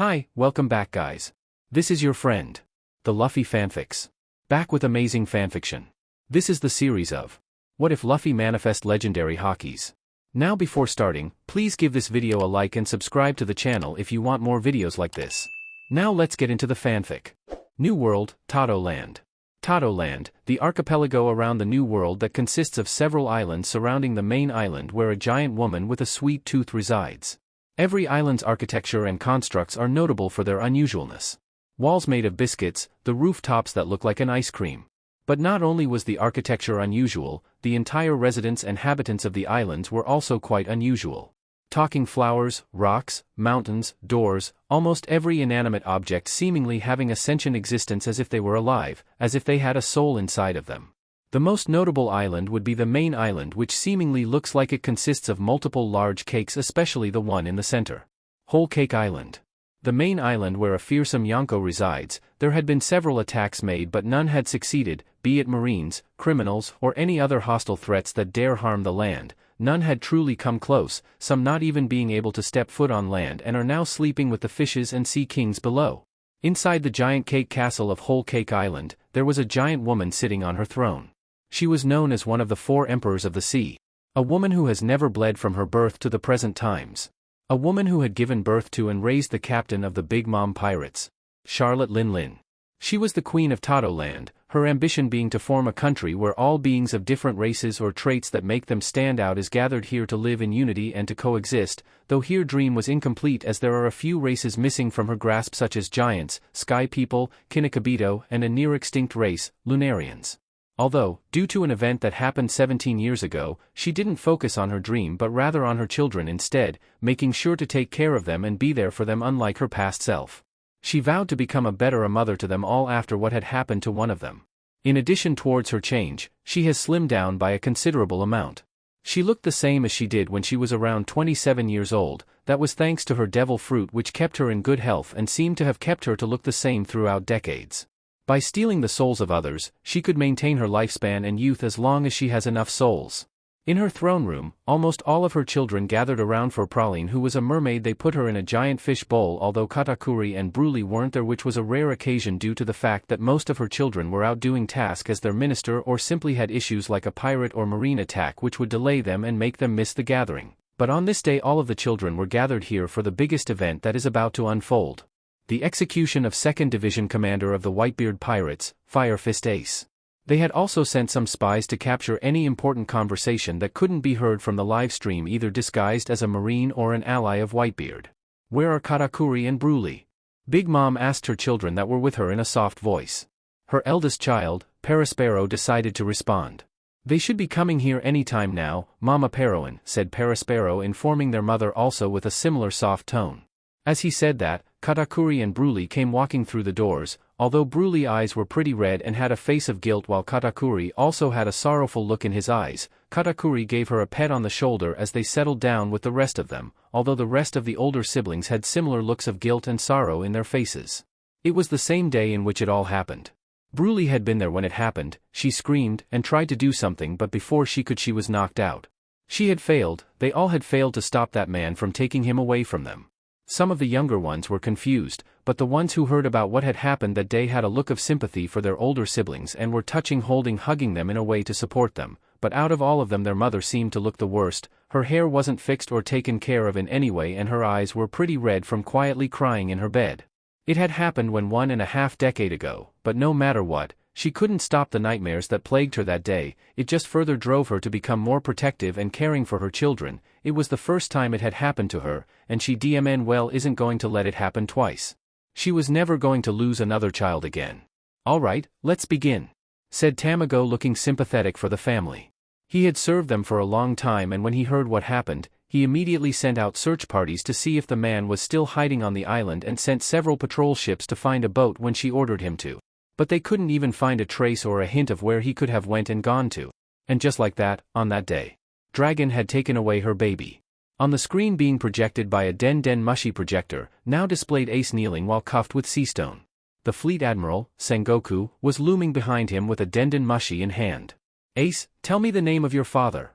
Hi, welcome back guys. This is your friend, the Luffy fanfics. Back with amazing fanfiction. This is the series of What if Luffy manifest legendary Hakis? Now before starting, please give this video a like and subscribe to the channel if you want more videos like this. Now let's get into the fanfic. New World, Tato Land. Tato Land, the archipelago around the New World that consists of several islands surrounding the main island where a giant woman with a sweet tooth resides. Every island's architecture and constructs are notable for their unusualness. Walls made of biscuits, the rooftops that look like an ice cream. But not only was the architecture unusual, the entire residents and habitants of the islands were also quite unusual. Talking flowers, rocks, mountains, doors, almost every inanimate object seemingly having a sentient existence as if they were alive, as if they had a soul inside of them. The most notable island would be the main island, which seemingly looks like it consists of multiple large cakes, especially the one in the center. Whole Cake Island. The main island where a fearsome Yonko resides, there had been several attacks made but none had succeeded, be it marines, criminals, or any other hostile threats that dare harm the land. None had truly come close, some not even being able to step foot on land and are now sleeping with the fishes and sea kings below. Inside the giant cake castle of Whole Cake Island, there was a giant woman sitting on her throne. She was known as one of the 4 emperors of the sea. A woman who has never bled from her birth to the present times. A woman who had given birth to and raised the captain of the Big Mom pirates, Charlotte Lin Lin. She was the queen of Tato Land, her ambition being to form a country where all beings of different races or traits that make them stand out is gathered here to live in unity and to coexist, though her dream was incomplete as there are a few races missing from her grasp such as giants, sky people, Kinakabito, and a near-extinct race, Lunarians. Although, due to an event that happened 17 years ago, she didn't focus on her dream but rather on her children instead, making sure to take care of them and be there for them unlike her past self. She vowed to become a better mother to them all after what had happened to one of them. In addition towards her change, she has slimmed down by a considerable amount. She looked the same as she did when she was around 27 years old, that was thanks to her devil fruit which kept her in good health and seemed to have kept her to look the same throughout decades. By stealing the souls of others, she could maintain her lifespan and youth as long as she has enough souls. In her throne room, almost all of her children gathered around for Praline, who was a mermaid. They put her in a giant fish bowl, although Katakuri and Broly weren't there, which was a rare occasion due to the fact that most of her children were out doing tasks as their minister or simply had issues like a pirate or marine attack which would delay them and make them miss the gathering. But on this day all of the children were gathered here for the biggest event that is about to unfold. The execution of 2nd Division Commander of the Whitebeard Pirates, Fire Fist Ace. They had also sent some spies to capture any important conversation that couldn't be heard from the live stream, either disguised as a marine or an ally of Whitebeard. Where are Katakuri and Broly? Big Mom asked her children that were with her in a soft voice. Her eldest child, Perispero, decided to respond. They should be coming here anytime now, Mama Peroin, said Perispero, informing their mother also with a similar soft tone. As he said that, Katakuri and Broly came walking through the doors, although Broly's eyes were pretty red and had a face of guilt while Katakuri also had a sorrowful look in his eyes. Katakuri gave her a pet on the shoulder as they settled down with the rest of them, although the rest of the older siblings had similar looks of guilt and sorrow in their faces. It was the same day in which it all happened. Broly had been there when it happened. She screamed and tried to do something, but before she could she was knocked out. She had failed. They all had failed to stop that man from taking him away from them. Some of the younger ones were confused, but the ones who heard about what had happened that day had a look of sympathy for their older siblings and were touching, holding, hugging them in a way to support them. But out of all of them their mother seemed to look the worst. Her hair wasn't fixed or taken care of in any way and her eyes were pretty red from quietly crying in her bed. It had happened 1.5 decades ago, but no matter what, she couldn't stop the nightmares that plagued her that day. It just further drove her to become more protective and caring for her children. It was the first time it had happened to her, and she isn't going to let it happen twice. She was never going to lose another child again. Alright, let's begin, said Tamago, looking sympathetic for the family. He had served them for a long time, and when he heard what happened, he immediately sent out search parties to see if the man was still hiding on the island and sent several patrol ships to find a boat when she ordered him to. But they couldn't even find a trace or a hint of where he could have went and gone to. And just like that, on that day, Dragon had taken away her baby. On the screen being projected by a Den Mushy projector, now displayed Ace kneeling while cuffed with sea stone. The fleet admiral, Sengoku, was looming behind him with a Den Mushy in hand. Ace, tell me the name of your father.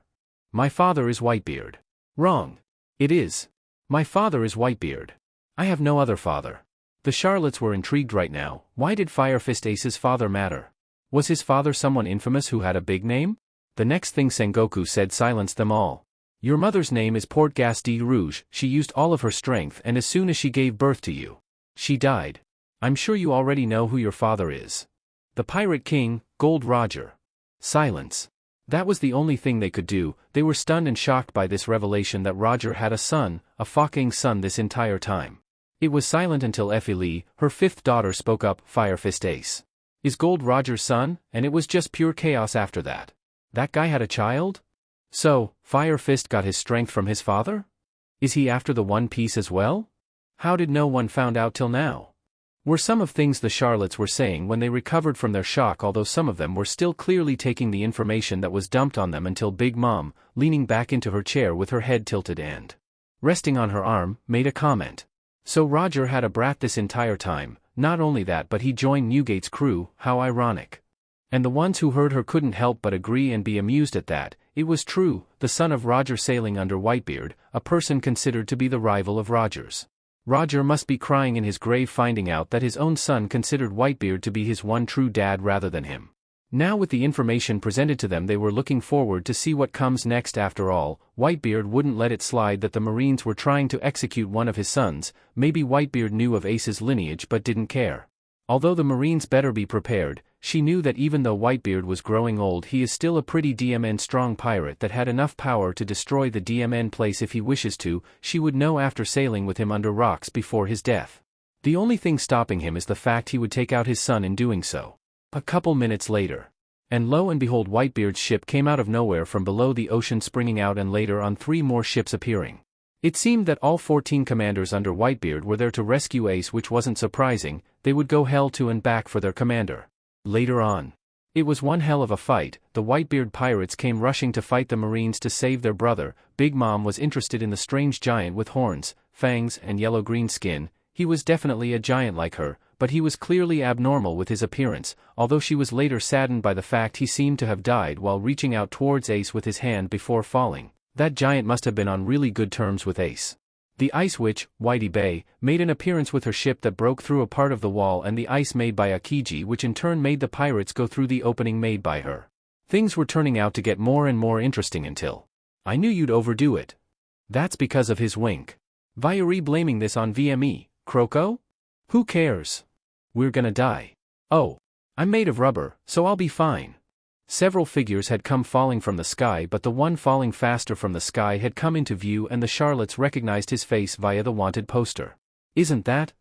My father is Whitebeard. Wrong. It is. My father is Whitebeard. I have no other father. The Charlottes were intrigued right now. Why did Fire Fist Ace's father matter? Was his father someone infamous who had a big name? The next thing Sengoku said silenced them all. Your mother's name is Portgas de Rouge. She used all of her strength, and as soon as she gave birth to you, she died. I'm sure you already know who your father is. The Pirate King, Gold Roger. Silence. That was the only thing they could do. They were stunned and shocked by this revelation that Roger had a son, a fucking son, this entire time. It was silent until Effie Lee, her fifth daughter, spoke up. Fire Fist Ace is Gold Roger's son, and it was just pure chaos after that. That guy had a child? So, Fire Fist got his strength from his father? Is he after the One Piece as well? How did no one found out till now? Were some of things the Charlottes were saying when they recovered from their shock, although some of them were still clearly taking the information that was dumped on them, until Big Mom, leaning back into her chair with her head tilted and resting on her arm, made a comment. So Roger had a brat this entire time. Not only that, but he joined Newgate's crew. How ironic. And the ones who heard her couldn't help but agree and be amused at that. It was true, the son of Roger sailing under Whitebeard, a person considered to be the rival of Roger's. Roger must be crying in his grave finding out that his own son considered Whitebeard to be his one true dad rather than him. Now with the information presented to them, they were looking forward to see what comes next. After all, Whitebeard wouldn't let it slide that the Marines were trying to execute one of his sons. Maybe Whitebeard knew of Ace's lineage but didn't care. Although the Marines better be prepared, she knew that even though Whitebeard was growing old, he is still a pretty DMN strong pirate that had enough power to destroy the DMN place if he wishes to. She would know after sailing with him under rocks before his death. The only thing stopping him is the fact he would take out his son in doing so. A couple minutes later. And lo and behold, Whitebeard's ship came out of nowhere from below the ocean, springing out, and later on 3 more ships appearing. It seemed that all 14 commanders under Whitebeard were there to rescue Ace, which wasn't surprising. They would go hell to and back for their commander. Later on. It was one hell of a fight. The Whitebeard pirates came rushing to fight the Marines to save their brother. Big Mom was interested in the strange giant with horns, fangs, and yellow-green skin. He was definitely a giant like her, but he was clearly abnormal with his appearance, although she was later saddened by the fact he seemed to have died while reaching out towards Ace with his hand before falling. That giant must have been on really good terms with Ace. The Ice Witch, Whitey Bay, made an appearance with her ship that broke through a part of the wall and the ice made by Akiji, which in turn made the pirates go through the opening made by her. Things were turning out to get more and more interesting until I knew you'd overdo it. That's because of his wink. Vieri blaming this on VME. Croco? Who cares? We're gonna die. Oh. I'm made of rubber, so I'll be fine. Several figures had come falling from the sky, but the one falling faster from the sky had come into view and the Charlottes recognized his face via the wanted poster. Isn't that?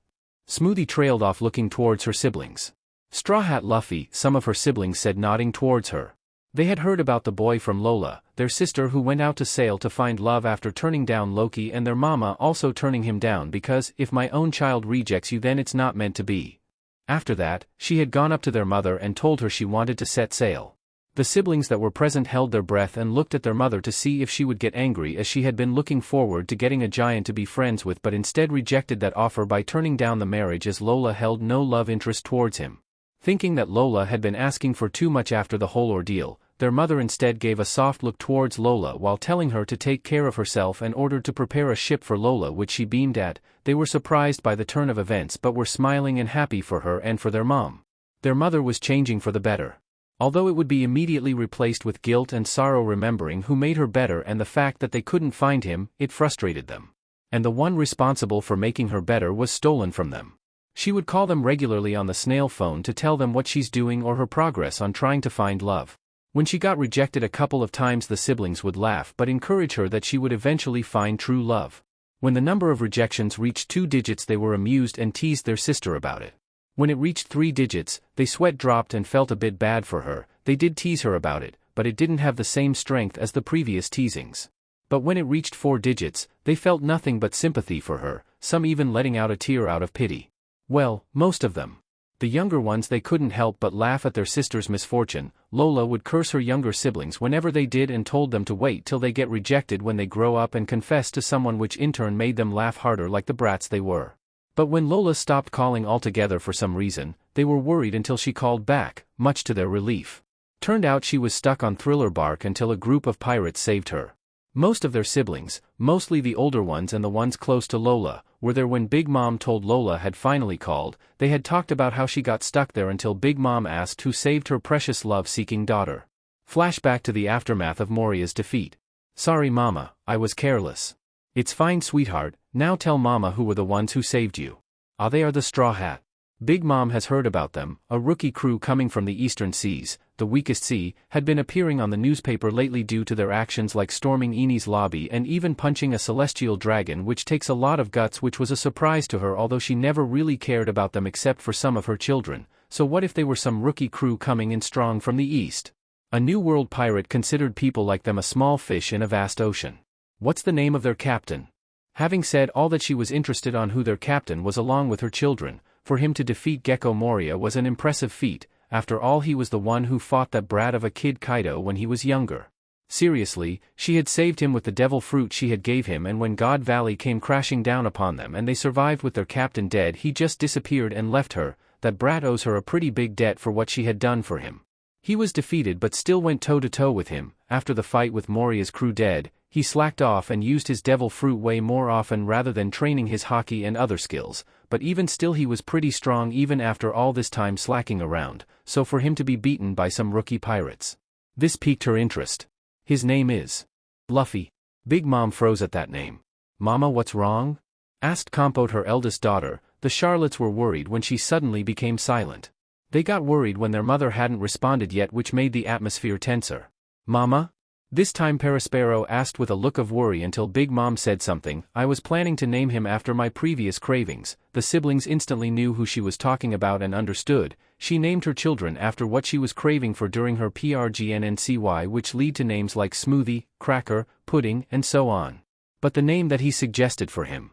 Smoothie trailed off looking towards her siblings. Straw Hat Luffy, some of her siblings said, nodding towards her. They had heard about the boy from Lola, their sister, who went out to sail to find love after turning down Loki, and their mama also turning him down because, if my own child rejects you then it's not meant to be. After that, she had gone up to their mother and told her she wanted to set sail. The siblings that were present held their breath and looked at their mother to see if she would get angry, as she had been looking forward to getting a giant to be friends with but instead rejected that offer by turning down the marriage, as Lola held no love interest towards him. Thinking that Lola had been asking for too much after the whole ordeal, their mother instead gave a soft look towards Lola while telling her to take care of herself and ordered to prepare a ship for Lola, which she beamed at. They were surprised by the turn of events but were smiling and happy for her and for their mom. Their mother was changing for the better. Although it would be immediately replaced with guilt and sorrow remembering who made her better and the fact that they couldn't find him, it frustrated them. And the one responsible for making her better was stolen from them. She would call them regularly on the snail phone to tell them what she's doing or her progress on trying to find love. When she got rejected a couple of times, the siblings would laugh but encourage her that she would eventually find true love. When the number of rejections reached 2 digits, they were amused and teased their sister about it. When it reached 3 digits, they sweat dropped and felt a bit bad for her. They did tease her about it, but it didn't have the same strength as the previous teasings. But when it reached 4 digits, they felt nothing but sympathy for her, some even letting out a tear out of pity. Well, most of them. The younger ones, they couldn't help but laugh at their sister's misfortune. Lola would curse her younger siblings whenever they did and told them to wait till they get rejected when they grow up and confess to someone, which in turn made them laugh harder like the brats they were. But when Lola stopped calling altogether for some reason, they were worried until she called back, much to their relief. Turned out she was stuck on Thriller Bark until a group of pirates saved her. Most of their siblings, mostly the older ones and the ones close to Lola, were there when Big Mom told Lola had finally called. They had talked about how she got stuck there until Big Mom asked who saved her precious love-seeking daughter. Flashback to the aftermath of Moria's defeat. Sorry Mama, I was careless. It's fine sweetheart, now tell Mama who were the ones who saved you. Ah, they are the Straw Hat. Big Mom has heard about them, a rookie crew coming from the eastern seas, the weakest sea, had been appearing on the newspaper lately due to their actions like storming Eni's lobby and even punching a celestial dragon, which takes a lot of guts, which was a surprise to her although she never really cared about them except for some of her children. So what if they were some rookie crew coming in strong from the east? A New World pirate considered people like them a small fish in a vast ocean. What's the name of their captain? Having said all that, she was interested on who their captain was along with her children. For him to defeat Gecko Moria was an impressive feat. After all, he was the one who fought that brat of a kid Kaido when he was younger. Seriously, she had saved him with the devil fruit she had gave him, and when God Valley came crashing down upon them and they survived with their captain dead, he just disappeared and left her. That brat owes her a pretty big debt for what she had done for him. He was defeated but still went toe-to-toe with him. After the fight with Moria's crew dead, he slacked off and used his devil fruit way more often rather than training his haki and other skills, but even still he was pretty strong even after all this time slacking around, so for him to be beaten by some rookie pirates. This piqued her interest. His name is Luffy. Big Mom froze at that name. Mama, what's wrong? Asked Compote, her eldest daughter. The Charlottes were worried when she suddenly became silent. They got worried when their mother hadn't responded yet, which made the atmosphere tenser. Mama? This time Perispero asked with a look of worry until Big Mom said something. I was planning to name him after my previous cravings. The siblings instantly knew who she was talking about and understood. She named her children after what she was craving for during her PRGNNCY, which lead to names like smoothie, cracker, pudding, and so on. But the name that he suggested for him.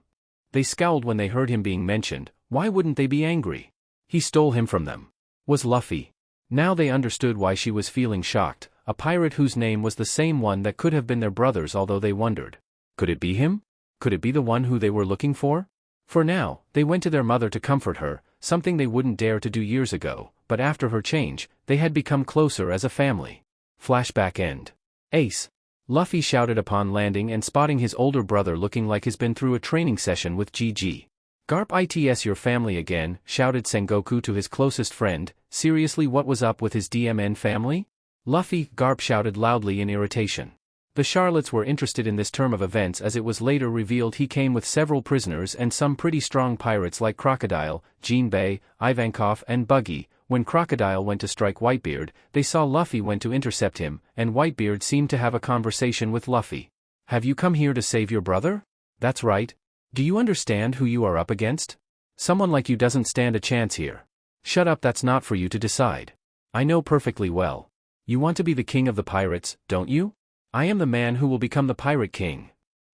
They scowled when they heard him being mentioned. Why wouldn't they be angry? He stole him from them. Was Luffy. Now they understood why she was feeling shocked. A pirate whose name was the same one that could have been their brother's, although they wondered. Could it be him? Could it be the one who they were looking for? For now, they went to their mother to comfort her, something they wouldn't dare to do years ago, but after her change, they had become closer as a family. Flashback end. Ace. Luffy shouted upon landing and spotting his older brother looking like he's been through a training session with GG. Garp, it's your family again, shouted Sengoku to his closest friend. Seriously, what was up with his DMN family? Luffy, Garp shouted loudly in irritation. The Charlottes were interested in this turn of events as it was later revealed he came with several prisoners and some pretty strong pirates like Crocodile, Jinbei, Ivankov and Buggy. When Crocodile went to strike Whitebeard, they saw Luffy went to intercept him, and Whitebeard seemed to have a conversation with Luffy. Have you come here to save your brother? That's right. Do you understand who you are up against? Someone like you doesn't stand a chance here. Shut up, that's not for you to decide. I know perfectly well. You want to be the king of the pirates, don't you? I am the man who will become the pirate king.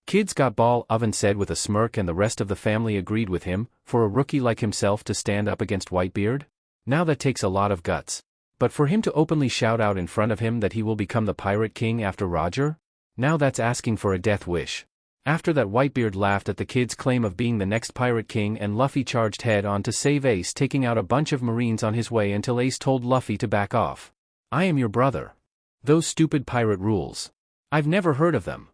Kids got ball, Oven said with a smirk, and the rest of the family agreed with him. For a rookie like himself to stand up against Whitebeard? Now that takes a lot of guts. But for him to openly shout out in front of him that he will become the pirate king after Roger? Now that's asking for a death wish. After that, Whitebeard laughed at the kid's claim of being the next pirate king, and Luffy charged head on to save Ace, taking out a bunch of marines on his way until Ace told Luffy to back off. I am your brother. Those stupid pirate rules. I've never heard of them.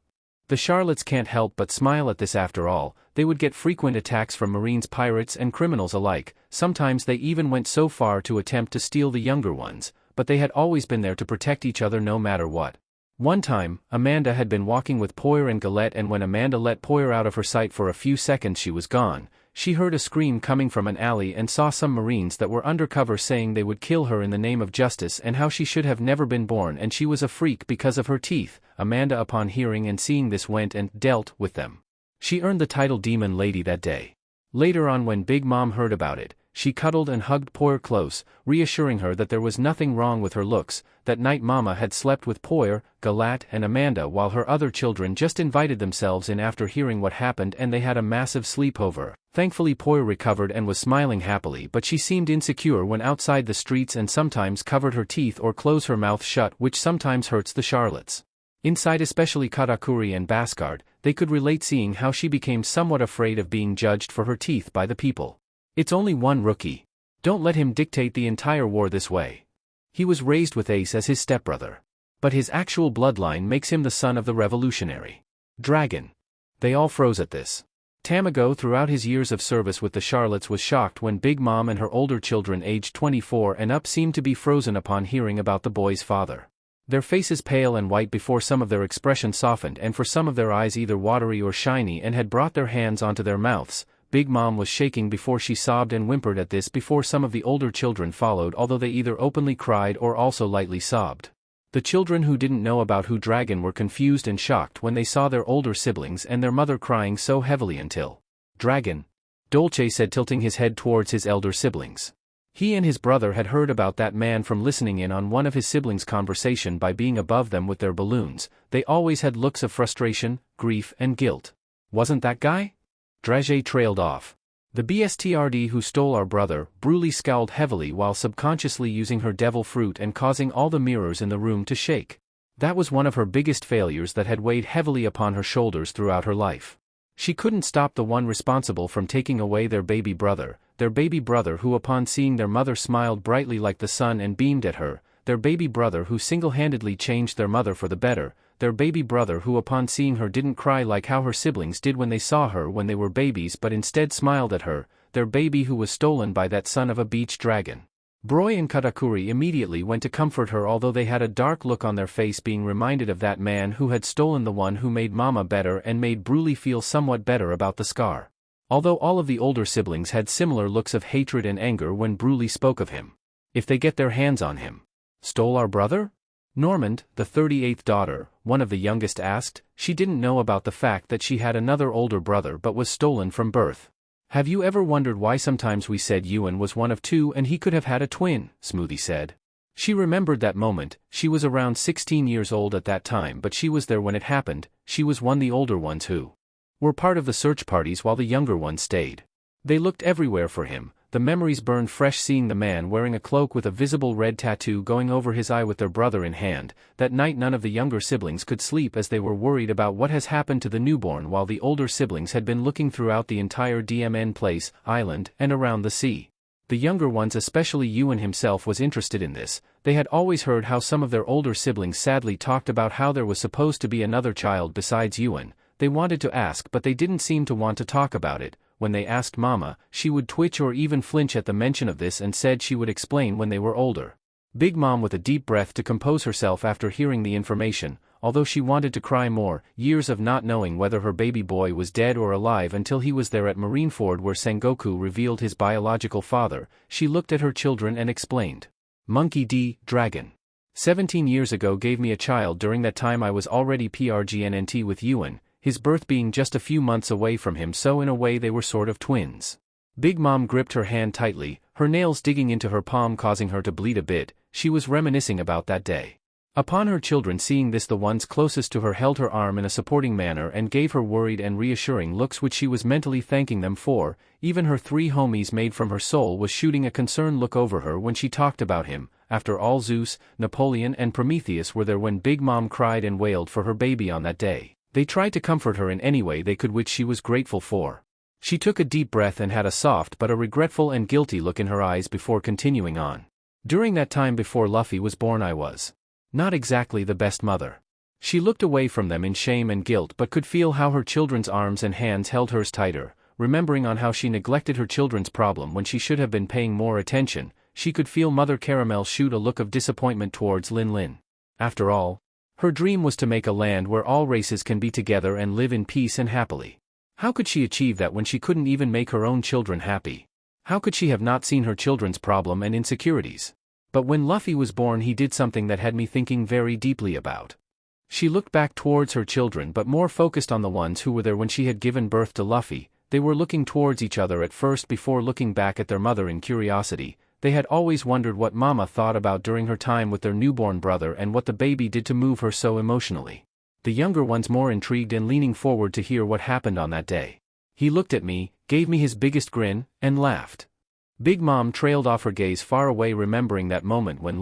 The Charlottes can't help but smile at this. After all, they would get frequent attacks from marines, pirates and criminals alike. Sometimes they even went so far to attempt to steal the younger ones, but they had always been there to protect each other no matter what. One time, Amanda had been walking with Poyer and Galette, and when Amanda let Poyer out of her sight for a few seconds, she was gone. She heard a scream coming from an alley and saw some marines that were undercover saying they would kill her in the name of justice and how she should have never been born and she was a freak because of her teeth. Amanda, upon hearing and seeing this, went and dealt with them. She earned the title Demon Lady that day. Later on, when Big Mom heard about it, she cuddled and hugged Poyer close, reassuring her that there was nothing wrong with her looks. That night Mama had slept with Poyer, Galette and Amanda while her other children just invited themselves in after hearing what happened, and they had a massive sleepover. Thankfully Poyer recovered and was smiling happily, but she seemed insecure when outside the streets and sometimes covered her teeth or closed her mouth shut, which sometimes hurts the Charlottes. Inside, especially Katakuri and Bhaskard, they could relate, seeing how she became somewhat afraid of being judged for her teeth by the people. It's only one rookie. Don't let him dictate the entire war this way. He was raised with Ace as his stepbrother. But his actual bloodline makes him the son of the revolutionary. Dragon. They all froze at this. Tamago, throughout his years of service with the Charlottes, was shocked when Big Mom and her older children aged 24 and up seemed to be frozen upon hearing about the boy's father. Their faces pale and white before some of their expression softened, and for some of their eyes either watery or shiny, and had brought their hands onto their mouths. Big Mom was shaking before she sobbed and whimpered at this before some of the older children followed, although they either openly cried or also lightly sobbed. The children who didn't know about who Dragon were confused and shocked when they saw their older siblings and their mother crying so heavily until Dragon, Dolce said, tilting his head towards his elder siblings. He and his brother had heard about that man from listening in on one of his siblings' conversation by being above them with their balloons. They always had looks of frustration, grief, and guilt. Wasn't that guy? Dragé trailed off. The BSTRD who stole our brother. Bruley scowled heavily while subconsciously using her devil fruit and causing all the mirrors in the room to shake. That was one of her biggest failures that had weighed heavily upon her shoulders throughout her life. She couldn't stop the one responsible from taking away their baby brother who upon seeing their mother smiled brightly like the sun and beamed at her, their baby brother who single-handedly changed their mother for the better, their baby brother who upon seeing her didn't cry like how her siblings did when they saw her when they were babies but instead smiled at her, their baby who was stolen by that son of a beach dragon. Broy and Katakuri immediately went to comfort her, although they had a dark look on their face being reminded of that man who had stolen the one who made Mama better and made Bruley feel somewhat better about the scar. Although all of the older siblings had similar looks of hatred and anger when Bruley spoke of him. If they get their hands on him. Stole our brother? Normand, the 38th daughter, one of the youngest, asked. She didn't know about the fact that she had another older brother but was stolen from birth. Have you ever wondered why sometimes we said Ewan was one of two and he could have had a twin? Smoothie said. She remembered that moment. She was around 16 years old at that time, but she was there when it happened. She was one of the older ones who were part of the search parties while the younger ones stayed. They looked everywhere for him. The memories burned fresh, seeing the man wearing a cloak with a visible red tattoo going over his eye with their brother in hand. That night none of the younger siblings could sleep as they were worried about what has happened to the newborn, while the older siblings had been looking throughout the entire DMN place, island, and around the sea. The younger ones, especially Ewan himself, was interested in this. They had always heard how some of their older siblings sadly talked about how there was supposed to be another child besides Ewan. They wanted to ask, but they didn't seem to want to talk about it. When they asked Mama, she would twitch or even flinch at the mention of this and said she would explain when they were older. Big Mom, with a deep breath to compose herself after hearing the information, although she wanted to cry more, years of not knowing whether her baby boy was dead or alive until he was there at Marineford where Sengoku revealed his biological father, she looked at her children and explained. Monkey D. Dragon. 17 years ago gave me a child. During that time I was already PRGNNT with Ewan, his birth being just a few months away from him, so in a way they were sort of twins. Big Mom gripped her hand tightly, her nails digging into her palm causing her to bleed a bit. She was reminiscing about that day. Upon her children seeing this, the ones closest to her held her arm in a supporting manner and gave her worried and reassuring looks which she was mentally thanking them for. Even her three homies made from her soul was shooting a concerned look over her when she talked about him. After all, Zeus, Napoleon and Prometheus were there when Big Mom cried and wailed for her baby on that day. They tried to comfort her in any way they could, which she was grateful for. She took a deep breath and had a soft but a regretful and guilty look in her eyes before continuing on. During that time before Luffy was born I was not exactly the best mother. She looked away from them in shame and guilt but could feel how her children's arms and hands held hers tighter, remembering on how she neglected her children's problem when she should have been paying more attention. She could feel Mother Caramel shoot a look of disappointment towards Lin Lin. After all, her dream was to make a land where all races can be together and live in peace and happily. How could she achieve that when she couldn't even make her own children happy? How could she have not seen her children's problem and insecurities? But when Luffy was born he did something that had me thinking very deeply about. She looked back towards her children but more focused on the ones who were there when she had given birth to Luffy. They were looking towards each other at first before looking back at their mother in curiosity. They had always wondered what Mama thought about during her time with their newborn brother and what the baby did to move her so emotionally. The younger ones more intrigued and leaning forward to hear what happened on that day. He looked at me, gave me his biggest grin, and laughed. Big Mom trailed off her gaze far away, remembering that moment when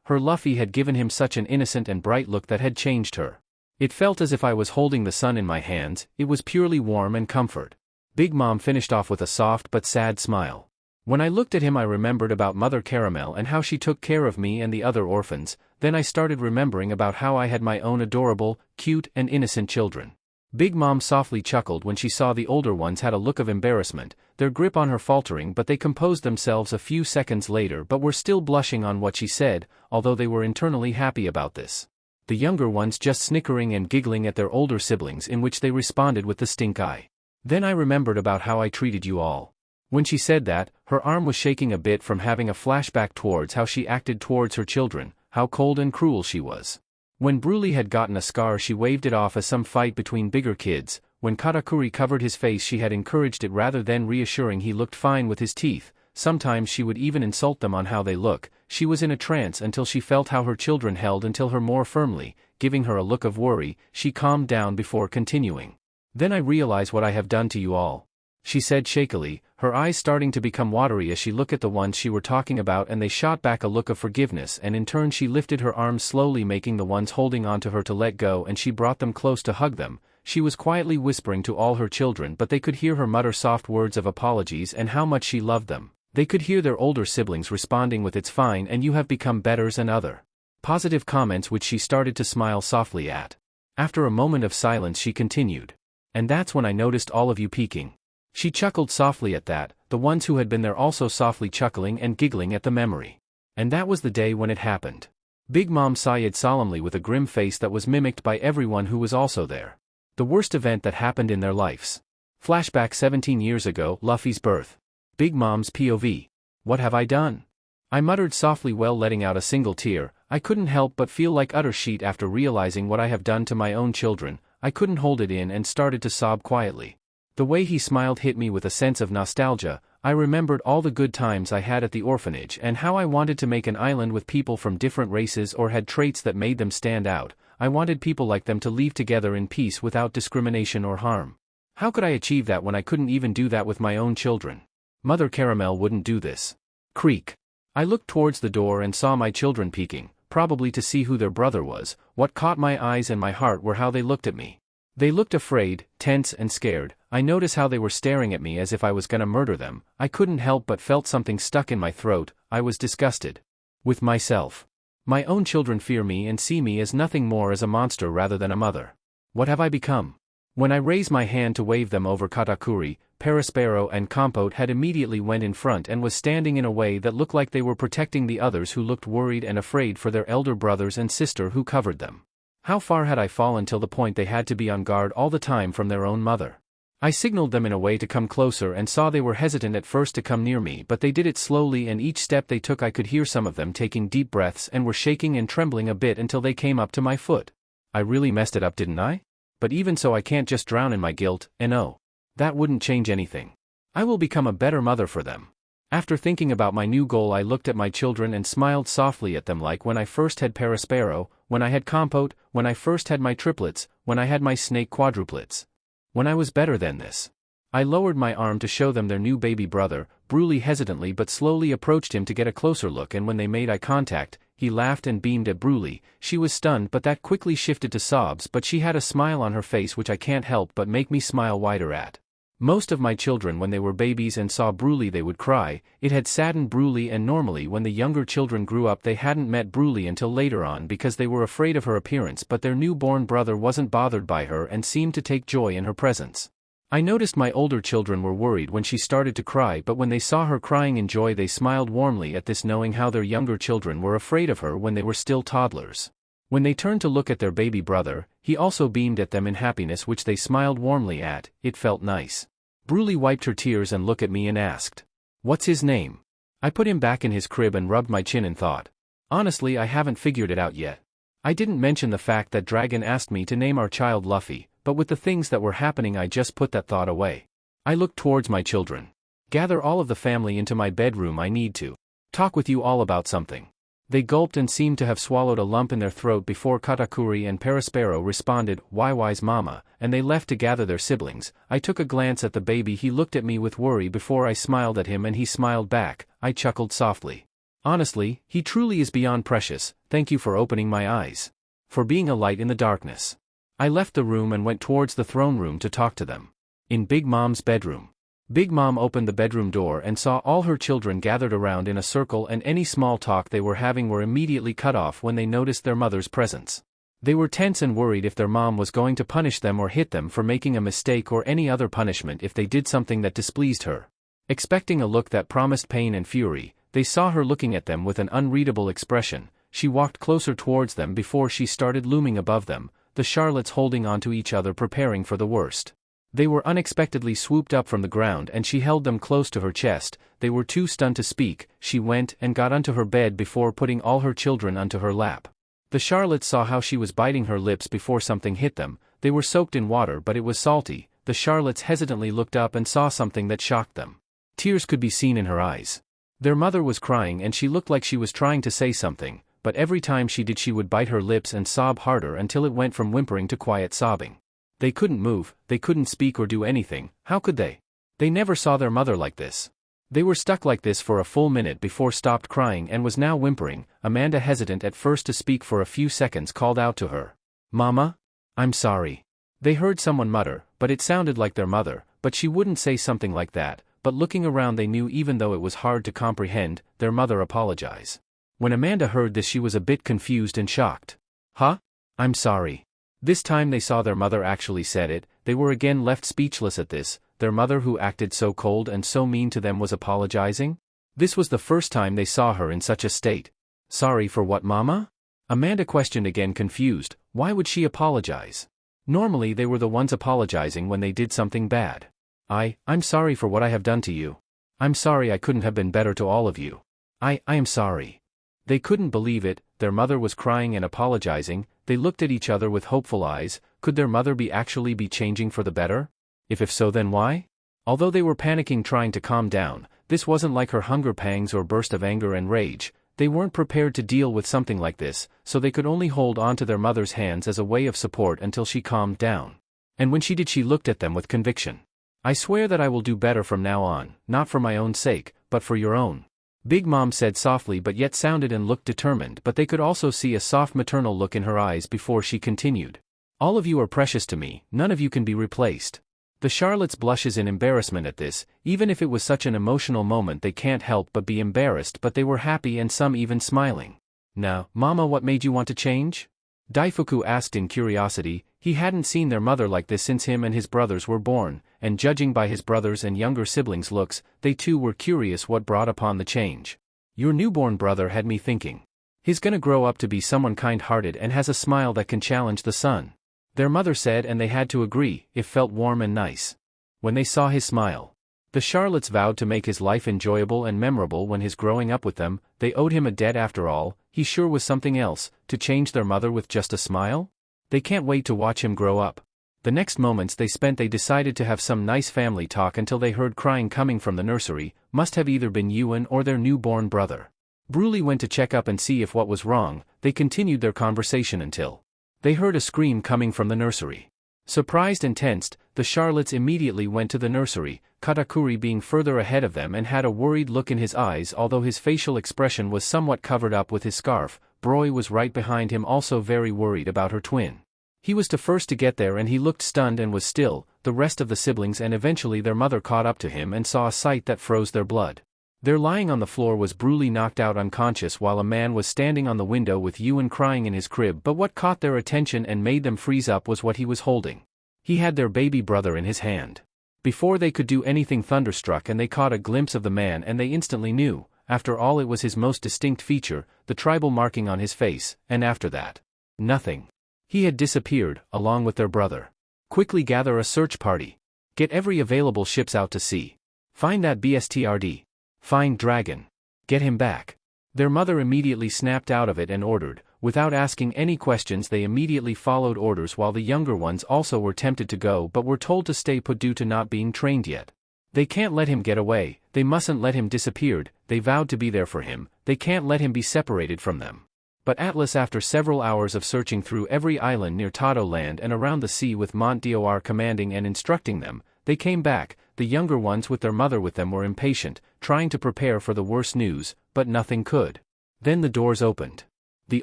her Luffy had given him such an innocent and bright look that had changed her. It felt as if I was holding the sun in my hands. It was purely warm and comfort. Big Mom finished off with a soft but sad smile. When I looked at him I remembered about Mother Caramel and how she took care of me and the other orphans. Then I started remembering about how I had my own adorable, cute and innocent children. Big Mom softly chuckled when she saw the older ones had a look of embarrassment, their grip on her faltering, but they composed themselves a few seconds later but were still blushing on what she said, although they were internally happy about this. The younger ones just snickering and giggling at their older siblings, in which they responded with the stink eye. Then I remembered about how I treated you all. When she said that, her arm was shaking a bit from having a flashback towards how she acted towards her children, how cold and cruel she was. When Broly had gotten a scar, she waved it off as some fight between bigger kids. When Katakuri covered his face, she had encouraged it rather than reassuring he looked fine with his teeth. Sometimes she would even insult them on how they look. She was in a trance until she felt how her children held until her more firmly, giving her a look of worry. She calmed down before continuing. Then I realize what I have done to you all, she said shakily, her eyes starting to become watery as she looked at the ones she were talking about, and they shot back a look of forgiveness, and in turn she lifted her arms slowly, making the ones holding on to her to let go, and she brought them close to hug them. She was quietly whispering to all her children, but they could hear her mutter soft words of apologies and how much she loved them. They could hear their older siblings responding with "It's fine and you have become betters" and other positive comments, which she started to smile softly at. After a moment of silence she continued. "And that's when I noticed all of you peeking." She chuckled softly at that, the ones who had been there also softly chuckling and giggling at the memory. "And that was the day when it happened." Big Mom sighed solemnly with a grim face that was mimicked by everyone who was also there. The worst event that happened in their lives. Flashback 17 years ago, Luffy's birth. Big Mom's POV. "What have I done?" I muttered softly while letting out a single tear. I couldn't help but feel like utter shit after realizing what I have done to my own children. I couldn't hold it in and started to sob quietly. The way he smiled hit me with a sense of nostalgia. I remembered all the good times I had at the orphanage and how I wanted to make an island with people from different races or had traits that made them stand out. I wanted people like them to live together in peace without discrimination or harm. How could I achieve that when I couldn't even do that with my own children? Mother Caramel wouldn't do this. Creak. I looked towards the door and saw my children peeking, probably to see who their brother was. What caught my eyes and my heart were how they looked at me. They looked afraid, tense and scared. I noticed how they were staring at me as if I was gonna murder them. I couldn't help but felt something stuck in my throat. I was disgusted with myself. My own children fear me and see me as nothing more, as a monster rather than a mother. What have I become? When I raised my hand to wave them over, Katakuri, Perispero and Compote had immediately went in front and was standing in a way that looked like they were protecting the others, who looked worried and afraid for their elder brothers and sister who covered them. How far had I fallen till the point they had to be on guard all the time from their own mother? I signaled them in a way to come closer and saw they were hesitant at first to come near me, but they did it slowly, and each step they took I could hear some of them taking deep breaths and were shaking and trembling a bit until they came up to my foot. I really messed it up, didn't I? But even so, I can't just drown in my guilt, and oh, that wouldn't change anything. I will become a better mother for them. After thinking about my new goal, I looked at my children and smiled softly at them, like when I first had Perispero, when I had Compote, when I first had my triplets, when I had my snake quadruplets. When I was better than this. I lowered my arm to show them their new baby brother. Broly hesitantly but slowly approached him to get a closer look, and when they made eye contact, he laughed and beamed at Broly. She was stunned, but that quickly shifted to sobs, but she had a smile on her face which I can't help but make me smile wider at. Most of my children, when they were babies and saw Broly, they would cry. It had saddened Broly, and normally when the younger children grew up they hadn't met Broly until later on because they were afraid of her appearance, but their newborn brother wasn't bothered by her and seemed to take joy in her presence. I noticed my older children were worried when she started to cry, but when they saw her crying in joy they smiled warmly at this, knowing how their younger children were afraid of her when they were still toddlers. When they turned to look at their baby brother, he also beamed at them in happiness, which they smiled warmly at. It felt nice. Broly wiped her tears and looked at me and asked, "What's his name?" I put him back in his crib and rubbed my chin and thought. Honestly, I haven't figured it out yet. I didn't mention the fact that Dragon asked me to name our child Luffy, but with the things that were happening I just put that thought away. I looked towards my children. "Gather all of the family into my bedroom, I need to talk with you all about something." They gulped and seemed to have swallowed a lump in their throat before Katakuri and Perispero responded, "Why, wise mama," and they left to gather their siblings. I took a glance at the baby. He looked at me with worry before I smiled at him and he smiled back. I chuckled softly. Honestly, he truly is beyond precious. Thank you for opening my eyes. For being a light in the darkness. I left the room and went towards the throne room to talk to them. In Big Mom's bedroom. Big Mom opened the bedroom door and saw all her children gathered around in a circle, and any small talk they were having were immediately cut off when they noticed their mother's presence. They were tense and worried if their mom was going to punish them or hit them for making a mistake or any other punishment if they did something that displeased her. Expecting a look that promised pain and fury, they saw her looking at them with an unreadable expression. She walked closer towards them before she started looming above them, the Charlottes holding onto each other preparing for the worst. They were unexpectedly swooped up from the ground and she held them close to her chest. They were too stunned to speak. She went and got onto her bed before putting all her children onto her lap. The Charlottes saw how she was biting her lips before something hit them. They were soaked in water but it was salty. The Charlottes hesitantly looked up and saw something that shocked them. Tears could be seen in her eyes. Their mother was crying and she looked like she was trying to say something, but every time she did she would bite her lips and sob harder until it went from whimpering to quiet sobbing. They couldn't move, they couldn't speak or do anything. How could they? They never saw their mother like this. They were stuck like this for a full minute before stopped crying and was now whimpering. Amanda, hesitant at first to speak for a few seconds, called out to her, "Mama? I'm sorry." They heard someone mutter, but it sounded like their mother, but she wouldn't say something like that. But looking around they knew even though it was hard to comprehend, their mother apologize. When Amanda heard this she was a bit confused and shocked. "Huh? I'm sorry." This time they saw their mother actually said it. They were again left speechless at this. Their mother, who acted so cold and so mean to them, was apologizing? This was the first time they saw her in such a state. "Sorry for what, Mama?" Amanda questioned again, confused. Why would she apologize? Normally they were the ones apologizing when they did something bad. I'm sorry for what I have done to you. I'm sorry I couldn't have been better to all of you. I am sorry." They couldn't believe it. Their mother was crying and apologizing. They looked at each other with hopeful eyes. Could their mother actually be changing for the better? If so, then why? Although they were panicking trying to calm down, this wasn't like her hunger pangs or burst of anger and rage. They weren't prepared to deal with something like this, so they could only hold on to their mother's hands as a way of support until she calmed down. And when she did, she looked at them with conviction. "I swear that I will do better from now on, not for my own sake, but for your own." Big Mom said softly but yet sounded and looked determined, but they could also see a soft maternal look in her eyes before she continued. "All of you are precious to me, none of you can be replaced." The Charlottes blushes in embarrassment at this. Even if it was such an emotional moment they can't help but be embarrassed, but they were happy and some even smiling. "Now, Mama, what made you want to change?" Daifuku asked in curiosity. He hadn't seen their mother like this since him and his brothers were born, and judging by his brothers' and younger siblings' looks, they too were curious what brought upon the change. "Your newborn brother had me thinking. He's gonna grow up to be someone kind-hearted and has a smile that can challenge the sun." Their mother said, and they had to agree. It felt warm and nice when they saw his smile. The Charlottes vowed to make his life enjoyable and memorable when he's growing up with them. They owed him a debt after all. He sure was something else, to change their mother with just a smile. They can't wait to watch him grow up. The next moments they decided to have some nice family talk until they heard crying coming from the nursery. Must have either been Ewan or their newborn brother. Bruley went to check up and see if what was wrong. They continued their conversation until they heard a scream coming from the nursery. Surprised and tensed, the Charlottes immediately went to the nursery, Katakuri being further ahead of them and had a worried look in his eyes. Although his facial expression was somewhat covered up with his scarf, Broy was right behind him, also very worried about her twin. He was the first to get there and he looked stunned and was still. The rest of the siblings and eventually their mother caught up to him and saw a sight that froze their blood. There, lying on the floor, was Bruley, knocked out unconscious, while a man was standing on the window with Ewan crying in his crib. But what caught their attention and made them freeze up was what he was holding. He had their baby brother in his hand. Before they could do anything, thunderstruck, and they caught a glimpse of the man, and they instantly knew. After all, it was his most distinct feature, the tribal marking on his face, and after that, nothing. He had disappeared, along with their brother. "Quickly gather a search party. Get every available ships out to sea. Find that BSTRD. Find Dragon. Get him back." Their mother immediately snapped out of it and ordered. Without asking any questions, they immediately followed orders, while the younger ones also were tempted to go but were told to stay put due to not being trained yet. They can't let him get away, they mustn't let him disappear. They vowed to be there for him, they can't let him be separated from them. But Atlas, after several hours of searching through every island near Tato Land and around the sea with Mont Dor commanding and instructing them, they came back. The younger ones with their mother with them were impatient, trying to prepare for the worst news, but nothing could. Then the doors opened. The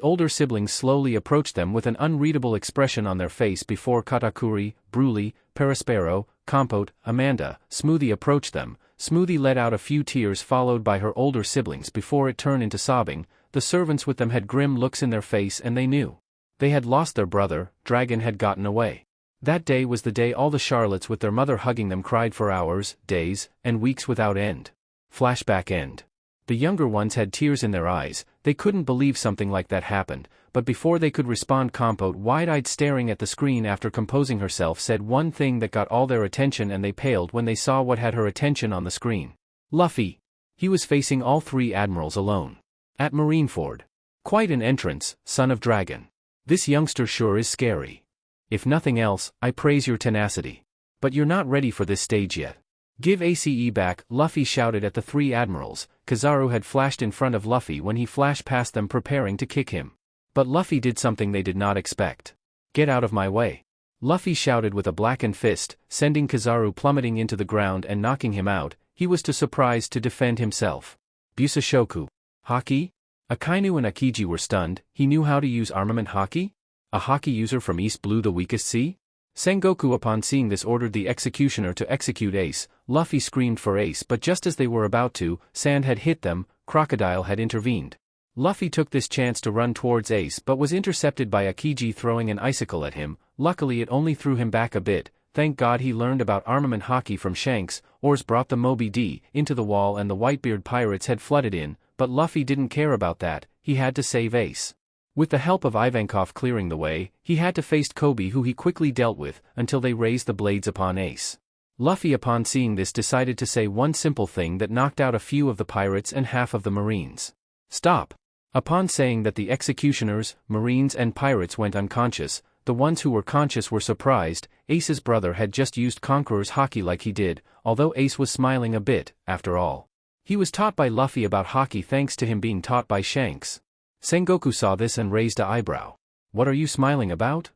older siblings slowly approached them with an unreadable expression on their face before Katakuri, Bruley, Perispero, Compote, Amanda, Smoothie approached them. Smoothie let out a few tears followed by her older siblings before it turned into sobbing. The servants with them had grim looks in their face and they knew They had lost their brother, Dragon had gotten away. That day was the day all the Charlottes with their mother hugging them cried for hours, days, and weeks without end. Flashback end. The younger ones had tears in their eyes, they couldn't believe something like that happened, but before they could respond, Compote, wide-eyed staring at the screen after composing herself, said one thing that got all their attention, and they paled when they saw what had her attention on the screen. Luffy. He was facing all three admirals alone. At Marineford. Quite an entrance, son of Dragon. This youngster sure is scary. If nothing else, I praise your tenacity. But you're not ready for this stage yet. Give ACE back, Luffy shouted at the three admirals. Kizaru had flashed in front of Luffy when he flashed past them preparing to kick him. But Luffy did something they did not expect. Get out of my way. Luffy shouted with a blackened fist, sending Kizaru plummeting into the ground and knocking him out. He was too surprised to defend himself. Busashoku. Haki? Akainu and Akiji were stunned. He knew how to use armament haki? A haki user from East Blue, the weakest sea? Sengoku upon seeing this ordered the executioner to execute Ace. Luffy screamed for Ace, but just as they were about to, sand had hit them, Crocodile had intervened. Luffy took this chance to run towards Ace but was intercepted by Akiji throwing an icicle at him. Luckily it only threw him back a bit. Thank God he learned about armament haki from Shanks. Oars brought the Moby D into the wall and the Whitebeard pirates had flooded in, but Luffy didn't care about that, he had to save Ace. With the help of Ivankov clearing the way, he had to face Kobe, who he quickly dealt with, until they raised the blades upon Ace. Luffy upon seeing this decided to say one simple thing that knocked out a few of the pirates and half of the marines. Stop! Upon saying that, the executioners, marines and pirates went unconscious. The ones who were conscious were surprised. Ace's brother had just used Conqueror's haki like he did, although Ace was smiling a bit, after all. He was taught by Luffy about haki thanks to him being taught by Shanks. Sengoku saw this and raised an eyebrow. What are you smiling about?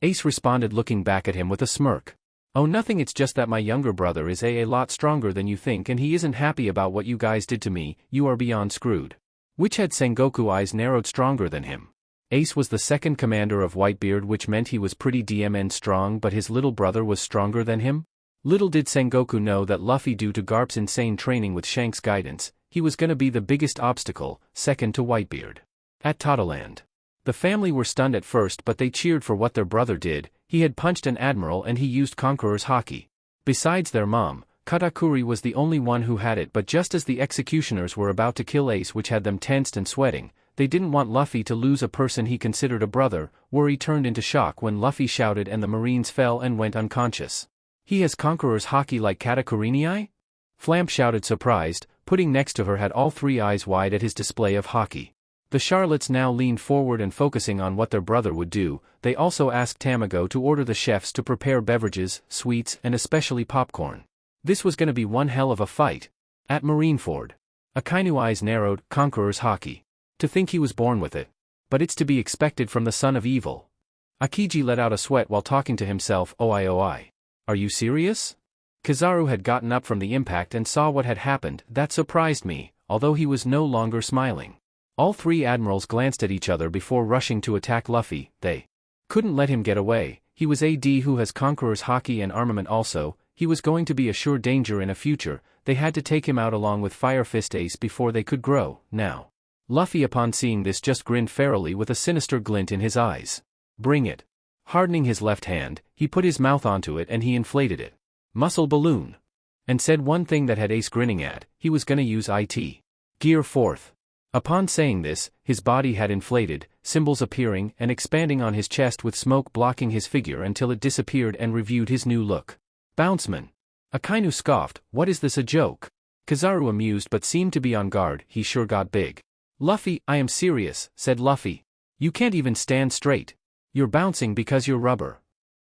Ace responded, looking back at him with a smirk. Oh, nothing, it's just that my younger brother is a lot stronger than you think and he isn't happy about what you guys did to me. You are beyond screwed. Which had Sengoku eyes narrowed, stronger than him. Ace was the second commander of Whitebeard, which meant he was pretty DMN strong, but his little brother was stronger than him? Little did Sengoku know that Luffy, due to Garp's insane training with Shanks' guidance, he was gonna be the biggest obstacle, second to Whitebeard. At Totoland. The family were stunned at first, but they cheered for what their brother did. He had punched an admiral and he used Conqueror's haki. Besides their mom, Katakuri was the only one who had it, but just as the executioners were about to kill Ace, which had them tensed and sweating, they didn't want Luffy to lose a person he considered a brother. Worry turned into shock when Luffy shouted and the marines fell and went unconscious. He has Conqueror's haki like Katakuri? Flamp shouted, surprised. Putting next to her had all three eyes wide at his display of haki. The Charlottes now leaned forward and focusing on what their brother would do. They also asked Tamago to order the chefs to prepare beverages, sweets, and especially popcorn. This was gonna be one hell of a fight. At Marineford. Akainu eyes narrowed. Conqueror's haki. To think he was born with it. But it's to be expected from the son of evil. Akiji let out a sweat while talking to himself. OI. Are you serious? Kizaru had gotten up from the impact and saw what had happened. That surprised me, although he was no longer smiling. All three admirals glanced at each other before rushing to attack Luffy. They couldn't let him get away. He was AD who has Conqueror's haki and armament also. He was going to be a sure danger in a future. They had to take him out along with Fire Fist Ace before they could grow. Now. Luffy upon seeing this just grinned ferally with a sinister glint in his eyes. Bring it. Hardening his left hand, he put his mouth onto it and he inflated it. Muscle balloon. And said one thing that had Ace grinning at. He was gonna use IT. Gear 4th. Upon saying this, his body had inflated, symbols appearing and expanding on his chest with smoke blocking his figure until it disappeared, and reviewed his new look. Bounceman. Akainu scoffed. What is this, a joke? Kizaru amused but seemed to be on guard. He sure got big. Luffy, I am serious, said Luffy. You can't even stand straight. You're bouncing because you're rubber.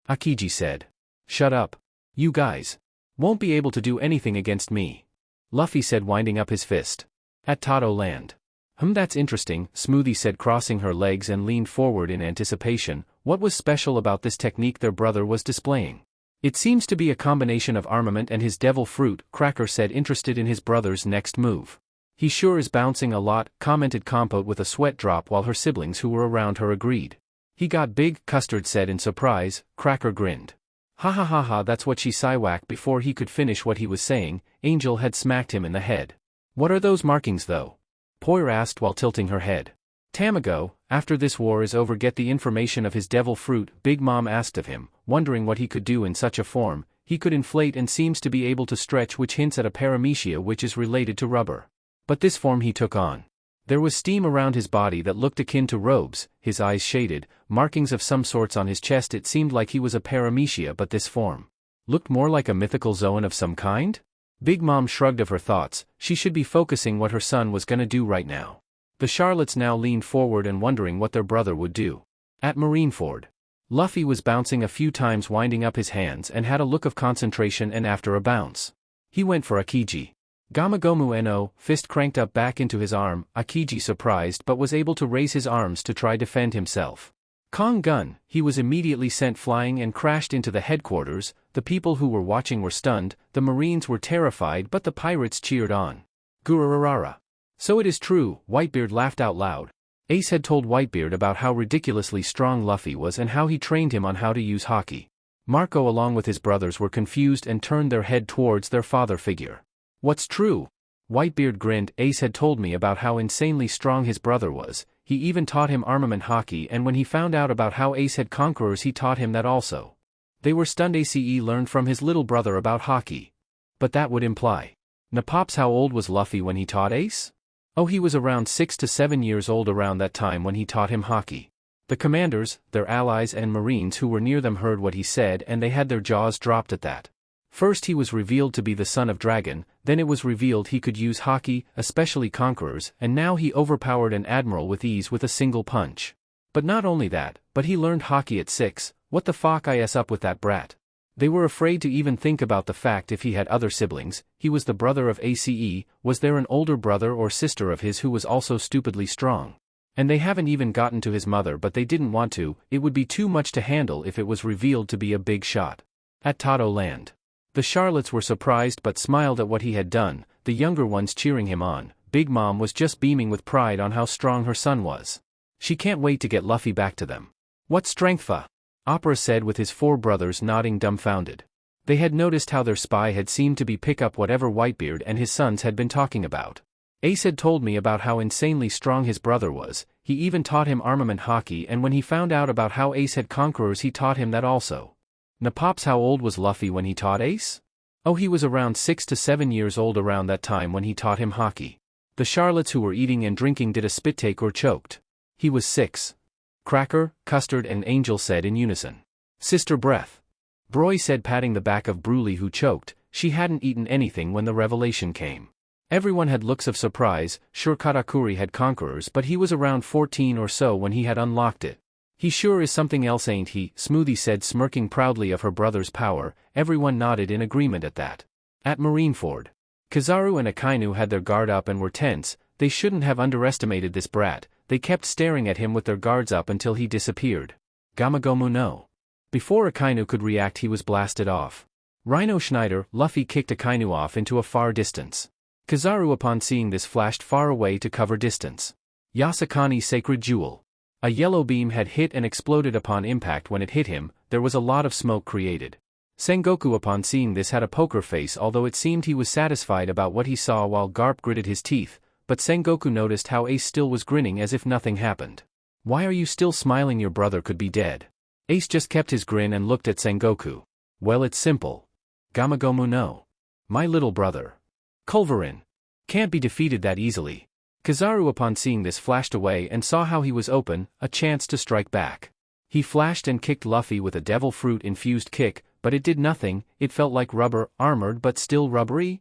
Akiji said. Shut up. You guys won't be able to do anything against me. Luffy said, winding up his fist. At Toto Land. That's interesting, Smoothie said, crossing her legs and leaned forward in anticipation. What was special about this technique their brother was displaying? It seems to be a combination of armament and his devil fruit, Cracker said, interested in his brother's next move. He sure is bouncing a lot, commented Compote with a sweat drop, while her siblings who were around her agreed. He got big, Custard said in surprise. Cracker grinned. Ha ha ha ha, that's what she sighed. Before he could finish what he was saying, Angel had smacked him in the head. What are those markings though? Poir asked while tilting her head. Tamago, After this war is over, get the information of his devil fruit, Big Mom asked of him, wondering what he could do in such a form. He could inflate and seems to be able to stretch, which hints at a paramecia which is related to rubber. But this form he took on. There was steam around his body that looked akin to robes, his eyes shaded, markings of some sorts on his chest. It seemed like he was a paramecia, but this form looked more like a mythical zoan of some kind? Big Mom shrugged of her thoughts. She should be focusing what her son was gonna do right now. The Charlottes now leaned forward and wondering what their brother would do. At Marineford, Luffy was bouncing a few times, winding up his hands, and had a look of concentration, and after a bounce, he went for Akiji. Gamagomu no, fist cranked up back into his arm. Akiji surprised but was able to raise his arms to try defend himself. Kong gun, he was immediately sent flying and crashed into the headquarters. The people who were watching were stunned, the Marines were terrified, but the pirates cheered on. Gururara. So it is true, Whitebeard laughed out loud. Ace had told Whitebeard about how ridiculously strong Luffy was and how he trained him on how to use haki. Marco along with his brothers were confused and turned their head towards their father figure. What's true? Whitebeard grinned. Ace had told me about how insanely strong his brother was. He even taught him armament haki, and when he found out about how Ace had conquerors, he taught him that also. They were stunned. Ace learned from his little brother about haki. But that would imply. Napops, how old was Luffy when he taught Ace? Oh, he was around 6 to 7 years old around that time when he taught him haki. The commanders, their allies and Marines who were near them heard what he said, and they had their jaws dropped at that. First he was revealed to be the son of Dragon, then it was revealed he could use haki, especially conquerors, and now he overpowered an admiral with ease with a single punch. But not only that, but he learned haki at 6, what the fuck is up with that brat? They were afraid to even think about the fact if he had other siblings. He was the brother of Ace. Was there an older brother or sister of his who was also stupidly strong? And they haven't even gotten to his mother, but they didn't want to. It would be too much to handle if it was revealed to be a big shot. At Tato Land, the Charlottes were surprised but smiled at what he had done, the younger ones cheering him on. Big Mom was just beaming with pride on how strong her son was. She can't wait to get Luffy back to them. What strength fa? Opera said with his 4 brothers nodding dumbfounded. They had noticed how their spy had seemed to be pick up whatever Whitebeard and his sons had been talking about. Ace had told me about how insanely strong his brother was. He even taught him armament haki, and when he found out about how Ace had conquerors, he taught him that also. Napops, how old was Luffy when he taught Ace? Oh, he was around 6 to 7 years old around that time when he taught him haki. The Charlottes who were eating and drinking did a spit take or choked. He was 6. Cracker, Custard and Angel said in unison. Sister breath. Broy said, patting the back of Bruley who choked. She hadn't eaten anything when the revelation came. Everyone had looks of surprise. Sure, Katakuri had conquerors, but he was around 14 or so when he had unlocked it. He sure is something else, ain't he? Smoothie said, smirking proudly of her brother's power. Everyone nodded in agreement at that. At Marineford, Kizaru and Akainu had their guard up and were tense. They shouldn't have underestimated this brat. They kept staring at him with their guards up until he disappeared. Gamagomu no. Before Akainu could react, he was blasted off. Rhino Schneider, Luffy kicked Akainu off into a far distance. Kizaru upon seeing this flashed far away to cover distance. Yasakani Sacred Jewel. A yellow beam had hit and exploded upon impact. When it hit him, there was a lot of smoke created. Sengoku upon seeing this had a poker face, although it seemed he was satisfied about what he saw, while Garp gritted his teeth. But Sengoku noticed how Ace still was grinning as if nothing happened. Why are you still smiling? Your brother could be dead. Ace just kept his grin and looked at Sengoku. Well, it's simple. Gamagomu no. My little brother. Culverin. Can't be defeated that easily. Kizaru upon seeing this flashed away and saw how he was open, a chance to strike back. He flashed and kicked Luffy with a devil fruit infused kick, but it did nothing. It felt like rubber, armored but still rubbery.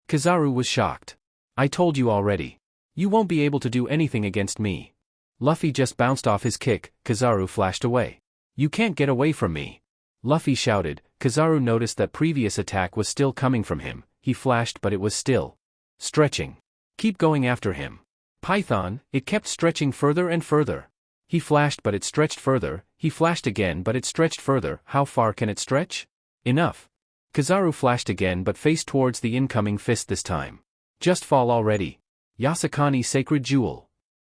Kizaru was shocked. I told you already. You won't be able to do anything against me. Luffy just bounced off his kick. Kizaru flashed away. You can't get away from me. Luffy shouted. Kizaru noticed that previous attack was still coming from him. He flashed, but it was still stretching. Keep going after him. Python, it kept stretching further and further. He flashed, but it stretched further. He flashed again, but it stretched further. How far can it stretch? Enough. Kizaru flashed again but faced towards the incoming fist this time. Just fall already. Yasakani Sacred Jewel.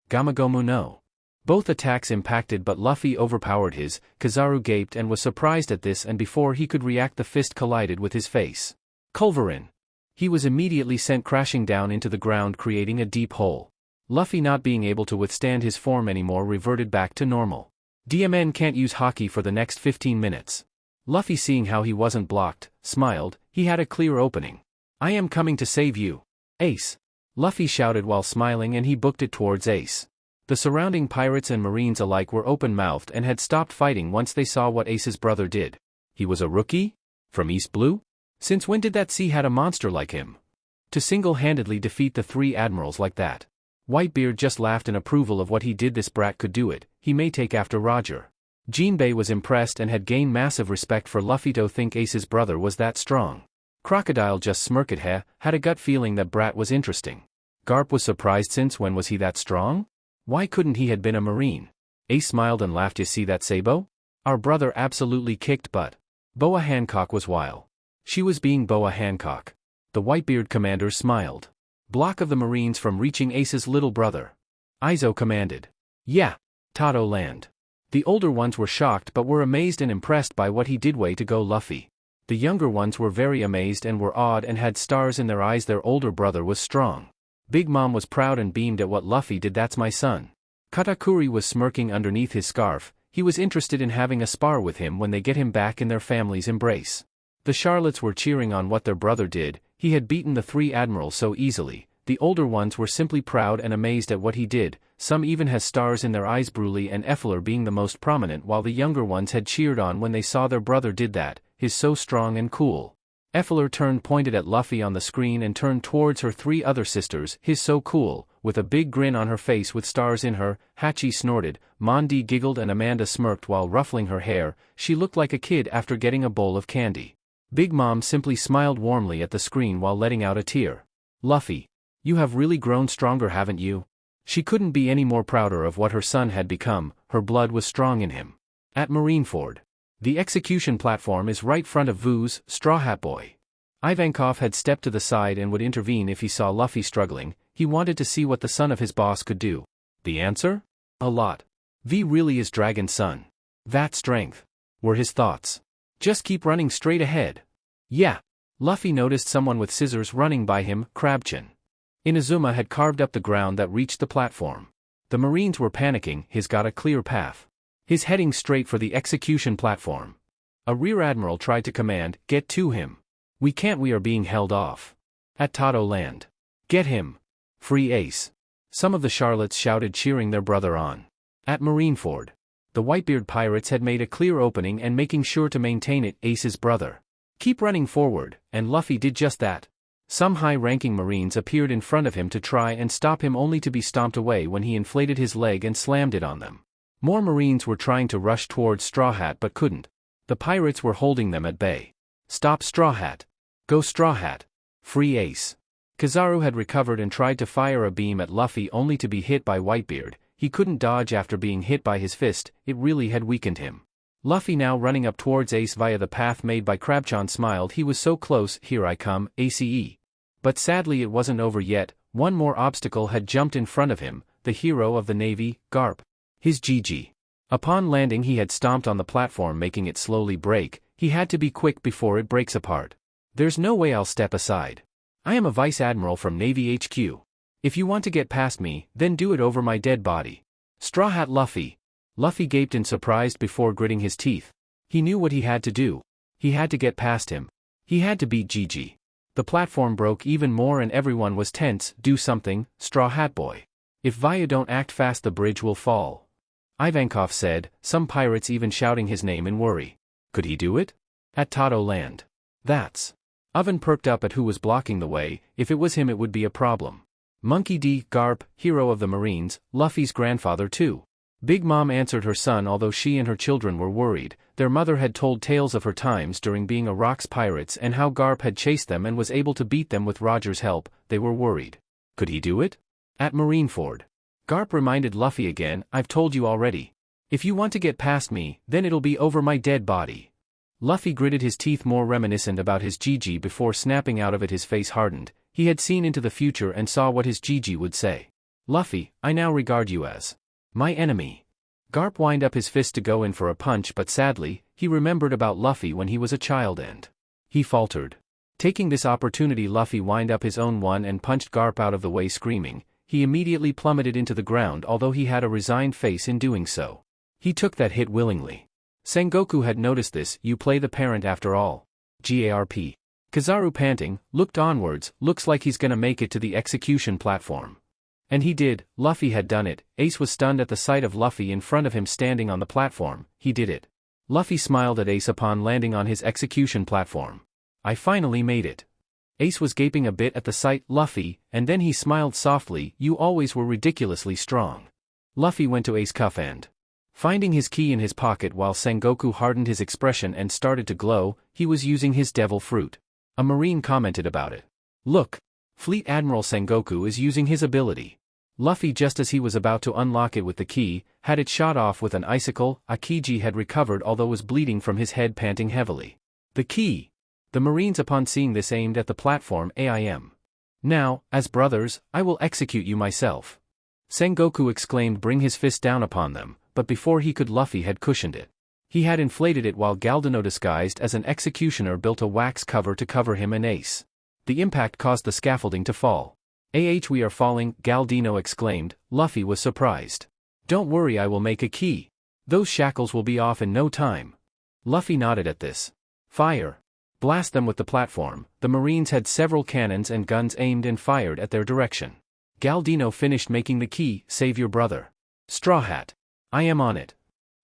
Gamagomu no. Both attacks impacted, but Luffy overpowered his. Kizaru gaped and was surprised at this, and before he could react the fist collided with his face. Culverin. He was immediately sent crashing down into the ground, creating a deep hole. Luffy, not being able to withstand his form anymore, reverted back to normal. DMN can't use haki for the next 15 minutes. Luffy, seeing how he wasn't blocked, smiled. He had a clear opening. I am coming to save you. Ace. Luffy shouted while smiling, and he booked it towards Ace. The surrounding pirates and marines alike were open-mouthed and had stopped fighting once they saw what Ace's brother did. He was a rookie? From East Blue? Since when did that sea had a monster like him? To single-handedly defeat the 3 admirals like that. Whitebeard just laughed in approval of what he did. This brat could do it, he may take after Roger. Jinbei was impressed and had gained massive respect for Luffy to think Ace's brother was that strong. Crocodile just smirked had a gut feeling that brat was interesting. Garp was surprised. Since when was he that strong? Why couldn't he had been a marine? Ace smiled and laughed. You see that, Sabo? Our brother absolutely kicked butt. Boa Hancock was wild. She was being Boa Hancock. The Whitebeard commander smiled. Block of the marines from reaching Ace's little brother. Izo commanded. Yeah. Tato land. The older ones were shocked but were amazed and impressed by what he did. Way to go, Luffy. The younger ones were very amazed and were awed and had stars in their eyes. Their older brother was strong. Big Mom was proud and beamed at what Luffy did. That's my son. Katakuri was smirking underneath his scarf. He was interested in having a spar with him when they get him back in their family's embrace. The Charlottes were cheering on what their brother did. He had beaten the 3 admirals so easily. The older ones were simply proud and amazed at what he did. Some even has stars in their eyes, Bruley and Effler being the most prominent, while the younger ones had cheered on when they saw their brother did that. He's so strong and cool. Effler turned, pointed at Luffy on the screen and turned towards her 3 other sisters. He's so cool, with a big grin on her face with stars in her. Hachi snorted, Mondi giggled and Amanda smirked while ruffling her hair. She looked like a kid after getting a bowl of candy. Big Mom simply smiled warmly at the screen while letting out a tear. Luffy, you have really grown stronger, haven't you? She couldn't be any more prouder of what her son had become. Her blood was strong in him. At Marineford. The execution platform is right front of Vu's Straw Hat Boy. Ivankov had stepped to the side and would intervene if he saw Luffy struggling. He wanted to see what the son of his boss could do. The answer? A lot. V really is Dragon's son. That strength. Were his thoughts. Just keep running straight ahead. Yeah. Luffy noticed someone with scissors running by him. Crabchin. Inazuma had carved up the ground that reached the platform. The marines were panicking. He's got a clear path. He's heading straight for the execution platform. A rear admiral tried to command, get to him. We can't, we are being held off. At Tato land. Get him. Free Ace. Some of the Charlottes shouted, cheering their brother on. At Marineford. The Whitebeard pirates had made a clear opening and making sure to maintain it. Ace's brother. Keep running forward, and Luffy did just that. Some high-ranking marines appeared in front of him to try and stop him, only to be stomped away when he inflated his leg and slammed it on them. More marines were trying to rush towards Straw Hat but couldn't. The pirates were holding them at bay. Stop, Straw Hat. Go, Straw Hat. Free Ace. Kizaru had recovered and tried to fire a beam at Luffy, only to be hit by Whitebeard. He couldn't dodge after being hit by his fist. It really had weakened him. Luffy, now running up towards Ace via the path made by Crabchan, smiled. He was so close. Here I come, ACE. But sadly it wasn't over yet. One more obstacle had jumped in front of him, the hero of the Navy, Garp. His GG. Upon landing he had stomped on the platform, making it slowly break. He had to be quick before it breaks apart. There's no way I'll step aside. I am a Vice Admiral from Navy HQ. If you want to get past me, then do it over my dead body. Straw Hat Luffy. Luffy gaped in surprise before gritting his teeth. He knew what he had to do. He had to get past him. He had to beat GG. The platform broke even more and everyone was tense. Do something, Straw Hat Boy. If Vaya don't act fast, the bridge will fall. Ivankov said, some pirates even shouting his name in worry. Could he do it? At Tato land. That's. Oven perked up at who was blocking the way. If it was him it would be a problem. Monkey D. Garp, hero of the Marines, Luffy's grandfather too. Big Mom answered her son, although she and her children were worried. Their mother had told tales of her times during being a Rocks pirates and how Garp had chased them and was able to beat them with Roger's help. They were worried. Could he do it? At Marineford. Garp reminded Luffy again, I've told you already. If you want to get past me, then it'll be over my dead body. Luffy gritted his teeth, more reminiscent about his GG before snapping out of it. His face hardened. He had seen into the future and saw what his GG would say. Luffy, I now regard you as my enemy. Garp wind up his fist to go in for a punch, but sadly, he remembered about Luffy when he was a child and he faltered. Taking this opportunity, Luffy wind up his own one and punched Garp out of the way, screaming. He immediately plummeted into the ground, although he had a resigned face in doing so. He took that hit willingly. Sengoku had noticed this. You play the parent after all. Garp. Kizaru, panting, looked onwards. Looks like he's gonna make it to the execution platform. And he did. Luffy had done it. Ace was stunned at the sight of Luffy in front of him standing on the platform. He did it. Luffy smiled at Ace upon landing on his execution platform. I finally made it. Ace was gaping a bit at the sight, Luffy, and then he smiled softly. You always were ridiculously strong. Luffy went to Ace cuff and, finding his key in his pocket while Sengoku hardened his expression and started to glow, he was using his devil fruit. A marine commented about it. Look, Fleet Admiral Sengoku is using his ability. Luffy, just as he was about to unlock it with the key, had it shot off with an icicle. Akiji had recovered although was bleeding from his head, panting heavily. The key. The Marines upon seeing this aimed at the platform. AIM. Now, as brothers, I will execute you myself. Sengoku exclaimed, bring his fist down upon them, but before he could, Luffy had cushioned it. He had inflated it while Galdino, disguised as an executioner, built a wax cover to cover him and Ace. The impact caused the scaffolding to fall. We are falling, Galdino exclaimed. Luffy was surprised. Don't worry, I will make a key. Those shackles will be off in no time. Luffy nodded at this. Fire. Blast them with the platform. The Marines had several cannons and guns aimed and fired at their direction. Galdino finished making the key. Save your brother. Straw Hat. I am on it.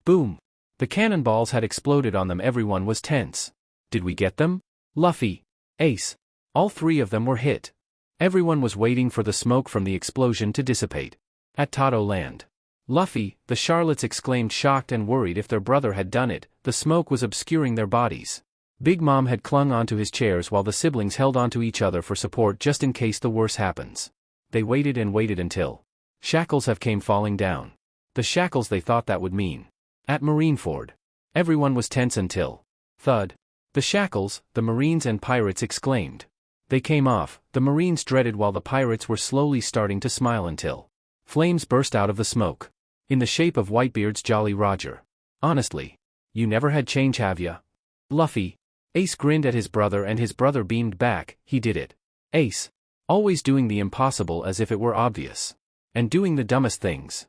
Boom. The cannonballs had exploded on them. Everyone was tense. Did we get them? Luffy. Ace. All three of them were hit. Everyone was waiting for the smoke from the explosion to dissipate. At Tato Land. Luffy, the Charlottes exclaimed, shocked and worried if their brother had done it. The smoke was obscuring their bodies. Big Mom had clung onto his chairs while the siblings held onto each other for support just in case the worst happens. They waited and waited until shackles have came falling down. The shackles they thought that would mean. At Marineford. Everyone was tense until thud. The shackles, the Marines and pirates exclaimed. They came off. The Marines dreaded while the pirates were slowly starting to smile until flames burst out of the smoke. In the shape of Whitebeard's Jolly Roger. Honestly. You never had change, have ya? Luffy. Ace grinned at his brother and his brother beamed back. He did it. Ace. Always doing the impossible as if it were obvious. And doing the dumbest things.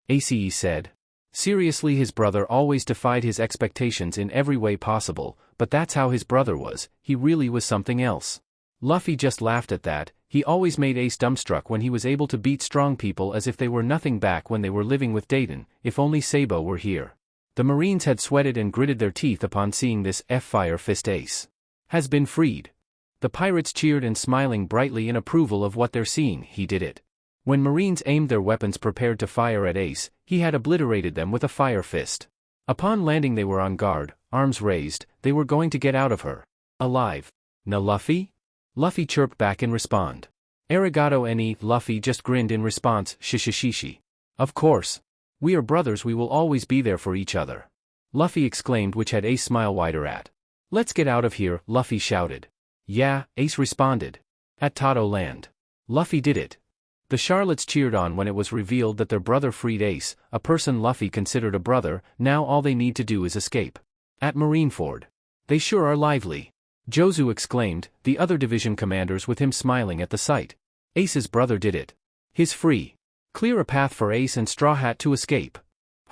Ace said. Seriously, his brother always defied his expectations in every way possible, but that's how his brother was. He really was something else. Luffy just laughed at that. He always made Ace dumbstruck when he was able to beat strong people as if they were nothing back when they were living with Dayton. If only Sabo were here. The Marines had sweated and gritted their teeth upon seeing this. Fire Fist. Ace has been freed. The pirates cheered and smiling brightly in approval of what they're seeing. He did it. When Marines aimed their weapons prepared to fire at Ace, he had obliterated them with a fire fist. Upon landing they were on guard, arms raised. They were going to get out of her alive. Na Luffy? Luffy chirped back in response. Arigato ne. Luffy just grinned in response. Shishishishi. Of course. We are brothers, we will always be there for each other. Luffy exclaimed, which had Ace smile wider at. Let's get out of here, Luffy shouted. Yeah, Ace responded. At Tato Land. Luffy did it. The Charlottes cheered on when it was revealed that their brother freed Ace, a person Luffy considered a brother. Now all they need to do is escape. At Marineford. They sure are lively. Jozu exclaimed, the other division commanders with him smiling at the sight. Ace's brother did it. He's free. Clear a path for Ace and Straw Hat to escape.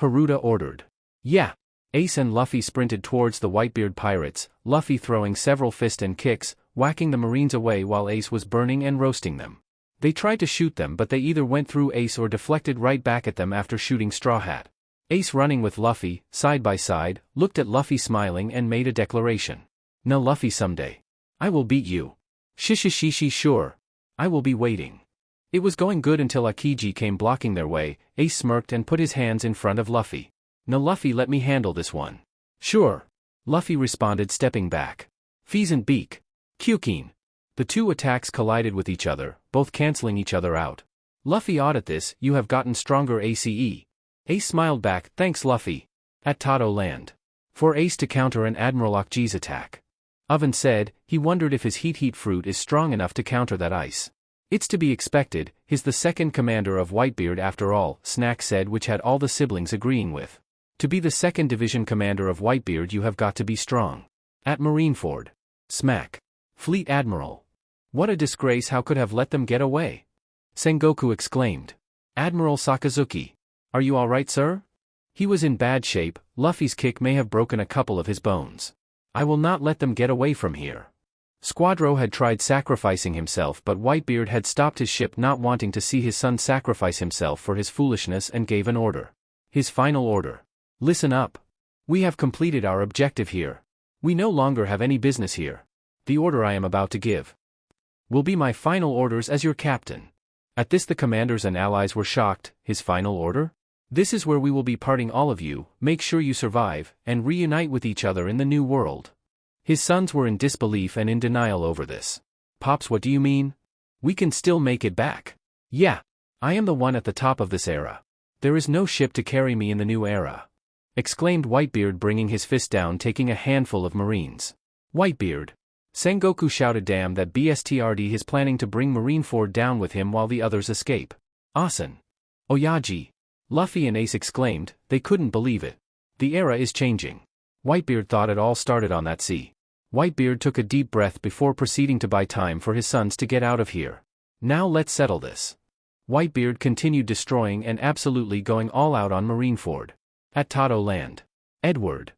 Haruta ordered. Yeah. Ace and Luffy sprinted towards the Whitebeard pirates, Luffy throwing several fists and kicks, whacking the Marines away while Ace was burning and roasting them. They tried to shoot them, but they either went through Ace or deflected right back at them after shooting Straw Hat. Ace, running with Luffy, side by side, looked at Luffy smiling and made a declaration. No, Luffy, someday. I will beat you. Shishishishi, sure. I will be waiting. It was going good until Akiji came blocking their way. Ace smirked and put his hands in front of Luffy. No, Luffy, let me handle this one. Sure. Luffy responded, stepping back. Pheasant Beak. Kyukin. The two attacks collided with each other, both canceling each other out. Luffy awed at this. You have gotten stronger, Ace. Ace smiled back, thanks, Luffy. At Tato Land. For Ace to counter an Admiral Akji's attack. Oven said, he wondered if his heat fruit is strong enough to counter that ice. It's to be expected, he's the second commander of Whitebeard after all, Snack said, which had all the siblings agreeing with. To be the second division commander of Whitebeard you have got to be strong. At Marineford. Smack. Fleet Admiral. What a disgrace, how could have let them get away? Sengoku exclaimed. Admiral Sakazuki. Are you alright, sir? He was in bad shape. Luffy's kick may have broken a couple of his bones. I will not let them get away from here. Squadro had tried sacrificing himself, but Whitebeard had stopped his ship, not wanting to see his son sacrifice himself for his foolishness, and gave an order. His final order. Listen up. We have completed our objective here. We no longer have any business here. The order I am about to give will be my final orders as your captain. At this the commanders and allies were shocked. His final order? This is where we will be parting all of you, make sure you survive, and reunite with each other in the new world. His sons were in disbelief and in denial over this. Pops, what do you mean? We can still make it back. Yeah. I am the one at the top of this era. There is no ship to carry me in the new era. Exclaimed Whitebeard, bringing his fist down, taking a handful of marines. Whitebeard. Sengoku shouted, damn that BSTRD is planning to bring Marineford down with him while the others escape. Asen. Oyaji. Luffy and Ace exclaimed, they couldn't believe it. The era is changing. Whitebeard thought it all started on that sea. Whitebeard took a deep breath before proceeding to buy time for his sons to get out of here. Now let's settle this. Whitebeard continued destroying and absolutely going all out on Marineford. At Tato Land. Edward.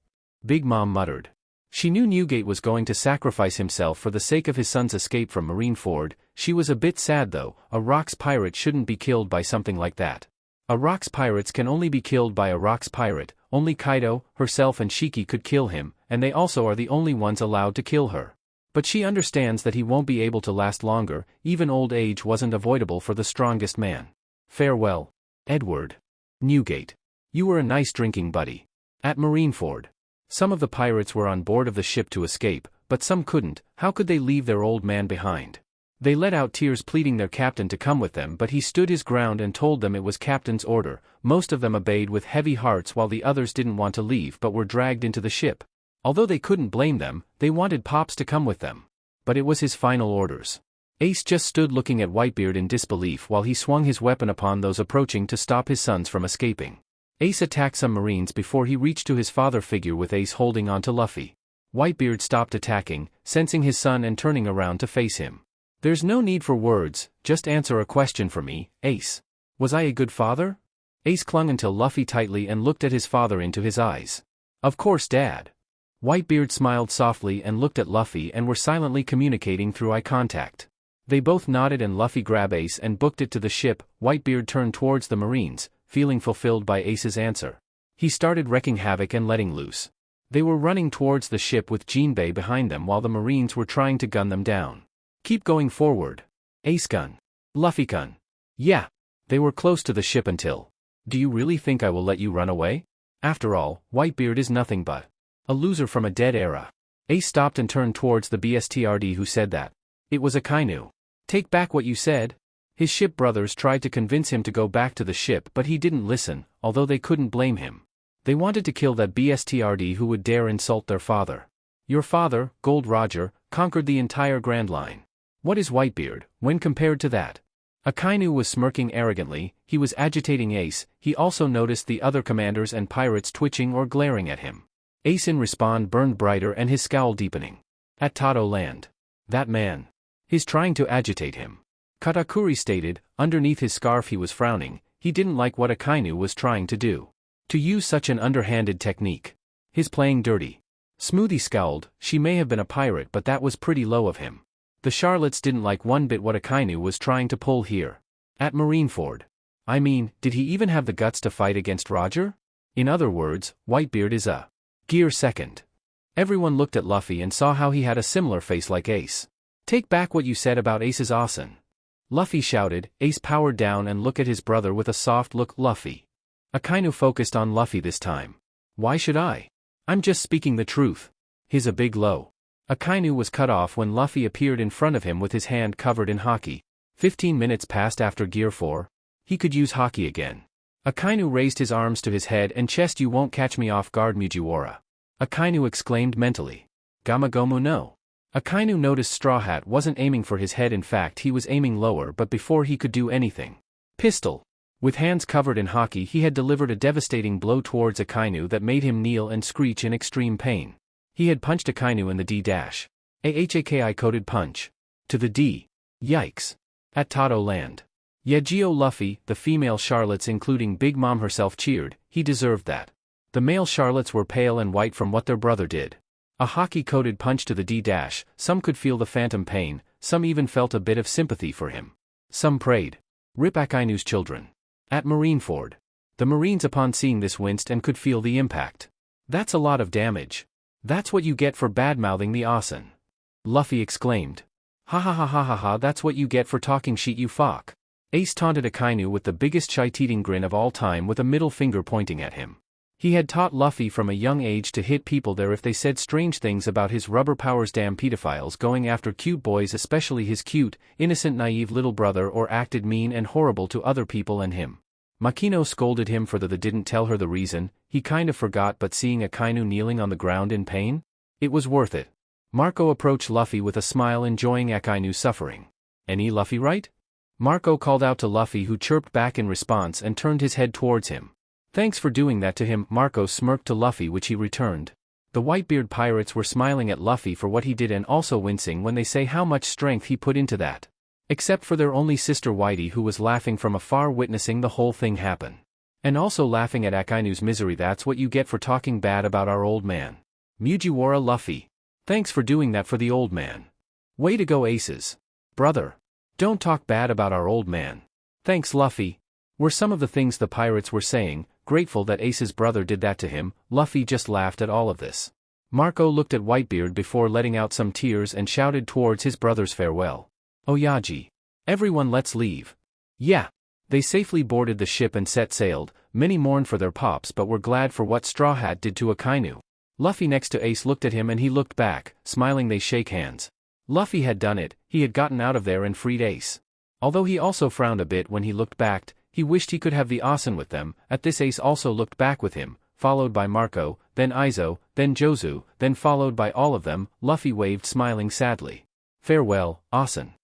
Big Mom muttered. She knew Newgate was going to sacrifice himself for the sake of his son's escape from Marineford. She was a bit sad though. A Rocks pirate shouldn't be killed by something like that. A Rocks pirates can only be killed by a Rocks pirate. Only Kaido, herself and Shiki could kill him, and they also are the only ones allowed to kill her. But she understands that he won't be able to last longer. Even old age wasn't avoidable for the strongest man. Farewell, Edward. Newgate. You were a nice drinking buddy. At Marineford. Some of the pirates were on board of the ship to escape, but some couldn't. How could they leave their old man behind? They let out tears pleading their captain to come with them, but he stood his ground and told them it was captain's order. Most of them obeyed with heavy hearts, while the others didn't want to leave but were dragged into the ship. Although they couldn't blame them, they wanted Pops to come with them. But it was his final orders. Ace just stood looking at Whitebeard in disbelief while he swung his weapon upon those approaching to stop his sons from escaping. Ace attacked some marines before he reached to his father figure, with Ace holding on to Luffy. Whitebeard stopped attacking, sensing his son and turning around to face him. There's no need for words, just answer a question for me, Ace. Was I a good father? Ace clung until Luffy tightly and looked at his father into his eyes. Of course, Dad. Whitebeard smiled softly and looked at Luffy and were silently communicating through eye contact. They both nodded and Luffy grabbed Ace and booked it to the ship. Whitebeard turned towards the marines, feeling fulfilled by Ace's answer. He started wreaking havoc and letting loose. They were running towards the ship with Jinbei behind them while the marines were trying to gun them down. Keep going forward. Ace gun. Luffy gun. Yeah. They were close to the ship until. Do you really think I will let you run away? After all, Whitebeard is nothing but a loser from a dead era. Ace stopped and turned towards the BSTRD who said that. It was Akainu. Take back what you said. His ship brothers tried to convince him to go back to the ship, but he didn't listen, although they couldn't blame him. They wanted to kill that BSTRD who would dare insult their father. Your father, Gold Roger, conquered the entire Grand Line. What is Whitebeard, when compared to that? Akainu was smirking arrogantly. He was agitating Ace. He also noticed the other commanders and pirates twitching or glaring at him. Ace in response burned brighter and his scowl deepening. At Tato Land. That man. He's trying to agitate him. Katakuri stated. Underneath his scarf he was frowning. He didn't like what Akainu was trying to do. To use such an underhanded technique. He's playing dirty. Smoothie scowled. She may have been a pirate, but that was pretty low of him. The Charlottes didn't like one bit what Akainu was trying to pull here. At Marineford. I mean, did he even have the guts to fight against Roger? In other words, Whitebeard is a gear second. Everyone looked at Luffy and saw how he had a similar face like Ace. Take back what you said about Ace's Asen. Luffy shouted. Ace powered down and looked at his brother with a soft look. Luffy. Akainu focused on Luffy this time. Why should I? I'm just speaking the truth. He's a big low. Akainu was cut off when Luffy appeared in front of him with his hand covered in haki. 15 minutes passed after Gear 4. He could use haki again. Akainu raised his arms to his head and chest. You won't catch me off guard, Mujiwara. Akainu exclaimed mentally. Gamagomu no. Akainu noticed Straw Hat wasn't aiming for his head. In fact, he was aiming lower, but before he could do anything. Pistol. With hands covered in haki, he had delivered a devastating blow towards Akainu that made him kneel and screech in extreme pain. He had punched Akainu in the D-A-HAKI coded punch. To the D. Yikes. At Tato Land. Yagio Luffy, the female Charlottes including Big Mom herself cheered, he deserved that. The male Charlottes were pale and white from what their brother did. A haki-coated punch to the D-dash, some could feel the phantom pain, some even felt a bit of sympathy for him. Some prayed. Rip Akainu's children. At Marineford. The Marines upon seeing this winced and could feel the impact. That's a lot of damage. That's what you get for bad-mouthing the Asen. Luffy exclaimed. Ha ha ha ha ha ha, that's what you get for talking shit, you fuck. Ace taunted Akainu with the biggest shite-eating grin of all time with a middle finger pointing at him. He had taught Luffy from a young age to hit people there if they said strange things about his rubber powers. Damn pedophiles going after cute boys, especially his cute, innocent naive little brother, or acted mean and horrible to other people and him. Makino scolded him for the didn't tell her the reason, he kind of forgot, but seeing Akainu kneeling on the ground in pain? It was worth it. Marco approached Luffy with a smile, enjoying Akainu's suffering. Any Luffy right? Marco called out to Luffy, who chirped back in response and turned his head towards him. Thanks for doing that to him, Marco smirked to Luffy, which he returned. The Whitebeard pirates were smiling at Luffy for what he did and also wincing when they say how much strength he put into that. Except for their only sister Whitey, who was laughing from afar witnessing the whole thing happen. And also laughing at Akainu's misery. That's what you get for talking bad about our old man. Mugiwara Luffy. Thanks for doing that for the old man. Way to go, Aces. Brother. Don't talk bad about our old man. Thanks, Luffy. Were some of the things the pirates were saying, grateful that Ace's brother did that to him. Luffy just laughed at all of this. Marco looked at Whitebeard before letting out some tears and shouted towards his brother's farewell. Oyaji. Everyone, let's leave. Yeah. They safely boarded the ship and set sailed. Many mourned for their pops but were glad for what Straw Hat did to Akainu. Luffy next to Ace looked at him and he looked back, smiling. They shake hands. Luffy had done it, he had gotten out of there and freed Ace. Although he also frowned a bit when he looked back, he wished he could have the Asen with them. At this, Ace also looked back with him, followed by Marco, then Izo, then Jozu, then followed by all of them. Luffy waved, smiling sadly. Farewell, Asen.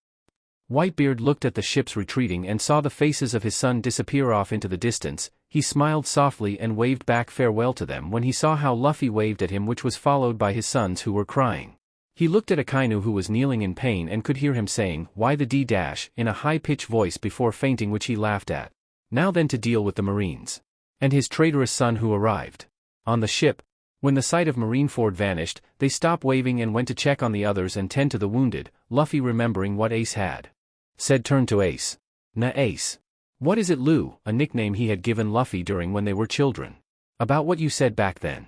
Whitebeard looked at the ships retreating and saw the faces of his son disappear off into the distance. He smiled softly and waved back farewell to them when he saw how Luffy waved at him, which was followed by his sons who were crying. He looked at Akainu, who was kneeling in pain, and could hear him saying, "Why the D-dash," in a high-pitched voice before fainting, which he laughed at. Now then to deal with the Marines. And his traitorous son who arrived. On the ship. When the sight of Marineford vanished, they stopped waving and went to check on the others and tend to the wounded. Luffy, remembering what Ace had said, turned to Ace. "Na Ace. What is it, Lou?" A nickname he had given Luffy during when they were children. "About what you said back then."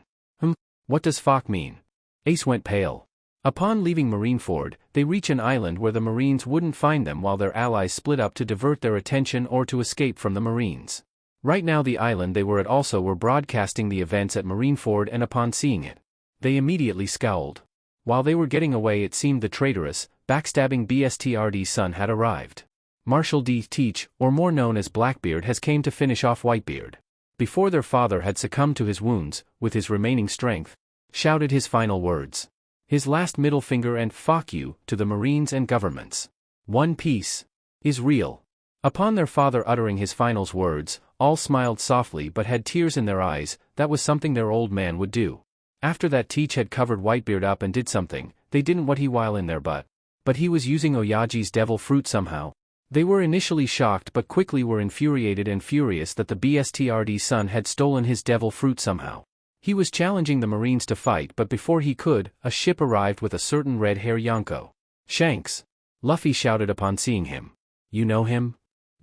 What does fuck mean?" Ace went pale. Upon leaving Marineford, they reach an island where the Marines wouldn't find them while their allies split up to divert their attention or to escape from the Marines. Right now the island they were at also were broadcasting the events at Marineford, and upon seeing it, they immediately scowled. While they were getting away, it seemed the traitorous, backstabbing BSTRD's son had arrived. Marshal D. Teach, or more known as Blackbeard, has came to finish off Whitebeard. Before their father had succumbed to his wounds, with his remaining strength, shouted his final words. His last middle finger and "fuck you" to the Marines and governments. One Piece is real. Upon their father uttering his final words, all smiled softly but had tears in their eyes. That was something their old man would do. After that, Teach had covered Whitebeard up and did something. They didn't what he while in there, but he was using Oyaji's devil fruit somehow. They were initially shocked but quickly were infuriated and furious that the BSTRD's son had stolen his devil fruit somehow. He was challenging the Marines to fight, but before he could, a ship arrived with a certain red-haired Yonko. "Shanks!" Luffy shouted upon seeing him. "You know him?"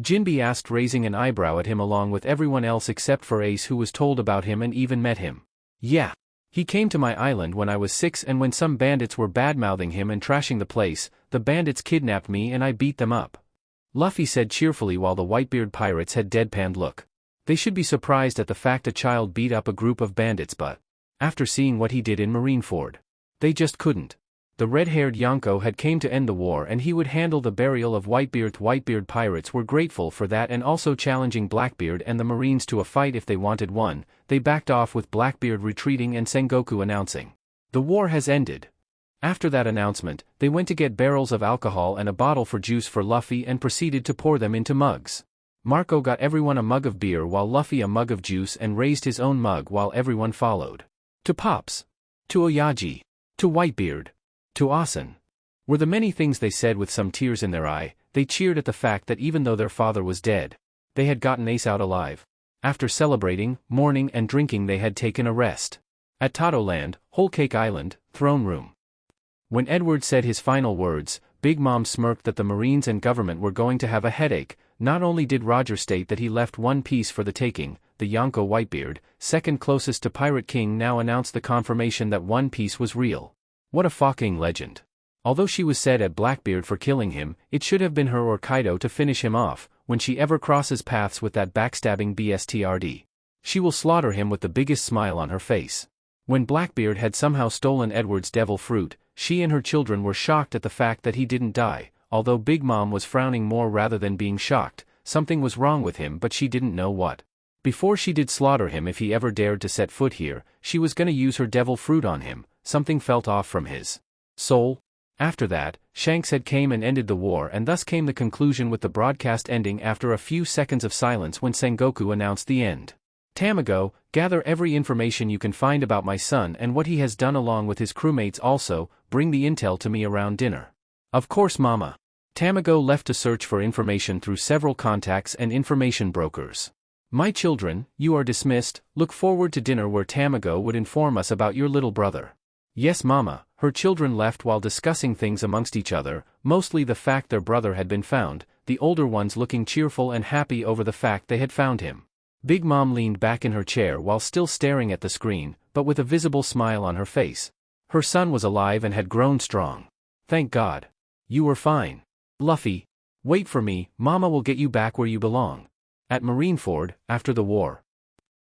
Jinbe asked, raising an eyebrow at him along with everyone else except for Ace, who was told about him and even met him. "Yeah. He came to my island when I was 6, and when some bandits were bad-mouthing him and trashing the place, the bandits kidnapped me and I beat them up," Luffy said cheerfully while the Whitebeard pirates had deadpanned look. They should be surprised at the fact a child beat up a group of bandits, but after seeing what he did in Marineford, they just couldn't. The red-haired Yonko had came to end the war and he would handle the burial of Whitebeard. Whitebeard pirates were grateful for that and also challenging Blackbeard and the Marines to a fight if they wanted one. They backed off with Blackbeard retreating and Sengoku announcing, "The war has ended." After that announcement, they went to get barrels of alcohol and a bottle for juice for Luffy and proceeded to pour them into mugs. Marco got everyone a mug of beer while Luffy a mug of juice and raised his own mug while everyone followed. To Pops. To Oyaji. To Whitebeard. To Asen. Were the many things they said with some tears in their eye. They cheered at the fact that even though their father was dead, they had gotten Ace out alive. After celebrating, mourning and drinking they had taken a rest. At Totoland, Whole Cake Island, Throne Room. When Edward said his final words, Big Mom smirked that the Marines and government were going to have a headache. Not only did Roger state that he left one piece for the taking, the Yonko Whitebeard, second closest to Pirate King, now announced the confirmation that One Piece was real. What a fucking legend. Although she was sad at Blackbeard for killing him, it should have been her or Kaido to finish him off. When she ever crosses paths with that backstabbing BSTRD, she will slaughter him with the biggest smile on her face. When Blackbeard had somehow stolen Edward's devil fruit, she and her children were shocked at the fact that he didn't die. Although Big Mom was frowning more rather than being shocked, something was wrong with him but she didn't know what. Before she did slaughter him if he ever dared to set foot here, she was gonna use her devil fruit on him. Something felt off from his soul. After that, Shanks had came and ended the war, and thus came the conclusion with the broadcast ending after a few seconds of silence when Sengoku announced the end. Tamago, gather every information you can find about my son and what he has done along with his crewmates, also, bring the intel to me around dinner. Of course, Mama. Tamago left to search for information through several contacts and information brokers. My children, you are dismissed. Look forward to dinner where Tamago would inform us about your little brother. Yes, Mama. Her children left while discussing things amongst each other, mostly the fact their brother had been found, the older ones looking cheerful and happy over the fact they had found him. Big Mom leaned back in her chair while still staring at the screen, but with a visible smile on her face. Her son was alive and had grown strong. Thank God. You were fine. Luffy. Wait for me, Mama will get you back where you belong. At Marineford, after the war.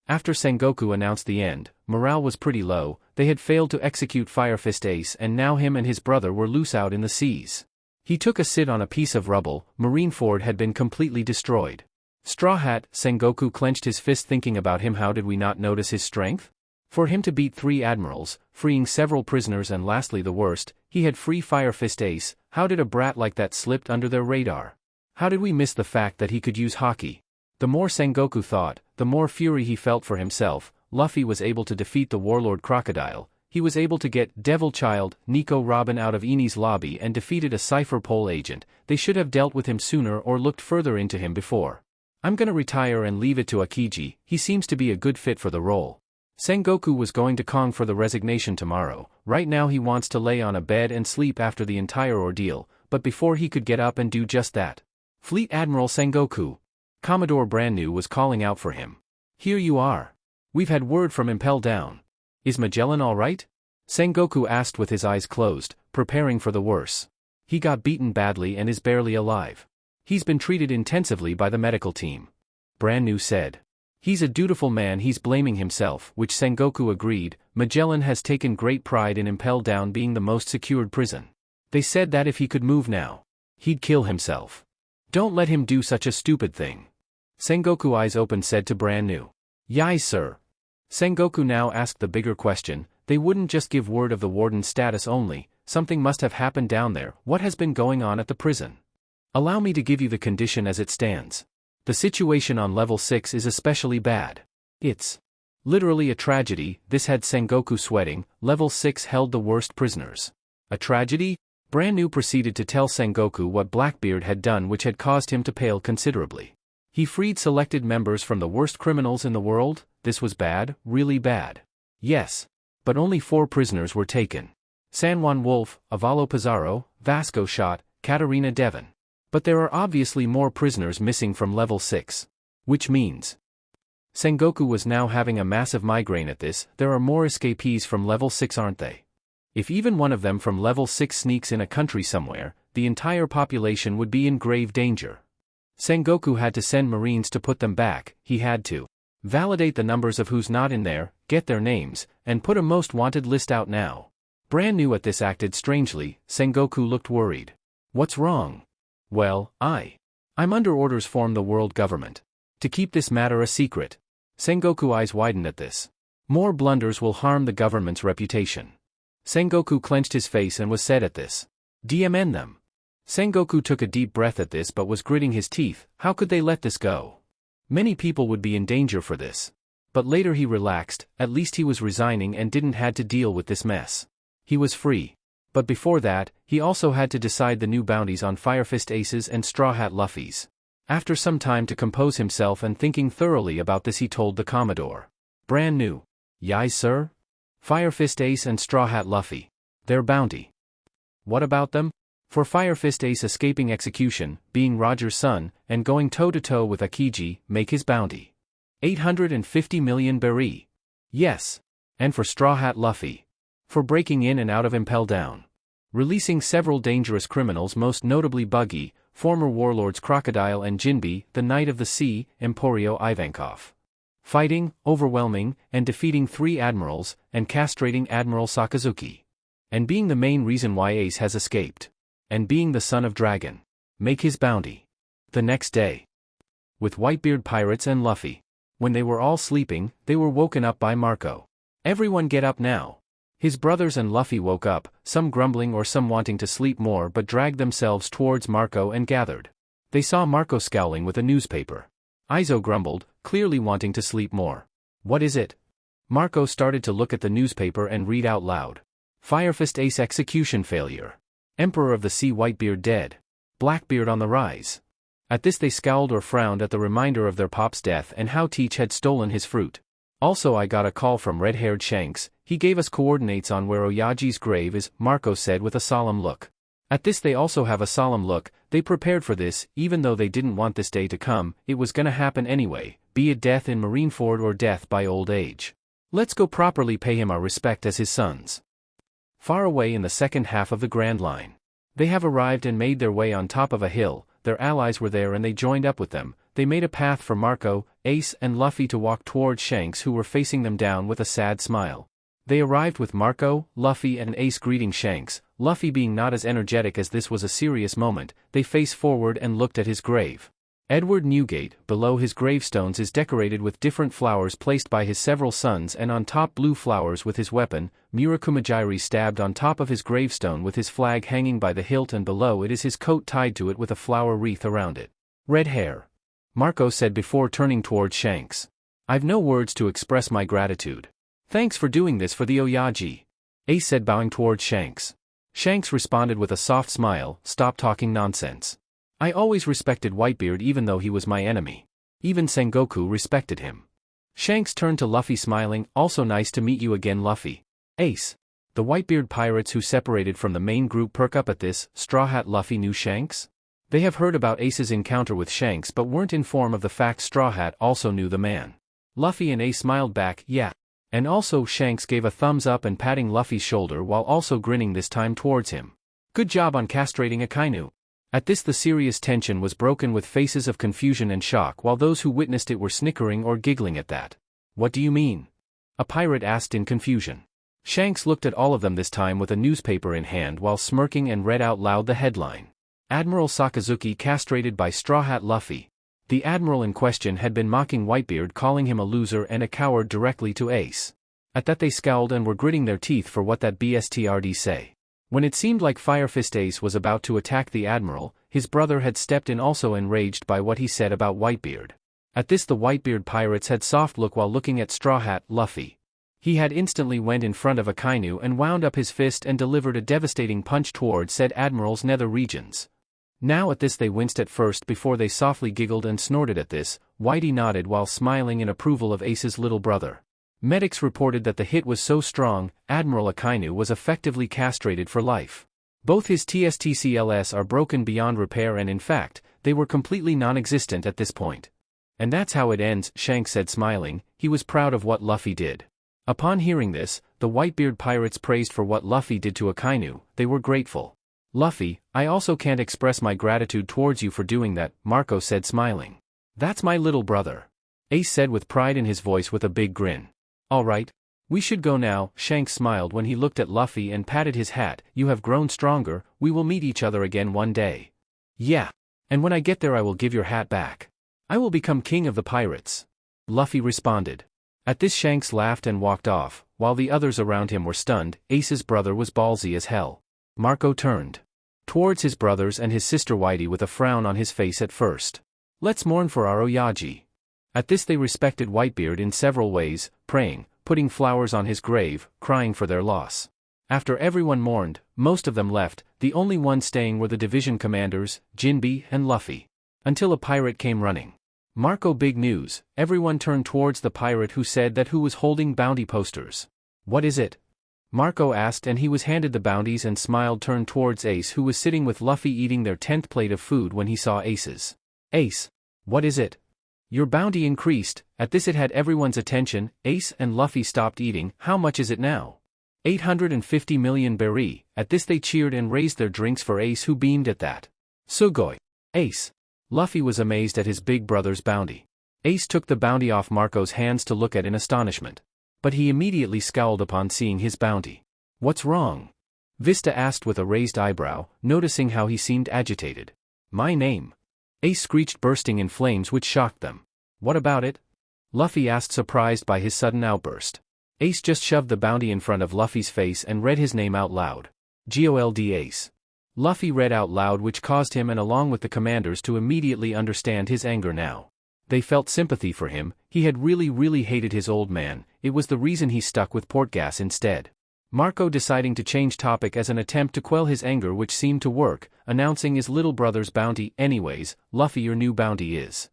After Sengoku announced the end, morale was pretty low. They had failed to execute Fire Fist Ace and now him and his brother were loose out in the seas. He took a sit on a piece of rubble. Marineford had been completely destroyed. Straw Hat, Sengoku clenched his fist thinking about him. How did we not notice his strength? For him to beat 3 admirals, freeing several prisoners and lastly the worst, he had free Fire Fist Ace. How did a brat like that slipped under their radar? How did we miss the fact that he could use haki? The more Sengoku thought, the more fury he felt for himself. Luffy was able to defeat the Warlord Crocodile. He was able to get Devil Child, Nico Robin out of Eni's lobby and defeated a Cypher Pole agent. They should have dealt with him sooner or looked further into him before. I'm gonna retire and leave it to Akiji. He seems to be a good fit for the role. Sengoku was going to Kong for the resignation tomorrow. Right now he wants to lay on a bed and sleep after the entire ordeal, but before he could get up and do just that, Fleet Admiral Sengoku, Commodore Brand-New was calling out for him. Here you are. We've had word from Impel Down. Is Magellan all right? Sengoku asked with his eyes closed, preparing for the worst. He got beaten badly and is barely alive. He's been treated intensively by the medical team. Brand-New said. He's a dutiful man. He's blaming himself, which Sengoku agreed. Magellan has taken great pride in Impel Down being the most secured prison. They said that if he could move now, he'd kill himself. Don't let him do such a stupid thing. Sengoku, eyes open, said to Brand-New. Yai, sir. Sengoku now asked the bigger question. They wouldn't just give word of the warden's status only. Something must have happened down there. What has been going on at the prison? Allow me to give you the condition as it stands. The situation on level 6 is especially bad. It's literally a tragedy. This had Sengoku sweating. Level 6 held the worst prisoners. A tragedy? Brand-New proceeded to tell Sengoku what Blackbeard had done, which had caused him to pale considerably. He freed selected members from the worst criminals in the world. This was bad, really bad. Yes. But only 4 prisoners were taken. San Juan Wolf, Avalo Pizarro, Vasco Shot, Katarina Devon. But there are obviously more prisoners missing from level 6. Which means Sengoku was now having a massive migraine at this. There are more escapees from level 6, aren't they? If even one of them from level 6 sneaks in a country somewhere, the entire population would be in grave danger. Sengoku had to send Marines to put them back. He had to validate the numbers of who's not in there, get their names, and put a most wanted list out now. Brand-New at this acted strangely. Sengoku looked worried. What's wrong? Well, I'm under orders from the world government to keep this matter a secret. Sengoku eyes widened at this. More blunders will harm the government's reputation. Sengoku clenched his face and was said at this. DMN them. Sengoku took a deep breath at this but was gritting his teeth. How could they let this go? Many people would be in danger for this. But later he relaxed. At least he was resigning and didn't had to deal with this mess. He was free. But before that, he also had to decide the new bounties on Firefist Ace's and Straw Hat Luffy's. After some time to compose himself and thinking thoroughly about this, he told the Commodore. Brand new. Yais, sir? Firefist Ace and Straw Hat Luffy. Their bounty. What about them? For Firefist Ace escaping execution, being Roger's son, and going toe-to-toe with Akiji, make his bounty. 850 million berry. Yes. And for Straw Hat Luffy. For breaking in and out of Impel Down. Releasing several dangerous criminals, most notably Buggy, former warlords Crocodile and Jinbe, the Knight of the Sea, Emporio Ivankov. Fighting, overwhelming, and defeating 3 admirals, and castrating Admiral Sakazuki. And being the main reason why Ace has escaped. And being the son of Dragon. Make his bounty. The next day. With Whitebeard pirates and Luffy. When they were all sleeping, they were woken up by Marco. Everyone get up now. His brothers and Luffy woke up, some grumbling or some wanting to sleep more, but dragged themselves towards Marco and gathered. They saw Marco scowling with a newspaper. Izo grumbled, clearly wanting to sleep more. What is it? Marco started to look at the newspaper and read out loud. Firefist Ace execution failure. Emperor of the Sea Whitebeard dead. Blackbeard on the rise. At this they scowled or frowned at the reminder of their pop's death and how Teach had stolen his fruit. Also, I got a call from red-haired Shanks. He gave us coordinates on where Oyaji's grave is, Marco said with a solemn look. At this they also have a solemn look. They prepared for this, even though they didn't want this day to come. It was gonna happen anyway, be it death in Marineford or death by old age. Let's go properly pay him our respect as his sons. Far away in the second half of the Grand Line. They have arrived and made their way on top of a hill. Their allies were there and they joined up with them. They made a path for Marco, Ace and Luffy to walk towards Shanks, who were facing them down with a sad smile. They arrived with Marco, Luffy and Ace greeting Shanks, Luffy being not as energetic as this was a serious moment. They faced forward and looked at his grave. Edward Newgate, below his gravestones, is decorated with different flowers placed by his several sons, and on top blue flowers with his weapon. Murakumajiri stabbed on top of his gravestone with his flag hanging by the hilt, and below it is his coat tied to it with a flower wreath around it. Red hair. Marco said before turning towards Shanks. I've no words to express my gratitude. Thanks for doing this for the Oyaji. Ace said, bowing towards Shanks. Shanks responded with a soft smile, stop talking nonsense. I always respected Whitebeard even though he was my enemy. Even Sengoku respected him. Shanks turned to Luffy smiling, also nice to meet you again, Luffy. Ace. The Whitebeard pirates who separated from the main group perk up at this. Straw Hat Luffy knew Shanks? They have heard about Ace's encounter with Shanks but weren't informed of the fact Straw Hat also knew the man. Luffy and Ace smiled back, yeah. And also Shanks gave a thumbs up and patting Luffy's shoulder while also grinning this time towards him. Good job on castrating Akainu. At this the serious tension was broken with faces of confusion and shock, while those who witnessed it were snickering or giggling at that. What do you mean? A pirate asked in confusion. Shanks looked at all of them this time with a newspaper in hand while smirking and read out loud the headline. Admiral Sakazuki castrated by Straw Hat Luffy. The admiral in question had been mocking Whitebeard, calling him a loser and a coward directly to Ace. At that they scowled and were gritting their teeth for what that BSTRD say. When it seemed like Firefist Ace was about to attack the admiral, his brother had stepped in, also enraged by what he said about Whitebeard. At this the Whitebeard pirates had soft look while looking at Straw Hat Luffy. He had instantly went in front of Akainu and wound up his fist and delivered a devastating punch towards said admiral's nether regions. Now at this they winced at first before they softly giggled and snorted at this. Whitey nodded while smiling in approval of Ace's little brother. Medics reported that the hit was so strong, Admiral Akainu was effectively castrated for life. Both his TSTCLS are broken beyond repair and in fact, they were completely non-existent at this point. And that's how it ends, Shanks said smiling. He was proud of what Luffy did. Upon hearing this, the Whitebeard pirates praised for what Luffy did to Akainu. They were grateful. Luffy, I also can't express my gratitude towards you for doing that, Marco said smiling. That's my little brother. Ace said with pride in his voice with a big grin. Alright. We should go now, Shanks smiled when he looked at Luffy and patted his hat. You have grown stronger, we will meet each other again one day. Yeah. And when I get there I will give your hat back. I will become king of the pirates. Luffy responded. At this Shanks laughed and walked off, while the others around him were stunned. Ace's brother was ballsy as hell. Marco turned towards his brothers and his sister Whitey with a frown on his face at first. Let's mourn for our Oyaji. At this they respected Whitebeard in several ways, praying, putting flowers on his grave, crying for their loss. After everyone mourned, most of them left, the only ones staying were the division commanders, Jinbe and Luffy. Until a pirate came running. Marco, big news, everyone turned towards the pirate who said that who was holding bounty posters. What is it? Marco asked, and he was handed the bounties and smiled. Turned towards Ace, who was sitting with Luffy eating their 10th plate of food when he saw Ace's. Ace. What is it? Your bounty increased. At this it had everyone's attention. Ace and Luffy stopped eating. How much is it now? 850 million berry. At this they cheered and raised their drinks for Ace, who beamed at that. Sugoi. Ace. Luffy was amazed at his big brother's bounty. Ace took the bounty off Marco's hands to look at in astonishment. But he immediately scowled upon seeing his bounty. What's wrong? Vista asked with a raised eyebrow, noticing how he seemed agitated. My name. Ace screeched, bursting in flames which shocked them. What about it? Luffy asked, surprised by his sudden outburst. Ace just shoved the bounty in front of Luffy's face and read his name out loud. Gold Ace. Luffy read out loud, which caused him and along with the commanders to immediately understand his anger now. They felt sympathy for him. He had really hated his old man. It was the reason he stuck with Portgas instead. Marco, deciding to change topic as an attempt to quell his anger, which seemed to work, announcing his little brother's bounty. Anyways, Luffy, your new bounty is.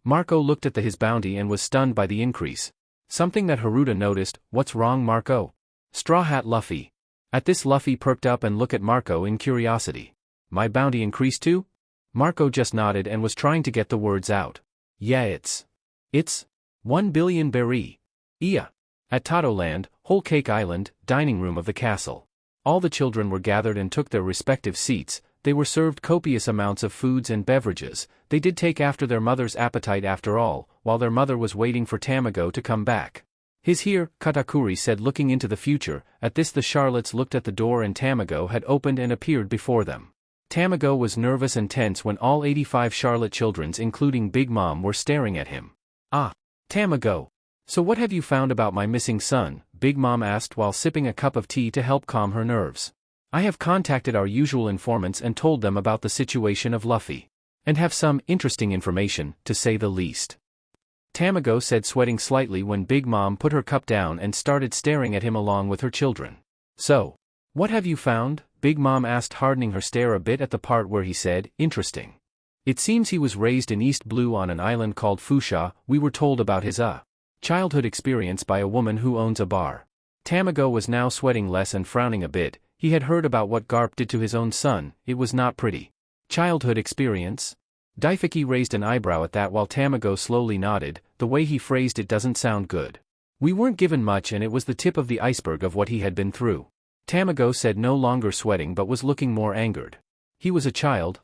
Marco looked at his bounty and was stunned by the increase. Something that Haruta noticed. What's wrong, Marco? Straw Hat Luffy. At this, Luffy perked up and looked at Marco in curiosity. My bounty increased too? Marco just nodded and was trying to get the words out. Yeah, it's 1 billion berry. Yeah. At Totoland, Whole Cake Island, dining room of the castle. All the children were gathered and took their respective seats. They were served copious amounts of foods and beverages. They did take after their mother's appetite after all, while their mother was waiting for Tamago to come back. His here, Katakuri said, looking into the future. At this the Charlottes looked at the door and Tamago had opened and appeared before them. Tamago was nervous and tense when all 85 Charlotte childrens including Big Mom were staring at him. Ah. Tamago. So what have you found about my missing son? Big Mom asked while sipping a cup of tea to help calm her nerves. I have contacted our usual informants and told them about the situation of Luffy. And have some interesting information, to say the least. Tamago said, sweating slightly when Big Mom put her cup down and started staring at him along with her children. So, what have you found? Big Mom asked, hardening her stare a bit at the part where he said, interesting. It seems he was raised in East Blue on an island called Fusha. We were told about his childhood experience by a woman who owns a bar. Tamago was now sweating less and frowning a bit. He had heard about what Garp did to his own son. It was not pretty. Childhood experience? Daifiki raised an eyebrow at that while Tamago slowly nodded. The way he phrased it doesn't sound good. We weren't given much and it was the tip of the iceberg of what he had been through. Tamago said, no longer sweating but was looking more angered. He was a child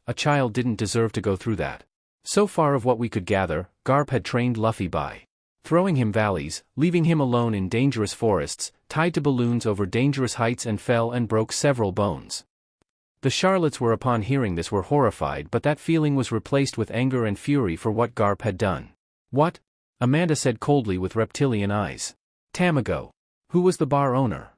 didn't deserve to go through that. So far of what we could gather, Garp had trained Luffy by throwing him valleys, leaving him alone in dangerous forests, tied to balloons over dangerous heights, and fell and broke several bones. The Charlottes were, upon hearing this, were horrified, but that feeling was replaced with anger and fury for what Garp had done. What? Amanda said coldly with reptilian eyes. Tamago. Who was the bar owner?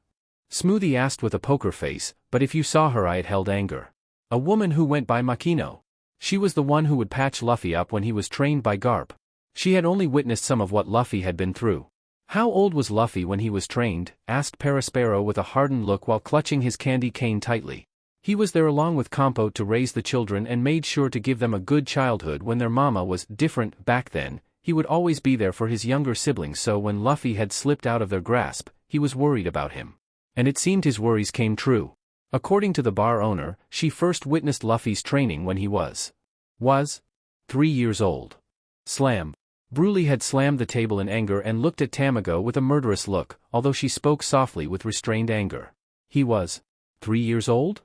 Smoothie asked with a poker face, but if you saw her it held anger. A woman who went by Makino. She was the one who would patch Luffy up when he was trained by Garp. She had only witnessed some of what Luffy had been through. How old was Luffy when he was trained? Asked Perispero with a hardened look while clutching his candy cane tightly. He was there along with Compo to raise the children and made sure to give them a good childhood. When their mama was different back then, he would always be there for his younger siblings, so when Luffy had slipped out of their grasp, he was worried about him. And it seemed his worries came true. According to the bar owner, she first witnessed Luffy's training when he was 3 years old. Slam. Broly had slammed the table in anger and looked at Tamago with a murderous look, although she spoke softly with restrained anger. He was 3 years old?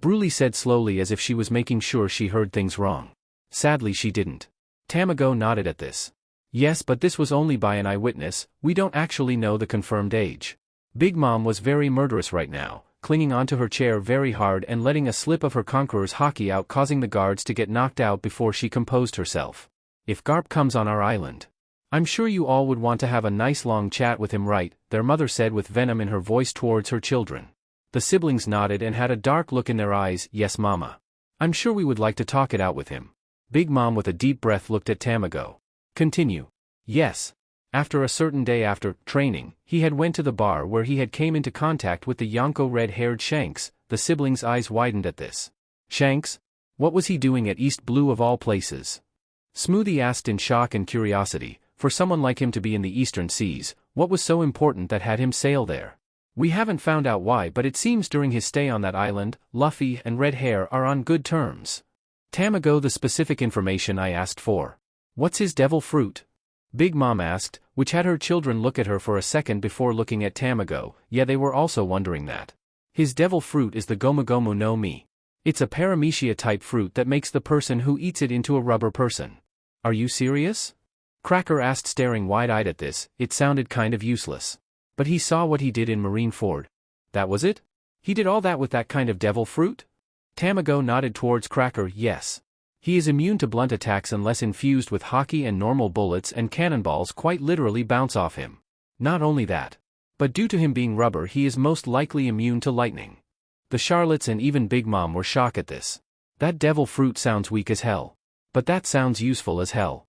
Broly said slowly as if she was making sure she heard things wrong. Sadly she didn't. Tamago nodded at this. Yes, but this was only by an eyewitness. We don't actually know the confirmed age. Big Mom was very murderous right now, clinging onto her chair very hard and letting a slip of her conqueror's haki out, causing the guards to get knocked out before she composed herself. If Garp comes on our island, I'm sure you all would want to have a nice long chat with him, right? Their mother said with venom in her voice towards her children. The siblings nodded and had a dark look in their eyes. Yes, Mama. I'm sure we would like to talk it out with him. Big Mom with a deep breath looked at Tamago. Continue. Yes. After a certain day after training, he had went to the bar where he had came into contact with the Yonko red-haired Shanks. The siblings' eyes widened at this. Shanks? What was he doing at East Blue of all places? Smoothie asked in shock and curiosity. For someone like him to be in the eastern seas, what was so important that had him sail there? We haven't found out why, but it seems during his stay on that island, Luffy and Red Hair are on good terms. Tamago, the specific information I asked for. What's his devil fruit? Big Mom asked, which had her children look at her for a second before looking at Tamago. Yeah, they were also wondering that. His devil fruit is the Gomu Gomu no Mi. It's a paramecia-type fruit that makes the person who eats it into a rubber person. Are you serious? Cracker asked, staring wide-eyed at this. It sounded kind of useless. But he saw what he did in Marineford. That was it? He did all that with that kind of devil fruit? Tamago nodded towards Cracker. Yes. He is immune to blunt attacks unless infused with haki, and normal bullets and cannonballs quite literally bounce off him. Not only that, but due to him being rubber, he is most likely immune to lightning. The Charlottes and even Big Mom were shocked at this. That devil fruit sounds weak as hell. But that sounds useful as hell.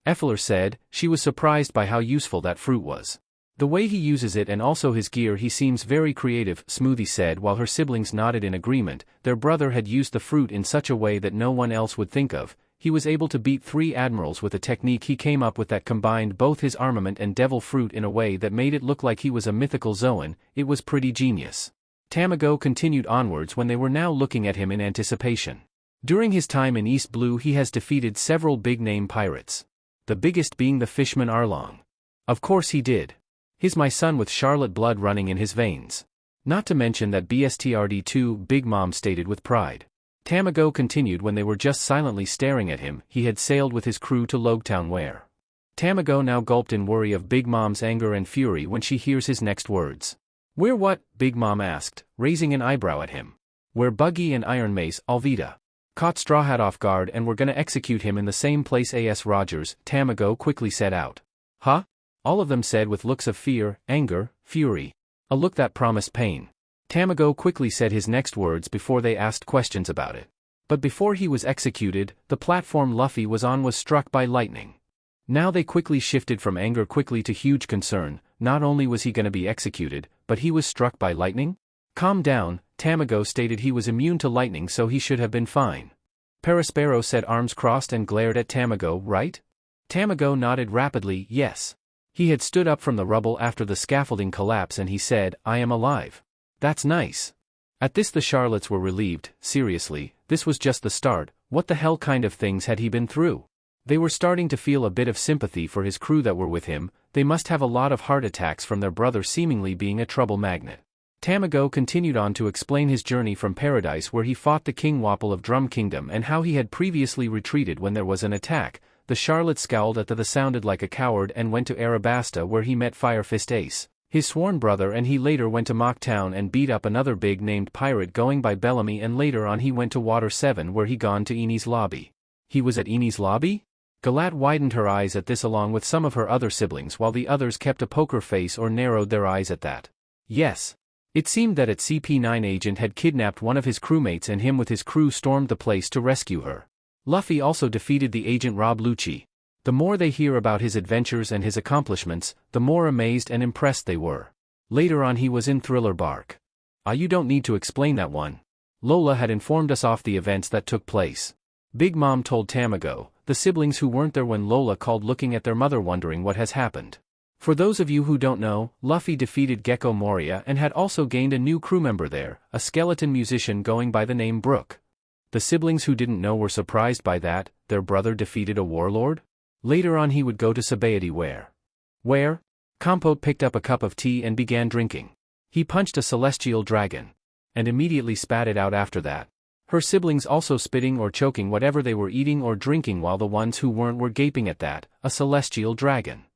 Effler said. She was surprised by how useful that fruit was. The way he uses it and also his gear, he seems very creative, Smoothie said while her siblings nodded in agreement. Their brother had used the fruit in such a way that no one else would think of. He was able to beat 3 admirals with a technique he came up with that combined both his armament and devil fruit in a way that made it look like he was a mythical Zoan. It was pretty genius. Tamago continued onwards when they were now looking at him in anticipation. During his time in East Blue he has defeated several big-name pirates. The biggest being the Fishman Arlong. Of course he did. He's my son with Charlotte blood running in his veins. Not to mention that BSTRD2, Big Mom stated with pride. Tamago continued when they were just silently staring at him. He had sailed with his crew to Logtown where. Tamago now gulped in worry of Big Mom's anger and fury when she hears his next words. Where what? Big Mom asked, raising an eyebrow at him. Where Buggy and Iron Mace, Alvida, caught Straw Hat off guard and were gonna execute him in the same place as Rogers, Tamago quickly set out. Huh? All of them said with looks of fear, anger, fury. A look that promised pain. Tamago quickly said his next words before they asked questions about it. But before he was executed, the platform Luffy was on was struck by lightning. Now they quickly shifted from anger quickly to huge concern. Not only was he gonna be executed, but he was struck by lightning? Calm down, Tamago stated he was immune to lightning so he should have been fine. Perispero said, arms crossed, and glared at Tamago, right? Tamago nodded rapidly, yes. He had stood up from the rubble after the scaffolding collapse and he said, I am alive. That's nice. At this the Charlottes were relieved. Seriously, this was just the start. What the hell kind of things had he been through? They were starting to feel a bit of sympathy for his crew that were with him. They must have a lot of heart attacks from their brother seemingly being a trouble magnet. Tamago continued on to explain his journey from Paradise where he fought the King Wapple of Drum Kingdom and how he had previously retreated when there was an attack. The Charlotte scowled at the sounded like a coward and went to Arabasta where he met Firefist Ace, his sworn brother, and he later went to Mocktown and beat up another big named pirate going by Bellamy, and later on he went to Water 7 where he gone to Eni's lobby. He was at Eni's lobby? Galat widened her eyes at this along with some of her other siblings while the others kept a poker face or narrowed their eyes at that. Yes. It seemed that a CP9 agent had kidnapped one of his crewmates and him with his crew stormed the place to rescue her. Luffy also defeated the agent Rob Lucci. The more they hear about his adventures and his accomplishments, the more amazed and impressed they were. Later on he was in Thriller Bark. You don't need to explain that one. Lola had informed us off the events that took place. Big Mom told Tamago, the siblings who weren't there when Lola called looking at their mother wondering what has happened. For those of you who don't know, Luffy defeated Gecko Moria and had also gained a new crew member there, a skeleton musician going by the name Brook. The siblings who didn't know were surprised by that. Their brother defeated a warlord? Later on he would go to Sabaody where? Compote picked up a cup of tea and began drinking. He punched a celestial dragon. And immediately spat it out after that. Her siblings also spitting or choking whatever they were eating or drinking while the ones who weren't were gaping at that, a celestial dragon.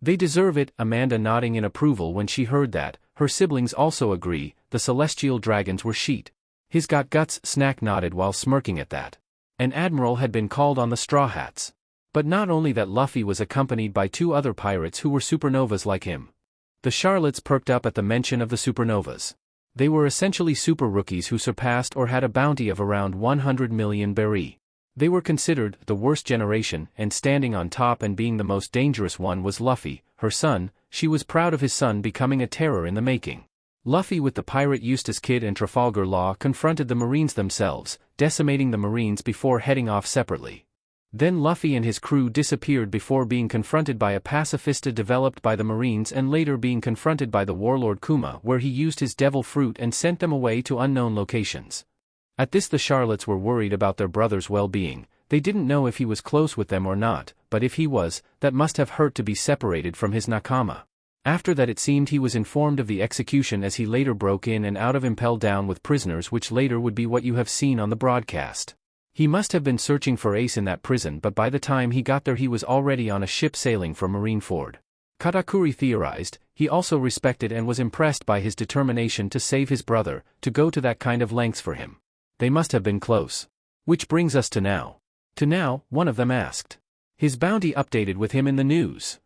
They deserve it, Amanda nodding in approval when she heard that. Her siblings also agree, the celestial dragons were sheet. His got guts, Snack nodded while smirking at that. An admiral had been called on the Straw Hats. But not only that, Luffy was accompanied by 2 other pirates who were supernovas like him. The Charlottes perked up at the mention of the supernovas. They were essentially super rookies who surpassed or had a bounty of around 100 million berry. They were considered the worst generation, and standing on top and being the most dangerous one was Luffy, her son. She was proud of his son becoming a terror in the making. Luffy with the pirate Eustace Kid and Trafalgar Law confronted the Marines themselves, decimating the Marines before heading off separately. Then Luffy and his crew disappeared before being confronted by a pacifista developed by the Marines and later being confronted by the warlord Kuma, where he used his devil fruit and sent them away to unknown locations. At this the Charlottes were worried about their brother's well-being. They didn't know if he was close with them or not, but if he was, that must have hurt to be separated from his nakama. After that it seemed he was informed of the execution as he later broke in and out of Impel Down with prisoners, which later would be what you have seen on the broadcast. He must have been searching for Ace in that prison, but by the time he got there he was already on a ship sailing for Marineford. Katakuri theorized, he also respected and was impressed by his determination to save his brother, to go to that kind of lengths for him. They must have been close. Which brings us to now. One of them asked. His bounty updated with him in the news.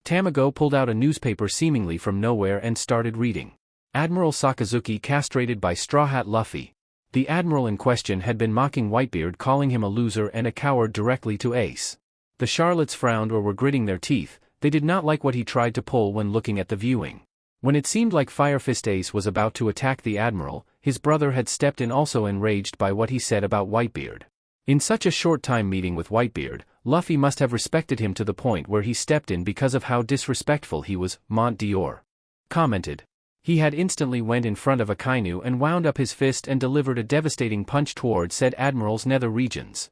Tamago pulled out a newspaper seemingly from nowhere and started reading. Admiral Sakazuki castrated by Straw Hat Luffy. The admiral in question had been mocking Whitebeard, calling him a loser and a coward directly to Ace. The Charlottes frowned or were gritting their teeth. They did not like what he tried to pull when looking at the viewing. When it seemed like Firefist Ace was about to attack the admiral, his brother had stepped in, also enraged by what he said about Whitebeard. In such a short time meeting with Whitebeard, Luffy must have respected him to the point where he stepped in because of how disrespectful he was, Mont Dior commented. He had instantly went in front of Akainu and wound up his fist and delivered a devastating punch toward said admiral's nether regions.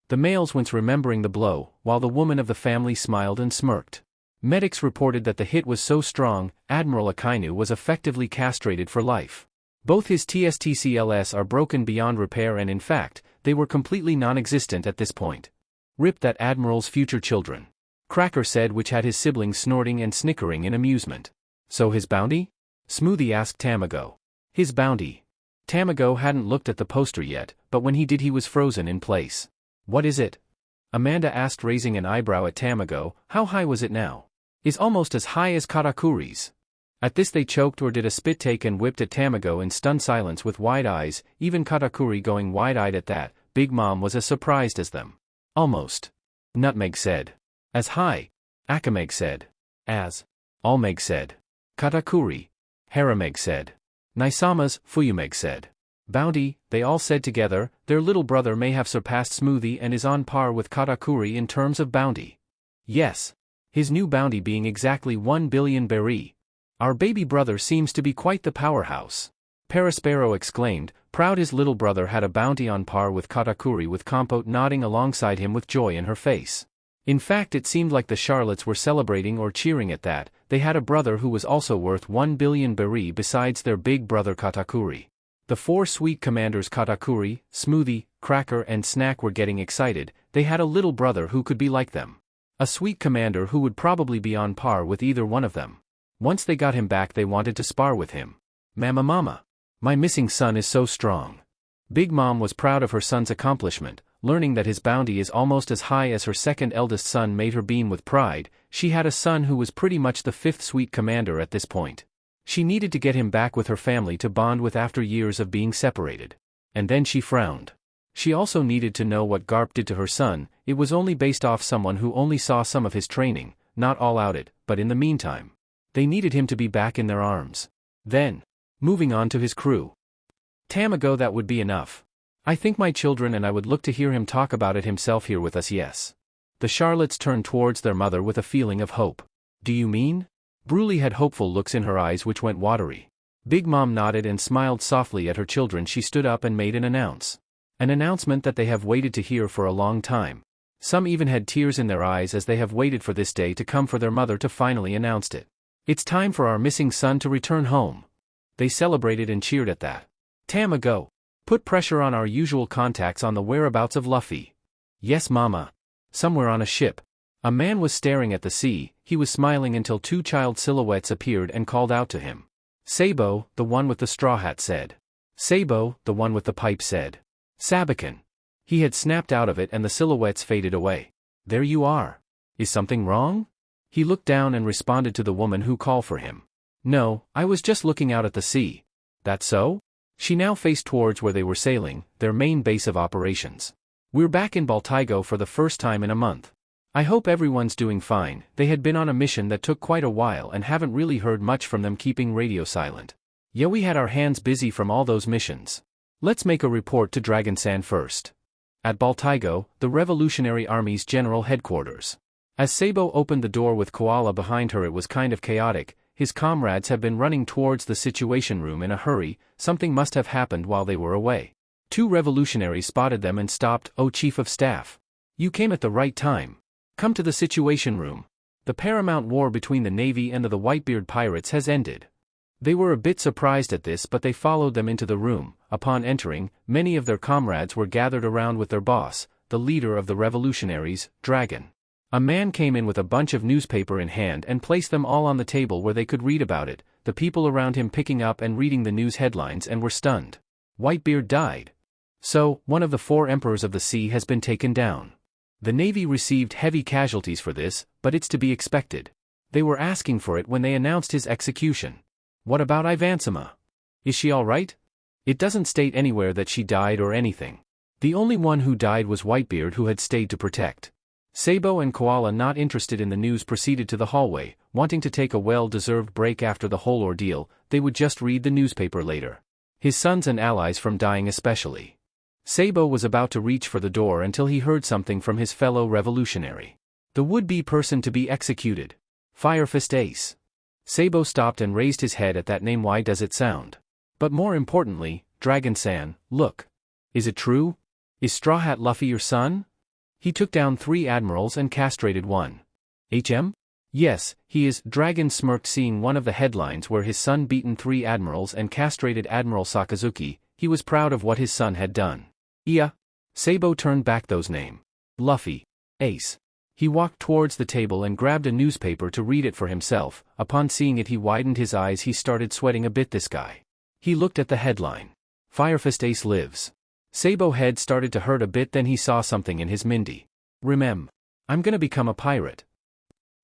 The males went remembering the blow, while the woman of the family smiled and smirked. Medics reported that the hit was so strong, Admiral Akainu was effectively castrated for life. Both his TSTCLS are broken beyond repair and in fact, they were completely non-existent at this point. Rip that admiral's future children. Cracker said, which had his siblings snorting and snickering in amusement. So his bounty? Smoothie asked Tamago. His bounty. Tamago hadn't looked at the poster yet, but when he did he was frozen in place. What is it? Amanda asked, raising an eyebrow at Tamago. How high was it now? Is almost as high as Katakuri's. At this they choked or did a spit take and whipped at Tamago in stunned silence with wide eyes, even Katakuri going wide-eyed at that. Big Mom was as surprised as them. Almost. Nutmeg said. As high. Akameg said. As. Almeg said. Katakuri. Harameg said. Nisama's, Fuyumeg said. Bounty, they all said together. Their little brother may have surpassed Smoothie and is on par with Katakuri in terms of bounty. Yes. His new bounty being exactly 1 billion berry. Our baby brother seems to be quite the powerhouse. Perispero exclaimed, proud his little brother had a bounty on par with Katakuri, with Compote nodding alongside him with joy in her face. In fact, it seemed like the Charlottes were celebrating or cheering at that. They had a brother who was also worth 1 billion berry besides their big brother Katakuri. The four sweet commanders Katakuri, Smoothie, Cracker and Snack were getting excited. They had a little brother who could be like them. A sweet commander who would probably be on par with either one of them. Once they got him back they wanted to spar with him. Mama. My missing son is so strong. Big Mom was proud of her son's accomplishment. Learning that his bounty is almost as high as her second eldest son made her beam with pride. She had a son who was pretty much the fifth sweet commander at this point. She needed to get him back with her family to bond with after years of being separated. And then she frowned. She also needed to know what Garp did to her son. It was only based off someone who only saw some of his training, not all outed, but in the meantime. They needed him to be back in their arms. Then, moving on to his crew. Tamago, that would be enough. I think my children and I would look to hear him talk about it himself here with us, yes. The Charlottes turned towards their mother with a feeling of hope. Do you mean? Bruley had hopeful looks in her eyes which went watery. Big Mom nodded and smiled softly at her children. She stood up and made an announcement that they have waited to hear for a long time. Some even had tears in their eyes as they have waited for this day to come for their mother to finally announce it. It's time for our missing son to return home. They celebrated and cheered at that. Tamago, put pressure on our usual contacts on the whereabouts of Luffy. Yes, Mama. Somewhere on a ship. A man was staring at the sea. He was smiling until two child silhouettes appeared and called out to him. Sabo, the one with the straw hat, said. Sabo, the one with the pipe, said. Sabakan. He had snapped out of it and the silhouettes faded away. There you are. Is something wrong? He looked down and responded to the woman who called for him. No, I was just looking out at the sea. That so? She now faced towards where they were sailing, their main base of operations. We're back in Baltigo for the first time in a month. I hope everyone's doing fine. They had been on a mission that took quite a while and haven't really heard much from them keeping radio silent. Yeah, we had our hands busy from all those missions. Let's make a report to Dragon-san first. At Baltigo, the Revolutionary Army's general headquarters. As Sabo opened the door with Koala behind her, it was kind of chaotic. His comrades have been running towards the situation room in a hurry. Something must have happened while they were away. 2 revolutionaries spotted them and stopped. "Oh, Chief of Staff. You came at the right time. Come to the situation room. The paramount war between the Navy and the Whitebeard pirates has ended." They were a bit surprised at this, but they followed them into the room. Upon entering, many of their comrades were gathered around with their boss, the leader of the revolutionaries, Dragon. A man came in with a bunch of newspaper in hand and placed them all on the table where they could read about it, the people around him picking up and reading the news headlines and were stunned. Whitebeard died. So, one of the 4 emperors of the sea has been taken down. The Navy received heavy casualties for this, but it's to be expected. They were asking for it when they announced his execution. What about Ivansima? Is she all right? It doesn't state anywhere that she died or anything. The only one who died was Whitebeard, who had stayed to protect. Sabo and Koala, not interested in the news, proceeded to the hallway, wanting to take a well-deserved break after the whole ordeal. They would just read the newspaper later. His sons and allies from dying especially. Sabo was about to reach for the door until he heard something from his fellow revolutionary. The would-be person to be executed. Firefist Ace. Sabo stopped and raised his head at that name. Why does it sound? But more importantly, Dragon-san, look. Is it true? Is Straw Hat Luffy your son? He took down 3 admirals and castrated 1. HM? Yes, he is. Dragon smirked, seeing one of the headlines where his son beaten 3 admirals and castrated Admiral Sakazuki. He was proud of what his son had done. Yeah. Sabo turned back those name. Luffy. Ace. He walked towards the table and grabbed a newspaper to read it for himself. Upon seeing it, he widened his eyes. He started sweating a bit. This guy. He looked at the headline. Firefist Ace lives. Sabo's head started to hurt a bit. Then he saw something in his Mindy. Remember. I'm gonna become a pirate.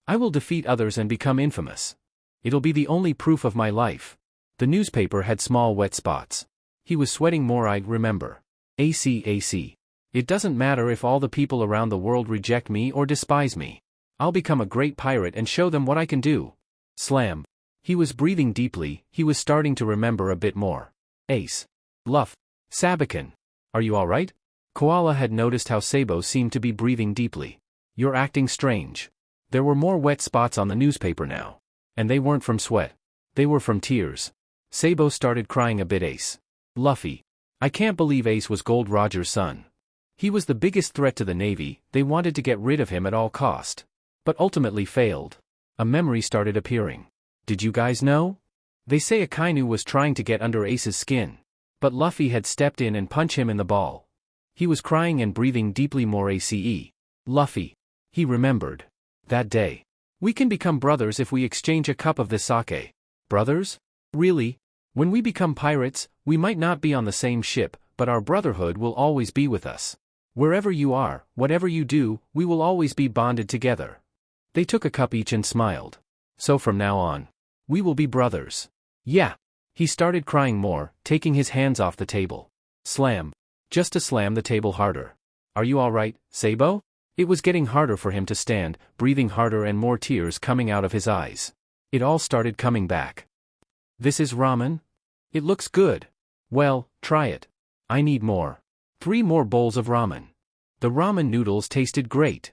I will defeat others and become infamous. It'll be the only proof of my life. The newspaper had small wet spots. He was sweating more. I remember. AC. It doesn't matter if all the people around the world reject me or despise me. I'll become a great pirate and show them what I can do. Slam. He was breathing deeply. He was starting to remember a bit more. Ace. Luff. Sabakan. Are you alright? Koala had noticed how Sabo seemed to be breathing deeply. You're acting strange. There were more wet spots on the newspaper now. And they weren't from sweat. They were from tears. Sabo started crying a bit. Ace. Luffy. I can't believe Ace was Gold Roger's son. He was the biggest threat to the Navy. They wanted to get rid of him at all cost. But ultimately failed. A memory started appearing. Did you guys know? They say Akainu was trying to get under Ace's skin. But Luffy had stepped in and punched him in the ball. He was crying and breathing deeply. More ACE. Luffy. He remembered. That day. We can become brothers if we exchange a cup of this sake. Brothers? Really? When we become pirates, we might not be on the same ship, but our brotherhood will always be with us. Wherever you are, whatever you do, we will always be bonded together. They took a cup each and smiled. So from now on, we will be brothers. Yeah. He started crying more, taking his hands off the table. Slam. Just to slam the table harder. Are you alright, Sabo? It was getting harder for him to stand, breathing harder and more tears coming out of his eyes. It all started coming back. This is ramen? It looks good. Well, try it. I need more. 3 more bowls of ramen. The ramen noodles tasted great.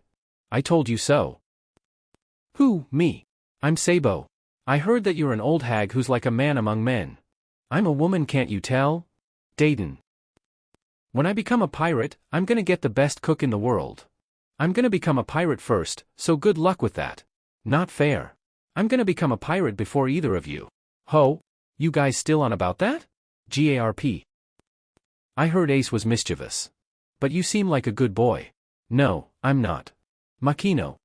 I told you so. Who, me? I'm Sabo. I heard that you're an old hag who's like a man among men. I'm a woman, can't you tell? Dayton. When I become a pirate, I'm gonna get the best cook in the world. I'm gonna become a pirate first, so good luck with that. Not fair. I'm gonna become a pirate before either of you. Ho, you guys still on about that? Garp. I heard Ace was mischievous. But you seem like a good boy. No, I'm not. Makino.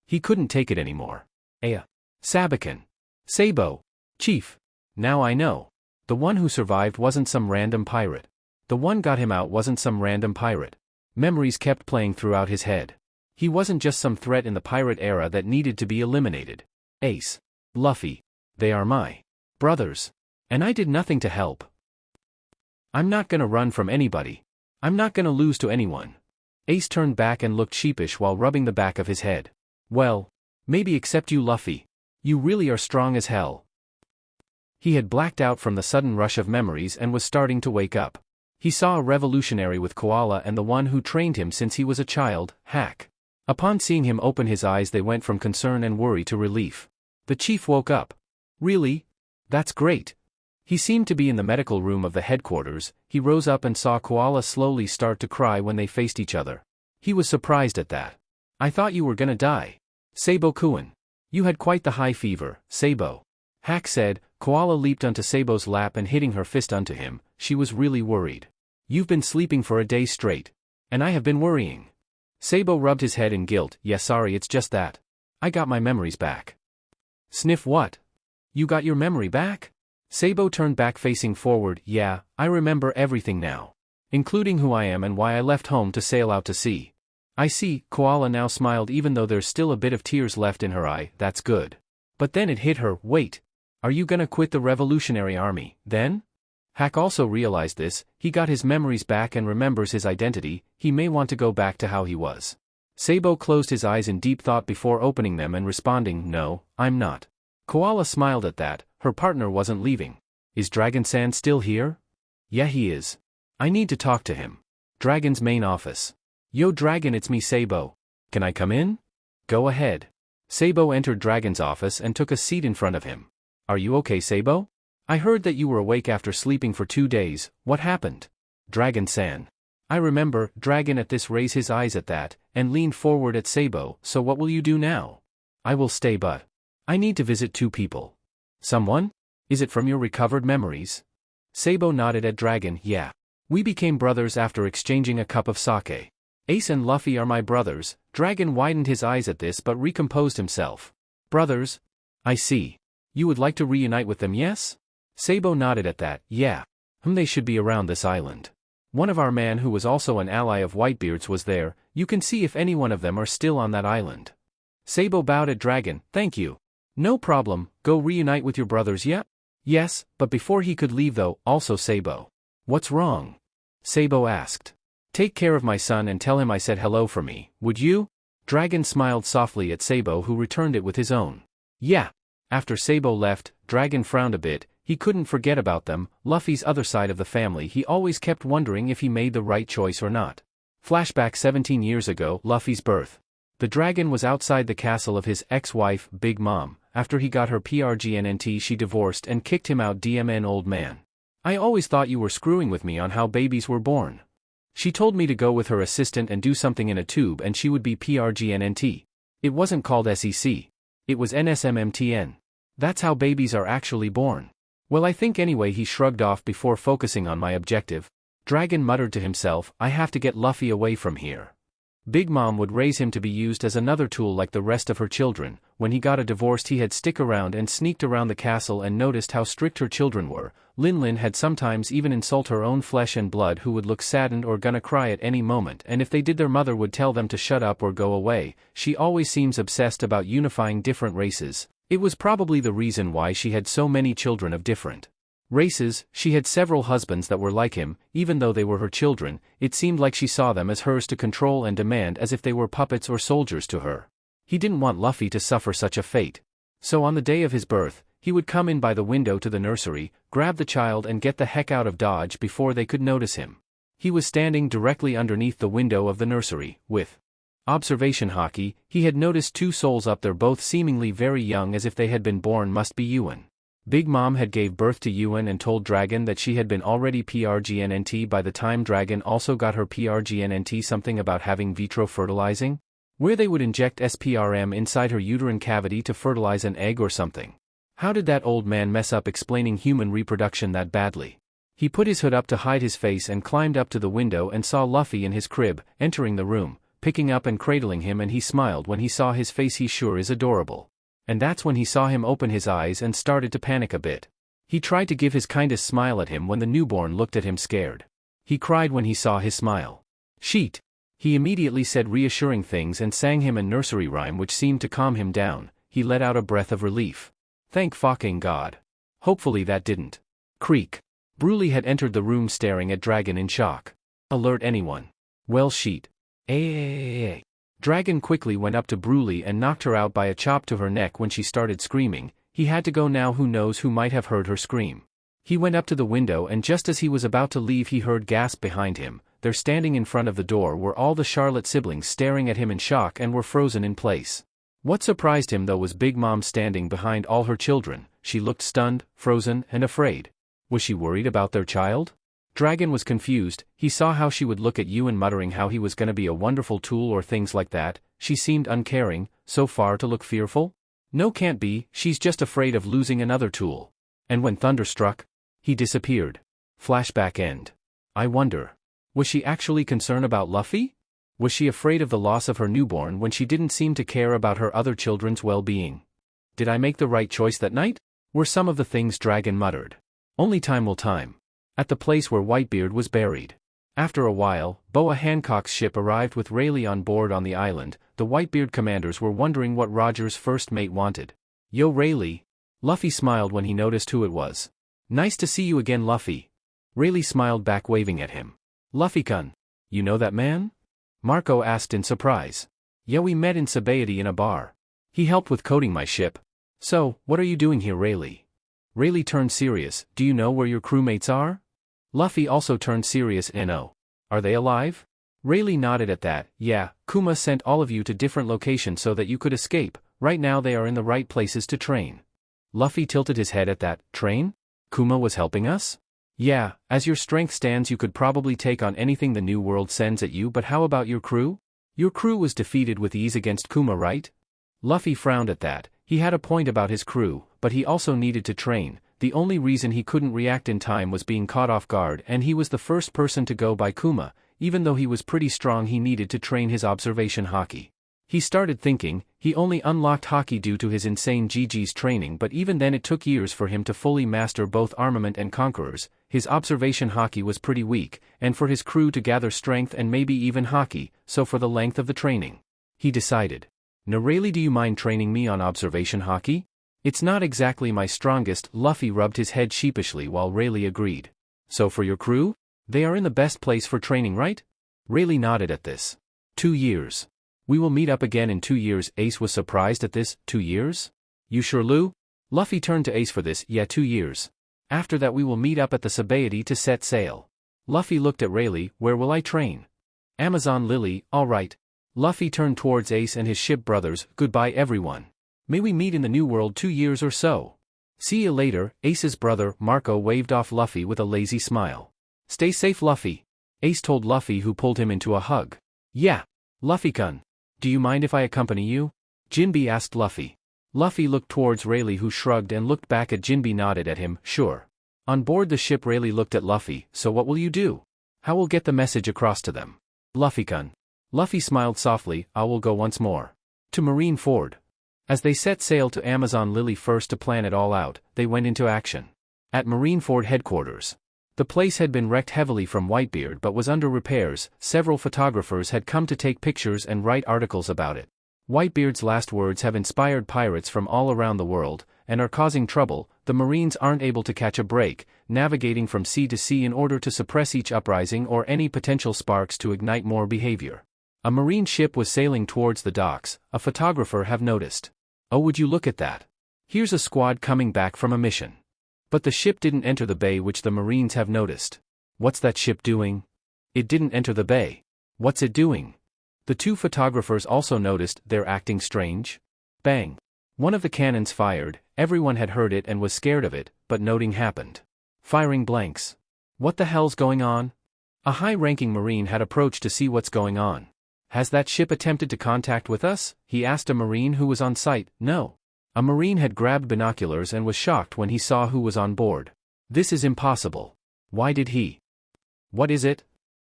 He couldn't take it anymore. Aya. Sabakan. Sabo. Chief. Now I know. The one who survived wasn't some random pirate. The one got him out wasn't some random pirate. Memories kept playing throughout his head. He wasn't just some threat in the pirate era that needed to be eliminated. Ace. Luffy. They are my brothers. And I did nothing to help. I'm not gonna run from anybody. I'm not gonna lose to anyone. Ace turned back and looked sheepish while rubbing the back of his head. Well, maybe except you, Luffy. You really are strong as hell. He had blacked out from the sudden rush of memories and was starting to wake up. He saw a revolutionary with Koala and the one who trained him since he was a child, Hack. Upon seeing him open his eyes, they went from concern and worry to relief. The chief woke up. Really? That's great. He seemed to be in the medical room of the headquarters. He rose up and saw Koala slowly start to cry when they faced each other. He was surprised at that. I thought you were gonna die. Sabo-kun. You had quite the high fever, Sabo. Hack said. Koala leaped onto Sabo's lap and hitting her fist onto him, she was really worried. You've been sleeping for a day straight. And I have been worrying. Sabo rubbed his head in guilt. Yeah, sorry, it's just that. I got my memories back. Sniff what? You got your memory back? Sabo turned back facing forward. Yeah, I remember everything now. Including who I am and why I left home to sail out to sea. I see, Koala now smiled even though there's still a bit of tears left in her eye. That's good. But then it hit her. Wait. Are you gonna quit the Revolutionary Army, then? Hack also realized this. He got his memories back and remembers his identity. He may want to go back to how he was. Sabo closed his eyes in deep thought before opening them and responding, no, I'm not. Koala smiled at that. Her partner wasn't leaving. Is Dragon-san still here? Yeah, he is. I need to talk to him. Dragon's main office. Yo Dragon, it's me, Sabo. Can I come in? Go ahead. Sabo entered Dragon's office and took a seat in front of him. Are you okay, Sabo? I heard that you were awake after sleeping for 2 days. What happened? Dragon-san. I remember. Dragon at this raised his eyes at that, and leaned forward at Sabo. So what will you do now? I will stay, but I need to visit 2 people. Someone? Is it from your recovered memories? Sabo nodded at Dragon. Yeah. We became brothers after exchanging a cup of sake. Ace and Luffy are my brothers. Dragon widened his eyes at this but recomposed himself. Brothers? I see. You would like to reunite with them, yes? Sabo nodded at that. Yeah. They should be around this island. One of our man who was also an ally of Whitebeard's was there. You can see if any one of them are still on that island. Sabo bowed at Dragon. Thank you. No problem. Go reunite with your brothers, yeah? Yes, but before he could leave though, also Sabo. What's wrong? Sabo asked. Take care of my son and tell him I said hello for me, would you? Dragon smiled softly at Sabo, who returned it with his own. Yeah. After Sabo left, Dragon frowned a bit. He couldn't forget about them, Luffy's other side of the family. He always kept wondering if he made the right choice or not. Flashback 17 years ago, Luffy's birth. The dragon was outside the castle of his ex-wife, Big Mom. After he got her PRGNNT, she divorced and kicked him out. DMN old man. I always thought you were screwing with me on how babies were born. She told me to go with her assistant and do something in a tube and she would be PRGNNT. It wasn't called SEC. It was NSMMTN. That's how babies are actually born. Well, I think anyway. He shrugged off before focusing on my objective. Dragon muttered to himself, I have to get Luffy away from here. Big Mom would raise him to be used as another tool like the rest of her children. When he got divorced, he had stick around and sneaked around the castle and noticed how strict her children were. Lin had sometimes even insult her own flesh and blood, who would look saddened or gonna cry at any moment, and if they did, their mother would tell them to shut up or go away. She always seems obsessed about unifying different races. It was probably the reason why she had so many children of different races. She had several husbands that were like him. Even though they were her children, it seemed like she saw them as hers to control and demand, as if they were puppets or soldiers to her. He didn't want Luffy to suffer such a fate. So on the day of his birth, he would come in by the window to the nursery, grab the child and get the heck out of Dodge before they could notice him. He was standing directly underneath the window of the nursery, with observation haki. He had noticed 2 souls up there, both seemingly very young, as if they had been born. Must be Yuan. Big Mom had gave birth to Yuan and told Dragon that she had been already PRGNNT by the time Dragon also got her PRGNNT, something about having vitro fertilizing, where they would inject SPRM inside her uterine cavity to fertilize an egg or something. How did that old man mess up explaining human reproduction that badly? He put his hood up to hide his face and climbed up to the window and saw Luffy in his crib, entering the room, picking up and cradling him, and he smiled when he saw his face. He sure is adorable. And that's when he saw him open his eyes and started to panic a bit. He tried to give his kindest smile at him when the newborn looked at him scared. He cried when he saw his smile. Sheet. He immediately said reassuring things and sang him a nursery rhyme which seemed to calm him down. He let out a breath of relief. Thank fucking God. Hopefully that didn't. Creak. Broly had entered the room staring at Dragon in shock. Alert anyone. Well sheet. Ay. Dragon quickly went up to Broly and knocked her out by a chop to her neck when she started screaming. He had to go now, who knows who might have heard her scream. He went up to the window and just as he was about to leave he heard gasp behind him. There standing in front of the door were all the Charlotte siblings staring at him in shock and were frozen in place. What surprised him though was Big Mom standing behind all her children. She looked stunned, frozen, and afraid. Was she worried about their child? Dragon was confused. He saw how she would look at you and muttering how he was gonna be a wonderful tool or things like that. She seemed uncaring, so far to look fearful. No, can't be, she's just afraid of losing another tool. And when thunder struck, he disappeared. Flashback end. I wonder. Was she actually concerned about Luffy? Was she afraid of the loss of her newborn when she didn't seem to care about her other children's well-being? Did I make the right choice that night? Were some of the things Dragon muttered. Only time will time. At the place where Whitebeard was buried. After a while, Boa Hancock's ship arrived with Rayleigh on board on the island. The Whitebeard commanders were wondering what Roger's first mate wanted. Yo Rayleigh. Luffy smiled when he noticed who it was. Nice to see you again, Luffy. Rayleigh smiled back, waving at him. Luffy-kun. You know that man? Marco asked in surprise. Yeah, we met in Sabaody in a bar. He helped with coding my ship. So, what are you doing here, Rayleigh? Rayleigh turned serious. Do you know where your crewmates are? Luffy also turned serious. No. Are they alive? Rayleigh nodded at that. Yeah, Kuma sent all of you to different locations so that you could escape. Right now they are in the right places to train. Luffy tilted his head at that. Train? Kuma was helping us? Yeah, as your strength stands you could probably take on anything the New World sends at you, but how about your crew? Your crew was defeated with ease against Kuma, right? Luffy frowned at that. He had a point about his crew, but he also needed to train. The only reason he couldn't react in time was being caught off guard, and he was the first person to go by Kuma. Even though he was pretty strong, he needed to train his observation haki. He started thinking. He only unlocked haki due to his insane GG's training, but even then it took years for him to fully master both armament and conquerors. His observation haki was pretty weak, and for his crew to gather strength and maybe even haki, so for the length of the training. He decided. Now Rayleigh, do you mind training me on observation haki? It's not exactly my strongest. Luffy rubbed his head sheepishly while Rayleigh agreed. So for your crew? They are in the best place for training, right? Rayleigh nodded at this. 2 years. We will meet up again in 2 years. Ace was surprised at this. 2 years? You sure, Lou? Luffy turned to Ace for this. Yeah, 2 years. After that we will meet up at the Sabaody to set sail. Luffy looked at Rayleigh. Where will I train? Amazon Lily. All right. Luffy turned towards Ace and his ship brothers. Goodbye everyone. May we meet in the New World 2 years or so. See you later. Ace's brother, Marco, waved off Luffy with a lazy smile. Stay safe, Luffy. Ace told Luffy, who pulled him into a hug. Yeah. Luffy-kun. Do you mind if I accompany you? Jinbe asked Luffy. Luffy looked towards Rayleigh, who shrugged and looked back at Jinbe, nodded at him. Sure. On board the ship, Rayleigh looked at Luffy. So what will you do? How will get the message across to them? Luffy-kun. Luffy smiled softly. I will go once more. To Marineford. As they set sail to Amazon Lily first to plan it all out, they went into action. At Marineford headquarters. The place had been wrecked heavily from Whitebeard but was under repairs. Several photographers had come to take pictures and write articles about it. Whitebeard's last words have inspired pirates from all around the world, and are causing trouble. The Marines aren't able to catch a break, navigating from sea to sea in order to suppress each uprising or any potential sparks to ignite more behavior. A Marine ship was sailing towards the docks, a photographer have noticed. Oh, would you look at that? Here's a squad coming back from a mission. But the ship didn't enter the bay, which the Marines have noticed. What's that ship doing? It didn't enter the bay. What's it doing? The two photographers also noticed. They're acting strange. Bang. One of the cannons fired. Everyone had heard it and was scared of it, but nothing happened. Firing blanks. What the hell's going on? A high-ranking Marine had approached to see what's going on. Has that ship attempted to contact with us? He asked a Marine who was on site. No. A Marine had grabbed binoculars and was shocked when he saw who was on board. This is impossible. Why did he? What is it?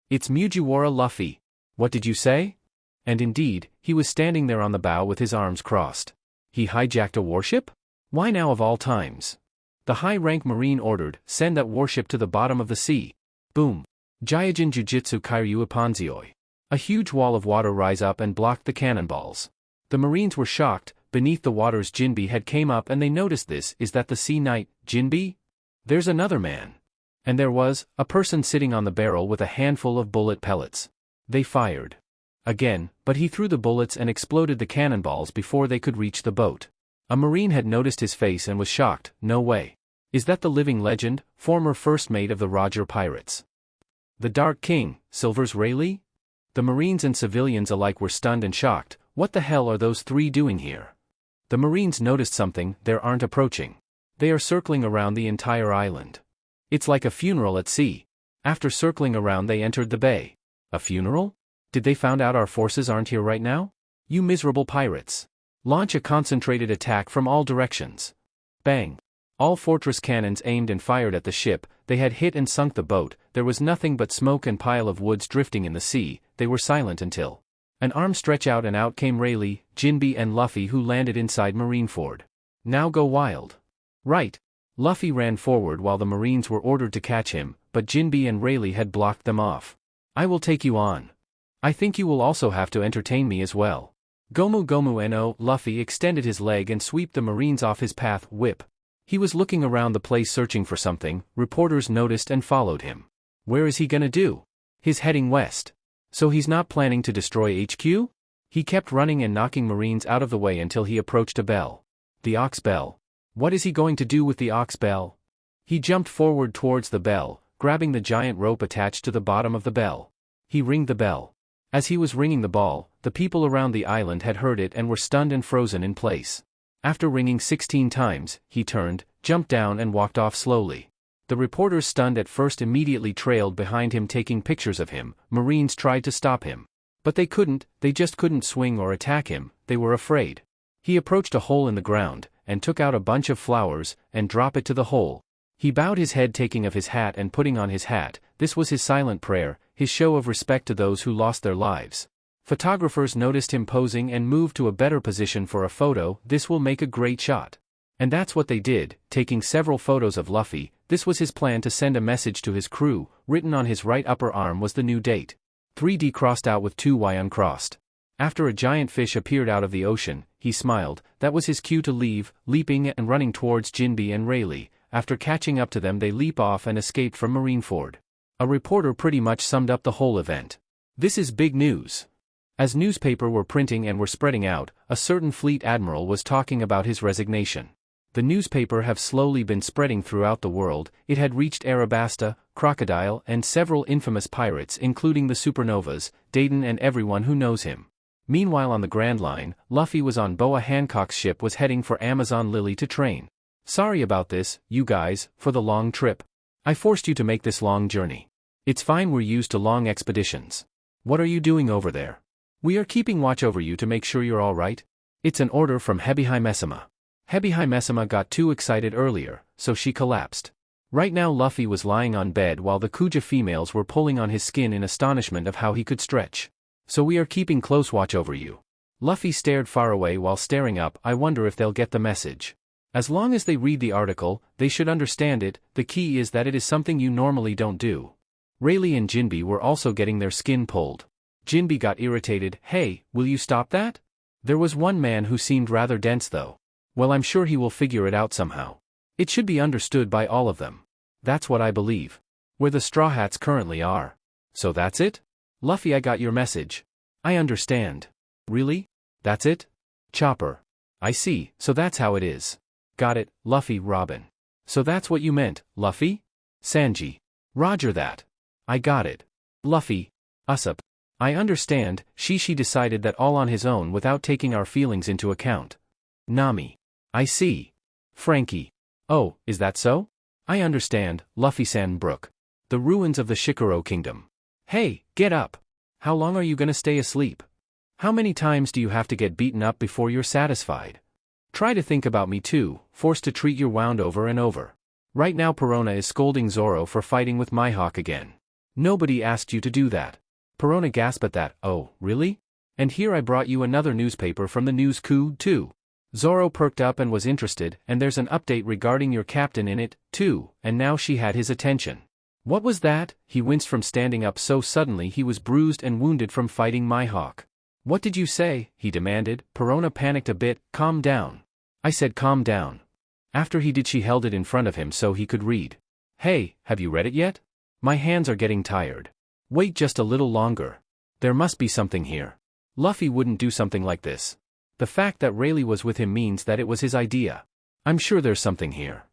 It's Mugiwara Luffy. What did you say? And indeed, he was standing there on the bow with his arms crossed. He hijacked a warship? Why now of all times? The high-rank Marine ordered, send that warship to the bottom of the sea. Boom. Gyojin Jujutsu Kairyu Iponzioi. A huge wall of water rise up and blocked the cannonballs. The Marines were shocked. Beneath the waters Jinbe had came up and they noticed this. Is that the Sea Knight, Jinbe? There's another man. And there was a person sitting on the barrel with a handful of bullet pellets. They fired again, but he threw the bullets and exploded the cannonballs before they could reach the boat. A Marine had noticed his face and was shocked. No way. Is that the living legend, former first mate of the Roger Pirates? The Dark King, Silver's Rayleigh? The Marines and civilians alike were stunned and shocked. What the hell are those three doing here? The Marines noticed something. They aren't approaching. They are circling around the entire island. It's like a funeral at sea. After circling around they entered the bay. A funeral? Did they found out our forces aren't here right now? You miserable pirates. Launch a concentrated attack from all directions. Bang. All fortress cannons aimed and fired at the ship. They had hit and sunk the boat. There was nothing but smoke and pile of woods drifting in the sea. They were silent until an arm stretched out and out came Rayleigh, Jinbe and Luffy, who landed inside Marineford. Now go wild. Right. Luffy ran forward while the Marines were ordered to catch him, but Jinbe and Rayleigh had blocked them off. I will take you on. I think you will also have to entertain me as well. Gomu Gomu no. Luffy extended his leg and swept the Marines off his path. Whip. He was looking around the place searching for something. Reporters noticed and followed him. Where is he gonna do? He's heading west. So he's not planning to destroy HQ? He kept running and knocking Marines out of the way until he approached a bell. The Ox Bell. What is he going to do with the Ox Bell? He jumped forward towards the bell, grabbing the giant rope attached to the bottom of the bell. He ringed the bell. As he was ringing the bell, the people around the island had heard it and were stunned and frozen in place. After ringing 16 times, he turned, jumped down and walked off slowly. The reporters, stunned at first, immediately trailed behind him taking pictures of him. Marines tried to stop him. But they couldn't. They just couldn't swing or attack him. They were afraid. He approached a hole in the ground, and took out a bunch of flowers, and dropped it to the hole. He bowed his head, taking off his hat and putting on his hat. This was his silent prayer, his show of respect to those who lost their lives. Photographers noticed him posing and moved to a better position for a photo. This will make a great shot. And that's what they did, taking several photos of Luffy. This was his plan to send a message to his crew. Written on his right upper arm was the new date. 3D crossed out with 2Y uncrossed. After a giant fish appeared out of the ocean, he smiled. That was his cue to leave, leaping and running towards Jinbe and Rayleigh. After catching up to them, they leap off and escaped from Marineford. A reporter pretty much summed up the whole event. This is big news. As newspaper were printing and were spreading out, a certain fleet admiral was talking about his resignation. The newspaper have slowly been spreading throughout the world. It had reached Arabasta, Crocodile, and several infamous pirates, including the Supernovas, Dayton, and everyone who knows him. Meanwhile, on the Grand Line, Luffy was on Boa Hancock's ship, was heading for Amazon Lily to train. Sorry about this, you guys, for the long trip. I forced you to make this long journey. It's fine, we're used to long expeditions. What are you doing over there? We are keeping watch over you to make sure you're all right. It's an order from Hebihai Messima. Hebihai Messima got too excited earlier, so she collapsed. Right now Luffy was lying on bed while the Kuja females were pulling on his skin in astonishment of how he could stretch. So we are keeping close watch over you. Luffy stared far away while staring up. I wonder if they'll get the message. As long as they read the article, they should understand it. The key is that it is something you normally don't do. Rayleigh and Jinbe were also getting their skin pulled. Jinbe got irritated. Hey, will you stop that? There was one man who seemed rather dense though. Well, I'm sure he will figure it out somehow. It should be understood by all of them. That's what I believe. Where the Straw Hats currently are. So that's it? Luffy, I got your message. I understand. Really? That's it? Chopper. I see, so that's how it is. Got it, Luffy. Robin. So that's what you meant, Luffy? Sanji. Roger that. I got it. Luffy. Usopp. I understand. She decided that all on his own without taking our feelings into account. Nami. I see. Frankie. Oh, is that so? I understand, Luffy-san. Brook. The ruins of the Shikoro Kingdom. Hey, get up. How long are you gonna stay asleep? How many times do you have to get beaten up before you're satisfied? Try to think about me too, forced to treat your wound over and over. Right now Perona is scolding Zoro for fighting with Mihawk again. Nobody asked you to do that. Perona gasped at that. Oh, really? And here I brought you another newspaper from the news coup too. Zoro perked up and was interested, and there's an update regarding your captain in it, too, and now she had his attention. What was that? He winced from standing up so suddenly. He was bruised and wounded from fighting Mihawk. What did you say? He demanded. Perona panicked a bit. Calm down. I said calm down. After he did, she held it in front of him so he could read. Hey, have you read it yet? My hands are getting tired. Wait just a little longer. There must be something here. Luffy wouldn't do something like this. The fact that Rayleigh was with him means that it was his idea. I'm sure there's something here.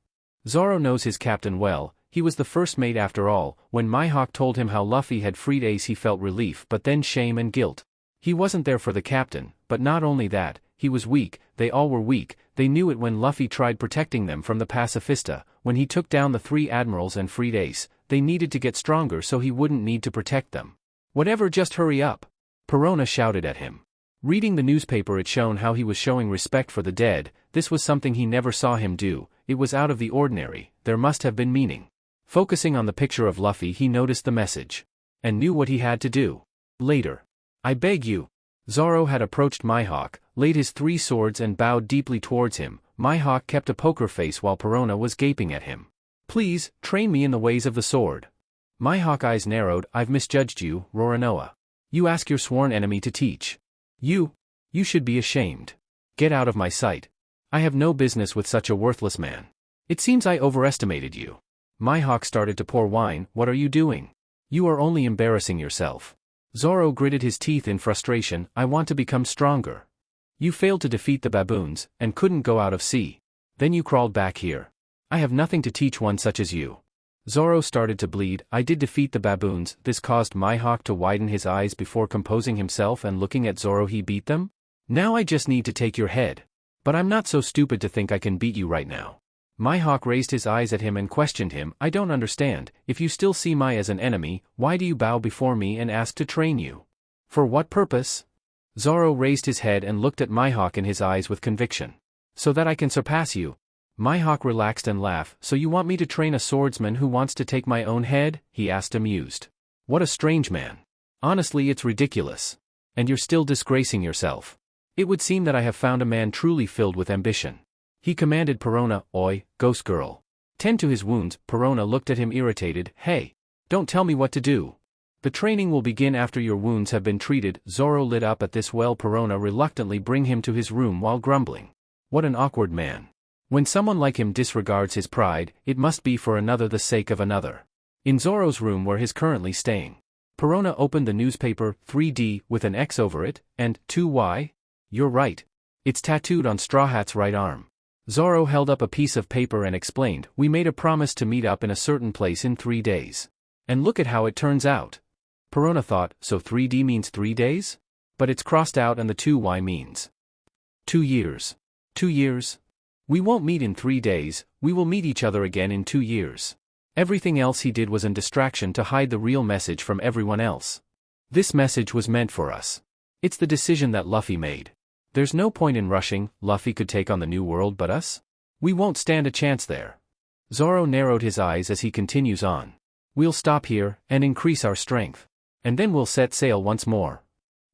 Zoro knows his captain well, he was the first mate after all. When Mihawk told him how Luffy had freed Ace he felt relief but then shame and guilt. He wasn't there for the captain, but not only that, he was weak, they all were weak, they knew it when Luffy tried protecting them from the pacifista, when he took down the 3 admirals and freed Ace, they needed to get stronger so he wouldn't need to protect them. Whatever, just hurry up. Perona shouted at him. Reading the newspaper it shown how he was showing respect for the dead, this was something he never saw him do, it was out of the ordinary, there must have been meaning. Focusing on the picture of Luffy he noticed the message. And knew what he had to do. Later. I beg you. Zoro had approached Mihawk, laid his 3 swords and bowed deeply towards him. Mihawk kept a poker face while Perona was gaping at him. Please, train me in the ways of the sword. Mihawk's eyes narrowed. I've misjudged you, Roronoa. You ask your sworn enemy to teach. You should be ashamed. Get out of my sight. I have no business with such a worthless man. It seems I overestimated you. Mihawk started to pour wine. What are you doing? You are only embarrassing yourself. Zoro gritted his teeth in frustration. I want to become stronger. You failed to defeat the baboons, and couldn't go out of sea. Then you crawled back here. I have nothing to teach one such as you. Zoro started to bleed. I did defeat the baboons. This caused Mihawk to widen his eyes before composing himself and looking at Zoro. He beat them? Now I just need to take your head. But I'm not so stupid to think I can beat you right now. Mihawk raised his eyes at him and questioned him. I don't understand, if you still see Mai as an enemy, why do you bow before me and ask to train you? For what purpose? Zoro raised his head and looked at Mihawk in his eyes with conviction. So that I can surpass you. Mihawk relaxed and laughed. So you want me to train a swordsman who wants to take my own head? He asked amused. What a strange man. Honestly, it's ridiculous. And you're still disgracing yourself. It would seem that I have found a man truly filled with ambition. He commanded Perona, Oi, ghost girl. Tend to his wounds. Perona looked at him irritated. Hey. Don't tell me what to do. The training will begin after your wounds have been treated. Zoro lit up at this. Well, Perona reluctantly bring him to his room while grumbling. What an awkward man. When someone like him disregards his pride, it must be for another the sake of another. In Zoro's room where he's currently staying. Perona opened the newspaper, 3D, with an X over it, and 2Y? You're right. It's tattooed on Straw Hat's right arm. Zoro held up a piece of paper and explained, we made a promise to meet up in a certain place in 3 days. And look at how it turns out. Perona thought, so 3D means 3 days? But it's crossed out and the 2Y means 2 years. 2 years? We won't meet in 3 days, we will meet each other again in 2 years. Everything else he did was a distraction to hide the real message from everyone else. This message was meant for us. It's the decision that Luffy made. There's no point in rushing. Luffy could take on the new world, but us? We won't stand a chance there. Zoro narrowed his eyes as he continues on. We'll stop here, and increase our strength. And then we'll set sail once more.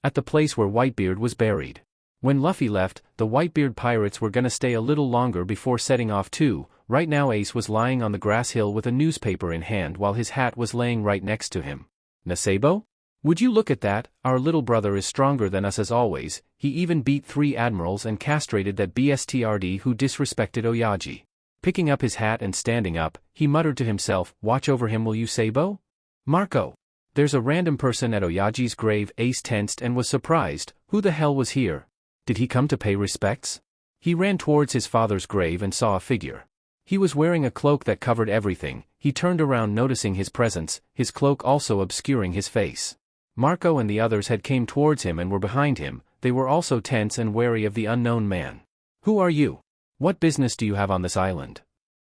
At the place where Whitebeard was buried. When Luffy left, the Whitebeard pirates were gonna stay a little longer before setting off too. Right now Ace was lying on the grass hill with a newspaper in hand while his hat was laying right next to him. Nasebo? Would you look at that, our little brother is stronger than us as always, he even beat 3 admirals and castrated that BSTRD who disrespected Oyaji. Picking up his hat and standing up, he muttered to himself, watch over him will you Sabo? Marco. There's a random person at Oyaji's grave. Ace tensed and was surprised, who the hell was here? Did he come to pay respects? He ran towards his father's grave and saw a figure. He was wearing a cloak that covered everything. He turned around noticing his presence, his cloak also obscuring his face. Marco and the others had came towards him and were behind him. They were also tense and wary of the unknown man. Who are you? What business do you have on this island?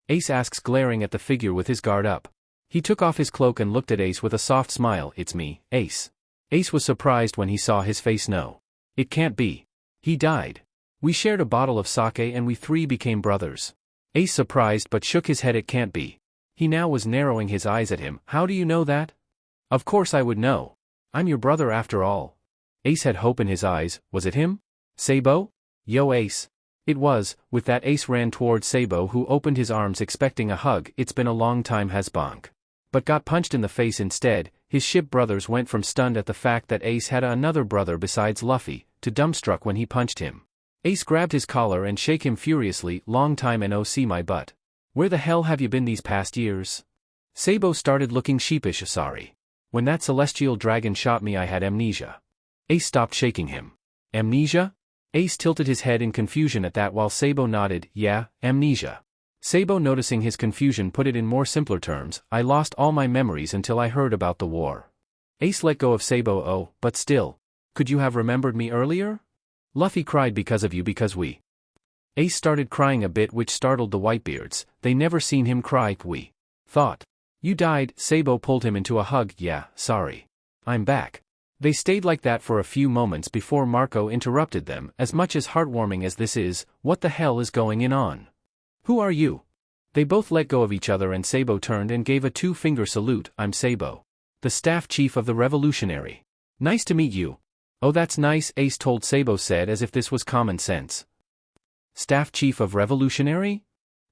Ace asks, glaring at the figure with his guard up. He took off his cloak and looked at Ace with a soft smile. It's me, Ace. Ace was surprised when he saw his face. No. It can't be. He died. We shared a bottle of sake and we 3 became brothers. Ace surprised but shook his head. It can't be. He now was narrowing his eyes at him. How do you know that? Of course I would know. I'm your brother after all. Ace had hope in his eyes. Was it him? Sabo? Yo Ace. It was. With that Ace ran towards Sabo who opened his arms expecting a hug. It's been a long time has bonk. But got punched in the face instead. His ship brothers went from stunned at the fact that Ace had another brother besides Luffy, to dumbstruck when he punched him. Ace grabbed his collar and shook him furiously. Long time no see my butt. Where the hell have you been these past years? Sabo started looking sheepish. Sorry. When that celestial dragon shot me I had amnesia. Ace stopped shaking him. Amnesia? Ace tilted his head in confusion at that while Sabo nodded, yeah, amnesia. Sabo, noticing his confusion, put it in more simpler terms, I lost all my memories until I heard about the war. Ace let go of Sabo. Oh, but still. Could you have remembered me earlier? Luffy cried because of you because we. Ace started crying a bit, which startled the Whitebeards. They never seen him cry. We thought you died. Sabo pulled him into a hug. Yeah, sorry. I'm back. They stayed like that for a few moments before Marco interrupted them. As much as heartwarming as this is, what the hell is going on? Who are you? They both let go of each other and Sabo turned and gave a two-finger salute. I'm Sabo, the staff chief of the Revolutionary. Nice to meet you. Oh, that's nice, Ace told Sabo, said as if this was common sense. Staff chief of Revolutionary?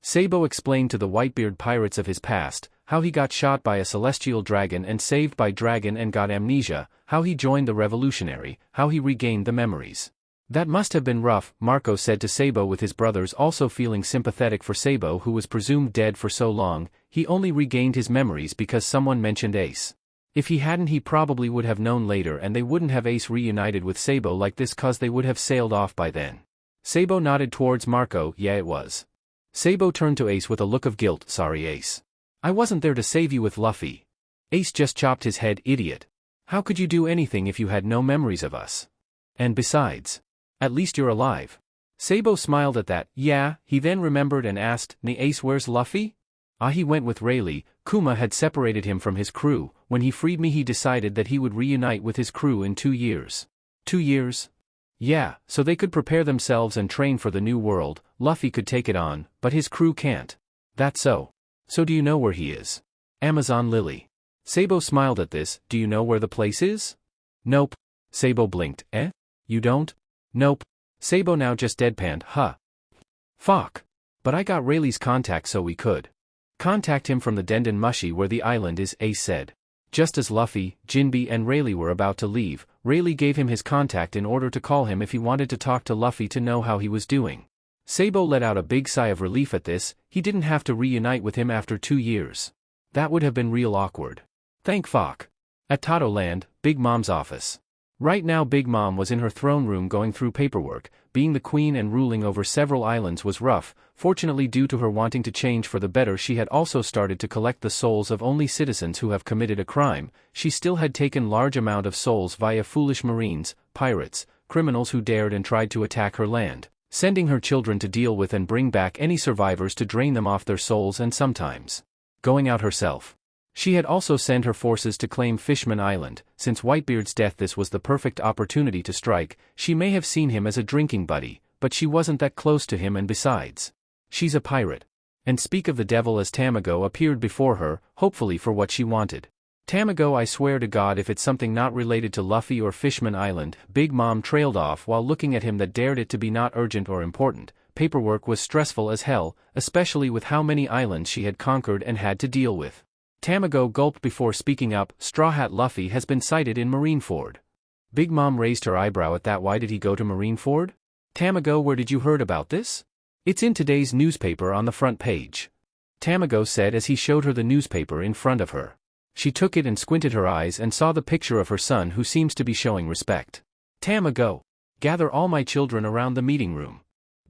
Sabo explained to the Whitebeard pirates of his past, how he got shot by a celestial dragon and saved by dragon and got amnesia, how he joined the Revolutionary, how he regained the memories. That must have been rough, Marco said to Sabo, with his brothers also feeling sympathetic for Sabo, who was presumed dead for so long. He only regained his memories because someone mentioned Ace. If he hadn't, he probably would have known later and they wouldn't have Ace reunited with Sabo like this, cause they would have sailed off by then. Sabo nodded towards Marco. Yeah, it was. Sabo turned to Ace with a look of guilt. Sorry, Ace. I wasn't there to save you with Luffy. Ace just chopped his head. Idiot. How could you do anything if you had no memories of us? And besides, at least you're alive. Sabo smiled at that. Yeah, he then remembered and asked, Ace, where's Luffy? Ah, he went with Rayleigh. Kuma had separated him from his crew. When he freed me he decided that he would reunite with his crew in 2 years. 2 years? Yeah, so they could prepare themselves and train for the new world. Luffy could take it on, but his crew can't. That's so. So do you know where he is? Amazon Lily. Sabo smiled at this. Do you know where the place is? Nope. Sabo blinked. Eh? You don't? Nope. Sabo now just deadpanned. Huh. Fuck. But I got Rayleigh's contact so we could contact him from the Denden Mushi where the island is, Ace said. Just as Luffy, Jinbe and Rayleigh were about to leave, Rayleigh gave him his contact in order to call him if he wanted to talk to Luffy to know how he was doing. Sabo let out a big sigh of relief at this. He didn't have to reunite with him after 2 years. That would have been real awkward. Thank fuck. At Tato Land, Big Mom's office. Right now Big Mom was in her throne room going through paperwork. Being the queen and ruling over several islands was rough. Fortunately, due to her wanting to change for the better, she had also started to collect the souls of only citizens who have committed a crime. She still had taken large amount of souls via foolish marines, pirates, criminals who dared and tried to attack her land, sending her children to deal with and bring back any survivors to drain them off their souls, and sometimes going out herself. She had also sent her forces to claim Fishman Island. Since Whitebeard's death, this was the perfect opportunity to strike. She may have seen him as a drinking buddy, but she wasn't that close to him, and besides, she's a pirate. And speak of the devil, as Tamago appeared before her, hopefully for what she wanted. Tamago, I swear to God if it's something not related to Luffy or Fishman Island. Big Mom trailed off while looking at him. That dared it to be not urgent or important. Paperwork was stressful as hell, especially with how many islands she had conquered and had to deal with. Tamago gulped before speaking up. Straw Hat Luffy has been sighted in Marineford. Big Mom raised her eyebrow at that. Why did he go to Marineford? Tamago, where did you heard about this? It's in today's newspaper on the front page. Tamago said as he showed her the newspaper in front of her. She took it and squinted her eyes and saw the picture of her son, who seems to be showing respect. Tamago, gather all my children around the meeting room.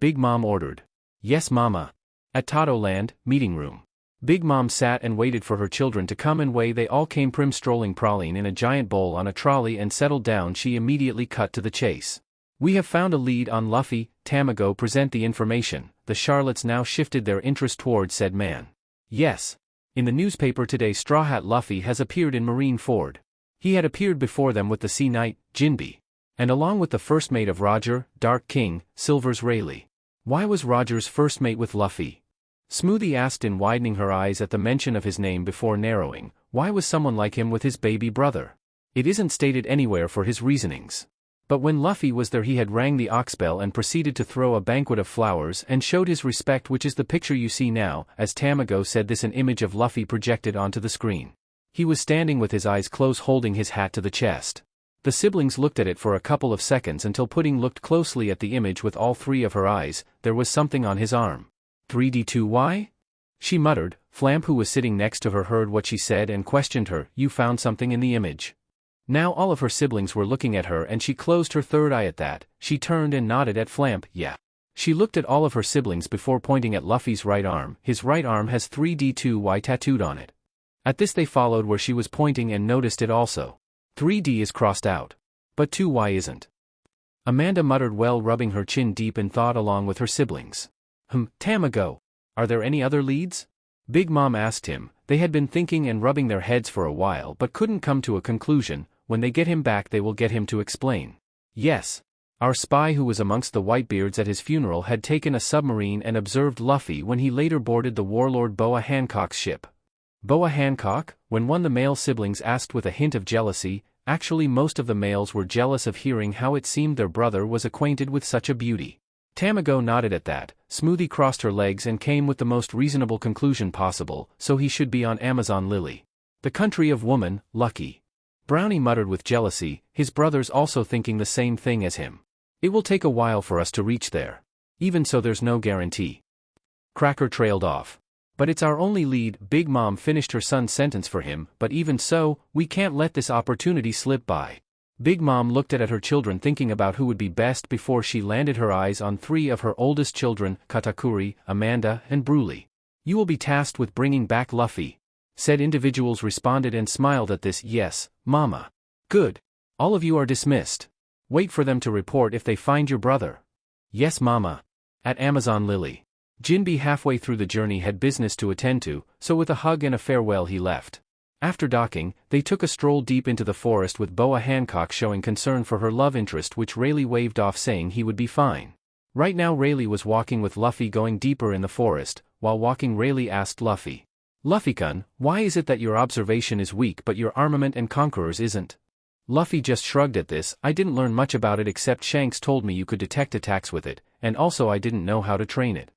Big Mom ordered. Yes, Mama. At Tato Land, meeting room. Big Mom sat and waited for her children to come, and way they all came, Prim strolling praline in a giant bowl on a trolley and settled down. She immediately cut to the chase. We have found a lead on Luffy. Tamago, present the information. The Charlottes now shifted their interest towards said man. Yes. In the newspaper today, Straw Hat Luffy has appeared in Marineford. He had appeared before them with the Sea Knight, Jinbe, and along with the first mate of Roger, Dark King, Silver's Rayleigh. Why was Roger's first mate with Luffy? Smoothie asked in widening her eyes at the mention of his name before narrowing. Why was someone like him with his baby brother? It isn't stated anywhere for his reasonings. But when Luffy was there, he had rang the oxbell and proceeded to throw a banquet of flowers and showed his respect, which is the picture you see now. As Tamago said this, an image of Luffy projected onto the screen. He was standing with his eyes closed, holding his hat to the chest. The siblings looked at it for a couple of seconds until Pudding looked closely at the image with all three of her eyes. There was something on his arm. 3D2Y? She muttered, Flamp, who was sitting next to her, heard what she said and questioned her. You found something in the image? Now all of her siblings were looking at her and she closed her third eye at that. She turned and nodded at Flamp. Yeah. She looked at all of her siblings before pointing at Luffy's right arm. His right arm has 3D2Y tattooed on it. At this they followed where she was pointing and noticed it also. 3D is crossed out. But 2Y isn't. Amanda muttered well, rubbing her chin deep in thought along with her siblings. Tamago. Are there any other leads? Big Mom asked him. They had been thinking and rubbing their heads for a while but couldn't come to a conclusion. When they get him back they will get him to explain. Yes. Our spy who was amongst the Whitebeards at his funeral had taken a submarine and observed Luffy when he later boarded the warlord Boa Hancock's ship. Boa Hancock? When one of the male siblings asked with a hint of jealousy. Actually most of the males were jealous of hearing how it seemed their brother was acquainted with such a beauty. Tamago nodded at that. Smoothie crossed her legs and came with the most reasonable conclusion possible, so he should be on Amazon Lily. The country of woman, lucky. Brownie muttered with jealousy, his brothers also thinking the same thing as him. It will take a while for us to reach there. Even so there's no guarantee. Cracker trailed off. But it's our only lead. Big Mom finished her son's sentence for him, but even so, we can't let this opportunity slip by. Big Mom looked at her children thinking about who would be best before she landed her eyes on three of her oldest children, Katakuri, Amanda, and Bruley. You will be tasked with bringing back Luffy. Said individuals responded and smiled at this. Yes, Mama. Good. All of you are dismissed. Wait for them to report if they find your brother. Yes, Mama. At Amazon Lily. Jinbe halfway through the journey had business to attend to, so with a hug and a farewell he left. After docking, they took a stroll deep into the forest with Boa Hancock showing concern for her love interest, which Rayleigh waved off saying he would be fine. Right now Rayleigh was walking with Luffy going deeper in the forest. While walking Rayleigh asked Luffy. Luffy-kun, why is it that your observation is weak but your armament and conquerors isn't? Luffy just shrugged at this. I didn't learn much about it except Shanks told me you could detect attacks with it, and also I didn't know how to train it.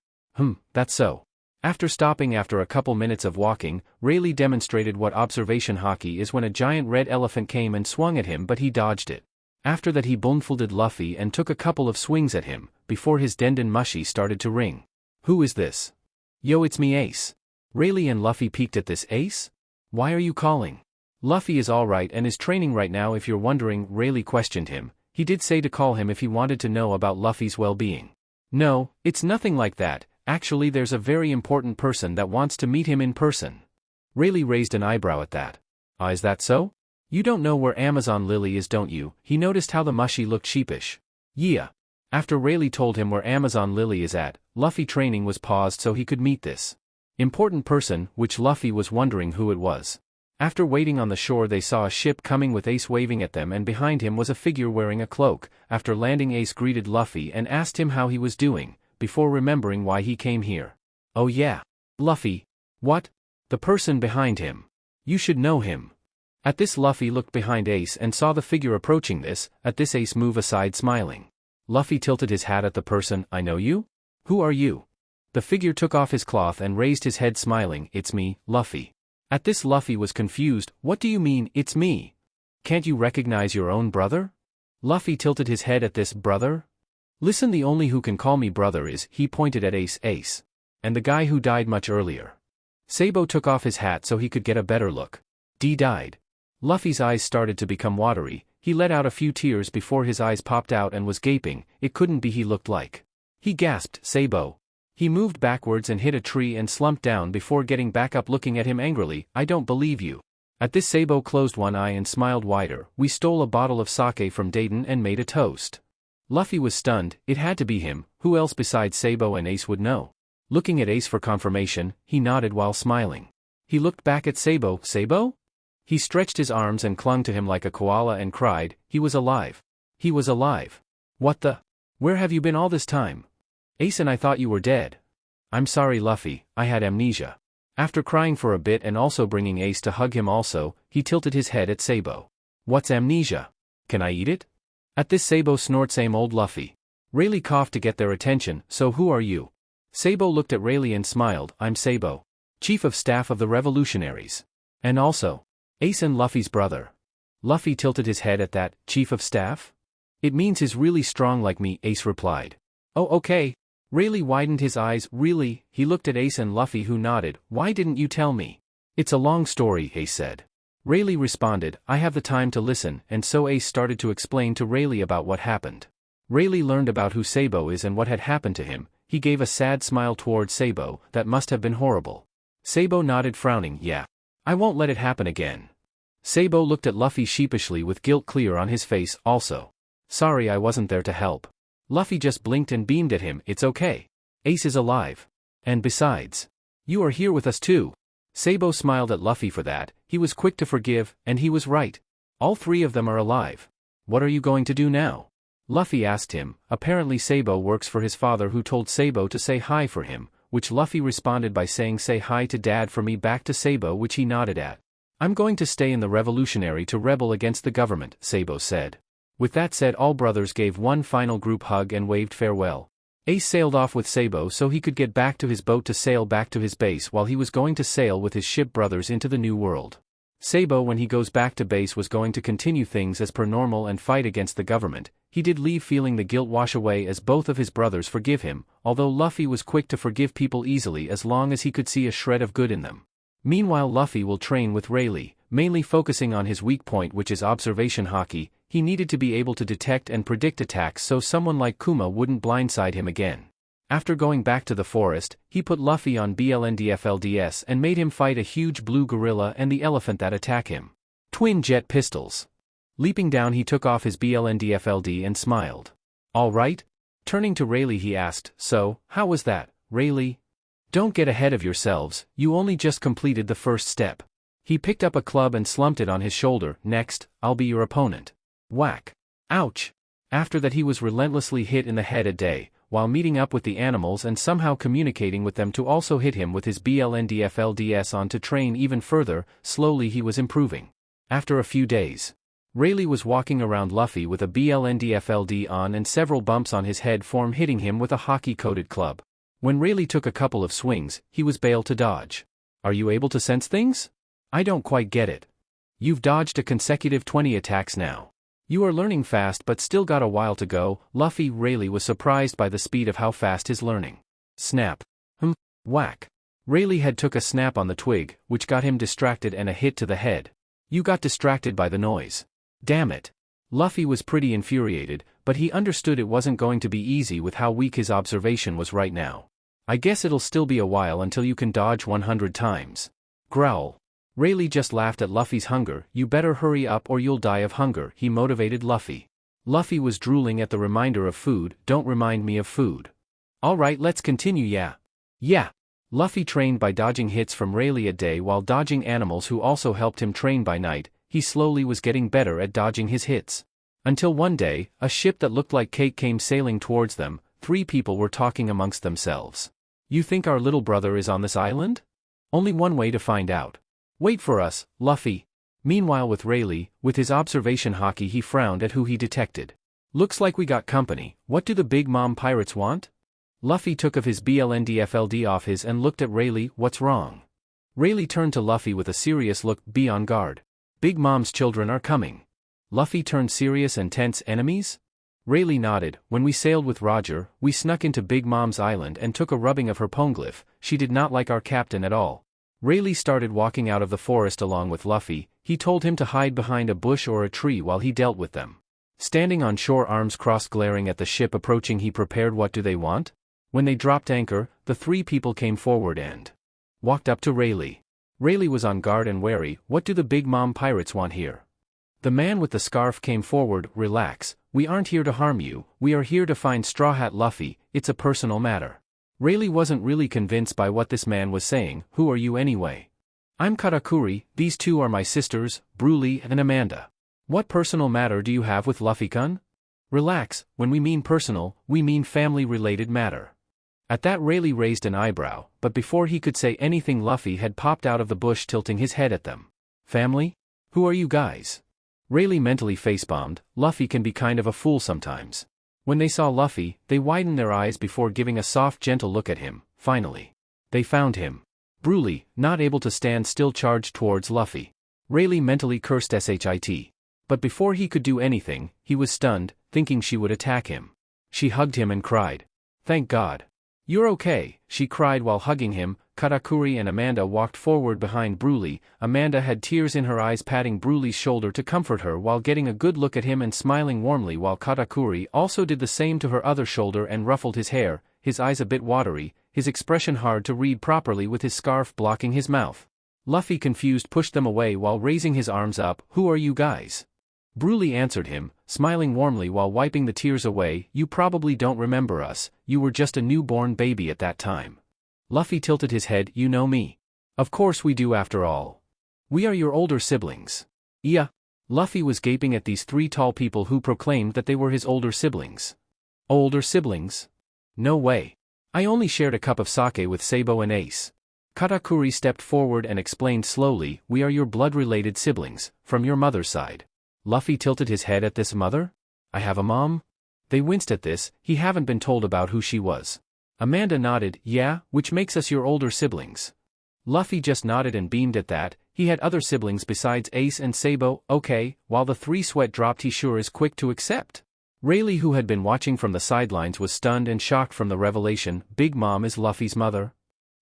That's so. After stopping after a couple minutes of walking, Rayleigh demonstrated what observation haki is when a giant red elephant came and swung at him but he dodged it. After that he blindfolded Luffy and took a couple of swings at him, before his denden mushi started to ring. Who is this? Yo, it's me, Ace. Rayleigh and Luffy peeked at this. Ace? Why are you calling? Luffy is alright and is training right now if you're wondering. Rayleigh questioned him. He did say to call him if he wanted to know about Luffy's well-being. No, it's nothing like that. Actually there's a very important person that wants to meet him in person. Rayleigh raised an eyebrow at that. Is that so? You don't know where Amazon Lily is, don't you? He noticed how the mushi looked sheepish. Yeah. After Rayleigh told him where Amazon Lily is at, Luffy training was paused so he could meet this important person, which Luffy was wondering who it was. After waiting on the shore they saw a ship coming with Ace waving at them and behind him was a figure wearing a cloak. After landing Ace greeted Luffy and asked him how he was doing, before remembering why he came here. Oh yeah. Luffy. What? The person behind him. You should know him. At this Luffy looked behind Ace and saw the figure approaching this. At this Ace moved aside smiling. Luffy tilted his hat at the person. I know you? Who are you? The figure took off his cloth and raised his head smiling. It's me, Luffy. At this Luffy was confused. What do you mean, it's me? Can't you recognize your own brother? Luffy tilted his head at this. Brother? Listen, the only who can call me brother is, he pointed at Ace. And the guy who died much earlier. Sabo took off his hat so he could get a better look. D died. Luffy's eyes started to become watery. He let out a few tears before his eyes popped out and was gaping. It couldn't be he looked like. He gasped, Sabo. He moved backwards and hit a tree and slumped down before getting back up looking at him angrily. I don't believe you. At this Sabo closed one eye and smiled wider. We stole a bottle of sake from Dayton and made a toast. Luffy was stunned. It had to be him. Who else besides Sabo and Ace would know? Looking at Ace for confirmation, he nodded while smiling. He looked back at Sabo. Sabo? He stretched his arms and clung to him like a koala and cried. He was alive. He was alive. What the? Where have you been all this time? Ace and I thought you were dead. I'm sorry, Luffy, I had amnesia. After crying for a bit and also bringing Ace to hug him also, he tilted his head at Sabo. What's amnesia? Can I eat it? At this Sabo snorts. Same old Luffy. Rayleigh coughed to get their attention. So who are you? Sabo looked at Rayleigh and smiled. I'm Sabo. Chief of Staff of the Revolutionaries. And also Ace and Luffy's brother. Luffy tilted his head at that. Chief of Staff? It means he's really strong like me, Ace replied. Oh okay. Rayleigh widened his eyes. Really? He looked at Ace and Luffy, who nodded. Why didn't you tell me? It's a long story, Ace said. Rayleigh responded, I have the time to listen, and so Ace started to explain to Rayleigh about what happened. Rayleigh learned about who Sabo is and what had happened to him. He gave a sad smile toward Sabo. That must have been horrible. Sabo nodded, frowning. Yeah. I won't let it happen again. Sabo looked at Luffy sheepishly with guilt clear on his face. Also. Sorry I wasn't there to help. Luffy just blinked and beamed at him. It's okay. Ace is alive. And besides, you are here with us too. Sabo smiled at Luffy for that. He was quick to forgive, and he was right. All three of them are alive. What are you going to do now? Luffy asked him. Apparently Sabo works for his father, who told Sabo to say hi for him, which Luffy responded by saying say hi to Dad for me back to Sabo, which he nodded at. I'm going to stay in the Revolutionary to rebel against the government, Sabo said. With that said, all brothers gave one final group hug and waved farewell. Ace sailed off with Sabo so he could get back to his boat to sail back to his base, while he was going to sail with his ship brothers into the new world. Sabo, when he goes back to base, was going to continue things as per normal and fight against the government. He did leave feeling the guilt wash away as both of his brothers forgive him, although Luffy was quick to forgive people easily as long as he could see a shred of good in them. Meanwhile, Luffy will train with Rayleigh, mainly focusing on his weak point, which is observation haki. He needed to be able to detect and predict attacks so someone like Kuma wouldn't blindside him again. After going back to the forest, he put Luffy on BLNDFLDS and made him fight a huge blue gorilla and the elephant that attack him. Twin jet pistols. Leaping down, he took off his BLNDFLD and smiled. All right? Turning to Rayleigh, he asked, so, how was that, Rayleigh? Don't get ahead of yourselves, you only just completed the first step. He picked up a club and slumped it on his shoulder. Next, I'll be your opponent. Whack. Ouch. After that, he was relentlessly hit in the head a day, while meeting up with the animals and somehow communicating with them to also hit him with his BLNDFLDS on to train even further. Slowly he was improving. After a few days, Rayleigh was walking around Luffy with a BLNDFLD on and several bumps on his head from hitting him with a haki-coated club. When Rayleigh took a couple of swings, he was able to dodge. Are you able to sense things? I don't quite get it. You've dodged a consecutive 20 attacks now. You are learning fast but still got a while to go. Rayleigh was surprised by the speed of how fast his learning. Snap. Whack. Rayleigh had took a snap on the twig, which got him distracted and a hit to the head. You got distracted by the noise. Damn it. Luffy was pretty infuriated, but he understood it wasn't going to be easy with how weak his observation was right now. I guess it'll still be a while until you can dodge 100 times. Growl. Rayleigh just laughed at Luffy's hunger. You better hurry up or you'll die of hunger, he motivated Luffy. Luffy was drooling at the reminder of food. Don't remind me of food. Alright, let's continue. Yeah. Luffy trained by dodging hits from Rayleigh a day while dodging animals who also helped him train by night. He slowly was getting better at dodging his hits. Until one day, a ship that looked like cake came sailing towards them. 3 people were talking amongst themselves. You think our little brother is on this island? Only one way to find out. Wait for us, Luffy. Meanwhile, with Rayleigh, with his observation haki, he frowned at who he detected. Looks like we got company. What do the Big Mom pirates want? Luffy took of his BLNDFLD off his and looked at Rayleigh. What's wrong? Rayleigh turned to Luffy with a serious look. Be on guard. Big Mom's children are coming. Luffy turned serious and tense. Enemies? Rayleigh nodded. When we sailed with Roger, we snuck into Big Mom's island and took a rubbing of her poneglyph. She did not like our captain at all. Rayleigh started walking out of the forest along with Luffy. He told him to hide behind a bush or a tree while he dealt with them. Standing on shore, arms crossed, glaring at the ship approaching, he prepared. What do they want? When they dropped anchor, the 3 people came forward and walked up to Rayleigh. Rayleigh was on guard and wary. What do the Big Mom pirates want here? The man with the scarf came forward. Relax, we aren't here to harm you, we are here to find Straw Hat Luffy, it's a personal matter. Rayleigh wasn't really convinced by what this man was saying. Who are you anyway? I'm Katakuri, these 2 are my sisters, Bruley and Amanda. What personal matter do you have with Luffy-kun? Relax, when we mean personal, we mean family-related matter. At that, Rayleigh raised an eyebrow, but before he could say anything, Luffy had popped out of the bush, tilting his head at them. Family? Who are you guys? Rayleigh mentally face-bombed. Luffy can be kind of a fool sometimes. When they saw Luffy, they widened their eyes before giving a soft, gentle look at him. Finally, they found him. Bruley, not able to stand still, charged towards Luffy. Rayleigh mentally cursed shit. But before he could do anything, he was stunned, thinking she would attack him. She hugged him and cried. Thank God. You're okay, she cried while hugging him. Katakuri and Amanda walked forward behind Broly. Amanda had tears in her eyes, patting Broly's shoulder to comfort her while getting a good look at him and smiling warmly, while Katakuri also did the same to her other shoulder and ruffled his hair, his eyes a bit watery, his expression hard to read properly with his scarf blocking his mouth. Luffy, confused, pushed them away while raising his arms up. Who are you guys? Broly answered him, smiling warmly while wiping the tears away. You probably don't remember us, you were just a newborn baby at that time. Luffy tilted his head. You know me. Of course we do, after all. We are your older siblings. Yeah. Luffy was gaping at these three tall people who proclaimed that they were his older siblings. Older siblings? No way. I only shared a cup of sake with Sabo and Ace. Katakuri stepped forward and explained slowly, we are your blood-related siblings, from your mother's side. Luffy tilted his head at this. Mother? I have a mom? They winced at this. He haven't been told about who she was. Amanda nodded. Yeah, which makes us your older siblings. Luffy just nodded and beamed at that. He had other siblings besides Ace and Sabo. Okay, while the three sweat dropped. He sure is quick to accept. Rayleigh, who had been watching from the sidelines, was stunned and shocked from the revelation. Big Mom is Luffy's mother?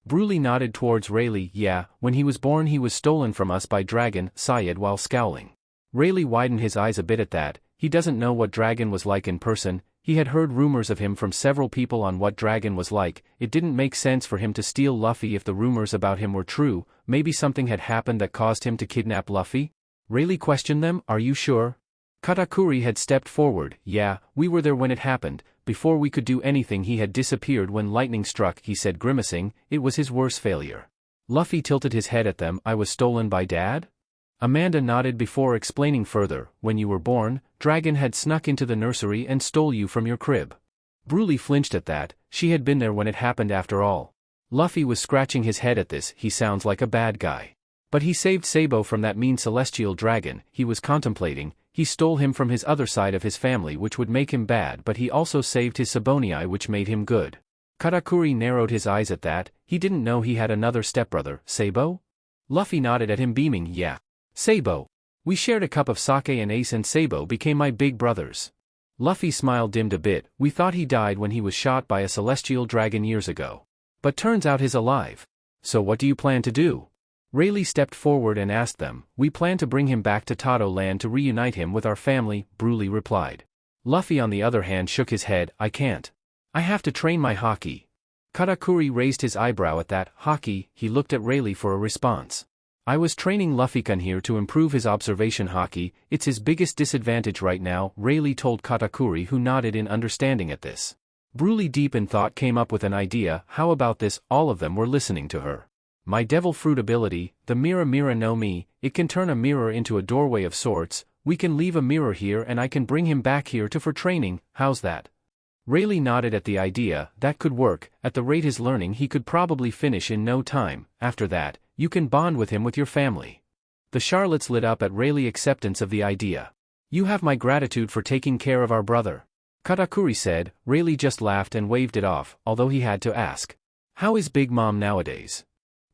Broly nodded towards Rayleigh. Yeah, when he was born he was stolen from us by Dragon, Syed, while scowling. Rayleigh widened his eyes a bit at that. He doesn't know what Dragon was like in person. He had heard rumors of him from several people on what Dragon was like. It didn't make sense for him to steal Luffy if the rumors about him were true. Maybe something had happened that caused him to kidnap Luffy? Rayleigh questioned them. Are you sure? Katakuri had stepped forward. Yeah, we were there when it happened. Before we could do anything he had disappeared when lightning struck, he said, grimacing. It was his worst failure. Luffy tilted his head at them. I was stolen by Dad? Amanda nodded before explaining further. When you were born, Dragon had snuck into the nursery and stole you from your crib. Broly flinched at that. She had been there when it happened after all. Luffy was scratching his head at this. He sounds like a bad guy. But he saved Sabo from that mean celestial dragon. He was contemplating. He stole him from his other side of his family, which would make him bad, but he also saved his Sabonii, which made him good. Katakuri narrowed his eyes at that. He didn't know he had another stepbrother. Sabo? Luffy nodded at him, beaming. Yeah. Sabo. We shared a cup of sake and Ace and Sabo became my big brothers. Luffy's smile dimmed a bit. We thought he died when he was shot by a celestial dragon years ago. But turns out he's alive. So what do you plan to do? Rayleigh stepped forward and asked them. We plan to bring him back to Tato Land to reunite him with our family, Broly replied. Luffy on the other hand shook his head. I can't. I have to train my haki. Katakuri raised his eyebrow at that. Haki, he looked at Rayleigh for a response. I was training Luffy-kun here to improve his observation haki. It's his biggest disadvantage right now, Rayleigh told Katakuri, who nodded in understanding at this. Broly, deep in thought, came up with an idea. How about this? All of them were listening to her. My devil fruit ability, the Mira Mira no Mi, it can turn a mirror into a doorway of sorts. We can leave a mirror here and I can bring him back here for training. How's that? Rayleigh nodded at the idea. That could work. At the rate he's learning he could probably finish in no time. After that, you can bond with him with your family. The Charlottes lit up at Rayleigh's acceptance of the idea. You have my gratitude for taking care of our brother. Katakuri said. Rayleigh just laughed and waved it off, although he had to ask. How is Big Mom nowadays?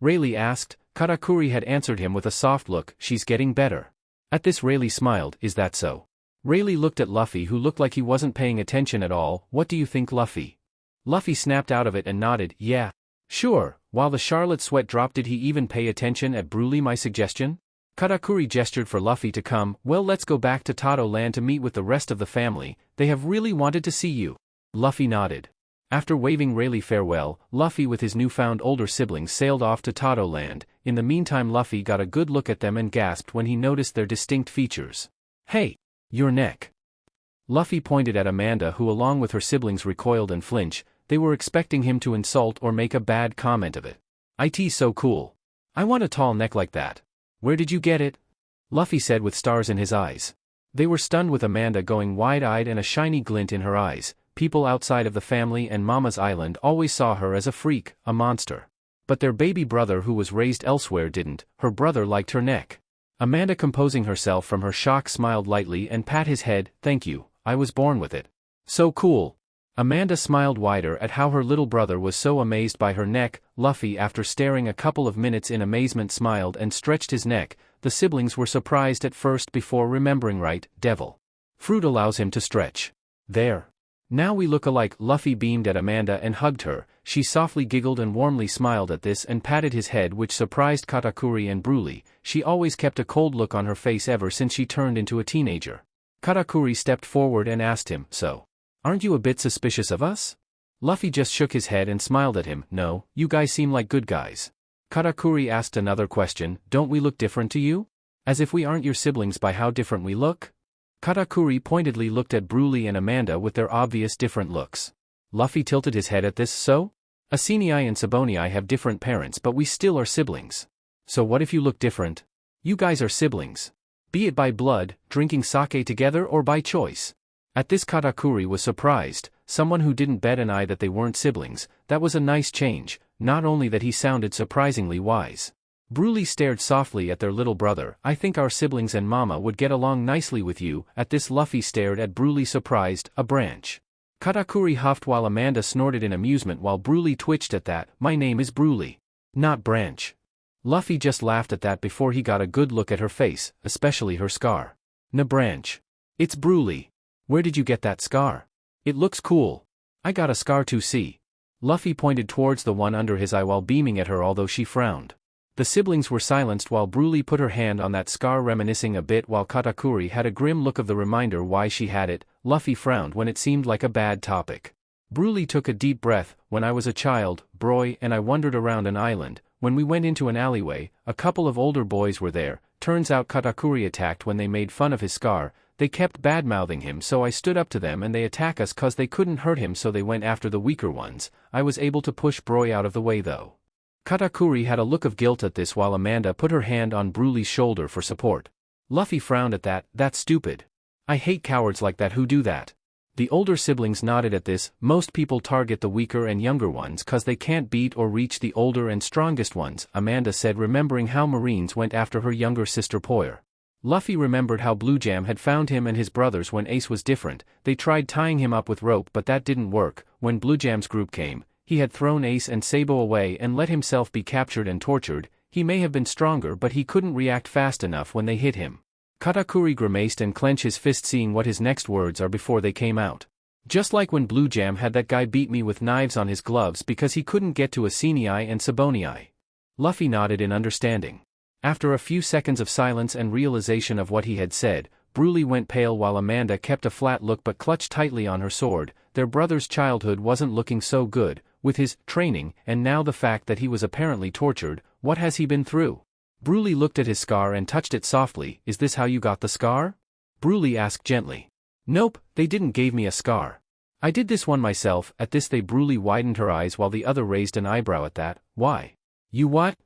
Rayleigh asked. Katakuri had answered him with a soft look. She's getting better. At this Rayleigh smiled. Is that so? Rayleigh looked at Luffy, who looked like he wasn't paying attention at all. What do you think, Luffy? Luffy snapped out of it and nodded. Yeah. Sure. While the Charlotte sweat dropped, did he even pay attention at Broly my suggestion? Katakuri gestured for Luffy to come. Well, let's go back to Tato Land to meet with the rest of the family. They have really wanted to see you. Luffy nodded. After waving Rayleigh farewell, Luffy with his newfound older siblings sailed off to Tato Land. In the meantime, Luffy got a good look at them and gasped when he noticed their distinct features. Hey! Your neck. Luffy pointed at Amanda, who along with her siblings recoiled and flinched. They were expecting him to insult or make a bad comment of it. It's so cool. I want a tall neck like that. Where did you get it? Luffy said with stars in his eyes. They were stunned with Amanda going wide-eyed and a shiny glint in her eyes. People outside of the family and Mama's Island always saw her as a freak, a monster. But their baby brother, who was raised elsewhere, didn't. Her brother liked her neck. Amanda, composing herself from her shock, smiled lightly and pat his head. Thank you, I was born with it. So cool. Amanda smiled wider at how her little brother was so amazed by her neck. Luffy, after staring a couple of minutes in amazement, smiled and stretched his neck. The siblings were surprised at first before remembering. Right, devil fruit allows him to stretch. There. Now we look alike. Luffy beamed at Amanda and hugged her. she softly giggled and warmly smiled at this and patted his head, which surprised Katakuri and Broly. She always kept a cold look on her face ever since she turned into a teenager. Katakuri stepped forward and asked him, "So, aren't you a bit suspicious of us?" Luffy just shook his head and smiled at him. "No, you guys seem like good guys." Katakuri asked another question, "Don't we look different to you? As if we aren't your siblings by how different we look?" Katakuri pointedly looked at Broly and Amanda with their obvious different looks. Luffy tilted his head at this. "So? Asinii and Sabonii have different parents, but we still are siblings. So what if you look different? You guys are siblings. Be it by blood, drinking sake together, or by choice." At this Katakuri was surprised. Someone who didn't bet an eye that they weren't siblings. That was a nice change, not only that he sounded surprisingly wise. Broly stared softly at their little brother. "I think our siblings and mama would get along nicely with you." At this Luffy stared at Broly surprised. "A branch." Katakuri huffed while Amanda snorted in amusement while Broly twitched at that. "My name is Broly. Not Branch." Luffy just laughed at that before he got a good look at her face, especially her scar. "Na Branch. It's Broly. Where did you get that scar? It looks cool. I got a scar too, see." Luffy pointed towards the one under his eye while beaming at her, although she frowned. The siblings were silenced while Broly put her hand on that scar, reminiscing a bit, while Katakuri had a grim look of the reminder why she had it. Luffy frowned when it seemed like a bad topic. Broly took a deep breath. "When I was a child, Broy and I wandered around an island. When we went into an alleyway, a couple of older boys were there. Turns out Katakuri attacked when they made fun of his scar. They kept bad-mouthing him, so I stood up to them and they attack us cause they couldn't hurt him, so they went after the weaker ones. I was able to push Broy out of the way though." Katakuri had a look of guilt at this while Amanda put her hand on Broly's shoulder for support. Luffy frowned at that. "That's stupid. I hate cowards like that who do that." The older siblings nodded at this. "Most people target the weaker and younger ones cause they can't beat or reach the older and strongest ones," Amanda said, remembering how Marines went after her younger sister Poyer. Luffy remembered how Blue Jam had found him and his brothers when Ace was different. They tried tying him up with rope, but that didn't work. When Blue Jam's group came, he had thrown Ace and Sabo away and let himself be captured and tortured. He may have been stronger, but he couldn't react fast enough when they hit him. Katakuri grimaced and clenched his fist, seeing what his next words are before they came out. "Just like when Blue Jam had that guy beat me with knives on his gloves because he couldn't get to Asinii and Sabonii." Luffy nodded in understanding. After a few seconds of silence and realization of what he had said, Broly went pale while Amanda kept a flat look but clutched tightly on her sword. Their brother's childhood wasn't looking so good, with his training, and now the fact that he was apparently tortured. What has he been through? Broly looked at his scar and touched it softly. "Is this how you got the scar?" Broly asked gently. "Nope, they didn't give me a scar. I did this one myself." At this Broly widened her eyes while the other raised an eyebrow at that. "Why? You what?"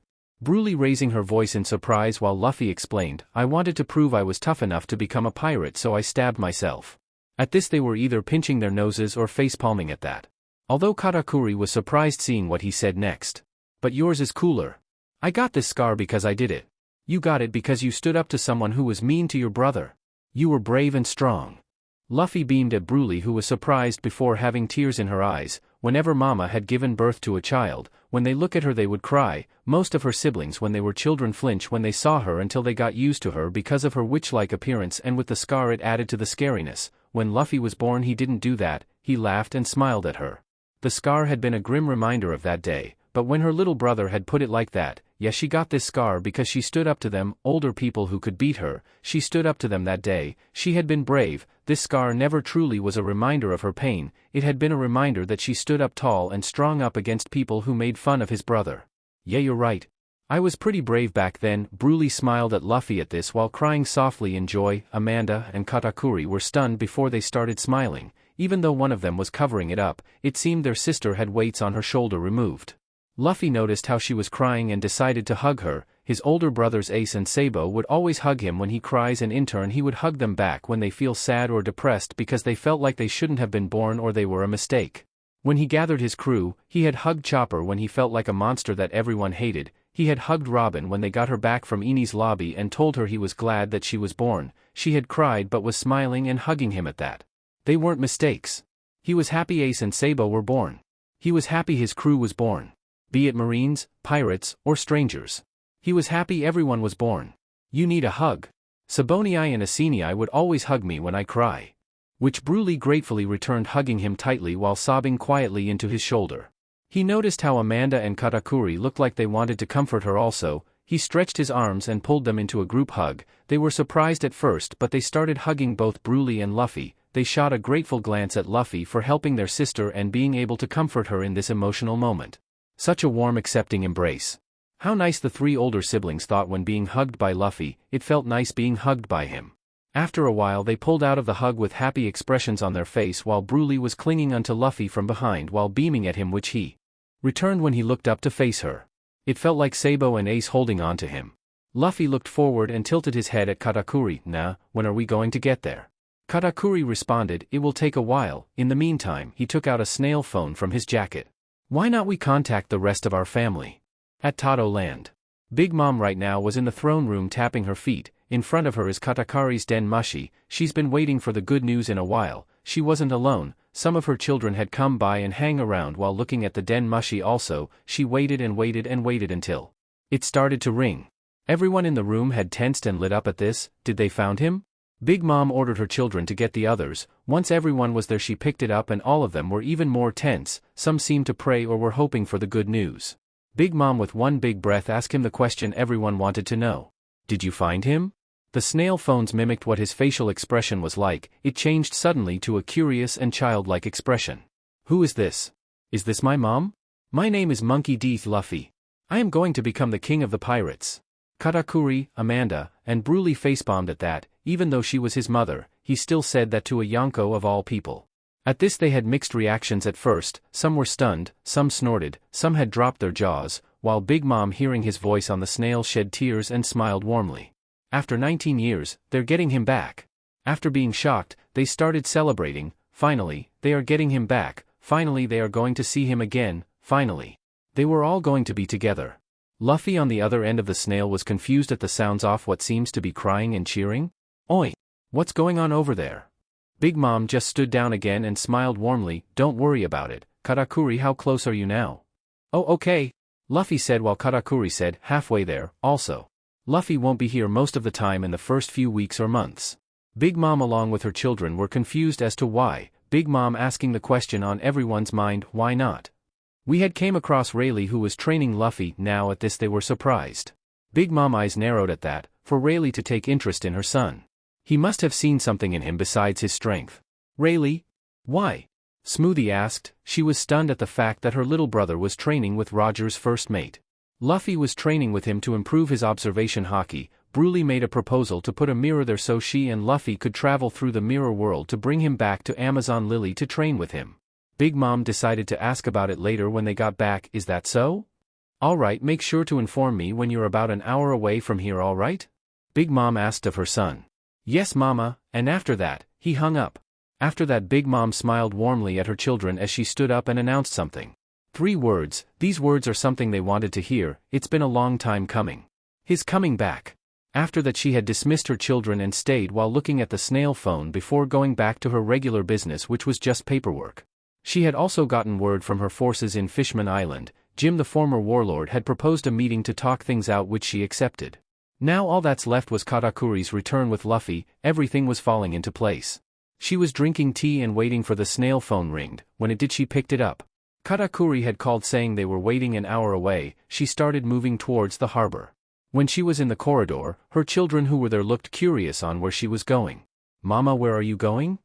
Broly raising her voice in surprise while Luffy explained, "I wanted to prove I was tough enough to become a pirate, so I stabbed myself." At this they were either pinching their noses or face-palming at that. Although Katakuri was surprised seeing what he said next. "But yours is cooler. I got this scar because I did it. You got it because you stood up to someone who was mean to your brother. You were brave and strong." Luffy beamed at Broly, who was surprised before having tears in her eyes. Whenever Mama had given birth to a child, when they look at her they would cry. Most of her siblings when they were children flinch when they saw her until they got used to her because of her witch-like appearance, and with the scar it added to the scariness. When Luffy was born he didn't do that. He laughed and smiled at her. The scar had been a grim reminder of that day, but when her little brother had put it like that, yes, she got this scar because she stood up to them, older people who could beat her. She stood up to them that day. She had been brave. This scar never truly was a reminder of her pain. It had been a reminder that she stood up tall and strong up against people who made fun of his brother. "Yeah, you're right. I was pretty brave back then." Broly smiled at Luffy at this while crying softly in joy. Amanda and Katakuri were stunned before they started smiling. Even though one of them was covering it up, it seemed their sister had weights on her shoulder removed. Luffy noticed how she was crying and decided to hug her. His older brothers Ace and Sabo would always hug him when he cries, and in turn he would hug them back when they feel sad or depressed because they felt like they shouldn't have been born or they were a mistake. When he gathered his crew, he had hugged Chopper when he felt like a monster that everyone hated. He had hugged Robin when they got her back from Eni's lobby and told her he was glad that she was born. She had cried but was smiling and hugging him at that. They weren't mistakes. He was happy Ace and Sabo were born. He was happy his crew was born. Be it Marines, pirates, or strangers. He was happy everyone was born. "You need a hug. Sabonii and Asinii would always hug me when I cry." Which Broly gratefully returned, hugging him tightly while sobbing quietly into his shoulder. He noticed how Amanda and Katakuri looked like they wanted to comfort her also. He stretched his arms and pulled them into a group hug. They were surprised at first, but they started hugging both Broly and Luffy. They shot a grateful glance at Luffy for helping their sister and being able to comfort her in this emotional moment. Such a warm, accepting embrace. How nice, the three older siblings thought when being hugged by Luffy. It felt nice being hugged by him. After a while they pulled out of the hug with happy expressions on their face, while Broly was clinging onto Luffy from behind while beaming at him, which he returned when he looked up to face her. It felt like Sabo and Ace holding on to him. Luffy looked forward and tilted his head at Katakuri. Nah, when are we going to get there? Katakuri responded, it will take a while. In the meantime, he took out a snail phone from his jacket. Why not we contact the rest of our family? At Tato Land. Big Mom right now was in the throne room tapping her feet. In front of her is Katakuri's den Mushi. She's been waiting for the good news in a while. She wasn't alone. Some of her children had come by and hang around while looking at the den Mushi also. She waited and waited and waited until it started to ring. Everyone in the room had tensed and lit up at this. Did they found him? Big Mom ordered her children to get the others. Once everyone was there, she picked it up and all of them were even more tense. Some seemed to pray or were hoping for the good news. Big Mom with one big breath asked him the question everyone wanted to know. Did you find him? The snail phones mimicked what his facial expression was like. It changed suddenly to a curious and childlike expression. Who is this? Is this my mom? My name is Monkey D. Luffy. I am going to become the king of the pirates. Katakuri, Amanda, and Broly facepalmed at that. Even though she was his mother, he still said that to a Yonko of all people. At this they had mixed reactions at first. Some were stunned, some snorted, some had dropped their jaws, while Big Mom, hearing his voice on the snail, shed tears and smiled warmly. After 19 years, they're getting him back. After being shocked, they started celebrating. Finally, they are getting him back. Finally, they are going to see him again. Finally, they were all going to be together. Luffy on the other end of the snail was confused at the sounds of what seems to be crying and cheering. Oi! What's going on over there? Big Mom just stood down again and smiled warmly. Don't worry about it. Katakuri, how close are you now? Oh, okay, Luffy said, while Katakuri said, halfway there. Also, Luffy won't be here most of the time in the first few weeks or months. Big Mom along with her children were confused as to why. Big Mom asking the question on everyone's mind, why not? We had came across Rayleigh who was training Luffy. Now at this they were surprised. Big Mom eyes narrowed at that, for Rayleigh to take interest in her son. He must have seen something in him besides his strength. Rayleigh? Why? Smoothie asked. She was stunned at the fact that her little brother was training with Roger's first mate. Luffy was training with him to improve his observation haki. Broly made a proposal to put a mirror there so she and Luffy could travel through the mirror world to bring him back to Amazon Lily to train with him. Big Mom decided to ask about it later when they got back. Is that so? Alright, make sure to inform me when you're about an hour away from here, alright? Big Mom asked of her son. Yes, Mama, and after that, he hung up. After that, Big Mom smiled warmly at her children as she stood up and announced something. 3 words. These words are something they wanted to hear. It's been a long time coming. His coming back. After that she had dismissed her children and stayed while looking at the snail phone before going back to her regular business, which was just paperwork. She had also gotten word from her forces in Fishman Island. Jim, the former warlord, had proposed a meeting to talk things out, which she accepted. Now all that's left was Katakuri's return with Luffy. Everything was falling into place. She was drinking tea and waiting for the snail phone ringed. When it did, she picked it up. Katakuri had called saying they were waiting an hour away. She started moving towards the harbor. When she was in the corridor, her children who were there looked curious on where she was going. Mama, where are you going?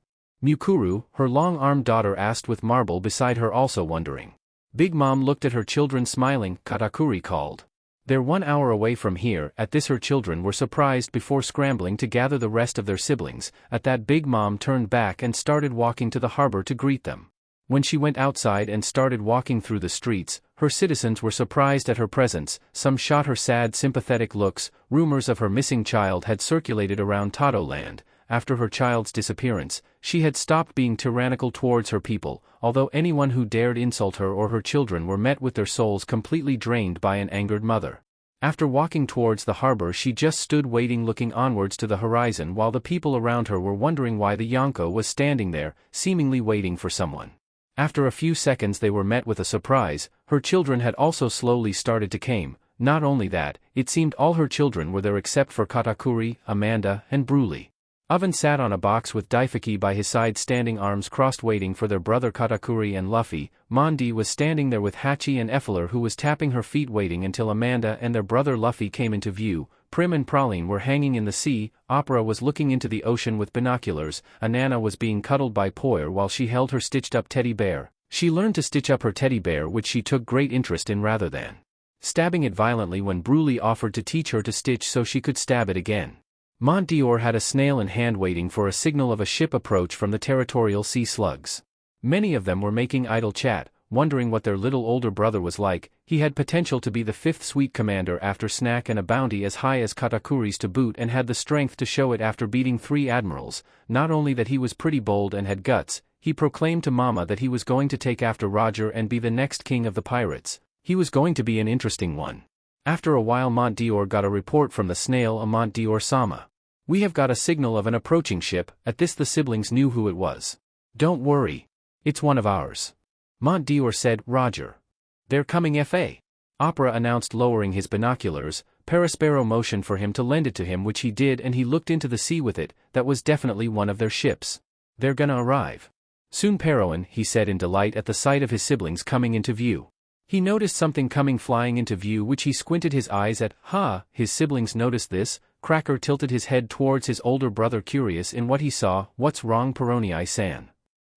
Mukuru, her long-armed daughter, asked with Marble beside her also wondering. Big Mom looked at her children smiling. Katakuri called. They're 1 hour away from here. At this her children were surprised before scrambling to gather the rest of their siblings. At that, Big Mom turned back and started walking to the harbor to greet them. When she went outside and started walking through the streets, her citizens were surprised at her presence. Some shot her sad, sympathetic looks. Rumors of her missing child had circulated around Tato Land. After her child's disappearance, she had stopped being tyrannical towards her people, although anyone who dared insult her or her children were met with their souls completely drained by an angered mother. After walking towards the harbor, she just stood waiting, looking onwards to the horizon, while the people around her were wondering why the Yonko was standing there, seemingly waiting for someone. After a few seconds they were met with a surprise. Her children had also slowly started to come. Not only that, it seemed all her children were there except for Katakuri, Amanda, and Broly. Oven sat on a box with Daifaki by his side standing arms crossed waiting for their brother Katakuri and Luffy. Mondi was standing there with Hachi and Effler who was tapping her feet waiting until Amanda and their brother Luffy came into view. Prim and Praline were hanging in the sea, Opera was looking into the ocean with binoculars, Anana was being cuddled by Poir while she held her stitched-up teddy bear. She learned to stitch up her teddy bear which she took great interest in rather than stabbing it violently when Bruley offered to teach her to stitch so she could stab it again. Mont Dior had a snail in hand waiting for a signal of a ship approach from the territorial sea slugs. Many of them were making idle chat, wondering what their little older brother was like. He had potential to be the 5th suite commander after Snack and a bounty as high as Katakuri's to boot and had the strength to show it after beating 3 admirals. Not only that he was pretty bold and had guts, he proclaimed to Mama that he was going to take after Roger and be the next king of the pirates. He was going to be an interesting one. After a while Mont Dior got a report from the snail Mont Dior-sama. We have got a signal of an approaching ship. At this the siblings knew who it was. Don't worry. It's one of ours. Mont Dior said, Roger. They're coming Fa. Opera announced lowering his binoculars. Perispero motioned for him to lend it to him which he did and he looked into the sea with it. That was definitely one of their ships. They're gonna arrive soon Paroin, he said in delight at the sight of his siblings coming into view. He noticed something coming flying into view which he squinted his eyes at. His siblings noticed this. Cracker tilted his head towards his older brother curious in what he saw. What's wrong Peroni-san?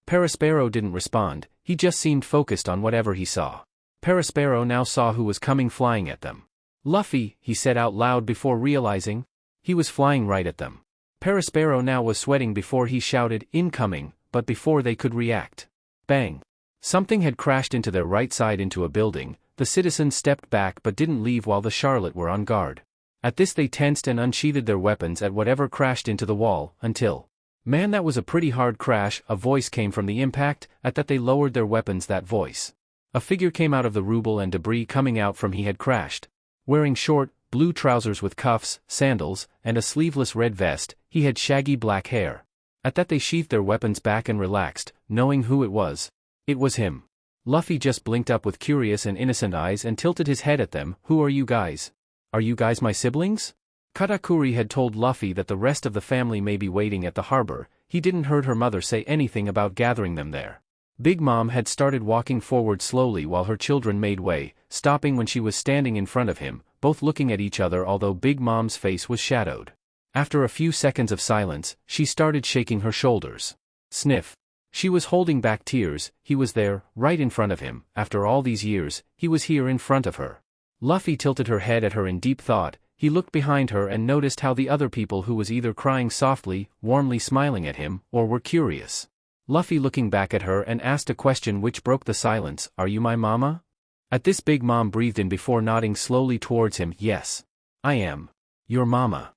Perispero didn't respond, he just seemed focused on whatever he saw. Perispero now saw who was coming flying at them. Luffy, he said out loud before realizing. He was flying right at them. Perispero now was sweating before he shouted, incoming, but before they could react. Bang! Something had crashed into their right side into a building. The citizens stepped back but didn't leave while the Charlotte were on guard. At this they tensed and unsheathed their weapons at whatever crashed into the wall, until... Man, that was a pretty hard crash. A voice came from the impact. At that they lowered their weapons. That voice. A figure came out of the rubble and debris coming out from he had crashed. Wearing short, blue trousers with cuffs, sandals, and a sleeveless red vest, he had shaggy black hair. At that they sheathed their weapons back and relaxed, knowing who it was. It was him. Luffy just blinked up with curious and innocent eyes and tilted his head at them. Who are you guys? Are you guys my siblings? Katakuri had told Luffy that the rest of the family may be waiting at the harbor. He didn't heard her mother say anything about gathering them there. Big Mom had started walking forward slowly while her children made way, stopping when she was standing in front of him, both looking at each other although Big Mom's face was shadowed. After a few seconds of silence, she started shaking her shoulders. Sniff. She was holding back tears. He was there, right in front of him. After all these years, he was here in front of her. Luffy tilted her head at her in deep thought. He looked behind her and noticed how the other people who was either crying softly, warmly smiling at him, or were curious. Luffy looking back at her and asked a question which broke the silence. Are you my mama? At this Big Mom breathed in before nodding slowly towards him. Yes. I am. Your mama.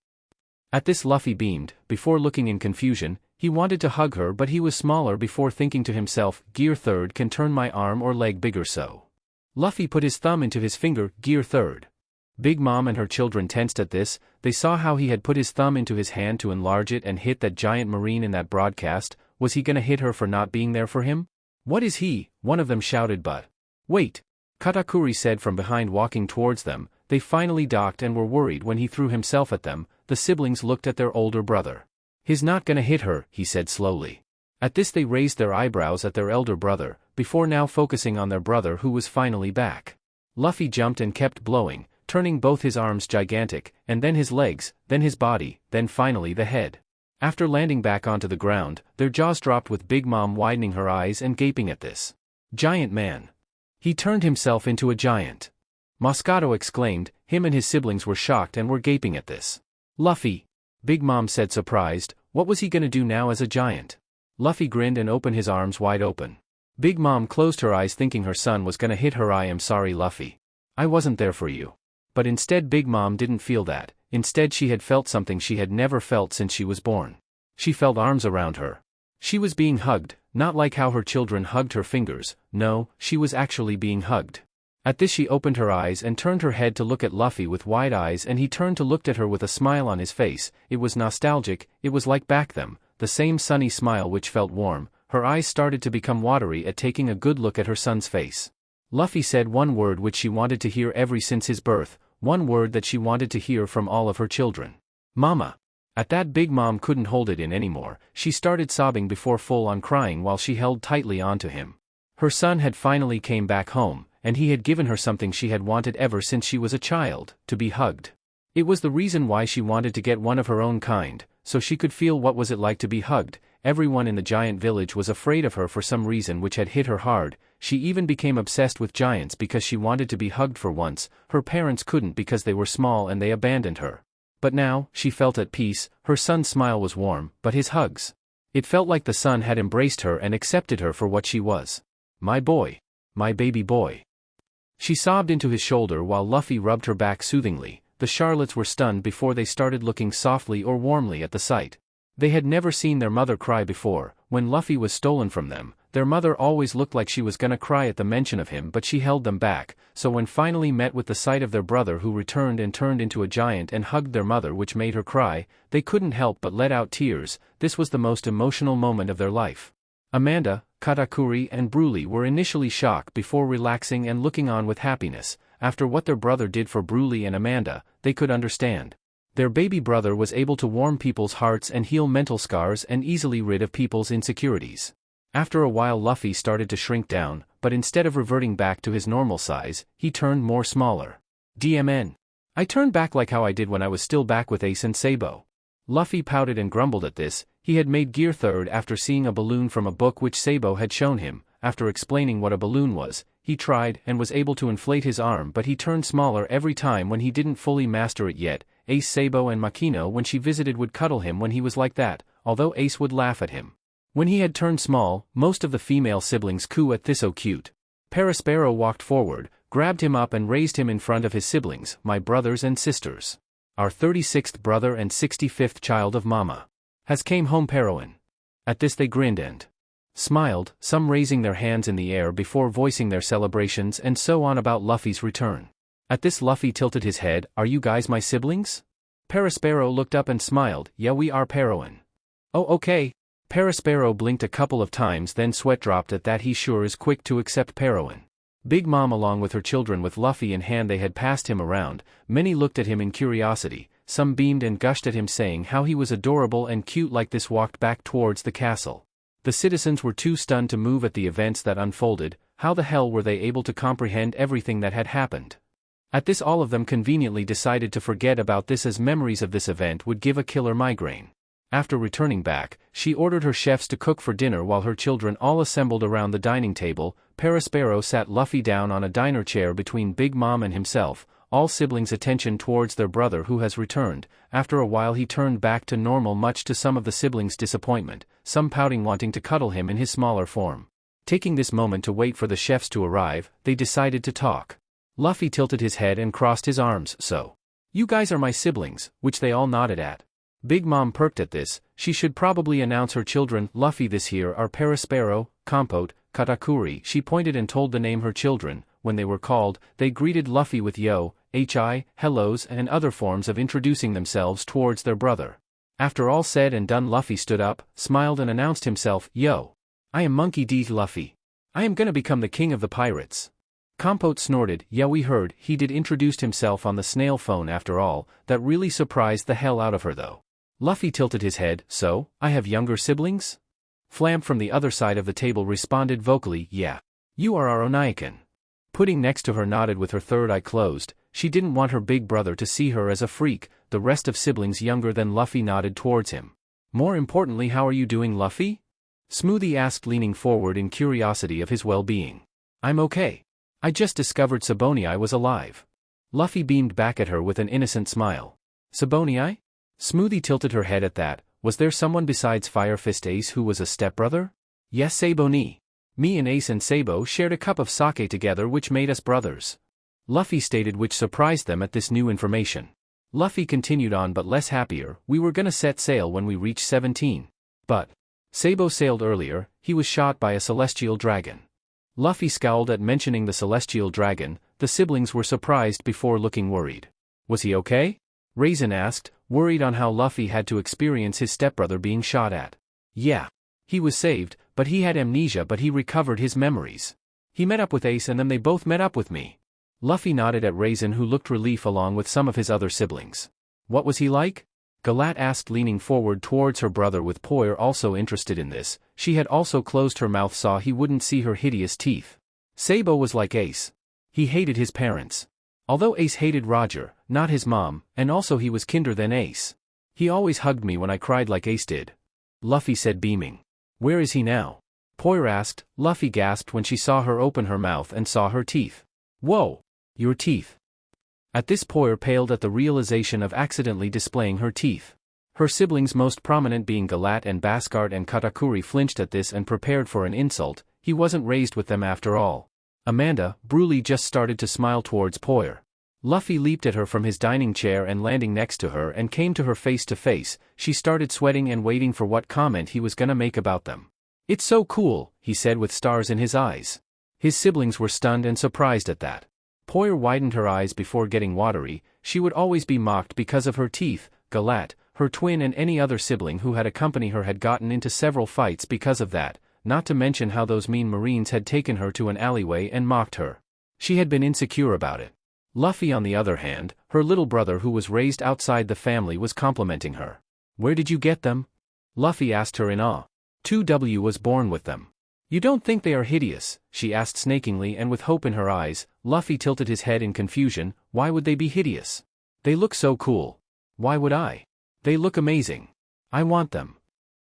At this Luffy beamed, before looking in confusion. He wanted to hug her but he was smaller before thinking to himself, Gear 3rd can turn my arm or leg bigger so. Luffy put his thumb into his finger, Gear 3rd. Big Mom and her children tensed at this. They saw how he had put his thumb into his hand to enlarge it and hit that giant marine in that broadcast. Was he gonna hit her for not being there for him? What is he? One of them shouted but... Wait! Katakuri said from behind walking towards them. They finally docked and were worried when he threw himself at them. The siblings looked at their older brother. He's not gonna hit her, he said slowly. At this they raised their eyebrows at their elder brother, before now focusing on their brother who was finally back. Luffy jumped and kept blowing, turning both his arms gigantic, and then his legs, then his body, then finally the head. After landing back onto the ground, their jaws dropped with Big Mom widening her eyes and gaping at this giant man. He turned himself into a giant. Moscato exclaimed. Him and his siblings were shocked and were gaping at this. Luffy, Big Mom said surprised. What was he gonna do now as a giant? Luffy grinned and opened his arms wide open. Big Mom closed her eyes thinking her son was gonna hit her. I am sorry Luffy. I wasn't there for you. But instead Big Mom didn't feel that. Instead she had felt something she had never felt since she was born. She felt arms around her. She was being hugged, not like how her children hugged her fingers. No, she was actually being hugged. At this she opened her eyes and turned her head to look at Luffy with wide eyes and he turned to look at her with a smile on his face. It was nostalgic, it was like back then, the same sunny smile which felt warm. Her eyes started to become watery at taking a good look at her son's face. Luffy said one word which she wanted to hear ever since his birth, one word that she wanted to hear from all of her children. Mama. At that, Big Mom couldn't hold it in anymore. She started sobbing before full-on crying while she held tightly onto him. Her son had finally came back home, and he had given her something she had wanted ever since she was a child, to be hugged. It was the reason why she wanted to get one of her own kind, so she could feel what was it like to be hugged. Everyone in the giant village was afraid of her for some reason which had hit her hard. She even became obsessed with giants because she wanted to be hugged for once. Her parents couldn't because they were small and they abandoned her. But now, she felt at peace. Her son's smile was warm, but his hugs. It felt like the son had embraced her and accepted her for what she was. My boy. My baby boy. She sobbed into his shoulder while Luffy rubbed her back soothingly. The Charlottes were stunned before they started looking softly or warmly at the sight. They had never seen their mother cry before. When Luffy was stolen from them, their mother always looked like she was gonna cry at the mention of him, but she held them back. So when finally met with the sight of their brother who returned and turned into a giant and hugged their mother, which made her cry, they couldn't help but let out tears. This was the most emotional moment of their life. Amanda, Katakuri and Broly were initially shocked before relaxing and looking on with happiness. After what their brother did for Broly and Amanda, they could understand. Their baby brother was able to warm people's hearts and heal mental scars and easily rid of people's insecurities. After a while Luffy started to shrink down, but instead of reverting back to his normal size, he turned more smaller. DMN. I turned back like how I did when I was still back with Ace and Sabo. Luffy pouted and grumbled at this. He had made Gear 3rd after seeing a balloon from a book which Sabo had shown him. After explaining what a balloon was, he tried and was able to inflate his arm, but he turned smaller every time when he didn't fully master it yet. Ace, Sabo and Makino when she visited would cuddle him when he was like that, although Ace would laugh at him. When he had turned small, most of the female siblings coo at this. So cute. Perospero walked forward, grabbed him up and raised him in front of his siblings, my brothers and sisters. Our 36th brother and 65th child of Mama has came home, Peroin. At this they grinned and smiled, some raising their hands in the air before voicing their celebrations and so on about Luffy's return. At this Luffy tilted his head. Are you guys my siblings? Perospero looked up and smiled. Yeah, we are, Peroin. Oh, okay. Perospero blinked a couple of times, then sweat dropped at that. He sure is quick to accept Peroin. Big Mom along with her children with Luffy in hand, they had passed him around. Many looked at him in curiosity, some beamed and gushed at him saying how he was adorable and cute. Like this walked back towards the castle. The citizens were too stunned to move at the events that unfolded. How the hell were they able to comprehend everything that had happened? At this all of them conveniently decided to forget about this, as memories of this event would give a killer migraine. After returning back, she ordered her chefs to cook for dinner while her children all assembled around the dining table. Perospero sat Luffy down on a diner chair between Big Mom and himself, all siblings' attention towards their brother who has returned. After a while he turned back to normal, much to some of the siblings' disappointment, some pouting wanting to cuddle him in his smaller form. Taking this moment to wait for the chefs to arrive, they decided to talk. Luffy tilted his head and crossed his arms. So, you guys are my siblings, which they all nodded at. Big Mom perked at this. She should probably announce her children. Luffy, this here are Perospero, Compote, Katakuri. She pointed and told the name her children. When they were called, they greeted Luffy with yo, hi, hellos and other forms of introducing themselves towards their brother. After all said and done, Luffy stood up, smiled and announced himself. Yo. I am Monkey D. Luffy. I am gonna become the king of the pirates. Compote snorted. Yeah, we heard. He did introduced himself on the snail phone after all. That really surprised the hell out of her though. Luffy tilted his head. So, I have younger siblings? Flamp from the other side of the table responded vocally. Yeah. You are our Onaikan. Putting next to her nodded with her third eye closed. She didn't want her big brother to see her as a freak. The rest of siblings younger than Luffy nodded towards him. More importantly, how are you doing, Luffy? Smoothie asked, leaning forward in curiosity of his well-being. I'm okay. I just discovered Sabonii was alive. Luffy beamed back at her with an innocent smile. Sabonii? Smoothie tilted her head at that. Was there someone besides Fire Fist Ace who was a stepbrother? Yes, Sabonii. Me and Ace and Sabo shared a cup of sake together, which made us brothers. Luffy stated, which surprised them at this new information. Luffy continued on, but less happier. We were gonna set sail when we reached 17. But Sabo sailed earlier. He was shot by a celestial dragon. Luffy scowled at mentioning the celestial dragon. The siblings were surprised before looking worried. Was he okay? Raisin asked, worried on how Luffy had to experience his stepbrother being shot at. Yeah. He was saved, but he had amnesia, but he recovered his memories. He met up with Ace and then they both met up with me. Luffy nodded at Raisin, who looked relief along with some of his other siblings. What was he like? Galat asked, leaning forward towards her brother with Poir also interested in this. She had also closed her mouth so he wouldn't see her hideous teeth. Sabo was like Ace. He hated his parents. Although Ace hated Roger, not his mom, and also he was kinder than Ace. He always hugged me when I cried like Ace did. Luffy said, beaming. Where is he now? Poir asked. Luffy gasped when she saw her open her mouth and saw her teeth. Whoa! Your teeth. At this, Poir paled at the realization of accidentally displaying her teeth. Her siblings, most prominent being Galat and Baskart and Katakuri, flinched at this and prepared for an insult. He wasn't raised with them after all. Amanda, Broly, just started to smile towards Poir. Luffy leaped at her from his dining chair and landing next to her and came to her face to face. She started sweating and waiting for what comment he was gonna make about them. It's so cool, he said with stars in his eyes. His siblings were stunned and surprised at that. Poir widened her eyes before getting watery. She would always be mocked because of her teeth. Galat, her twin, and any other sibling who had accompanied her had gotten into several fights because of that, not to mention how those mean Marines had taken her to an alleyway and mocked her. She had been insecure about it. Luffy, on the other hand, her little brother who was raised outside the family, was complimenting her. Where did you get them? Luffy asked her in awe. 2W was born with them. You don't think they are hideous? She asked snakingly and with hope in her eyes. Luffy tilted his head in confusion. Why would they be hideous? They look so cool. Why would I? They look amazing. I want them.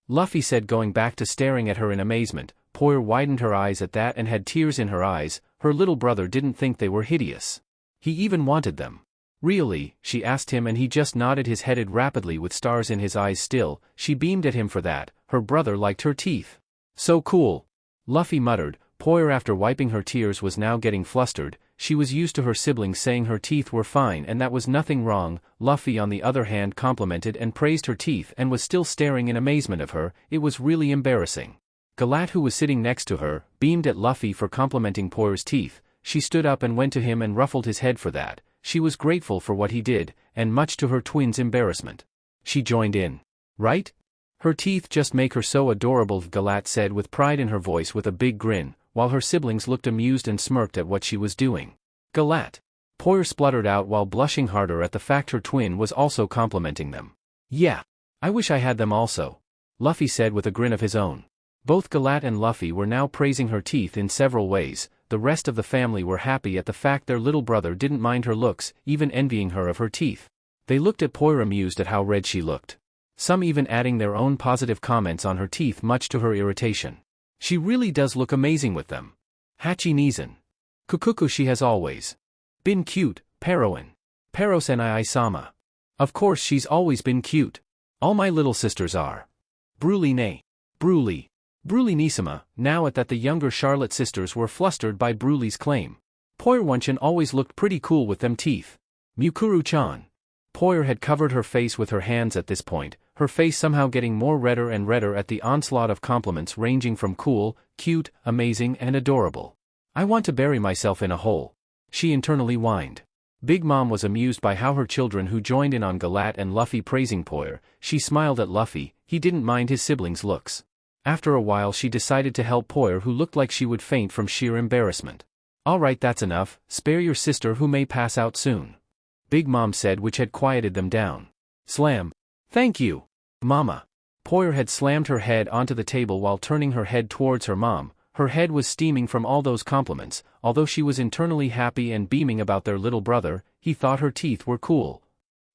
Luffy said, going back to staring at her in amazement. Poir widened her eyes at that and had tears in her eyes. Her little brother didn't think they were hideous. He even wanted them. Really? She asked him, and he just nodded his head rapidly with stars in his eyes still. She beamed at him for that. Her brother liked her teeth. So cool. Luffy muttered. Poir, after wiping her tears, was now getting flustered. She was used to her siblings saying her teeth were fine and that was nothing wrong. Luffy, on the other hand, complimented and praised her teeth and was still staring in amazement of her. It was really embarrassing. Galat, who was sitting next to her, beamed at Luffy for complimenting Poir's teeth. She stood up and went to him and ruffled his head for that. She was grateful for what he did, and much to her twin's embarrassment. She joined in. Right? Her teeth just make her so adorable, Galat said with pride in her voice with a big grin, while her siblings looked amused and smirked at what she was doing. Galat. Poir spluttered out while blushing harder at the fact her twin was also complimenting them. Yeah. I wish I had them also. Luffy said with a grin of his own. Both Galat and Luffy were now praising her teeth in several ways. The rest of the family were happy at the fact their little brother didn't mind her looks, even envying her of her teeth. They looked at Poir amused at how red she looked. Some even adding their own positive comments on her teeth, much to her irritation. She really does look amazing with them. Hachi Nizan. Kukuku, she has always been cute, Paroin. Paros and sama. Of course she's always been cute. All my little sisters are. Broly nay. Broly. Broly Nisama. Now at that the younger Charlotte sisters were flustered by Broly's claim. Poir Wunchan always looked pretty cool with them teeth. Mukuru-chan. Poir had covered her face with her hands at this point, her face somehow getting more redder and redder at the onslaught of compliments ranging from cool, cute, amazing, and adorable. I want to bury myself in a hole. She internally whined. Big Mom was amused by how her children who joined in on Galat and Luffy praising Poir. She smiled at Luffy. He didn't mind his siblings' looks. After a while she decided to help Poir, who looked like she would faint from sheer embarrassment. Alright, that's enough, spare your sister who may pass out soon. Big Mom said, which had quieted them down. Slam. Thank you, Mama. Poir had slammed her head onto the table while turning her head towards her mom. Her head was steaming from all those compliments. Although she was internally happy and beaming about their little brother, he thought her teeth were cool.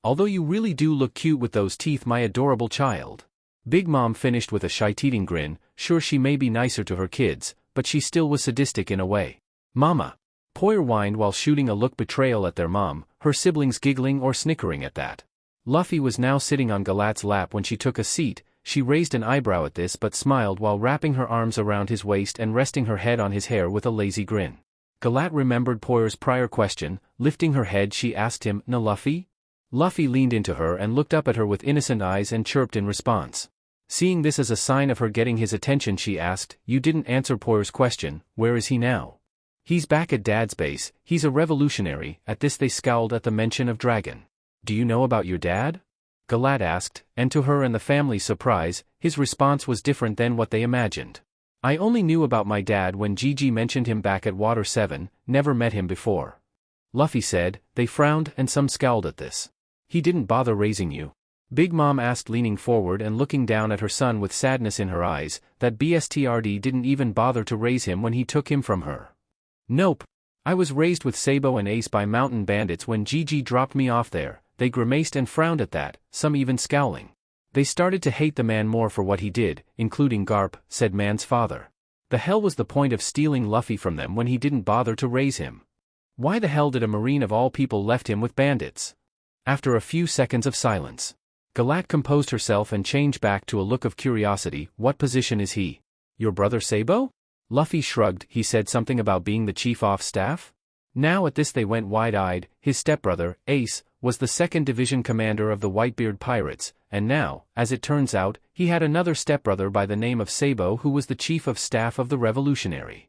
Although you really do look cute with those teeth, my adorable child. Big Mom finished with a shy-teething grin. Sure, she may be nicer to her kids, but she still was sadistic in a way. Mama. Poir whined while shooting a look betrayal at their mom, her siblings giggling or snickering at that. Luffy was now sitting on Galat's lap when she took a seat. She raised an eyebrow at this but smiled while wrapping her arms around his waist and resting her head on his hair with a lazy grin. Galat remembered Poir's prior question. Lifting her head, she asked him, "Na Luffy?" Luffy leaned into her and looked up at her with innocent eyes and chirped in response. Seeing this as a sign of her getting his attention, she asked, "You didn't answer Poir's question. Where is he now?" "He's back at Dad's base. He's a revolutionary." At this they scowled at the mention of dragon. "Do you know about your dad?" Galat asked, and to her and the family's surprise, his response was different than what they imagined. "I only knew about my dad when Gigi mentioned him back at Water 7, never met him before." Luffy said. They frowned and some scowled at this. "He didn't bother raising you?" Big Mom asked, leaning forward and looking down at her son with sadness in her eyes, that BSTRD didn't even bother to raise him when he took him from her. Nope. I was raised with Sabo and Ace by mountain bandits. When Gigi dropped me off there, they grimaced and frowned at that, some even scowling. They started to hate the man more for what he did, including Garp, said Man's father. The hell was the point of stealing Luffy from them when he didn't bother to raise him? Why the hell did a marine of all people left him with bandits? After a few seconds of silence, Galat composed herself and changed back to a look of curiosity. What position is he? Your brother Sabo? Luffy shrugged. He said something about being the chief of staff? Now at this they went wide-eyed. His stepbrother, Ace, was the 2nd Division commander of the Whitebeard Pirates, and now, as it turns out, he had another stepbrother by the name of Sabo who was the chief of staff of the Revolutionary.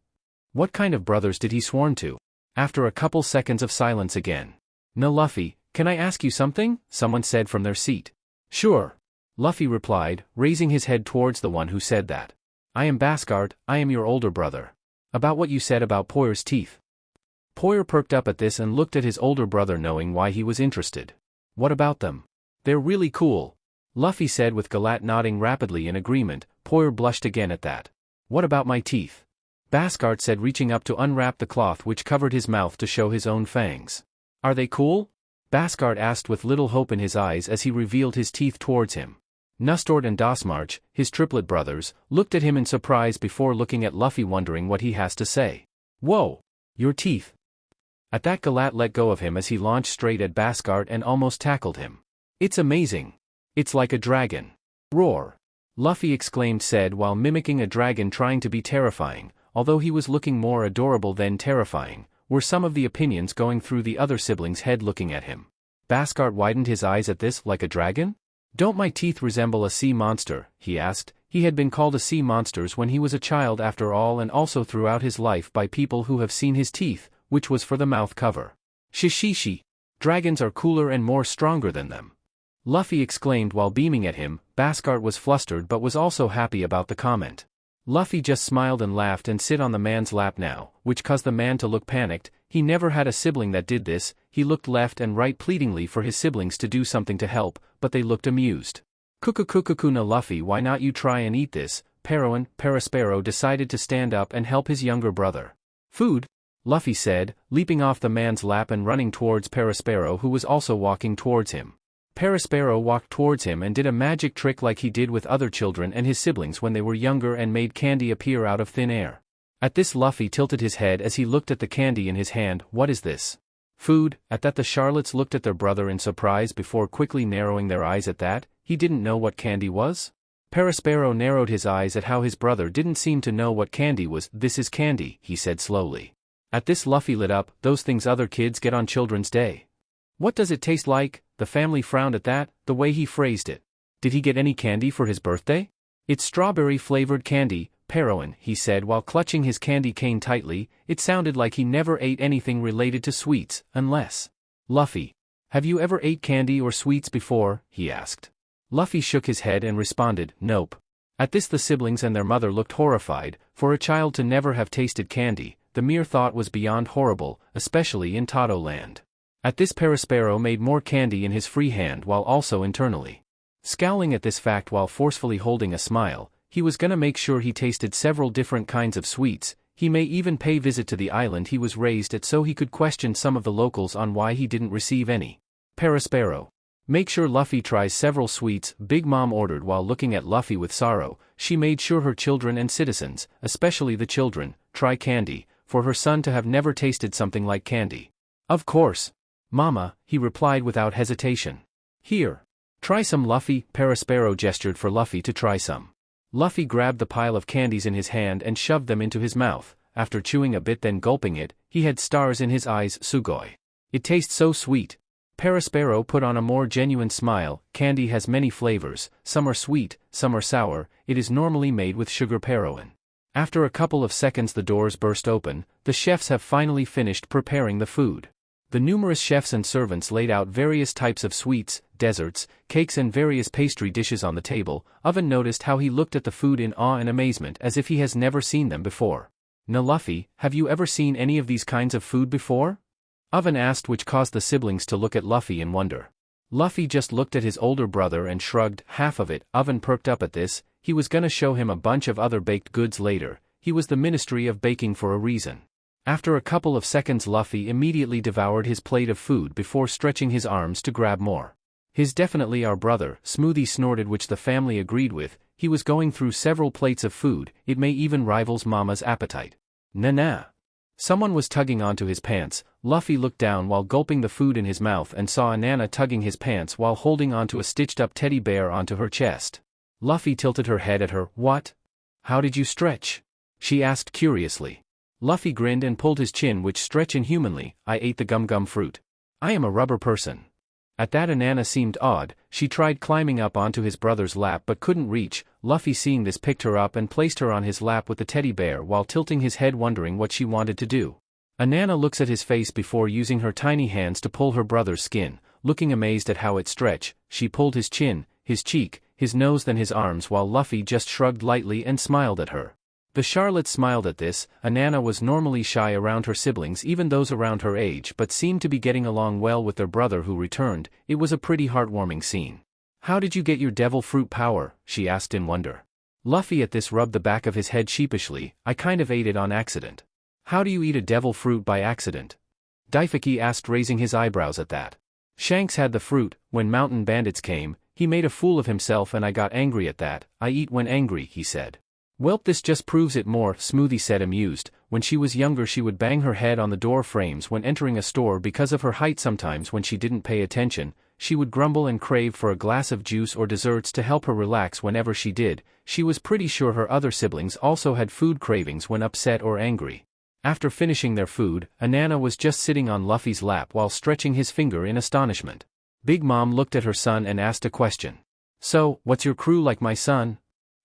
What kind of brothers did he sworn to? After a couple seconds of silence again. "No, Luffy, can I ask you something?" someone said from their seat. "Sure," Luffy replied, raising his head towards the one who said that. "I am Baskart, I am your older brother. About what you said about Poyer's teeth." Poyer perked up at this and looked at his older brother, knowing why he was interested. "What about them?" "They're really cool," Luffy said, with Galat nodding rapidly in agreement. Poyer blushed again at that. "What about my teeth?" Baskart said, reaching up to unwrap the cloth which covered his mouth to show his own fangs. "Are they cool?" Baskart asked with little hope in his eyes as he revealed his teeth towards him. Nustort and Dosmarch, his triplet brothers, looked at him in surprise before looking at Luffy, wondering what he has to say. "Whoa! Your teeth!" At that, Galat let go of him as he launched straight at Baskart and almost tackled him. "It's amazing. It's like a dragon." "Roar!" Luffy exclaimed, said while mimicking a dragon trying to be terrifying, although he was looking more adorable than terrifying, were some of the opinions going through the other siblings' head looking at him. Baskart widened his eyes at this. "Like a dragon? Don't my teeth resemble a sea monster?" he asked. He had been called a sea monster when he was a child after all, and also throughout his life by people who have seen his teeth, which was for the mouth cover. "Shishishi. Dragons are cooler and more stronger than them," Luffy exclaimed while beaming at him. Baskart was flustered but was also happy about the comment. Luffy just smiled and laughed and sit on the man's lap now, which caused the man to look panicked. He never had a sibling that did this. He looked left and right pleadingly for his siblings to do something to help, but they looked amused. "Kukukukukuna Luffy, why not you try and eat this?" Perospero decided to stand up and help his younger brother. "Food?" Luffy said, leaping off the man's lap and running towards Perospero, who was also walking towards him. Perospero walked towards him and did a magic trick like he did with other children and his siblings when they were younger and made candy appear out of thin air. At this, Luffy tilted his head as he looked at the candy in his hand. "What is this?" "Food." At that, the Charlottes looked at their brother in surprise before quickly narrowing their eyes at that. He didn't know what candy was? Perospero narrowed his eyes at how his brother didn't seem to know what candy was. "This is candy," he said slowly. At this, Luffy lit up. "Those things other kids get on Children's Day. What does it taste like?" The family frowned at that, the way he phrased it. "Did he get any candy for his birthday?" "It's strawberry-flavored candy, Paroin," he said while clutching his candy cane tightly. It sounded like he never ate anything related to sweets, unless... "Luffy, have you ever ate candy or sweets before?" he asked. Luffy shook his head and responded, "Nope." At this, the siblings and their mother looked horrified. For a child to never have tasted candy, the mere thought was beyond horrible, especially in Tato Land. At this, Perospero made more candy in his free hand while also internally scowling at this fact while forcefully holding a smile. He was gonna make sure he tasted several different kinds of sweets. He may even pay visit to the island he was raised at so he could question some of the locals on why he didn't receive any. Perospero, make sure Luffy tries several sweets, Big Mom ordered while looking at Luffy with sorrow. She made sure her children and citizens, especially the children, try candy, for her son to have never tasted something like candy. "Of course, Mama," he replied without hesitation. "Here. Try some, Luffy." Perospero gestured for Luffy to try some. Luffy grabbed the pile of candies in his hand and shoved them into his mouth. After chewing a bit then gulping it, he had stars in his eyes. "Sugoi. It tastes so sweet." Perospero put on a more genuine smile. "Candy has many flavors, some are sweet, some are sour. It is normally made with sugar, Paroin." After a couple of seconds the doors burst open. The chefs have finally finished preparing the food. The numerous chefs and servants laid out various types of sweets, desserts, cakes and various pastry dishes on the table. Oven noticed how he looked at the food in awe and amazement as if he has never seen them before. "Na Luffy, have you ever seen any of these kinds of food before?" Oven asked, which caused the siblings to look at Luffy in wonder. Luffy just looked at his older brother and shrugged. Half of it. Oven perked up at this. He was gonna show him a bunch of other baked goods later. He was the Ministry of Baking for a reason. After a couple of seconds, Luffy immediately devoured his plate of food before stretching his arms to grab more. "His definitely our brother," Smoothie snorted, which the family agreed with. He was going through several plates of food. It may even rivals Mama's appetite. Nah. Someone was tugging onto his pants. Luffy looked down while gulping the food in his mouth and saw Nana tugging his pants while holding onto a stitched-up teddy bear onto her chest. Luffy tilted her head at her. "What? How did you stretch?" she asked curiously. Luffy grinned and pulled his chin, which stretched inhumanly. "I ate the gum fruit. I am a rubber person." At that, Nana seemed odd. She tried climbing up onto his brother's lap but couldn't reach. Luffy, seeing this, picked her up and placed her on his lap with the teddy bear while tilting his head, wondering what she wanted to do. Nana looks at his face before using her tiny hands to pull her brother's skin. Looking amazed at how it stretched, she pulled his chin, his cheek, his nose, then his arms, while Luffy just shrugged lightly and smiled at her. The Charlotte smiled at this. Nana was normally shy around her siblings, even those around her age, but seemed to be getting along well with their brother who returned. It was a pretty heartwarming scene. "How did you get your devil fruit power?" she asked in wonder. Luffy at this rubbed the back of his head sheepishly. "I kind of ate it on accident." "How do you eat a devil fruit by accident?" Daifaki asked, raising his eyebrows at that. "Shanks had the fruit. When mountain bandits came, he made a fool of himself and I got angry at that. I eat when angry," he said. "Welp, this just proves it more," Smoothie said, amused. When she was younger, she would bang her head on the door frames when entering a store because of her height. Sometimes when she didn't pay attention, she would grumble and crave for a glass of juice or desserts to help her relax. Whenever she did, she was pretty sure her other siblings also had food cravings when upset or angry. After finishing their food, Nana was just sitting on Luffy's lap while stretching his finger in astonishment. Big Mom looked at her son and asked a question. "So, what's your crew like, my son?"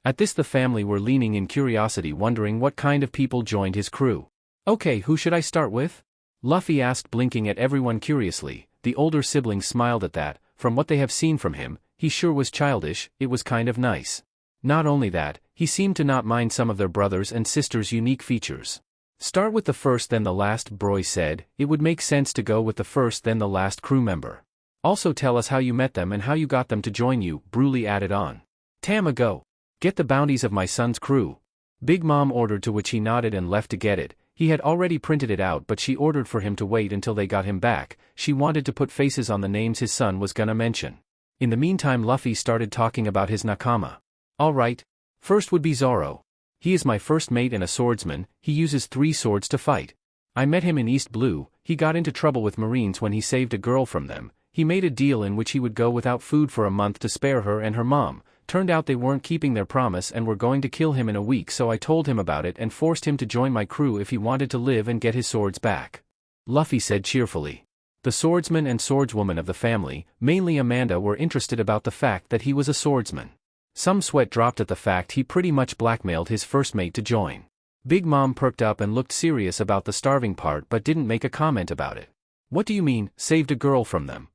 At this, the family were leaning in curiosity, wondering what kind of people joined his crew. "Okay, who should I start with?" Luffy asked, blinking at everyone curiously. The older siblings smiled at that. From what they have seen from him, he sure was childish. It was kind of nice. Not only that, he seemed to not mind some of their brothers and sisters' unique features. "Start with the first then the last," Broy said. "It would make sense to go with the first then the last crew member. Also tell us how you met them and how you got them to join you," Broly added on. "Tama, go. Get the bounties of my son's crew." Big Mom ordered, to which he nodded and left to get it. He had already printed it out, but she ordered for him to wait until they got him back. She wanted to put faces on the names his son was gonna mention. In the meantime, Luffy started talking about his nakama. "Alright. First would be Zoro. He is my first mate and a swordsman. He uses 3 swords to fight. I met him in East Blue. He got into trouble with Marines when he saved a girl from them. He made a deal in which he would go without food for a month to spare her and her mom. Turned out they weren't keeping their promise and were going to kill him in a week, so I told him about it and forced him to join my crew if he wanted to live and get his swords back," Luffy said cheerfully. The swordsman and swordswoman of the family, mainly Amanda, were interested about the fact that he was a swordsman. Some sweat dropped at the fact he pretty much blackmailed his first mate to join. Big Mom perked up and looked serious about the starving part but didn't make a comment about it. "What do you mean, saved a girl from them?"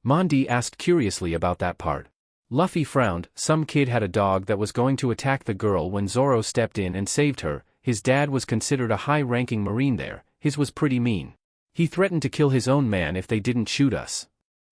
Mondi asked curiously about that part. Luffy frowned. Some kid had a dog that was going to attack the girl when Zoro stepped in and saved her. His dad was considered a high-ranking Marine there. His was pretty mean. He threatened to kill his own man if they didn't shoot us.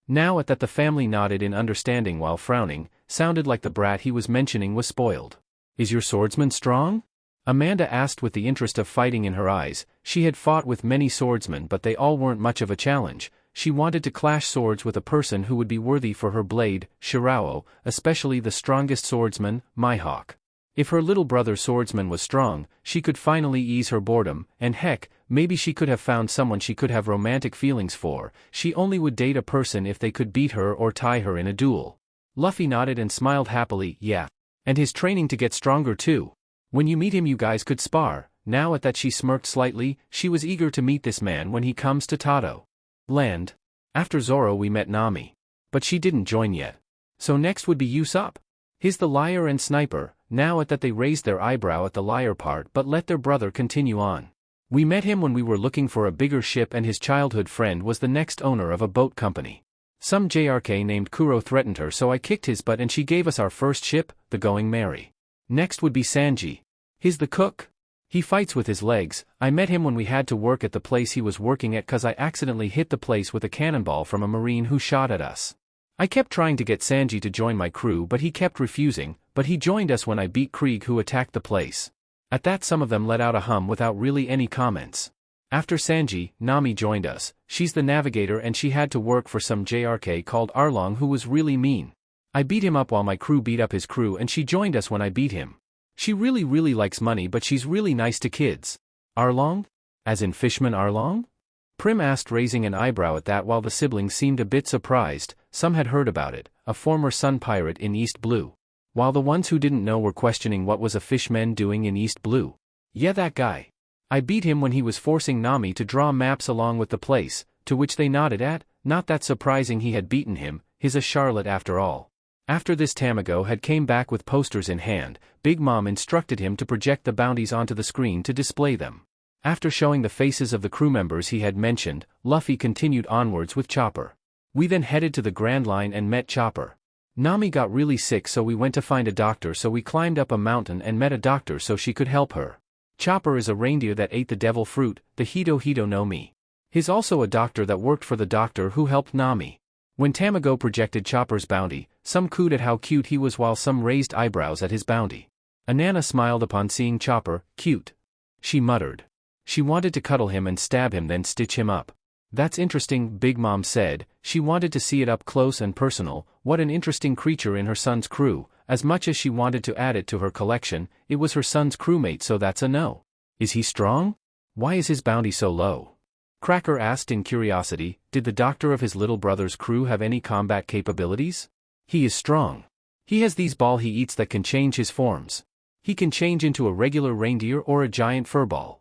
Now at that, the family nodded in understanding while frowning. Sounded like the brat he was mentioning was spoiled. "Is your swordsman strong?" Amanda asked with the interest of fighting in her eyes. She had fought with many swordsmen but they all weren't much of a challenge. She wanted to clash swords with a person who would be worthy for her blade, Shirao, especially the strongest swordsman, Mihawk. If her little brother swordsman was strong, she could finally ease her boredom, and heck, maybe she could have found someone she could have romantic feelings for. She only would date a person if they could beat her or tie her in a duel. Luffy nodded and smiled happily. "Yeah. And his training to get stronger too. When you meet him you guys could spar." Now at that she smirked slightly. She was eager to meet this man when he comes to Tato Land. After Zoro we met Nami. But she didn't join yet. So next would be Usopp. He's the liar and sniper. Now at that they raised their eyebrow at the liar part but let their brother continue on. "We met him when we were looking for a bigger ship and his childhood friend was the next owner of a boat company. Some JRK named Kuro threatened her so I kicked his butt and she gave us our first ship, the Going Merry. Next would be Sanji. He's the cook. He fights with his legs. I met him when we had to work at the place he was working at cause I accidentally hit the place with a cannonball from a Marine who shot at us. I kept trying to get Sanji to join my crew but he kept refusing, but he joined us when I beat Krieg who attacked the place. At that some of them let out a hum without really any comments. After Sanji, Nami joined us. She's the navigator and she had to work for some JRK called Arlong who was really mean. I beat him up while my crew beat up his crew and she joined us when I beat him. She really likes money but she's really nice to kids. Arlong? As in Fishman Arlong? Prim asked, raising an eyebrow at that while the siblings seemed a bit surprised. Some had heard about it, a former sun pirate in East Blue. While the ones who didn't know were questioning what was a fishman doing in East Blue. Yeah, that guy. I beat him when he was forcing Nami to draw maps along with the place, to which they nodded at. Not that surprising he had beaten him, he's a Charlotte after all. After this Tamago had came back with posters in hand, Big Mom instructed him to project the bounties onto the screen to display them. After showing the faces of the crew members he had mentioned, Luffy continued onwards with Chopper. We then headed to the Grand Line and met Chopper. Nami got really sick so we went to find a doctor, so we climbed up a mountain and met a doctor so she could help her. Chopper is a reindeer that ate the devil fruit, the Hito Hito no Mi. He's also a doctor that worked for the doctor who helped Nami. When Tamago projected Chopper's bounty, some cooed at how cute he was while some raised eyebrows at his bounty. Anana smiled upon seeing Chopper. Cute. She muttered. She wanted to cuddle him and stab him then stitch him up. That's interesting, Big Mom said. She wanted to see it up close and personal. What an interesting creature in her son's crew. As much as she wanted to add it to her collection, it was her son's crewmate, so that's a no. Is he strong? Why is his bounty so low? Cracker asked in curiosity. Did the doctor of his little brother's crew have any combat capabilities? He is strong. He has these ball he eats that can change his forms. He can change into a regular reindeer or a giant furball.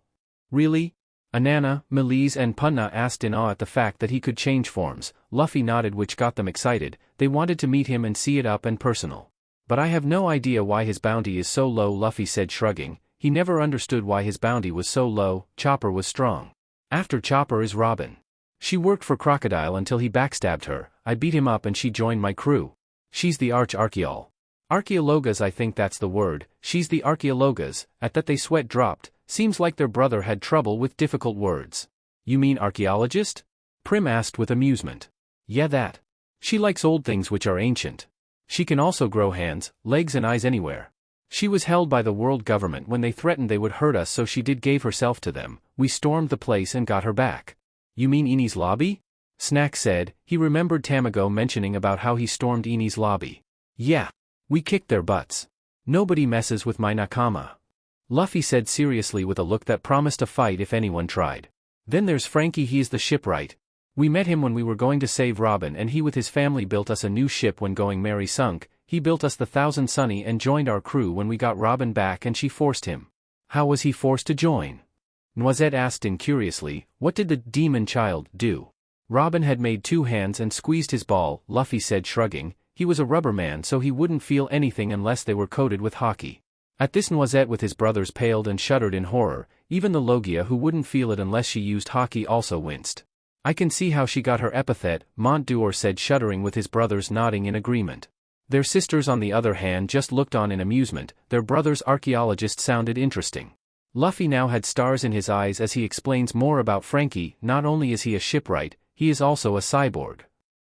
Really? Anana, Melise and Punna asked in awe at the fact that he could change forms. Luffy nodded, which got them excited. They wanted to meet him and see it up and personal. But I have no idea why his bounty is so low, Luffy said, shrugging. He never understood why his bounty was so low. Chopper was strong. After Chopper is Robin. She worked for Crocodile until he backstabbed her. I beat him up and she joined my crew. She's the archeologas. Archeologas, I think that's the word. She's the archeologas. At that they sweat dropped. Seems like their brother had trouble with difficult words. You mean archaeologist? Prim asked with amusement. Yeah, that. She likes old things which are ancient. She can also grow hands, legs and eyes anywhere. She was held by the world government when they threatened they would hurt us, so she gave herself to them. We stormed the place and got her back. You mean Eni's lobby? Snack said. He remembered Tamago mentioning about how he stormed Eni's lobby. Yeah. We kicked their butts. Nobody messes with my nakama. Luffy said seriously with a look that promised a fight if anyone tried. Then there's Frankie, he's the shipwright. We met him when we were going to save Robin and he with his family built us a new ship when Going Merry sunk. He built us the Thousand Sunny and joined our crew when we got Robin back and she forced him. How was he forced to join? Noisette asked in curiously. What did the demon child do? Robin had made two hands and squeezed his ball, Luffy said, shrugging. He was a rubber man so he wouldn't feel anything unless they were coated with haki. At this Noisette with his brothers paled and shuddered in horror. Even the Logia who wouldn't feel it unless she used haki also winced. I can see how she got her epithet, Mont Dewar said, shuddering with his brothers nodding in agreement. Their sisters on the other hand just looked on in amusement. Their brother's archaeologist sounded interesting. Luffy now had stars in his eyes as he explains more about Frankie. Not only is he a shipwright, he is also a cyborg.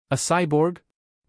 A cyborg?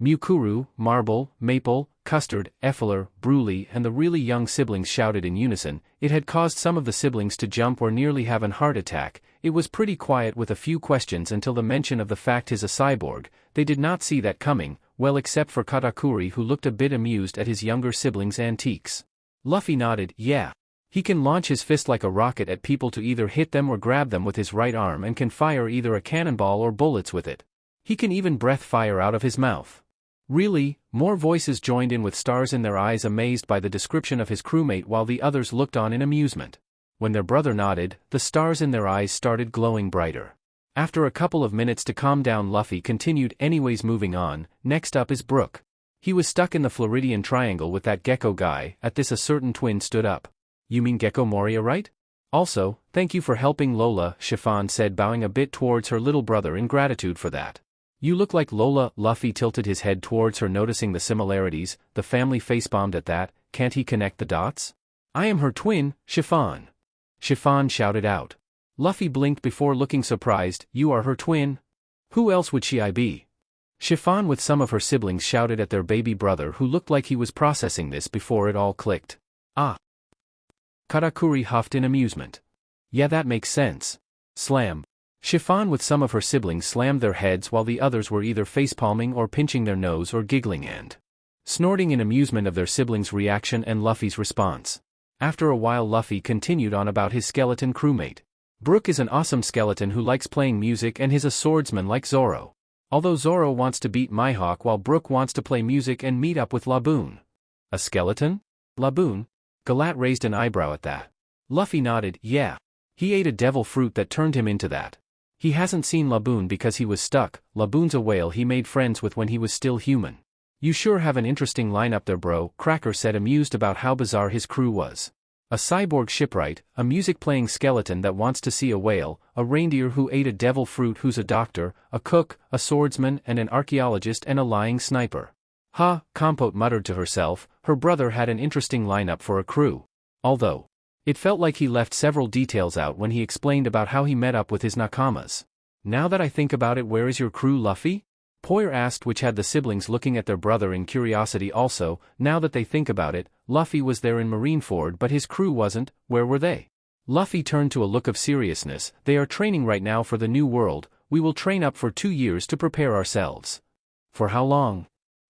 Mukuru, Marble, Maple, Custard, Effler, Bruley and the really young siblings shouted in unison. It had caused some of the siblings to jump or nearly have an heart attack. It was pretty quiet with a few questions until the mention of the fact he's a cyborg. They did not see that coming, well except for Katakuri who looked a bit amused at his younger siblings' antiques. Luffy nodded. Yeah. He can launch his fist like a rocket at people to either hit them or grab them with his right arm and can fire either a cannonball or bullets with it. He can even breath fire out of his mouth. Really? More voices joined in with stars in their eyes, amazed by the description of his crewmate, while the others looked on in amusement. When their brother nodded, the stars in their eyes started glowing brighter. After a couple of minutes to calm down, Luffy continued, anyways, moving on. Next up is Brook. He was stuck in the Floridian Triangle with that gecko guy. At this a certain twin stood up. You mean Gecko Moria, right? Also, thank you for helping Lola, Chiffon said, bowing a bit towards her little brother in gratitude for that. You look like Lola. Luffy tilted his head towards her, noticing the similarities. The family facebombed at that. Can't he connect the dots? I am her twin, Chiffon. Chiffon shouted out. Luffy blinked before looking surprised. You are her twin? Who else would she be? Chiffon with some of her siblings shouted at their baby brother who looked like he was processing this before it all clicked. Ah. Katakuri huffed in amusement. Yeah, that makes sense. Slam. Chiffon with some of her siblings slammed their heads while the others were either facepalming or pinching their nose or giggling and snorting in amusement of their siblings' reaction and Luffy's response. After a while Luffy continued on about his skeleton crewmate. Brook is an awesome skeleton who likes playing music and is a swordsman like Zoro. Although Zoro wants to beat Mihawk while Brook wants to play music and meet up with Laboon. A skeleton? Laboon? Galat raised an eyebrow at that. Luffy nodded, yeah. He ate a devil fruit that turned him into that. He hasn't seen Laboon because he was stuck. Laboon's a whale he made friends with when he was still human. You sure have an interesting lineup there, bro, Cracker said, amused about how bizarre his crew was. A cyborg shipwright, a music-playing skeleton that wants to see a whale, a reindeer who ate a devil fruit who's a doctor, a cook, a swordsman and an archaeologist and a lying sniper. Ha, Compote muttered to herself, her brother had an interesting lineup for a crew. Although it felt like he left several details out when he explained about how he met up with his nakamas. Now that I think about it, where is your crew, Luffy? Poyer asked, which had the siblings looking at their brother in curiosity also. Now that they think about it, Luffy was there in Marineford but his crew wasn't. Where were they? Luffy turned to a look of seriousness. They are training right now for the new world. We will train up for 2 years to prepare ourselves. For how long?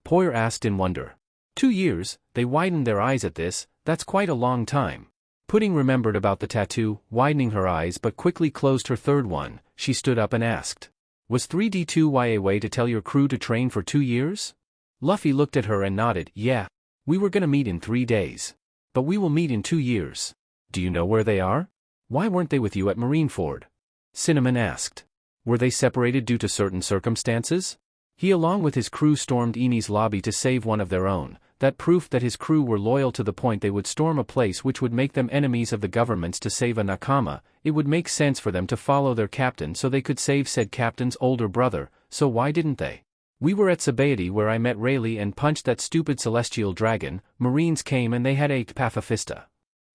Poyer asked in wonder. 2 years, they widened their eyes at this. That's quite a long time. Pudding remembered about the tattoo, widening her eyes but quickly closed her third one. She stood up and asked. Was 3D2Y a way to tell your crew to train for 2 years? Luffy looked at her and nodded, yeah. We were gonna meet in 3 days. But we will meet in 2 years. Do you know where they are? Why weren't they with you at Marineford? Cinnamon asked. Were they separated due to certain circumstances? He along with his crew stormed Eni's lobby to save one of their own. That proof that his crew were loyal to the point they would storm a place which would make them enemies of the governments to save a nakama. It would make sense for them to follow their captain so they could save said captain's older brother, so why didn't they? We were at Sabaody where I met Rayleigh and punched that stupid celestial dragon. Marines came and they had a pacifista.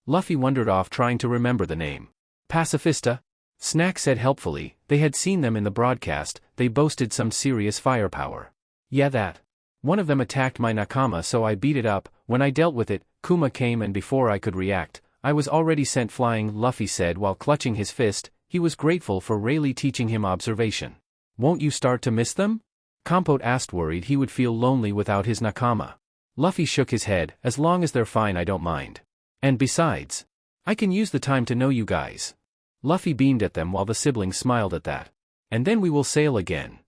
Luffy wandered off trying to remember the name. Pacifista? Snack said helpfully, they had seen them in the broadcast, they boasted some serious firepower. Yeah, that. One of them attacked my nakama so I beat it up. When I dealt with it, Kuma came and before I could react, I was already sent flying, Luffy said while clutching his fist. He was grateful for Rayleigh teaching him observation. Won't you start to miss them? Compote asked, worried he would feel lonely without his nakama. Luffy shook his head, as long as they're fine I don't mind. And besides, I can use the time to know you guys. Luffy beamed at them while the siblings smiled at that. And then we will sail again.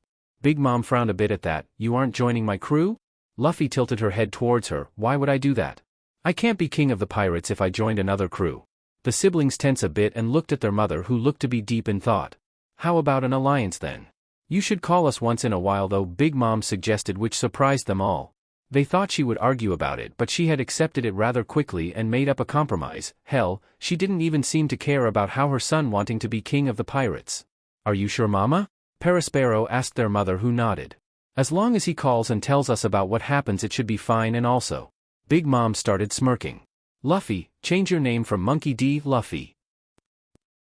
Big Mom frowned a bit at that. You aren't joining my crew? Luffy tilted her head towards her. Why would I do that? I can't be king of the pirates if I joined another crew. The siblings tense a bit and looked at their mother who looked to be deep in thought. How about an alliance then? You should call us once in a while though, Big Mom suggested, which surprised them all. They thought she would argue about it but she had accepted it rather quickly and made up a compromise. Hell, she didn't even seem to care about how her son wanting to be king of the pirates. Are you sure, Mama? Perospero asked their mother who nodded. As long as he calls and tells us about what happens it should be fine. And also, Big Mom started smirking. Luffy, change your name from Monkey D. Luffy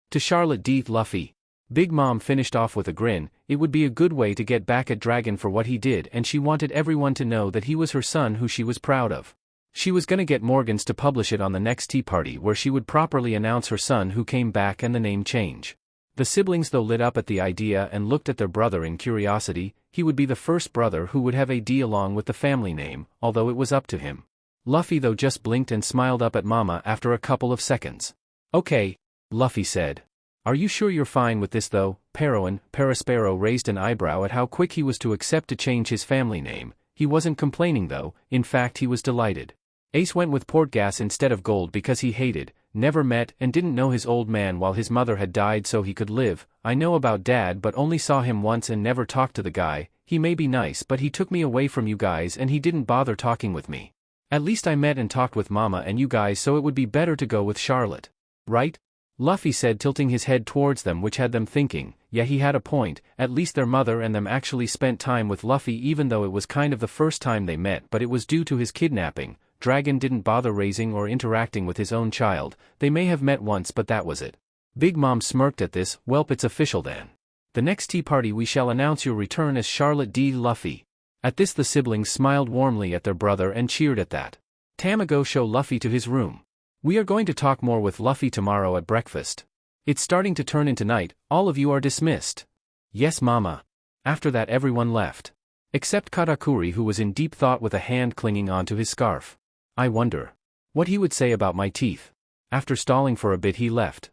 to Charlotte D. Luffy. Big Mom finished off with a grin. It would be a good way to get back at Dragon for what he did and she wanted everyone to know that he was her son who she was proud of. She was gonna get Morgans to publish it on the next tea party where she would properly announce her son who came back and the name change. The siblings though lit up at the idea and looked at their brother in curiosity. He would be the first brother who would have a D along with the family name, although it was up to him. Luffy though just blinked and smiled up at Mama after a couple of seconds. Okay, Luffy said. Are you sure you're fine with this though? Perospero raised an eyebrow at how quick he was to accept to change his family name. He wasn't complaining though, in fact he was delighted. Ace went with Portgas instead of Gold because he hated, never met and didn't know his old man while his mother had died so he could live. I know about Dad but only saw him once and never talked to the guy. He may be nice but he took me away from you guys and he didn't bother talking with me. At least I met and talked with Mama and you guys so it would be better to go with Charlotte. Right? Luffy said tilting his head towards them which had them thinking, yeah he had a point, at least their mother and them actually spent time with Luffy even though it was kind of the first time they met but it was due to his kidnapping. Dragon didn't bother raising or interacting with his own child, they may have met once but that was it. Big Mom smirked at this. Welp, it's official then. The next tea party we shall announce your return as Charlotte D. Luffy. At this the siblings smiled warmly at their brother and cheered at that. Tamago show Luffy to his room. We are going to talk more with Luffy tomorrow at breakfast. It's starting to turn into night, all of you are dismissed. Yes, Mama. After that everyone left. Except Katakuri, who was in deep thought with a hand clinging onto his scarf. I wonder what he would say about my teeth. After stalling for a bit he left.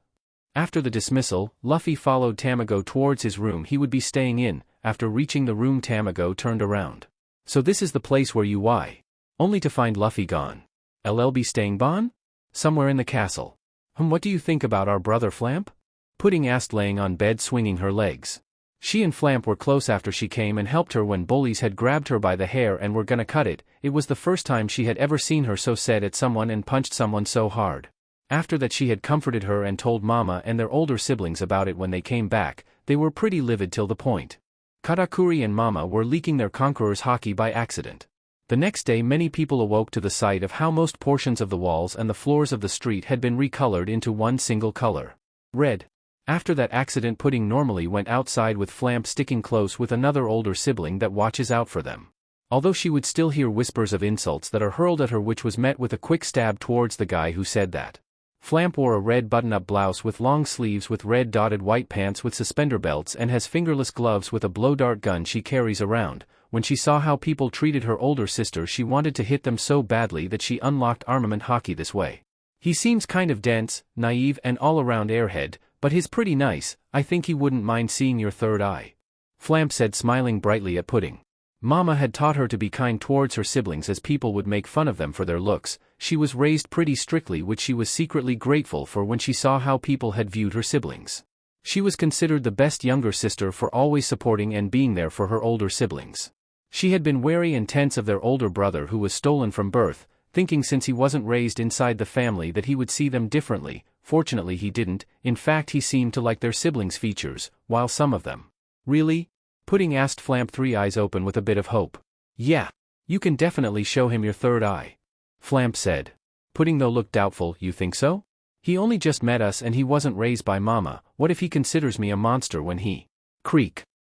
After the dismissal, Luffy followed Tamago towards his room he would be staying in. After reaching the room Tamago turned around. So this is the place where you why? Only to find Luffy gone. LLB staying bon? Somewhere in the castle. What do you think about our brother Flamp? Pudding asked, laying on bed swinging her legs. She and Flamp were close after she came and helped her when bullies had grabbed her by the hair and were gonna cut it. It was the first time she had ever seen her so sad at someone and punched someone so hard. After that she had comforted her and told Mama and their older siblings about it when they came back. They were pretty livid till the point. Katakuri and Mama were leaking their conqueror's haki by accident. The next day many people awoke to the sight of how most portions of the walls and the floors of the street had been recolored into one single color. Red. After that accident, Pudding normally went outside with Flamp sticking close with another older sibling that watches out for them. Although she would still hear whispers of insults that are hurled at her, which was met with a quick stab towards the guy who said that. Flamp wore a red button-up blouse with long sleeves with red dotted white pants with suspender belts and has fingerless gloves with a blow-dart gun she carries around. When she saw how people treated her older sister she wanted to hit them so badly that she unlocked armament haki this way. He seems kind of dense, naive and all-around airhead, but he's pretty nice. I think he wouldn't mind seeing your third eye. Flamp said, smiling brightly at Pudding. Mama had taught her to be kind towards her siblings as people would make fun of them for their looks. She was raised pretty strictly, which she was secretly grateful for when she saw how people had viewed her siblings. She was considered the best younger sister for always supporting and being there for her older siblings. She had been wary and tense of their older brother who was stolen from birth, thinking since he wasn't raised inside the family that he would see them differently. Fortunately he didn't. In fact he seemed to like their siblings' features, while some of them. Really? Pudding asked Flamp, three eyes open with a bit of hope. Yeah. You can definitely show him your third eye. Flamp said. Pudding though looked doubtful. You think so? He only just met us and he wasn't raised by Mama. What if he considers me a monster when he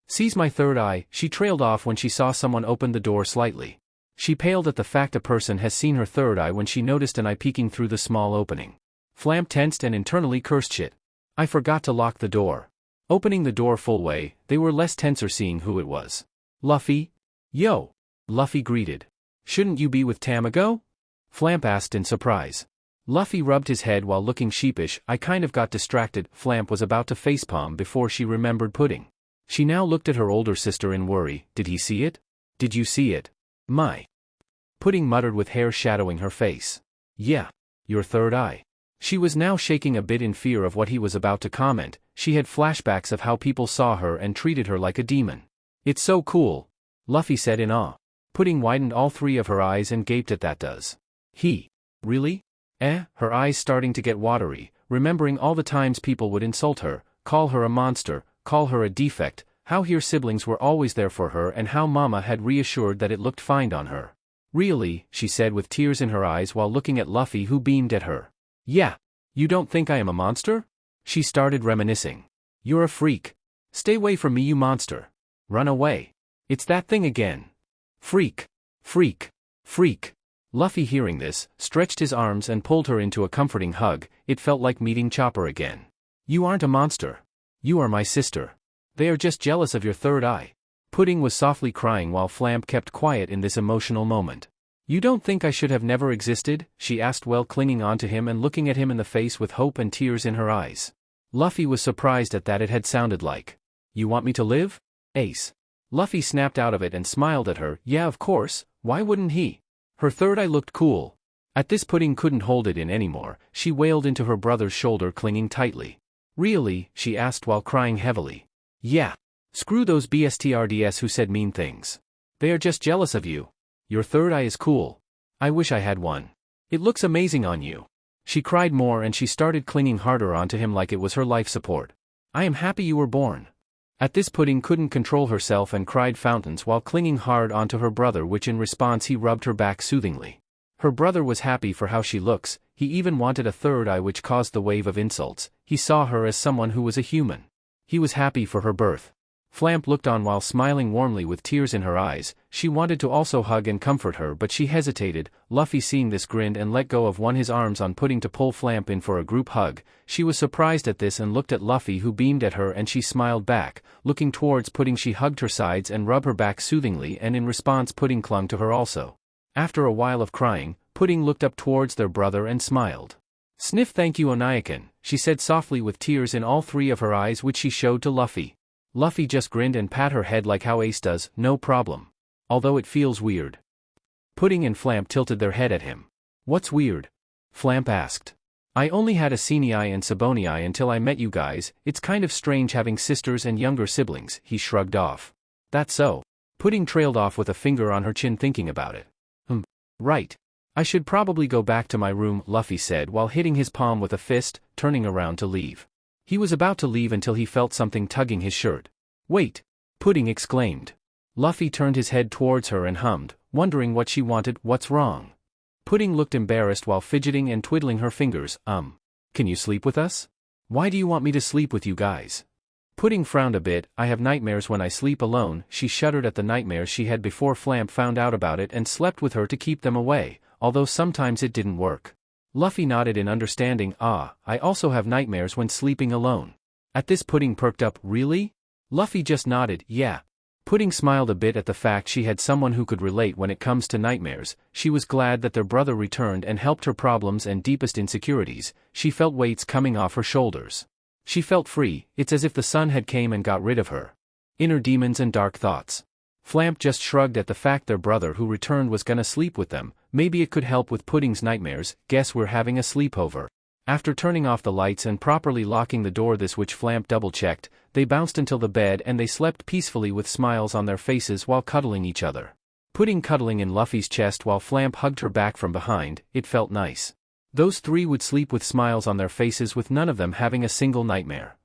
sees my third eye? She trailed off when she saw someone open the door slightly. She paled at the fact a person has seen her third eye when she noticed an eye peeking through the small opening. Flamp tensed and internally cursed, shit. I forgot to lock the door. Opening the door full way, they were less tenser seeing who it was. Luffy? Yo! Luffy greeted. Shouldn't you be with Tamago? Flamp asked in surprise. Luffy rubbed his head while looking sheepish. I kind of got distracted. Flamp was about to facepalm before she remembered Pudding. She now looked at her older sister in worry. Did he see it? Did you see it? My. Pudding muttered with hair shadowing her face. Yeah. Your third eye. She was now shaking a bit in fear of what he was about to comment. She had flashbacks of how people saw her and treated her like a demon. It's so cool. Luffy said in awe. Pudding widened all three of her eyes and gaped at that. Does he? Really? Her eyes starting to get watery, remembering all the times people would insult her, call her a monster, call her a defect, how her siblings were always there for her and how Mama had reassured that it looked fine on her. Really, she said with tears in her eyes while looking at Luffy, who beamed at her. Yeah. You don't think I am a monster? She started reminiscing. You're a freak. Stay away from me, you monster. Run away. It's that thing again. Freak. Freak. Freak. Luffy, hearing this, stretched his arms and pulled her into a comforting hug. It felt like meeting Chopper again. You aren't a monster. You are my sister. They are just jealous of your third eye. Pudding was softly crying while Flamp kept quiet in this emotional moment. You don't think I should have never existed? She asked, well clinging onto him and looking at him in the face with hope and tears in her eyes. Luffy was surprised at that. It had sounded like, you want me to live? Ace. Luffy snapped out of it and smiled at her. Yeah, of course, why wouldn't he? Her third eye looked cool. At this, Pudding couldn't hold it in anymore. She wailed into her brother's shoulder, clinging tightly. Really? She asked while crying heavily. Yeah. Screw those BSTRDS who said mean things. They are just jealous of you. Your third eye is cool. I wish I had one. It looks amazing on you. She cried more and she started clinging harder onto him like it was her life support. I am happy you were born. At this, Pudding couldn't control herself and cried fountains while clinging hard onto her brother, which in response he rubbed her back soothingly. Her brother was happy for how she looks. He even wanted a third eye, which caused the wave of insults. He saw her as someone who was a human. He was happy for her birth. Flamp looked on while smiling warmly with tears in her eyes. She wanted to also hug and comfort her but she hesitated. Luffy seeing this grinned and let go of his arms on Pudding to pull Flamp in for a group hug. She was surprised at this and looked at Luffy who beamed at her and she smiled back. Looking towards Pudding she hugged her sides and rubbed her back soothingly and in response Pudding clung to her also. After a while of crying, Pudding looked up towards their brother and smiled. "Sniff thank you Onaikan," she said softly with tears in all three of her eyes which she showed to Luffy. Luffy just grinned and pat her head like how Ace does, no problem. Although it feels weird. Pudding and Flamp tilted their head at him. "What's weird?" Flamp asked. "I only had a Senii and Sabonii until I met you guys, it's kind of strange having sisters and younger siblings," he shrugged off. "That's so." Pudding trailed off with a finger on her chin thinking about it. Right. I should probably go back to my room," Luffy said while hitting his palm with a fist, turning around to leave. He was about to leave until he felt something tugging his shirt. "Wait!" Pudding exclaimed. Luffy turned his head towards her and hummed, wondering what she wanted. "What's wrong?" Pudding looked embarrassed while fidgeting and twiddling her fingers. Can you sleep with us?" "Why do you want me to sleep with you guys?" Pudding frowned a bit. "I have nightmares when I sleep alone." She shuddered at the nightmares she had before Flamp found out about it and slept with her to keep them away, although sometimes it didn't work. Luffy nodded in understanding. "I also have nightmares when sleeping alone." At this Pudding perked up. "Really?" Luffy just nodded. "Yeah." Pudding smiled a bit at the fact she had someone who could relate when it comes to nightmares. She was glad that their brother returned and helped her problems and deepest insecurities. She felt weights coming off her shoulders. She felt free. It's as if the sun had came and got rid of her inner demons and dark thoughts. Flamp just shrugged at the fact their brother who returned was gonna sleep with them. Maybe it could help with Pudding's nightmares. "Guess we're having a sleepover." After turning off the lights and properly locking the door, this which Flamp double-checked, they bounced until the bed and they slept peacefully with smiles on their faces while cuddling each other. Pudding cuddling in Luffy's chest while Flamp hugged her back from behind. It felt nice. Those three would sleep with smiles on their faces with none of them having a single nightmare.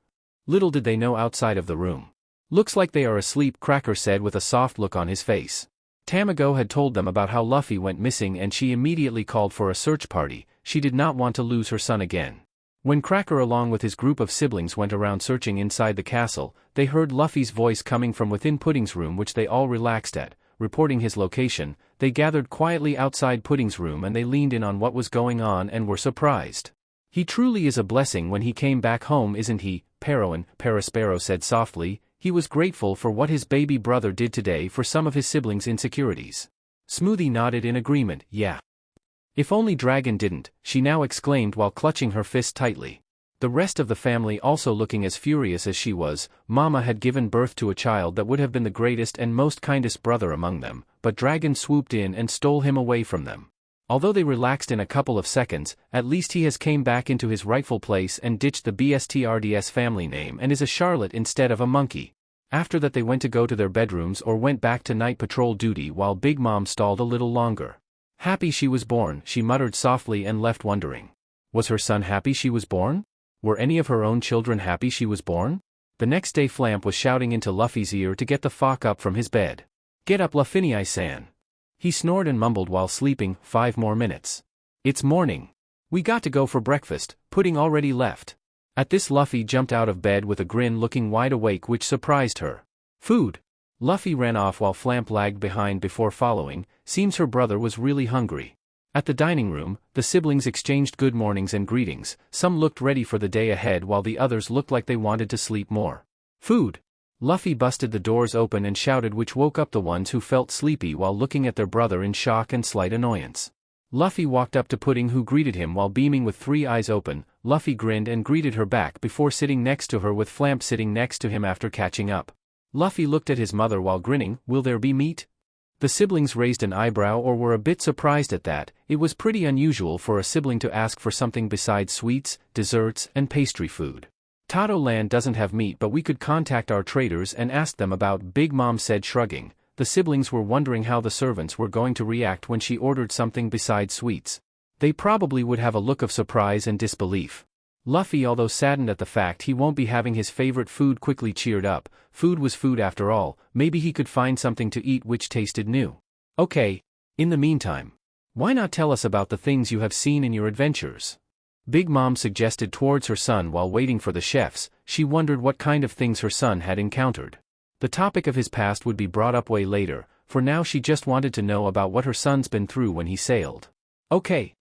Little did they know outside of the room. "Looks like they are asleep," Cracker said with a soft look on his face. Tamago had told them about how Luffy went missing and she immediately called for a search party. She did not want to lose her son again. When Cracker along with his group of siblings went around searching inside the castle, they heard Luffy's voice coming from within Pudding's room which they all relaxed at. Reporting his location, they gathered quietly outside Pudding's room and they leaned in on what was going on and were surprised. "He truly is a blessing when he came back home, isn't he?" Parasparrow said softly. He was grateful for what his baby brother did today for some of his siblings' insecurities. Smoothie nodded in agreement. "Yeah. If only Dragon didn't," she now exclaimed while clutching her fist tightly. The rest of the family also looking as furious as she was. Mama had given birth to a child that would have been the greatest and most kindest brother among them, but Dragon swooped in and stole him away from them. Although they relaxed in a couple of seconds, at least he has came back into his rightful place and ditched the BSTRDS family name and is a Charlotte instead of a monkey. After that they went to their bedrooms or went back to night patrol duty while Big Mom stalled a little longer. "Happy she was born," she muttered softly and left wondering. Was her son happy she was born? Were any of her own children happy she was born? The next day Flamp was shouting into Luffy's ear to get the fuck up from his bed. "Get up Luffy-san." He snored and mumbled while sleeping. 5 more minutes. "It's morning. We got to go for breakfast, Pudding already left." At this Luffy jumped out of bed with a grin looking wide awake which surprised her. "Food." Luffy ran off while Flamp lagged behind before following. Seems her brother was really hungry. At the dining room, the siblings exchanged good mornings and greetings. Some looked ready for the day ahead while the others looked like they wanted to sleep more. "Food." Luffy busted the doors open and shouted which woke up the ones who felt sleepy while looking at their brother in shock and slight annoyance. Luffy walked up to Pudding who greeted him while beaming with 3 eyes open. Luffy grinned and greeted her back before sitting next to her with Flamp sitting next to him after catching up. Luffy looked at his mother while grinning. "Will there be meat?" The siblings raised an eyebrow or were a bit surprised at that. It was pretty unusual for a sibling to ask for something besides sweets, desserts, and pastry food. "Tato Land doesn't have meat but we could contact our traders and ask them about," Big Mom said shrugging. The siblings were wondering how the servants were going to react when she ordered something besides sweets. They probably would have a look of surprise and disbelief. Luffy, although saddened at the fact he won't be having his favorite food, quickly cheered up. Food was food after all. Maybe he could find something to eat which tasted new. "Okay. In the meantime, why not tell us about the things you have seen in your adventures?" Big Mom suggested towards her son while waiting for the chefs. She wondered what kind of things her son had encountered. The topic of his past would be brought up way later, for now she just wanted to know about what her son's been through when he sailed. Okay.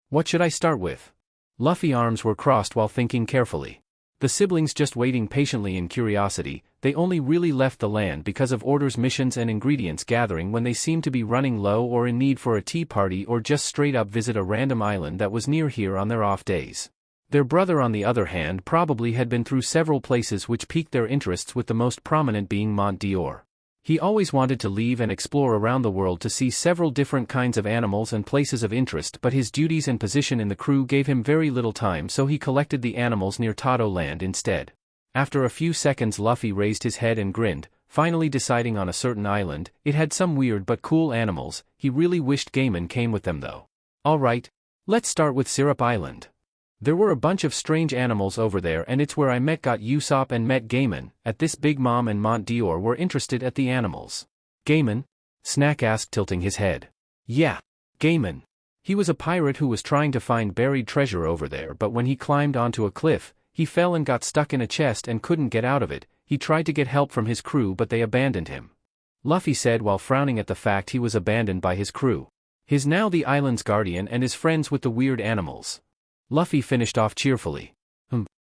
What should I start with? Luffy's arms were crossed while thinking carefully. The siblings just waiting patiently in curiosity, they only really left the land because of orders, missions and ingredients gathering when they seemed to be running low or in need for a tea party or just straight up visit a random island that was near here on their off days. Their brother on the other hand probably had been through several places which piqued their interests, with the most prominent being Mont Dior. He always wanted to leave and explore around the world to see several different kinds of animals and places of interest, but his duties and position in the crew gave him very little time, so he collected the animals near Tato Land instead. After a few seconds Luffy raised his head and grinned, finally deciding on a certain island. It had some weird but cool animals. He really wished Gaiman came with them though. Alright, let's start with Syrup Island. There were a bunch of strange animals over there, and it's where I got Usopp and met Gaiman. At this, Big Mom and Mont Dior were interested at the animals. Gaiman? Snack asked, tilting his head. Yeah, Gaiman. He was a pirate who was trying to find buried treasure over there, but when he climbed onto a cliff, he fell and got stuck in a chest and couldn't get out of it. He tried to get help from his crew but they abandoned him. Luffy said while frowning at the fact he was abandoned by his crew. He's now the island's guardian and is friends with the weird animals. Luffy finished off cheerfully.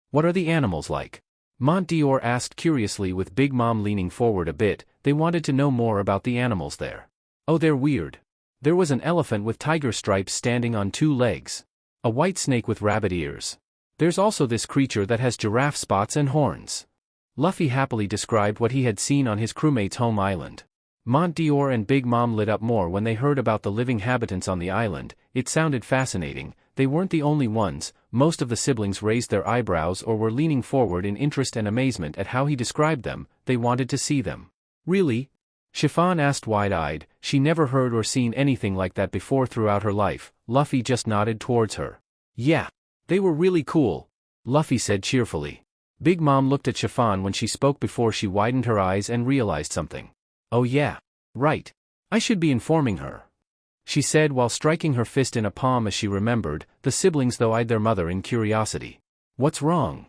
What are the animals like? Mont Dior asked curiously, with Big Mom leaning forward a bit. They wanted to know more about the animals there. Oh, they're weird. There was an elephant with tiger stripes standing on 2 legs. A white snake with rabbit ears. There's also this creature that has giraffe spots and horns. Luffy happily described what he had seen on his crewmate's home island. Mont Dior and Big Mom lit up more when they heard about the living inhabitants on the island. It sounded fascinating. They weren't the only ones. Most of the siblings raised their eyebrows or were leaning forward in interest and amazement at how he described them. They wanted to see them. Really? Chiffon asked wide-eyed. She never heard or seen anything like that before throughout her life. Luffy just nodded towards her. Yeah. They were really cool, Luffy said cheerfully. Big Mom looked at Chiffon when she spoke before she widened her eyes and realized something. Oh yeah. Right. I should be informing her, she said while striking her fist in a palm as she remembered. The siblings though eyed their mother in curiosity. What's wrong?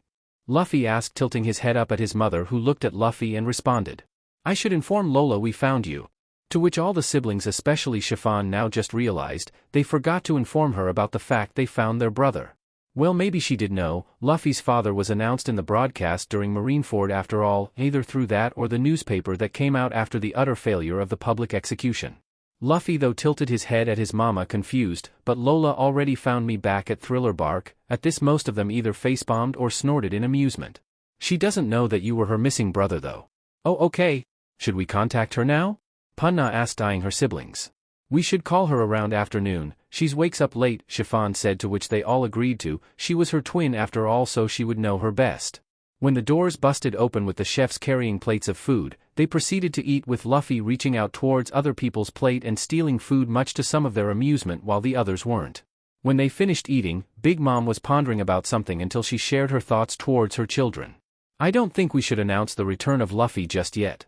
Luffy asked, tilting his head up at his mother, who looked at Luffy and responded. I should inform Lola we found you. To which all the siblings, especially Chiffon, now just realized they forgot to inform her about the fact they found their brother. Well, maybe she did know. Luffy's father was announced in the broadcast during Marineford after all, either through that or the newspaper that came out after the utter failure of the public execution. Luffy though tilted his head at his mama, confused. But Lola already found me back at Thriller Bark. At this, most of them either facebombed or snorted in amusement. She doesn't know that you were her missing brother though. Oh okay. Should we contact her now? Punna asked, eyeing her siblings. We should call her around afternoon. She's wakes up late, Chiffon said, to which they all agreed to. She was her twin after all, so she would know her best. When the doors busted open with the chefs carrying plates of food, they proceeded to eat, with Luffy reaching out towards other people's plate and stealing food, much to some of their amusement, while the others weren't. When they finished eating, Big Mom was pondering about something until she shared her thoughts towards her children. I don't think we should announce the return of Luffy just yet.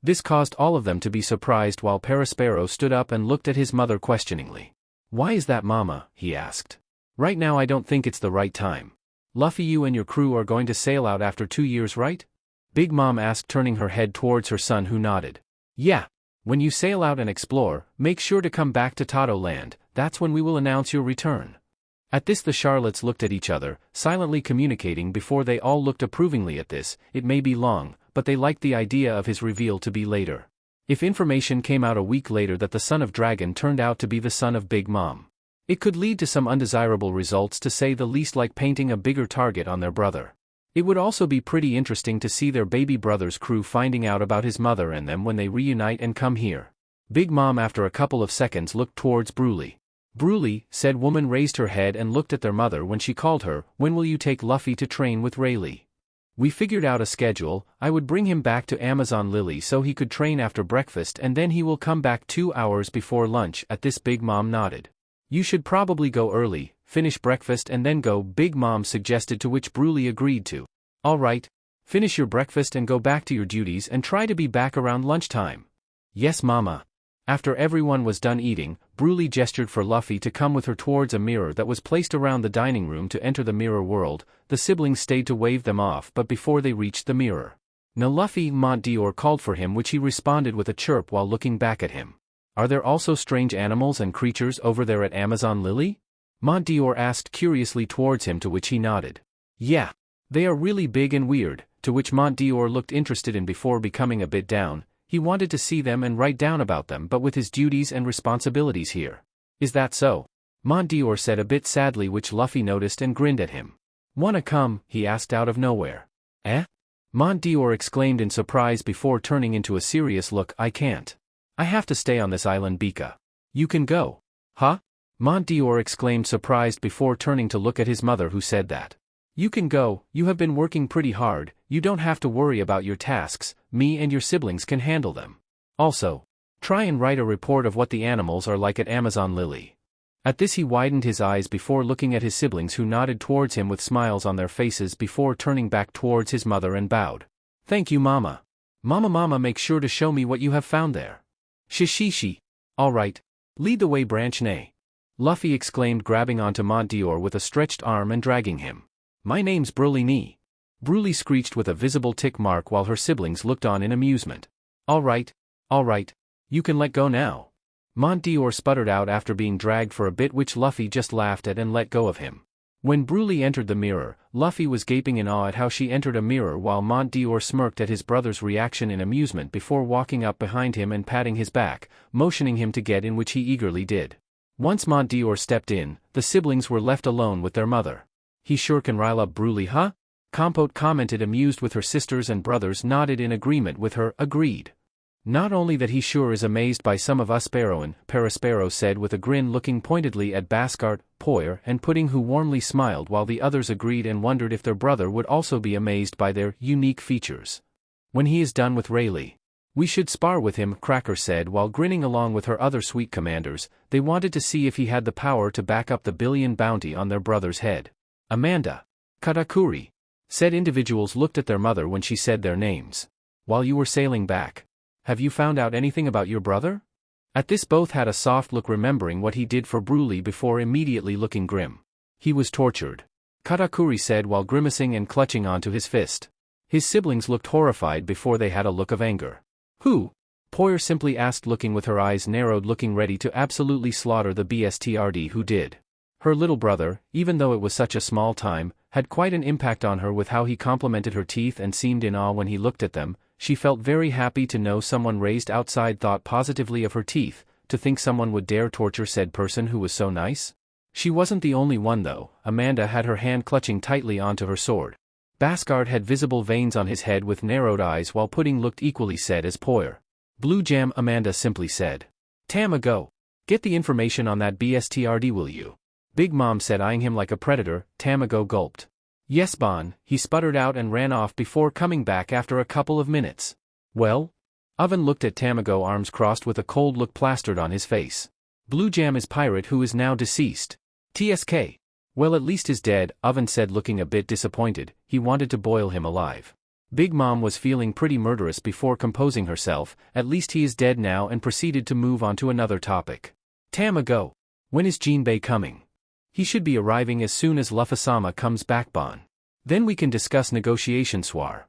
This caused all of them to be surprised, while Perospero stood up and looked at his mother questioningly. Why is that, Mama? He asked. Right now I don't think it's the right time. Luffy, you and your crew are going to sail out after 2 years, right? Big Mom asked, turning her head towards her son, who nodded. Yeah. When you sail out and explore, make sure to come back to Tato Land. That's when we will announce your return. At this, the Charlottes looked at each other, silently communicating before they all looked approvingly at this. It may be long, but they liked the idea of his reveal to be later. If information came out a week later that the son of Dragon turned out to be the son of Big Mom, it could lead to some undesirable results, to say the least, like painting a bigger target on their brother. It would also be pretty interesting to see their baby brother's crew finding out about his mother and them when they reunite and come here. Big Mom, after a couple of seconds, looked towards Broly. Broly, said woman, raised her head and looked at their mother when she called her. When will you take Luffy to train with Rayleigh? We figured out a schedule. I would bring him back to Amazon Lily so he could train after breakfast, and then he will come back 2 hours before lunch. At this, Big Mom nodded. You should probably go early, finish breakfast and then go, Big Mom suggested, to which Broly agreed to. All right. Finish your breakfast and go back to your duties and try to be back around lunchtime. Yes, Mama. After everyone was done eating, Broly gestured for Luffy to come with her towards a mirror that was placed around the dining room to enter the mirror world. The siblings stayed to wave them off, but before they reached the mirror, "Na Luffy," Mont Dior called for him, which he responded with a chirp while looking back at him. "Are there also strange animals and creatures over there at Amazon Lily?" Mont Dior asked curiously towards him, to which he nodded. "Yeah. They are really big and weird," to which Mont Dior looked interested in before becoming a bit down. He wanted to see them and write down about them, but with his duties and responsibilities here. "Is that so?" Mont Dior said a bit sadly, which Luffy noticed and grinned at him. "Wanna come?" he asked out of nowhere. "Eh?" Mont Dior exclaimed in surprise before turning into a serious look. "I can't. I have to stay on this island, Bika. You can go." "Huh?" Mont Dior exclaimed, surprised before turning to look at his mother, who said that. "You can go, you have been working pretty hard, you don't have to worry about your tasks, me and your siblings can handle them. Also, try and write a report of what the animals are like at Amazon Lily." At this he widened his eyes before looking at his siblings, who nodded towards him with smiles on their faces before turning back towards his mother and bowed. "Thank you, Mama. Mama, make sure to show me what you have found there." "Shishishi. All right. Lead the way, Branch Nay," Luffy exclaimed, grabbing onto Mont Dior with a stretched arm and dragging him. "My name's Broly Nee," Broly screeched with a visible tick mark while her siblings looked on in amusement. All right. You can let go now," Mont Dior sputtered out after being dragged for a bit, which Luffy just laughed at and let go of him. When Broly entered the mirror, Luffy was gaping in awe at how she entered a mirror, while Mont Dior smirked at his brother's reaction in amusement before walking up behind him and patting his back, motioning him to get in, which he eagerly did. Once Mont Dior stepped in, the siblings were left alone with their mother. "He sure can rile up Broly, huh?" Compote commented, amused, with her sisters and brothers nodded in agreement with her. "Agreed. Not only that, he sure is amazed by some of us Sparrowin," Parasparrow said with a grin, looking pointedly at Baskart, Poyer, and Pudding, who warmly smiled, while the others agreed and wondered if their brother would also be amazed by their unique features. "When he is done with Rayleigh, we should spar with him," Cracker said while grinning along with her other sweet commanders. They wanted to see if he had the power to back up the billion bounty on their brother's head. "Amanda, Katakuri," said individuals looked at their mother when she said their names. "While you were sailing back, have you found out anything about your brother?" At this both had a soft look, remembering what he did for Broly before immediately looking grim. "He was tortured," Katakuri said while grimacing and clutching onto his fist. His siblings looked horrified before they had a look of anger. "Who?" Poyer simply asked, looking with her eyes narrowed, looking ready to absolutely slaughter the BSTRD who did. Her little brother, even though it was such a small time, had quite an impact on her with how he complimented her teeth and seemed in awe when he looked at them. She felt very happy to know someone raised outside thought positively of her teeth, to think someone would dare torture said person who was so nice. She wasn't the only one though. Amanda had her hand clutching tightly onto her sword. Baskart had visible veins on his head with narrowed eyes, while Pudding looked equally sad as Poyer. "Blue Jam," Amanda simply said. "Tama, go. Get the information on that BSTRD, will you?" Big Mom said, eyeing him like a predator. Tamago gulped. "Yes, Bon," he sputtered out and ran off before coming back after a couple of minutes. "Well?" Oven looked at Tamago, arms crossed with a cold look plastered on his face. "Blue Jam is pirate who is now deceased. TSK. Well, at least is dead," Oven said, looking a bit disappointed. He wanted to boil him alive. Big Mom was feeling pretty murderous before composing herself. "At least he is dead now," and proceeded to move on to another topic. "Tamago. When is Jinbei coming?" "He should be arriving as soon as Luffy-sama comes back, Bon. Then we can discuss negotiation, Swar."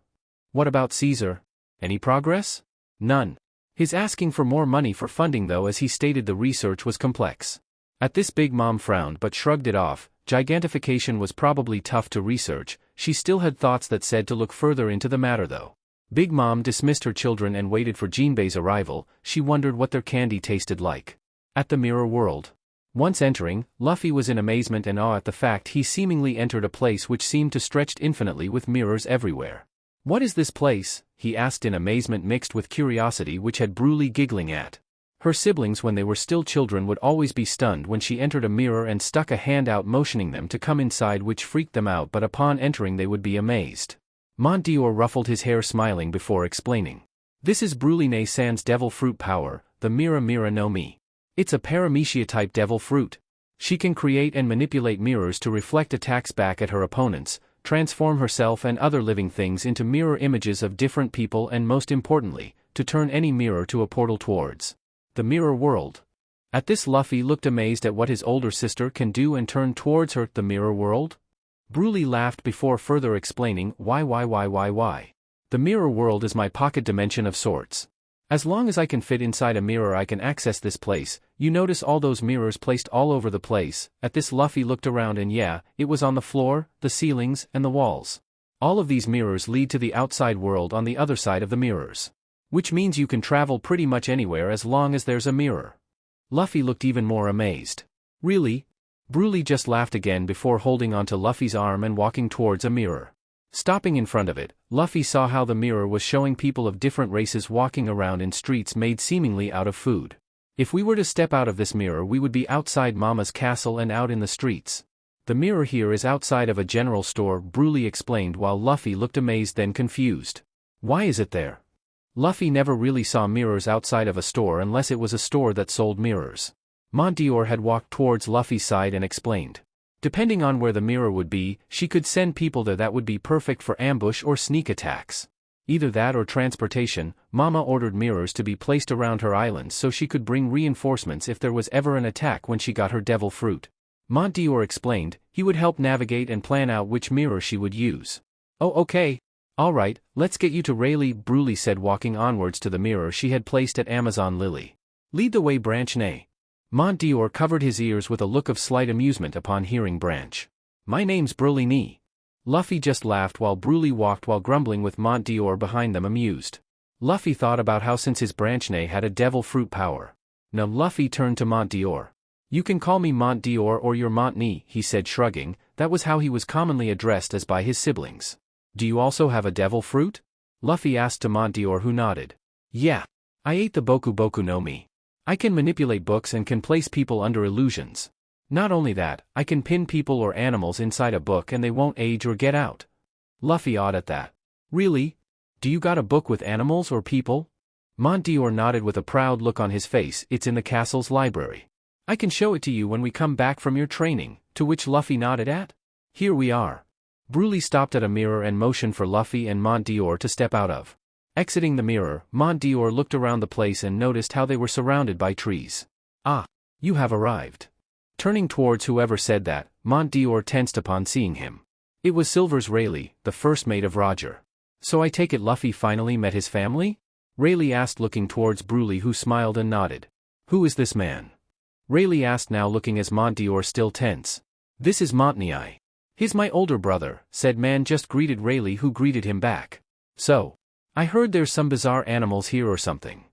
"What about Caesar? Any progress?" "None. He's asking for more money for funding though, as he stated the research was complex." At this Big Mom frowned but shrugged it off. Gigantification was probably tough to research. She still had thoughts that said to look further into the matter though. Big Mom dismissed her children and waited for Jinbei's arrival. She wondered what their candy tasted like. At the mirror world. Once entering, Luffy was in amazement and awe at the fact he seemingly entered a place which seemed to stretch infinitely with mirrors everywhere. "What is this place?" he asked in amazement mixed with curiosity, which had Broly giggling at. Her siblings, when they were still children, would always be stunned when she entered a mirror and stuck a hand out motioning them to come inside, which freaked them out, but upon entering they would be amazed. Mont Dior ruffled his hair smiling before explaining. "This is Bruline-san's devil fruit power, the Mira Mira no Mi. It's a paramecia-type devil fruit. She can create and manipulate mirrors to reflect attacks back at her opponents, transform herself and other living things into mirror images of different people, and most importantly, to turn any mirror to a portal towards the mirror world." At this Luffy looked amazed at what his older sister can do and turned towards her. "The mirror world?" Broly laughed before further explaining, Why? The mirror world is my pocket dimension of sorts. As long as I can fit inside a mirror I can access this place. You notice all those mirrors placed all over the place. At this Luffy looked around and yeah, it was on the floor, the ceilings, and the walls. All of these mirrors lead to the outside world on the other side of the mirrors. Which means you can travel pretty much anywhere as long as there's a mirror. Luffy looked even more amazed. Really? Broly just laughed again before holding onto Luffy's arm and walking towards a mirror. Stopping in front of it, Luffy saw how the mirror was showing people of different races walking around in streets made seemingly out of food. If we were to step out of this mirror we would be outside Mama's castle and out in the streets. The mirror here is outside of a general store, Broly explained while Luffy looked amazed then confused. Why is it there? Luffy never really saw mirrors outside of a store unless it was a store that sold mirrors. Montior had walked towards Luffy's side and explained. Depending on where the mirror would be, she could send people there that would be perfect for ambush or sneak attacks. Either that or transportation. Mama ordered mirrors to be placed around her islands so she could bring reinforcements if there was ever an attack when she got her devil fruit. Montior explained, he would help navigate and plan out which mirror she would use. Oh okay. Alright, let's get you to Rayleigh, Broly said walking onwards to the mirror she had placed at Amazon Lily. Lead the way Branch Nay. Montior covered his ears with a look of slight amusement upon hearing Branch. My name's Broly Nee. Luffy just laughed while Broly walked while grumbling with Montior behind them amused. Luffy thought about how since his Branch Nay had a devil fruit power. Now Luffy turned to Montior. You can call me Montior or your Mont Nee, he said shrugging, that was how he was commonly addressed as by his siblings. Do you also have a devil fruit? Luffy asked to Montior who nodded. Yeah. I ate the Boku Boku no Mi. I can manipulate books and can place people under illusions. Not only that, I can pin people or animals inside a book and they won't age or get out. Luffy awed at that. Really? Do you got a book with animals or people? Montior nodded with a proud look on his face. It's in the castle's library. I can show it to you when we come back from your training, to which Luffy nodded at. Here we are. Broly stopped at a mirror and motioned for Luffy and Montior to step out of. Exiting the mirror, Montior looked around the place and noticed how they were surrounded by trees. Ah, you have arrived. Turning towards whoever said that, Montior tensed upon seeing him. It was Silver's Rayleigh, the first mate of Roger. So I take it Luffy finally met his family? Rayleigh asked looking towards Broly who smiled and nodded. Who is this man? Rayleigh asked now looking as Montior still tense. This is Montney. He's my older brother, said man just greeted Rayleigh who greeted him back. So. I heard there's some bizarre animals here or something.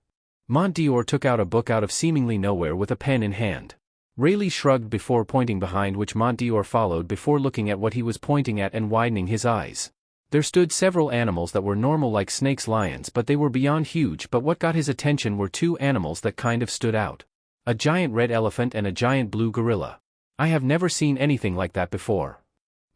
Montior took out a book out of seemingly nowhere with a pen in hand. Rayleigh shrugged before pointing behind which Montior followed before looking at what he was pointing at and widening his eyes. There stood several animals that were normal like snakes lions but they were beyond huge but what got his attention were two animals that kind of stood out. A giant red elephant and a giant blue gorilla. I have never seen anything like that before.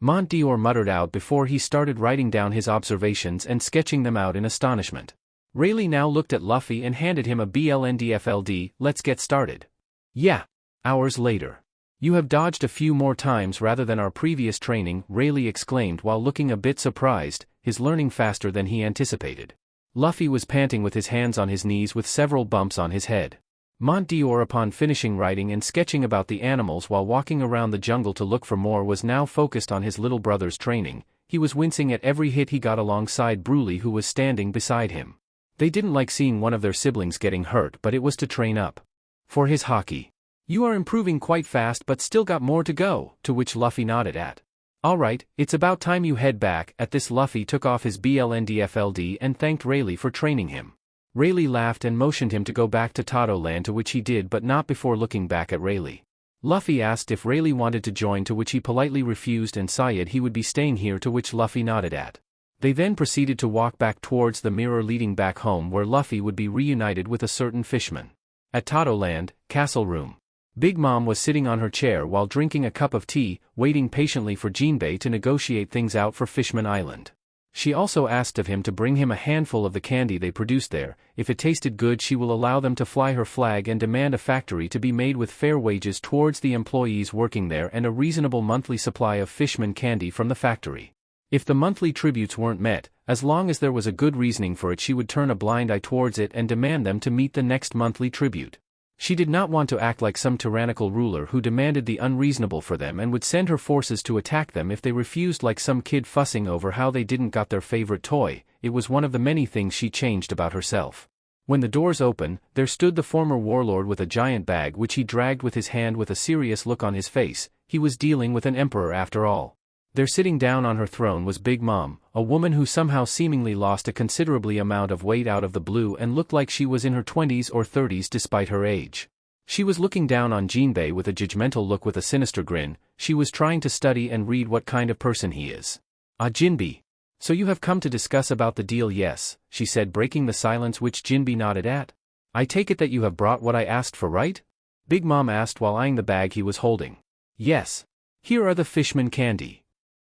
Montior muttered out before he started writing down his observations and sketching them out in astonishment. Rayleigh now looked at Luffy and handed him a BLNDFLD, let's get started. Yeah. Hours later. You have dodged a few more times rather than our previous training, Rayleigh exclaimed while looking a bit surprised, his learning faster than he anticipated. Luffy was panting with his hands on his knees with several bumps on his head. Montior upon finishing writing and sketching about the animals while walking around the jungle to look for more was now focused on his little brother's training. He was wincing at every hit he got alongside Broly who was standing beside him. They didn't like seeing one of their siblings getting hurt but it was to train up. For his haki. You are improving quite fast but still got more to go, to which Luffy nodded at. Alright, it's about time you head back. At this Luffy took off his BLNDFLD and thanked Rayleigh for training him. Rayleigh laughed and motioned him to go back to Tato Land to which he did but not before looking back at Rayleigh. Luffy asked if Rayleigh wanted to join to which he politely refused and said he would be staying here to which Luffy nodded at. They then proceeded to walk back towards the mirror leading back home where Luffy would be reunited with a certain fishman. At Tato Land, Castle Room. Big Mom was sitting on her chair while drinking a cup of tea, waiting patiently for Jinbei to negotiate things out for Fishman Island. She also asked of him to bring him a handful of the candy they produced there. If it tasted good she will allow them to fly her flag and demand a factory to be made with fair wages towards the employees working there and a reasonable monthly supply of Fishman candy from the factory. If the monthly tributes weren't met, as long as there was a good reasoning for it she would turn a blind eye towards it and demand them to meet the next monthly tribute. She did not want to act like some tyrannical ruler who demanded the unreasonable for them and would send her forces to attack them if they refused, like some kid fussing over how they didn't got their favorite toy. It was one of the many things she changed about herself. When the doors opened, there stood the former warlord with a giant bag which he dragged with his hand with a serious look on his face. He was dealing with an emperor after all. There sitting down on her throne was Big Mom, a woman who somehow seemingly lost a considerably amount of weight out of the blue and looked like she was in her 20s or 30s despite her age. She was looking down on Jinbei with a judgmental look with a sinister grin. She was trying to study and read what kind of person he is. "Ah, Jinbei. So you have come to discuss about the deal?" "Yes," she said, breaking the silence which Jinbei nodded at. "I take it that you have brought what I asked for, right?" Big Mom asked while eyeing the bag he was holding. "Yes. Here are the fishman candy."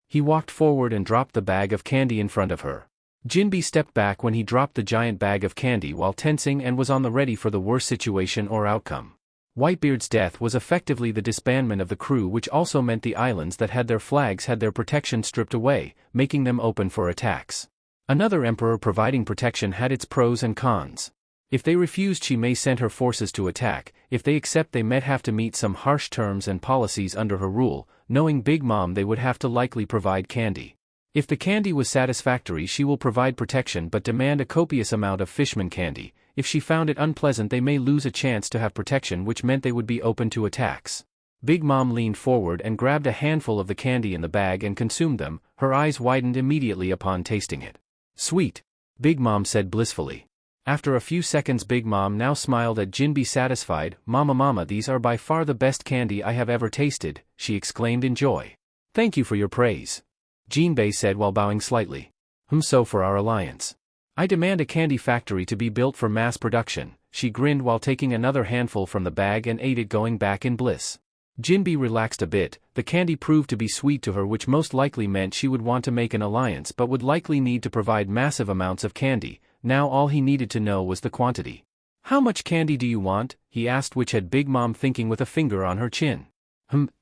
He walked forward and dropped the bag of candy in front of her. Jinbei stepped back when he dropped the giant bag of candy while tensing and was on the ready for the worst situation or outcome. Whitebeard's death was effectively the disbandment of the crew, which also meant the islands that had their flags had their protection stripped away, making them open for attacks. Another emperor providing protection had its pros and cons. If they refused, she may send her forces to attack. If they accept, they might have to meet some harsh terms and policies under her rule. Knowing Big Mom, they would have to likely provide candy. If the candy was satisfactory, she will provide protection but demand a copious amount of fishman candy. If she found it unpleasant, they may lose a chance to have protection, which meant they would be open to attacks. Big Mom leaned forward and grabbed a handful of the candy in the bag and consumed them. Her eyes widened immediately upon tasting it. "Sweet," Big Mom said blissfully. After a few seconds, Big Mom now smiled at Jinbei, satisfied. Mama, these are by far the best candy I have ever tasted," she exclaimed in joy. "Thank you for your praise," Jinbei said while bowing slightly. So for our alliance, I demand a candy factory to be built for mass production," she grinned while taking another handful from the bag and ate it, going back in bliss. Jinbei relaxed a bit. The candy proved to be sweet to her, which most likely meant she would want to make an alliance but would likely need to provide massive amounts of candy. Now all he needed to know was the quantity. "How much candy do you want?" he asked, which had Big Mom thinking with a finger on her chin.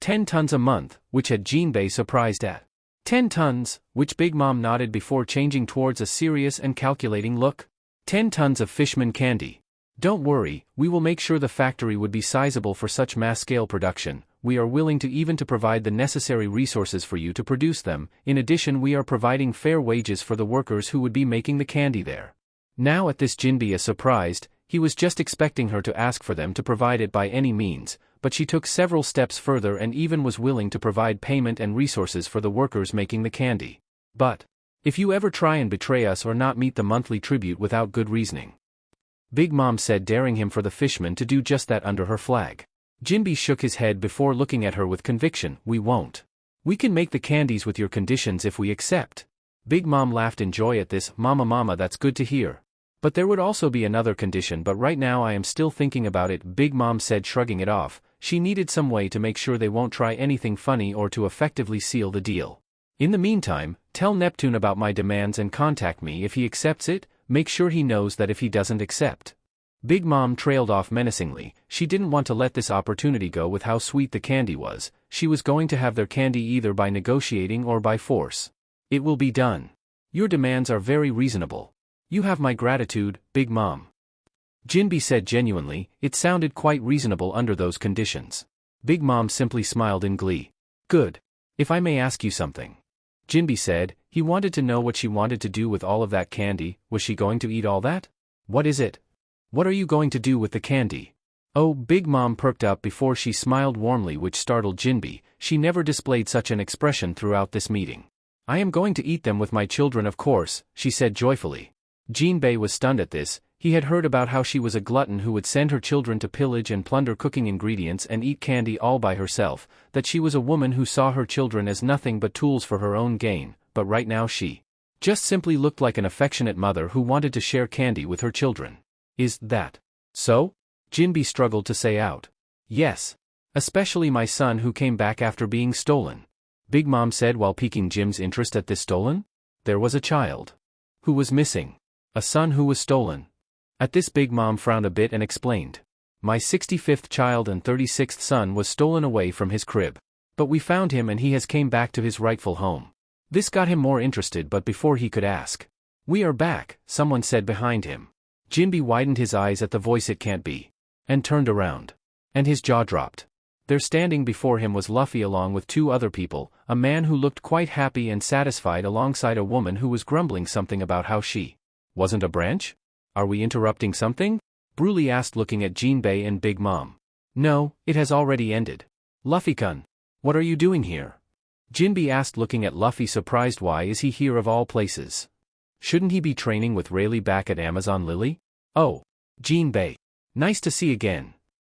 10 tons a month," which had Jinbei surprised at. 10 tons, which Big Mom nodded before changing towards a serious and calculating look. 10 tons of fishman candy. "Don't worry, we will make sure the factory would be sizable for such mass-scale production. We are willing to even to provide the necessary resources for you to produce them. In addition, we are providing fair wages for the workers who would be making the candy there." Now at this, Jinbei is surprised. He was just expecting her to ask for them to provide it by any means, but she took several steps further and even was willing to provide payment and resources for the workers making the candy. "But if you ever try and betray us or not meet the monthly tribute without good reasoning," Big Mom said, daring him for the fishman to do just that under her flag. Jinbei shook his head before looking at her with conviction. "We won't. We can make the candies with your conditions if we accept." Big Mom laughed in joy at this. Mama, that's good to hear. But there would also be another condition, but right now I am still thinking about it," Big Mom said, shrugging it off. She needed some way to make sure they won't try anything funny or to effectively seal the deal. "In the meantime, tell Neptune about my demands and contact me if he accepts it. Make sure he knows that if he doesn't accept." Big Mom trailed off menacingly. She didn't want to let this opportunity go with how sweet the candy was. She was going to have their candy either by negotiating or by force. "It will be done. Your demands are very reasonable. You have my gratitude, Big Mom," Jinbei said genuinely. It sounded quite reasonable under those conditions. Big Mom simply smiled in glee. "Good. If I may ask you something," Jinbei said. He wanted to know what she wanted to do with all of that candy. Was she going to eat all that? "What is it? What are you going to do with the candy?" "Oh," Big Mom perked up before she smiled warmly, which startled Jinbei. She never displayed such an expression throughout this meeting. "I am going to eat them with my children, of course," she said joyfully. Jinbei was stunned at this. He had heard about how she was a glutton who would send her children to pillage and plunder cooking ingredients and eat candy all by herself, that she was a woman who saw her children as nothing but tools for her own gain, but right now she just simply looked like an affectionate mother who wanted to share candy with her children. "Is that so?" Jinbei struggled to say out. "Yes. Especially my son who came back after being stolen," Big Mom said while piquing Jim's interest at this. "Stolen? There was a child who was missing. A son who was stolen." At this, Big Mom frowned a bit and explained. "My 65th child and 36th son was stolen away from his crib. But we found him and he has came back to his rightful home." This got him more interested, but before he could ask, "We are back," someone said behind him. Jinbei widened his eyes at the voice. "It can't be." and turned around. And his jaw dropped. There standing before him was Luffy along with two other people, a man who looked quite happy and satisfied alongside a woman who was grumbling something about how she wasn't a branch? Are we interrupting something? Broly asked looking at Jinbei and Big Mom. No, it has already ended. Luffy-kun, what are you doing here? Jinbei asked looking at Luffy surprised. Why is he here of all places? Shouldn't he be training with Rayleigh back at Amazon Lily? Oh. Jinbei. Nice to see again.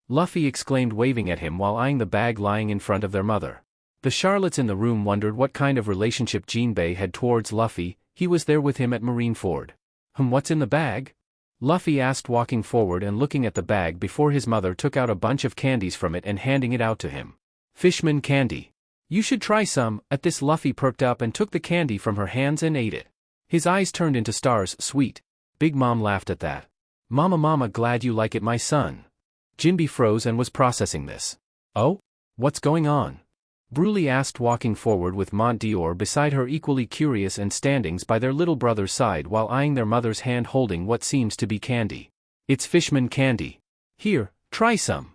Luffy exclaimed waving at him while eyeing the bag lying in front of their mother. The Charlottes in the room wondered what kind of relationship Jinbei had towards Luffy. He was there with him at Marineford. What's in the bag? Luffy asked walking forward and looking at the bag before his mother took out a bunch of candies from it and handing it out to him. Fishman candy. You should try some. At this Luffy perked up and took the candy from her hands and ate it. His eyes turned into stars. Sweet. Big Mom laughed at that. Mama, glad you like it, my son. Jinbei froze and was processing this. Oh? What's going on? Broly asked walking forward with Mont Dior beside her equally curious and standings by their little brother's side while eyeing their mother's hand holding what seems to be candy. It's Fishman candy. Here, try some.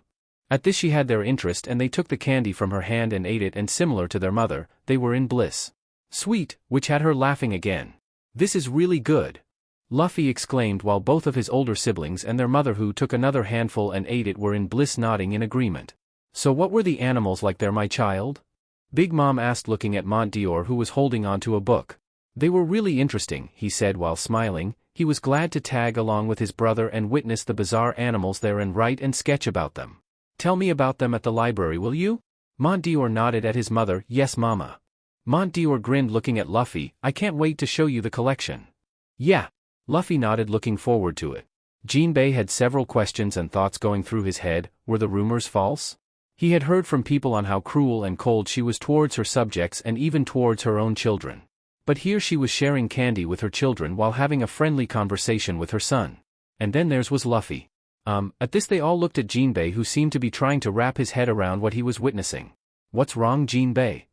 At this she had their interest and they took the candy from her hand and ate it, and similar to their mother, they were in bliss. Sweet, which had her laughing again. This is really good. Luffy exclaimed while both of his older siblings and their mother who took another handful and ate it were in bliss nodding in agreement. So what were the animals like there, my child? Big Mom asked looking at Mont Dior who was holding onto a book. They were really interesting, he said while smiling. He was glad to tag along with his brother and witness the bizarre animals there and write and sketch about them. Tell me about them at the library, will you? Mont Dior nodded at his mother. Yes, Mama. Mont Dior grinned looking at Luffy. I can't wait to show you the collection. Yeah. Luffy nodded looking forward to it. Jinbei had several questions and thoughts going through his head. Were the rumors false? He had heard from people on how cruel and cold she was towards her subjects and even towards her own children. But here she was sharing candy with her children while having a friendly conversation with her son. And then theirs was Luffy. At this they all looked at Jinbei who seemed to be trying to wrap his head around what he was witnessing. What's wrong, Jinbei?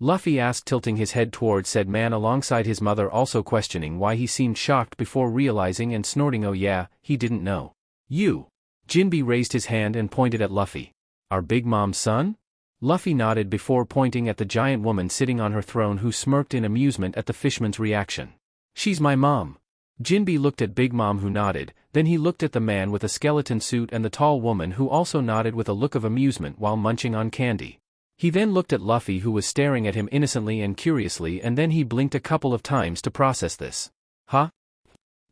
Luffy asked tilting his head towards said man alongside his mother also questioning why he seemed shocked before realizing and snorting oh yeah, he didn't know. You. Jinbei raised his hand and pointed at Luffy. Our Big Mom's son? Luffy nodded before pointing at the giant woman sitting on her throne who smirked in amusement at the fishman's reaction. She's my mom. Jinbei looked at Big Mom who nodded, then he looked at the man with a skeleton suit and the tall woman who also nodded with a look of amusement while munching on candy. He then looked at Luffy who was staring at him innocently and curiously, and then he blinked a couple of times to process this. Huh?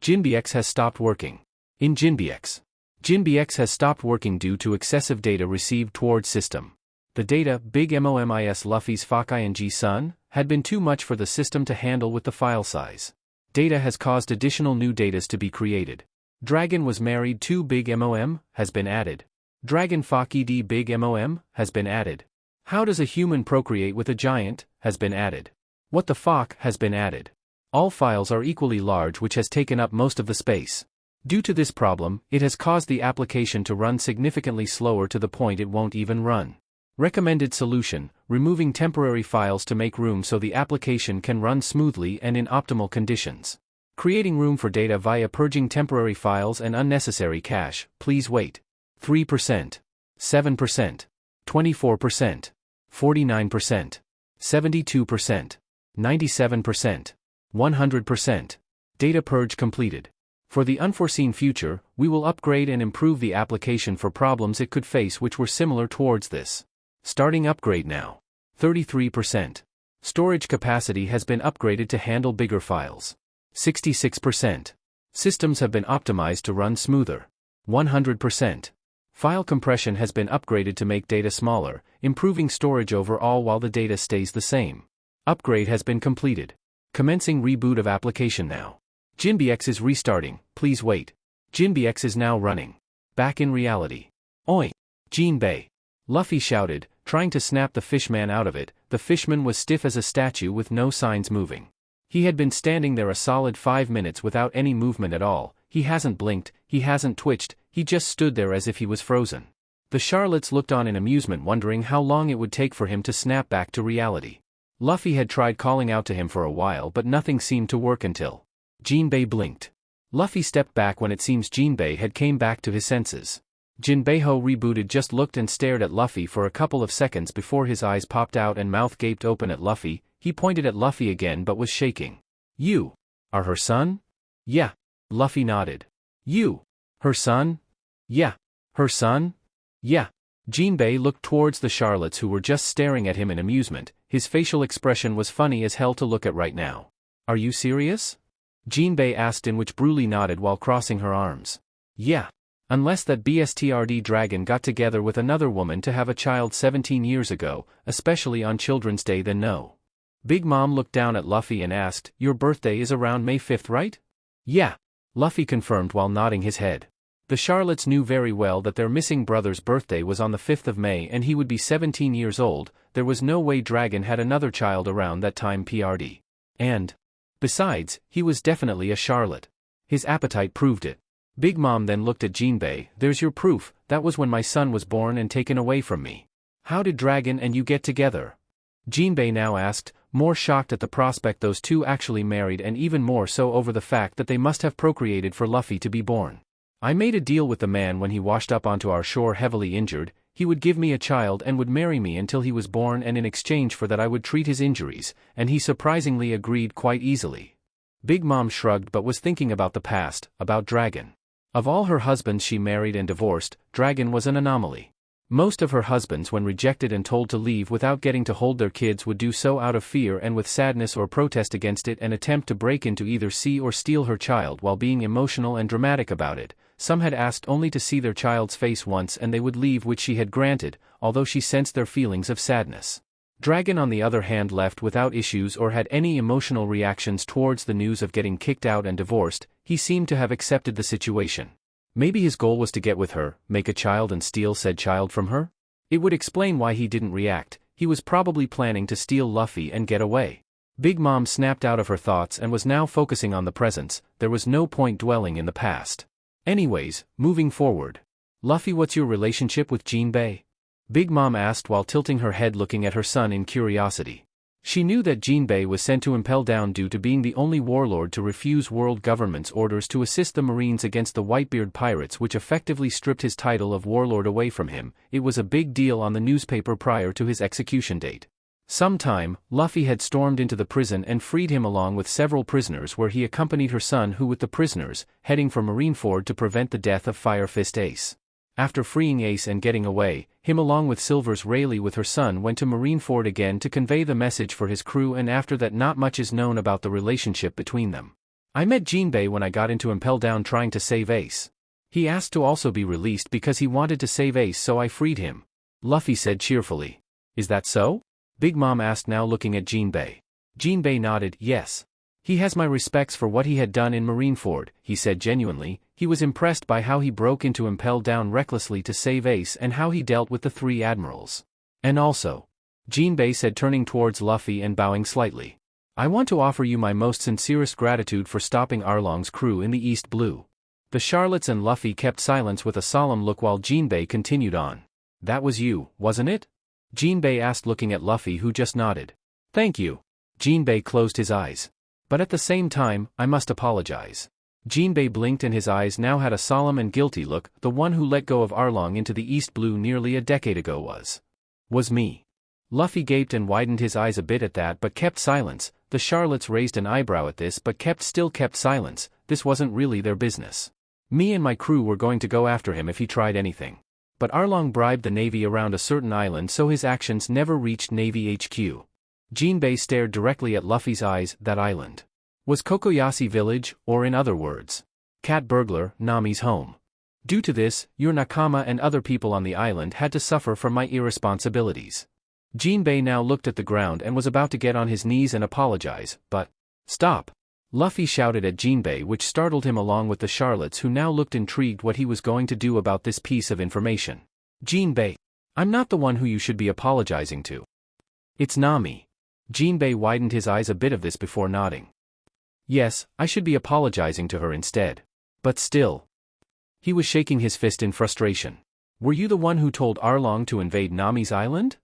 JinBX has stopped working. In JinBX. JinBX has stopped working due to excessive data received towards system. The data, Big MOMIS Luffy's Faking son, had been too much for the system to handle with the file size. Data has caused additional new datas to be created. Dragon was married to Big MOM, has been added. Dragon Faked Big MOM, has been added. How does a human procreate with a giant, has been added. What the fuck, has been added. All files are equally large, which has taken up most of the space. Due to this problem, it has caused the application to run significantly slower to the point it won't even run. Recommended solution, removing temporary files to make room so the application can run smoothly and in optimal conditions. Creating room for data via purging temporary files and unnecessary cache, please wait. 3%. 7%. 24%. 49%. 72%. 97%. 100%. Data purge completed. For the unforeseen future, we will upgrade and improve the application for problems it could face which were similar towards this. Starting upgrade now. 33%. Storage capacity has been upgraded to handle bigger files. 66%. Systems have been optimized to run smoother. 100%. File compression has been upgraded to make data smaller, improving storage overall while the data stays the same. Upgrade has been completed. Commencing reboot of application now. JinBX is restarting, please wait. JinBX is now running. Back in reality. Oi! Jinbei! Luffy shouted, trying to snap the fishman out of it. The fishman was stiff as a statue with no signs moving. He had been standing there a solid 5 minutes without any movement at all. He hasn't blinked, he hasn't twitched, he just stood there as if he was frozen. The Charlottes looked on in amusement, wondering how long it would take for him to snap back to reality. Luffy had tried calling out to him for a while but nothing seemed to work until Jinbei blinked. Luffy stepped back when it seems Jinbei had came back to his senses. Jinbeiho rebooted just looked and stared at Luffy for a couple of seconds before his eyes popped out and mouth gaped open at Luffy. He pointed at Luffy again but was shaking. You are her son? Yeah. Luffy nodded. You her son? Yeah. Her son? Yeah. Jinbei looked towards the Charlottes who were just staring at him in amusement. His facial expression was funny as hell to look at right now. Are you serious? Jinbei asked, in which Broly nodded while crossing her arms. Yeah. Unless that BSTRD dragon got together with another woman to have a child 17 years ago, especially on Children's Day, then no. Big Mom looked down at Luffy and asked, your birthday is around May 5th, right? Yeah. Luffy confirmed while nodding his head. The Charlottes knew very well that their missing brother's birthday was on the 5th of May and he would be 17 years old. There was no way Dragon had another child around that time PRD. And, besides, he was definitely a Charlotte. His appetite proved it. Big Mom then looked at Jinbei. There's your proof, that was when my son was born and taken away from me. How did Dragon and you get together? Jinbei now asked, more shocked at the prospect those two actually married and even more so over the fact that they must have procreated for Luffy to be born. I made a deal with the man when he washed up onto our shore heavily injured. He would give me a child and would marry me until he was born, and in exchange for that I would treat his injuries, and he surprisingly agreed quite easily. Big Mom shrugged but was thinking about the past, about Dragon. Of all her husbands she married and divorced, Dragon was an anomaly. Most of her husbands, when rejected and told to leave without getting to hold their kids, would do so out of fear and with sadness or protest against it and attempt to break into either see or steal her child while being emotional and dramatic about it. Some had asked only to see their child's face once and they would leave, which she had granted, although she sensed their feelings of sadness. Dragon on the other hand left without issues or had any emotional reactions towards the news of getting kicked out and divorced. He seemed to have accepted the situation. Maybe his goal was to get with her, make a child and steal said child from her? It would explain why he didn't react. He was probably planning to steal Luffy and get away. Big Mom snapped out of her thoughts and was now focusing on the present. There was no point dwelling in the past. Anyways, moving forward. Luffy, what's your relationship with Jinbei? Big Mom asked while tilting her head looking at her son in curiosity. She knew that Jinbei was sent to Impel Down due to being the only warlord to refuse world government's orders to assist the Marines against the Whitebeard pirates, which effectively stripped his title of warlord away from him. It was a big deal on the newspaper prior to his execution date. Sometime, Luffy had stormed into the prison and freed him along with several prisoners, where he accompanied her son who with the prisoners, heading for Marineford to prevent the death of Fire Fist Ace. After freeing Ace and getting away, him along with Silver's Rayleigh with her son went to Marineford again to convey the message for his crew, and after that not much is known about the relationship between them. I met Jinbei when I got into Impel Down trying to save Ace. He asked to also be released because he wanted to save Ace, so I freed him. Luffy said cheerfully. Is that so? Big Mom asked, now looking at Jinbei. Jinbei nodded, yes. He has my respects for what he had done in Marineford, he said genuinely. He was impressed by how he broke into Impel Down recklessly to save Ace and how he dealt with the three admirals. And also, Jinbei said, turning towards Luffy and bowing slightly. I want to offer you my most sincerest gratitude for stopping Arlong's crew in the East Blue. The Charlottes and Luffy kept silence with a solemn look while Jinbei continued on. That was you, wasn't it? Jinbei asked, looking at Luffy, who just nodded. Thank you. Jinbei closed his eyes. But at the same time, I must apologize. Jinbei blinked and his eyes now had a solemn and guilty look. The one who let go of Arlong into the East Blue nearly a decade ago was me. Luffy gaped and widened his eyes a bit at that but kept silence. The Charlottes raised an eyebrow at this but still kept silence. This wasn't really their business. Me and my crew were going to go after him if he tried anything. But Arlong bribed the Navy around a certain island, so his actions never reached Navy HQ. Jinbei stared directly at Luffy's eyes. That island was Kokoyashi Village, or in other words, Cat Burglar, Nami's home. Due to this, your Nakama and other people on the island had to suffer from my irresponsibilities. Jinbei now looked at the ground and was about to get on his knees and apologize, but, stop! Luffy shouted at Jinbei, which startled him along with the Charlottes, who now looked intrigued what he was going to do about this piece of information. Jinbei, I'm not the one who you should be apologizing to. It's Nami. Jinbei widened his eyes a bit of this before nodding. Yes, I should be apologizing to her instead. But still. He was shaking his fist in frustration. Were you the one who told Arlong to invade Nami's island?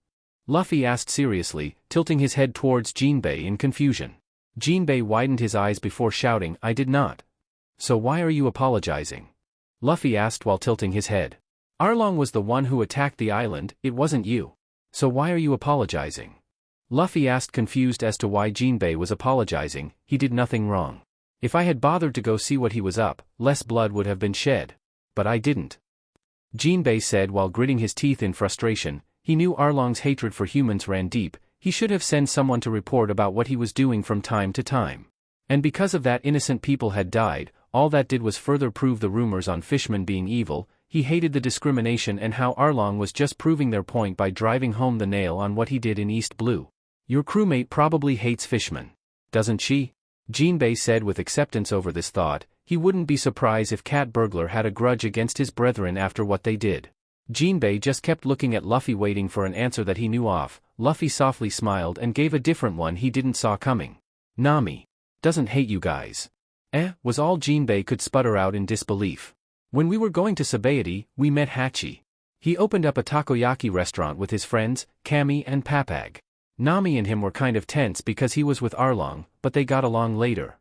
Luffy asked seriously, tilting his head towards Jinbei in confusion. Jinbei widened his eyes before shouting, I did not. So why are you apologizing? Luffy asked while tilting his head. Arlong was the one who attacked the island, it wasn't you. So why are you apologizing? Luffy asked, confused as to why Jinbei was apologizing. He did nothing wrong. If I had bothered to go see what he was up, less blood would have been shed. But I didn't. Jinbei said while gritting his teeth in frustration. He knew Arlong's hatred for humans ran deep. He should have sent someone to report about what he was doing from time to time. And because of that, innocent people had died. All that did was further prove the rumors on fishmen being evil. He hated the discrimination and how Arlong was just proving their point by driving home the nail on what he did in East Blue. Your crewmate probably hates fishmen. Doesn't she? Jinbei said with acceptance over this thought. He wouldn't be surprised if Cat Burglar had a grudge against his brethren after what they did. Jinbei just kept looking at Luffy, waiting for an answer that he knew of. Luffy softly smiled and gave a different one he didn't saw coming. Nami doesn't hate you guys. Was all Jinbei could sputter out in disbelief. When we were going to Sabaody, we met Hachi. He opened up a takoyaki restaurant with his friends, Kami and Papag. Nami and him were kind of tense because he was with Arlong, but they got along later.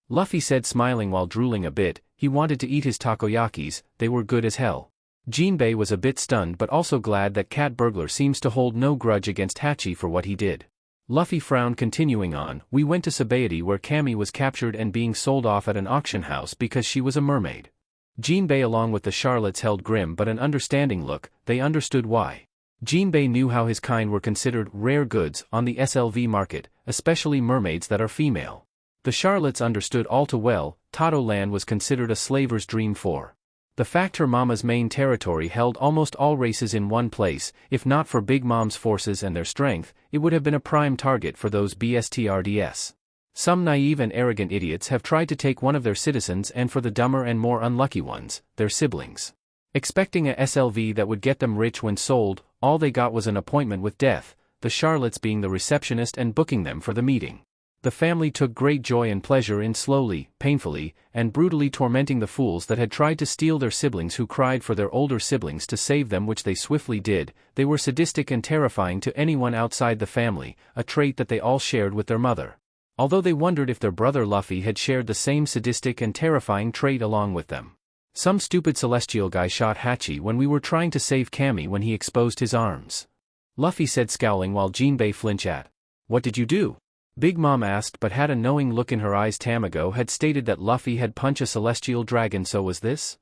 Luffy said, smiling while drooling a bit. He wanted to eat his takoyakis, they were good as hell. Jinbei was a bit stunned but also glad that Cat Burglar seems to hold no grudge against Hachi for what he did. Luffy frowned, continuing on. We went to Sabaody where Kami was captured and being sold off at an auction house because she was a mermaid. Jinbei along with the Charlottes held grim but an understanding look. They understood why. Jinbei knew how his kind were considered rare goods on the SLV market, especially mermaids that are female. The Charlottes understood all too well. Tato Land was considered a slaver's dream for the fact her mama's main territory held almost all races in one place. If not for Big Mom's forces and their strength, it would have been a prime target for those BSTRDS. Some naive and arrogant idiots have tried to take one of their citizens, and for the dumber and more unlucky ones, their siblings. Expecting a SLV that would get them rich when sold, all they got was an appointment with death, the Charlottes being the receptionist and booking them for the meeting. The family took great joy and pleasure in slowly, painfully, and brutally tormenting the fools that had tried to steal their siblings who cried for their older siblings to save them, which they swiftly did. They were sadistic and terrifying to anyone outside the family, a trait that they all shared with their mother. Although they wondered if their brother Luffy had shared the same sadistic and terrifying trait along with them. Some stupid celestial guy shot Hachi when we were trying to save Kami when he exposed his arms. Luffy said, scowling while Jinbei flinched at. What did you do? Big Mom asked, but had a knowing look in her eyes. Tamago had stated that Luffy had punched a celestial dragon, so was this?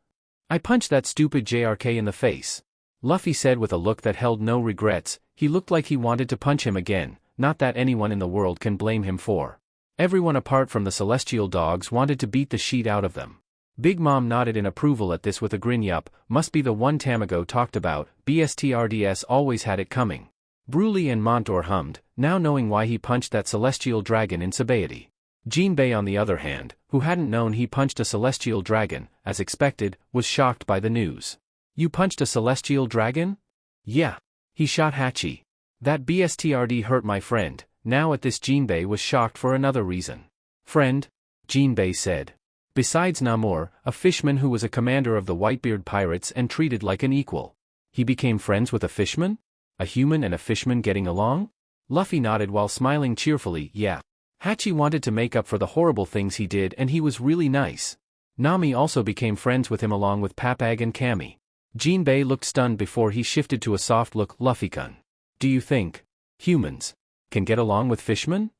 I punched that stupid JRK in the face. Luffy said with a look that held no regrets. He looked like he wanted to punch him again, not that anyone in the world can blame him for. Everyone apart from the celestial dogs wanted to beat the shit out of them. Big Mom nodded in approval at this with a grin. Yup, must be the one Tamago talked about. BSTRDS always had it coming. Broly and Montor hummed, now knowing why he punched that celestial dragon in Sabaody. Jinbei, on the other hand, who hadn't known he punched a celestial dragon, as expected, was shocked by the news. You punched a celestial dragon? Yeah. He shot Hachi. That BSTRD hurt my friend. Now at this, Jinbei was shocked for another reason. Friend? Jinbei said. Besides Namor, a fishman who was a commander of the Whitebeard pirates and treated like an equal. He became friends with a fishman? A human and a fishman getting along? Luffy nodded while smiling cheerfully. Yeah. Hachi wanted to make up for the horrible things he did, and he was really nice. Nami also became friends with him along with Papag and Kami. Jinbei looked stunned before he shifted to a soft look. Luffy-kun. Do you think humans can get along with fishmen?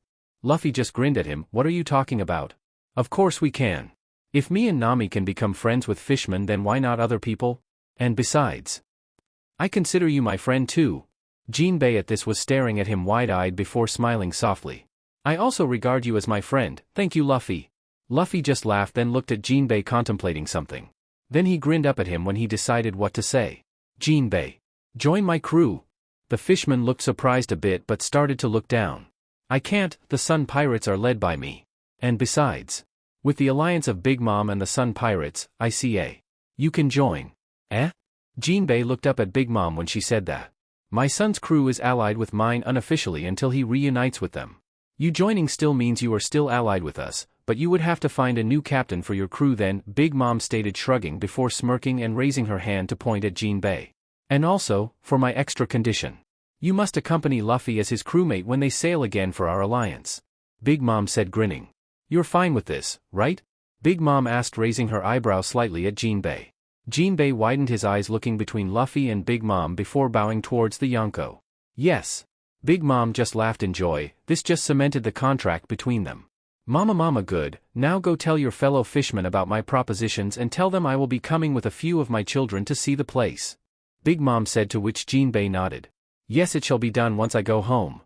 Luffy just grinned at him. What are you talking about? Of course we can. If me and Nami can become friends with fishmen, then why not other people? And besides, I consider you my friend too. Jinbei at this was staring at him wide-eyed before smiling softly. I also regard you as my friend, thank you Luffy. Luffy just laughed, then looked at Jinbei contemplating something. Then he grinned up at him when he decided what to say. Jinbei. Join my crew. The fishman looked surprised a bit but started to look down. I can't, the Sun Pirates are led by me. And besides, with the alliance of Big Mom and the Sun Pirates, ICA. You can join. Eh? Jinbei looked up at Big Mom when she said that. My son's crew is allied with mine unofficially until he reunites with them. You joining still means you are still allied with us, but you would have to find a new captain for your crew then, Big Mom stated, shrugging before smirking and raising her hand to point at Jinbei. And also, for my extra condition. You must accompany Luffy as his crewmate when they sail again for our alliance. Big Mom said, grinning. You're fine with this, right? Big Mom asked, raising her eyebrow slightly at Jinbei. Jinbei widened his eyes looking between Luffy and Big Mom before bowing towards the Yonko. Yes. Big Mom just laughed in joy, this just cemented the contract between them. Mama good, now go tell your fellow fishmen about my propositions and tell them I will be coming with a few of my children to see the place. Big Mom said, to which Jinbei nodded. Yes, it shall be done once I go home.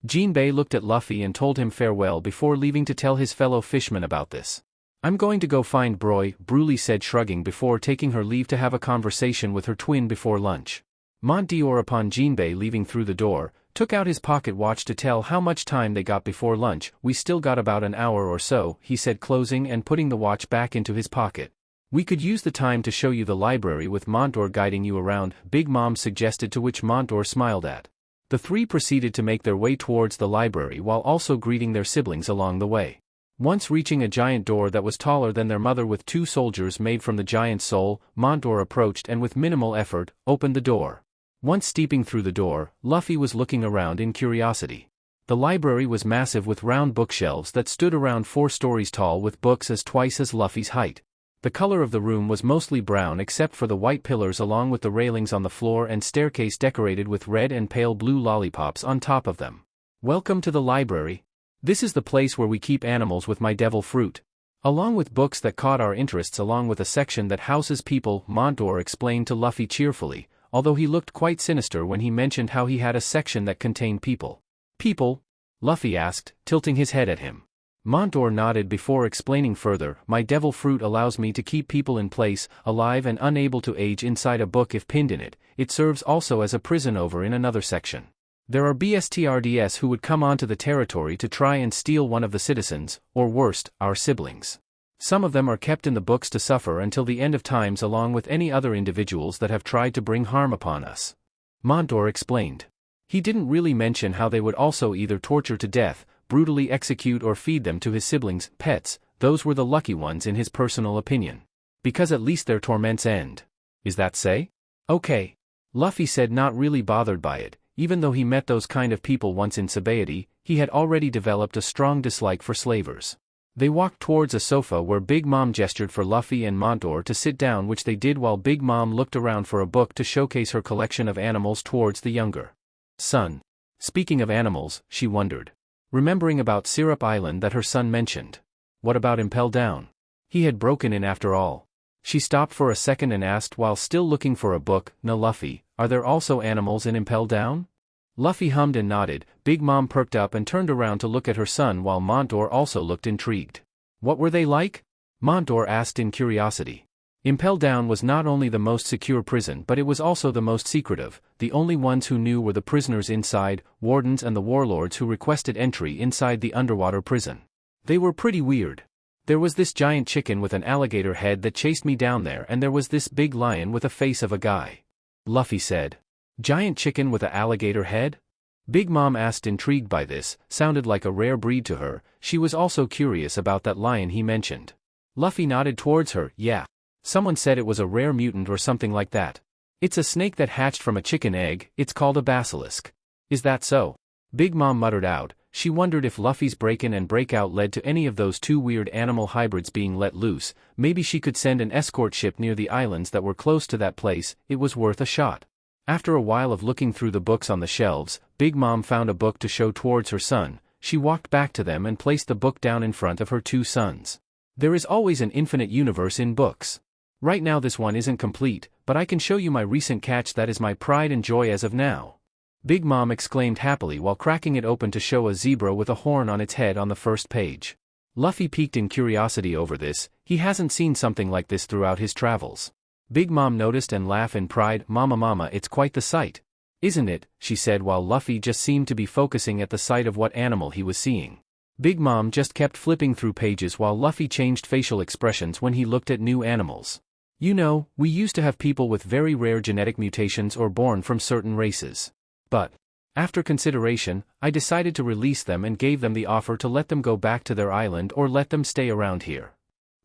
Jinbei looked at Luffy and told him farewell before leaving to tell his fellow fishmen about this. I'm going to go find Broy, Broly said, shrugging before taking her leave to have a conversation with her twin before lunch. Montdior, upon Jinbei leaving through the door, took out his pocket watch to tell how much time they got before lunch. We still got about an hour or so, he said, closing and putting the watch back into his pocket. We could use the time to show you the library with Montdior guiding you around, Big Mom suggested, to which Montdior smiled at. The three proceeded to make their way towards the library while also greeting their siblings along the way. Once reaching a giant door that was taller than their mother with two soldiers made from the giant's soul, Montdior approached and with minimal effort, opened the door. Once stepping through the door, Luffy was looking around in curiosity. The library was massive with round bookshelves that stood around 4 stories tall with books as twice as Luffy's height. The color of the room was mostly brown except for the white pillars along with the railings on the floor and staircase decorated with red and pale blue lollipops on top of them. Welcome to the library. This is the place where we keep animals with my devil fruit. Along with books that caught our interests along with a section that houses people, Montdior explained to Luffy cheerfully, although he looked quite sinister when he mentioned how he had a section that contained people. People? Luffy asked, tilting his head at him. Montdior nodded before explaining further, my devil fruit allows me to keep people in place, alive and unable to age inside a book if pinned in it. It serves also as a prison over in another section. There are BSTRDS who would come onto the territory to try and steal one of the citizens, or worst, our siblings. Some of them are kept in the books to suffer until the end of times along with any other individuals that have tried to bring harm upon us. Montdior explained. He didn't really mention how they would also either torture to death, brutally execute or feed them to his siblings, pets. Those were the lucky ones in his personal opinion. Because at least their torments end. Is that say? Okay. Luffy said, not really bothered by it. Even though he met those kind of people once in Sabaody, he had already developed a strong dislike for slavers. They walked towards a sofa where Big Mom gestured for Luffy and Montdior to sit down, which they did while Big Mom looked around for a book to showcase her collection of animals towards the younger son. Speaking of animals, she wondered. Remembering about Syrup Island that her son mentioned. What about Impel Down? He had broken in after all. She stopped for a second and asked while still looking for a book, no Luffy, are there also animals in Impel Down? Luffy hummed and nodded. Big Mom perked up and turned around to look at her son while Montdior also looked intrigued. What were they like? Montdior asked in curiosity. Impel Down was not only the most secure prison but it was also the most secretive. The only ones who knew were the prisoners inside, wardens and the warlords who requested entry inside the underwater prison. They were pretty weird. There was this giant chicken with an alligator head that chased me down there, and there was this big lion with a face of a guy. Luffy said. Giant chicken with an alligator head? Big Mom asked, intrigued by this. Sounded like a rare breed to her. She was also curious about that lion he mentioned. Luffy nodded towards her. Yeah. Someone said it was a rare mutant or something like that. It's a snake that hatched from a chicken egg. It's called a basilisk. Is that so? Big Mom muttered out. She wondered if Luffy's break-in and breakout led to any of those 2 weird animal hybrids being let loose. Maybe she could send an escort ship near the islands that were close to that place. It was worth a shot. After a while of looking through the books on the shelves, Big Mom found a book to show towards her son. She walked back to them and placed the book down in front of her 2 sons. There is always an infinite universe in books. Right now this one isn't complete, but I can show you my recent catch that is my pride and joy as of now. Big Mom exclaimed happily while cracking it open to show a zebra with a horn on its head on the first page. Luffy peeked in curiosity over this. He hasn't seen something like this throughout his travels. Big Mom noticed and laughed in pride. Mama, it's quite the sight. Isn't it? She said while Luffy just seemed to be focusing at the sight of what animal he was seeing. Big Mom just kept flipping through pages while Luffy changed facial expressions when he looked at new animals. You know, we used to have people with very rare genetic mutations or born from certain races. But, after consideration, I decided to release them and gave them the offer to let them go back to their island or let them stay around here.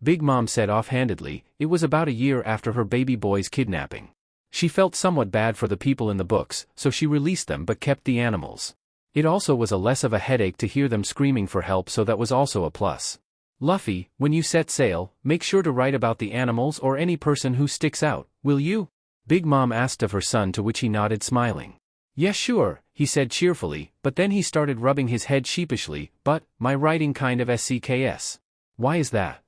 Big Mom said offhandedly. It was about a year after her baby boy's kidnapping. She felt somewhat bad for the people in the books, so she released them but kept the animals. It also was a less of a headache to hear them screaming for help, so that was also a plus. Luffy, when you set sail, make sure to write about the animals or any person who sticks out, will you? Big Mom asked of her son, to which he nodded smiling. Yes, sure, he said cheerfully, but then he started rubbing his head sheepishly. But, my writing kind of SCKS. Why is that?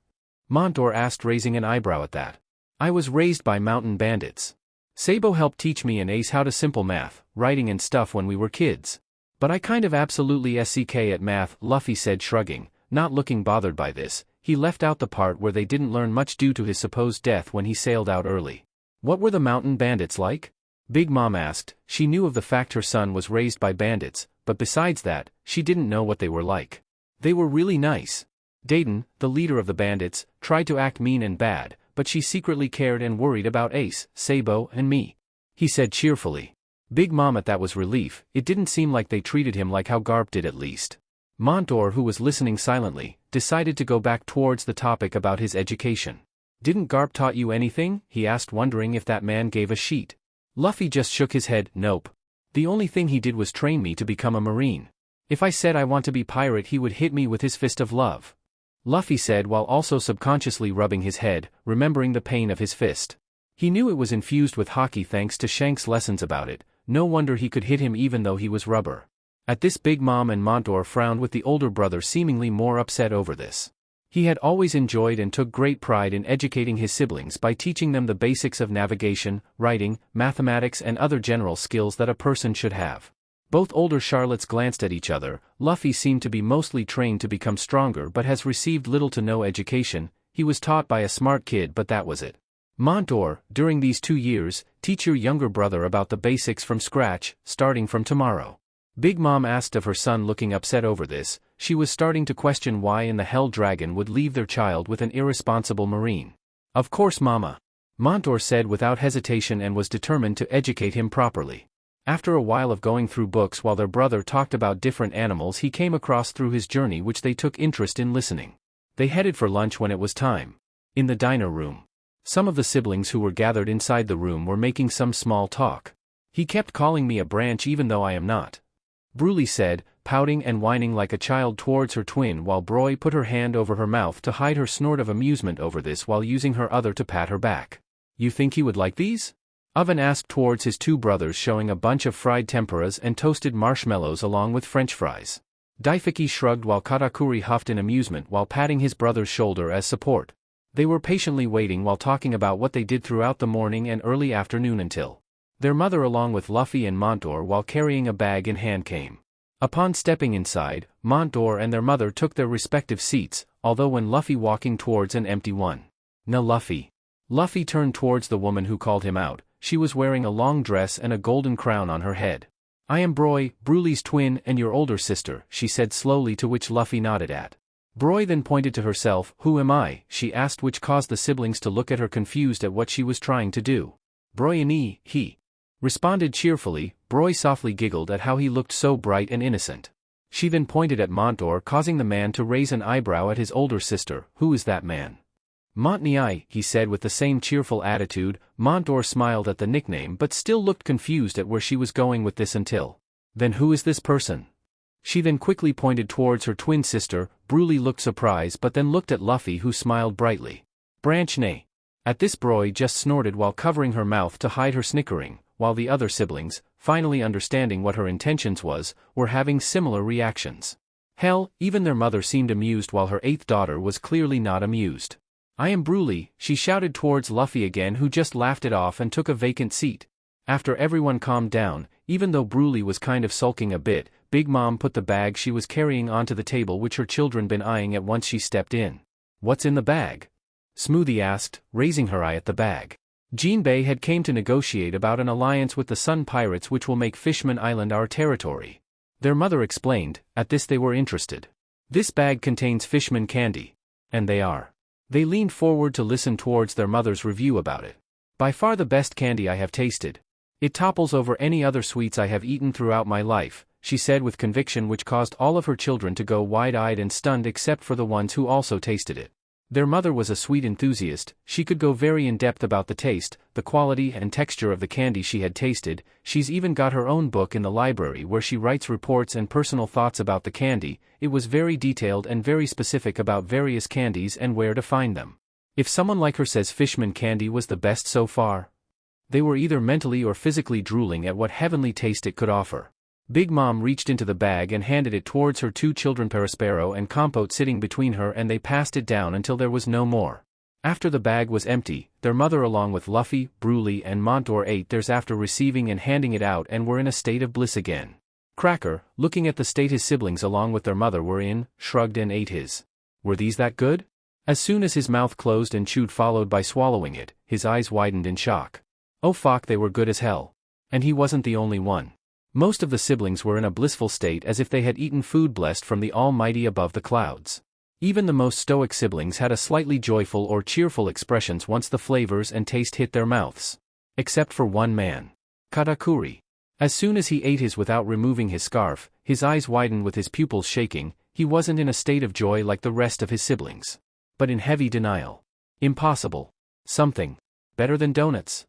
Montour asked, raising an eyebrow at that. I was raised by mountain bandits. Sabo helped teach me and Ace how to simple math, writing and stuff when we were kids. But I kind of absolutely SCK at math, Luffy said, shrugging, not looking bothered by this. He left out the part where they didn't learn much due to his supposed death when he sailed out early. What were the mountain bandits like? Big Mom asked. She knew of the fact her son was raised by bandits, but besides that, she didn't know what they were like. They were really nice. Dayton, the leader of the bandits, tried to act mean and bad, but she secretly cared and worried about Ace, Sabo, and me. He said cheerfully. Big Mom at that was relief. It didn't seem like they treated him like how Garp did, at least. Montour, who was listening silently, decided to go back towards the topic about his education. Didn't Garp taught you anything? He asked, wondering if that man gave a sheet. Luffy just shook his head. Nope. The only thing he did was train me to become a marine. If I said I want to be pirate, he would hit me with his fist of love. Luffy said, while also subconsciously rubbing his head, remembering the pain of his fist. He knew it was infused with haki thanks to Shanks' lessons about it. No wonder he could hit him even though he was rubber. At this, Big Mom and Montour frowned, with the older brother seemingly more upset over this. He had always enjoyed and took great pride in educating his siblings by teaching them the basics of navigation, writing, mathematics and other general skills that a person should have. Both older Charlottes glanced at each other. Luffy seemed to be mostly trained to become stronger but has received little to no education. He was taught by a smart kid, but that was it. Montour, during these 2 years, teach your younger brother about the basics from scratch, starting from tomorrow. Big Mom asked of her son, looking upset over this. She was starting to question why in the hell Dragon would leave their child with an irresponsible marine. Of course, Mama. Montour said without hesitation, and was determined to educate him properly. After a while of going through books while their brother talked about different animals he came across through his journey, which they took interest in listening. They headed for lunch when it was time. In the diner room, some of the siblings who were gathered inside the room were making some small talk. He kept calling me a branch even though I am not. Bruley said, pouting and whining like a child towards her twin, while Broy put her hand over her mouth to hide her snort of amusement over this while using her other to pat her back. You think he would like these? Oven asked towards his 2 brothers, showing a bunch of fried tempuras and toasted marshmallows along with French fries. Daifiki shrugged while Katakuri huffed in amusement while patting his brother's shoulder as support. They were patiently waiting while talking about what they did throughout the morning and early afternoon until their mother, along with Luffy and Montour, while carrying a bag in hand, came. Upon stepping inside, Montour and their mother took their respective seats, although when Luffy walking towards an empty one. "No, Luffy." Luffy turned towards the woman who called him out. She was wearing a long dress and a golden crown on her head. "I am Broy, Bruley's twin and your older sister," she said slowly, to which Luffy nodded at. Broy then pointed to herself. "Who am I?" she asked, which caused the siblings to look at her, confused at what she was trying to do. "Broyani," he responded cheerfully. Broy softly giggled at how he looked so bright and innocent. She then pointed at Montour, causing the man to raise an eyebrow at his older sister. "Who is that man?" "Montney," he said with the same cheerful attitude. Montour smiled at the nickname but still looked confused at where she was going with this until then. "Who is this person?" She then quickly pointed towards her twin sister. Bruley looked surprised but then looked at Luffy, who smiled brightly. "Branch Nay." At this, Broy just snorted while covering her mouth to hide her snickering, while the other siblings, finally understanding what her intentions was, were having similar reactions. Hell, even their mother seemed amused while her 8th daughter was clearly not amused. "I am Bruley," she shouted towards Luffy again, who just laughed it off and took a vacant seat. After everyone calmed down, even though Bruley was kind of sulking a bit, Big Mom put the bag she was carrying onto the table, which her children been eyeing at once she stepped in. "What's in the bag?" Smoothie asked, raising her eye at the bag. Jinbei had came to negotiate about an alliance with the Sun Pirates, which will make Fishman Island our territory. Their mother explained. At this they were interested. "This bag contains Fishman candy." "And they are?" They leaned forward to listen towards their mother's review about it. "By far the best candy I have tasted. It topples over any other sweets I have eaten throughout my life," she said with conviction, which caused all of her children to go wide-eyed and stunned except for the ones who also tasted it. Their mother was a sweet enthusiast. She could go very in-depth about the taste, the quality and texture of the candy she had tasted. She's even got her own book in the library where she writes reports and personal thoughts about the candy. It was very detailed and very specific about various candies and where to find them. If someone like her says Fishman candy was the best so far, they were either mentally or physically drooling at what heavenly taste it could offer. Big Mom reached into the bag and handed it towards her two children Perispero and Compote sitting between her, and they passed it down until there was no more. After the bag was empty, their mother along with Luffy, Bruley and Montour ate theirs after receiving and handing it out and were in a state of bliss again. Cracker, looking at the state his siblings along with their mother were in, shrugged and ate his. Were these that good? As soon as his mouth closed and chewed followed by swallowing it, his eyes widened in shock. Oh fuck, they were good as hell. And he wasn't the only one. Most of the siblings were in a blissful state as if they had eaten food blessed from the Almighty above the clouds. Even the most stoic siblings had a slightly joyful or cheerful expressions once the flavors and taste hit their mouths. Except for one man. Katakuri. As soon as he ate his without removing his scarf, his eyes widened with his pupils shaking. He wasn't in a state of joy like the rest of his siblings, but in heavy denial. Impossible. Something better than donuts.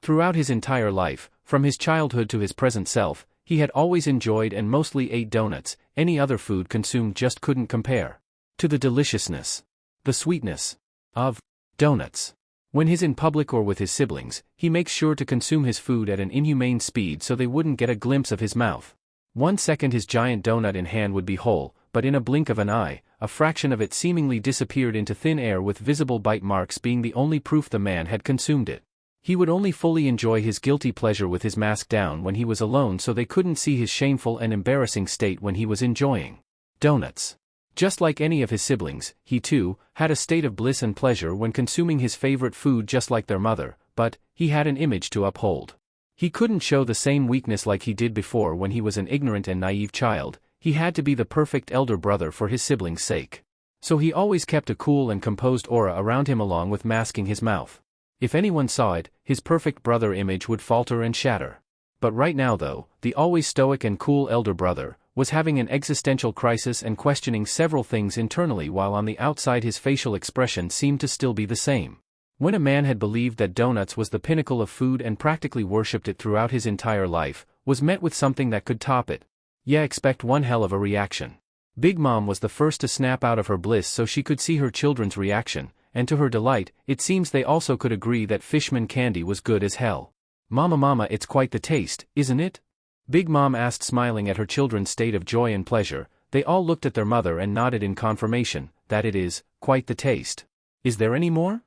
Throughout his entire life, from his childhood to his present self, he had always enjoyed and mostly ate donuts. Any other food consumed just couldn't compare to the deliciousness, the sweetness of donuts. When he's in public or with his siblings, he makes sure to consume his food at an inhumane speed so they wouldn't get a glimpse of his mouth. 1 second his giant donut in hand would be whole, but in a blink of an eye, a fraction of it seemingly disappeared into thin air, with visible bite marks being the only proof the man had consumed it. He would only fully enjoy his guilty pleasure with his mask down when he was alone, so they couldn't see his shameful and embarrassing state when he was enjoying donuts. Just like any of his siblings, he too had a state of bliss and pleasure when consuming his favorite food, just like their mother, but he had an image to uphold. He couldn't show the same weakness like he did before when he was an ignorant and naive child. He had to be the perfect elder brother for his siblings' sake. So he always kept a cool and composed aura around him along with masking his mouth. If anyone saw it, his perfect brother image would falter and shatter. But right now though, the always stoic and cool elder brother was having an existential crisis and questioning several things internally, while on the outside his facial expression seemed to still be the same. When a man had believed that donuts was the pinnacle of food and practically worshipped it throughout his entire life, was met with something that could top it. Yeah, expect one hell of a reaction. Big Mom was the first to snap out of her bliss so she could see her children's reaction, and to her delight, it seems they also could agree that Fishman candy was good as hell. Mama, it's quite the taste, isn't it? Big Mom asked, smiling at her children's state of joy and pleasure. They all looked at their mother and nodded in confirmation, that it is, quite the taste. Is there any more?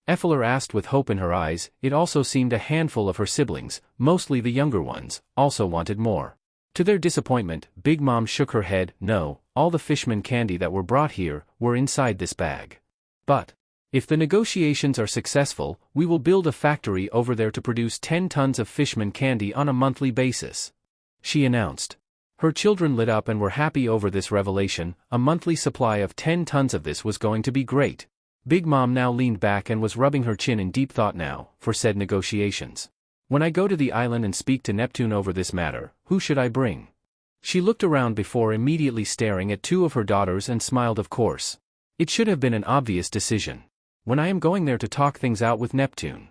Effler asked with hope in her eyes. It also seemed a handful of her siblings, mostly the younger ones, also wanted more. To their disappointment, Big Mom shook her head. No, all the Fishman candy that were brought here were inside this bag. But if the negotiations are successful, we will build a factory over there to produce 10 tons of Fishman candy on a monthly basis, she announced. Her children lit up and were happy over this revelation. A monthly supply of 10 tons of this was going to be great. Big Mom now leaned back and was rubbing her chin in deep thought. Now, for said negotiations. When I go to the island and speak to Neptune over this matter, who should I bring? She looked around before immediately staring at 2 of her daughters and smiled. Of course. It should have been an obvious decision. When I am going there to talk things out with Neptune.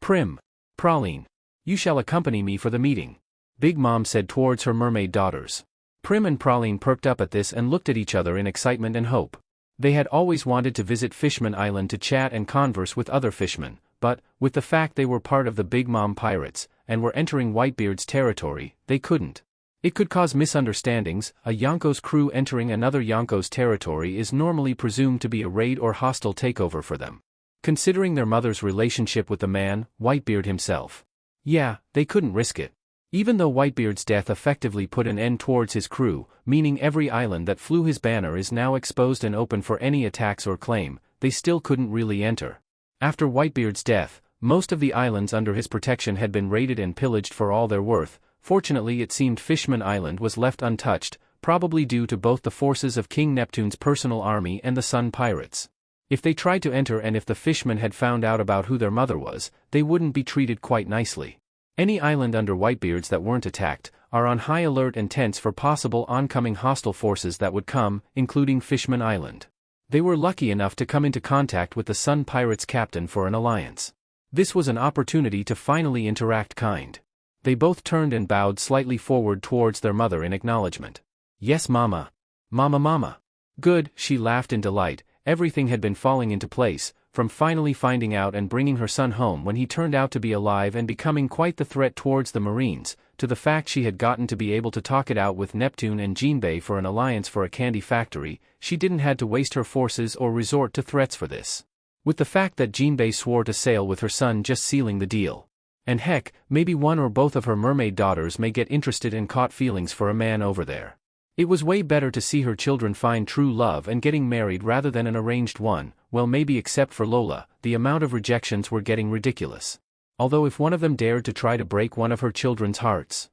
Prim. Praline. You shall accompany me for the meeting, Big Mom said towards her mermaid daughters. Prim and Praline perked up at this and looked at each other in excitement and hope. They had always wanted to visit Fishman Island to chat and converse with other fishmen, but, with the fact they were part of the Big Mom pirates, and were entering Whitebeard's territory, they couldn't. It could cause misunderstandings. A Yonko's crew entering another Yonko's territory is normally presumed to be a raid or hostile takeover for them. Considering their mother's relationship with the man, Whitebeard himself. Yeah, they couldn't risk it. Even though Whitebeard's death effectively put an end towards his crew, meaning every island that flew his banner is now exposed and open for any attacks or claim, they still couldn't really enter. After Whitebeard's death, most of the islands under his protection had been raided and pillaged for all their worth. Fortunately, it seemed Fishman Island was left untouched, probably due to both the forces of King Neptune's personal army and the Sun Pirates. If they tried to enter and if the fishmen had found out about who their mother was, they wouldn't be treated quite nicely. Any island under Whitebeards that weren't attacked are on high alert and tense for possible oncoming hostile forces that would come, including Fishman Island. They were lucky enough to come into contact with the Sun Pirates captain for an alliance. This was an opportunity to finally interact kind. They both turned and bowed slightly forward towards their mother in acknowledgement. Yes, Mama. Mama. Good, she laughed in delight. Everything had been falling into place, from finally finding out and bringing her son home when he turned out to be alive and becoming quite the threat towards the Marines, to the fact she had gotten to be able to talk it out with Neptune and Jinbei for an alliance for a candy factory. She didn't had to waste her forces or resort to threats for this. With the fact that Jinbei swore to sail with her son just sealing the deal. And heck, maybe one or both of her mermaid daughters may get interested and caught feelings for a man over there. It was way better to see her children find true love and getting married rather than an arranged one. Well, maybe except for Lola, the amount of rejections were getting ridiculous. Although if one of them dared to try to break one of her children's hearts,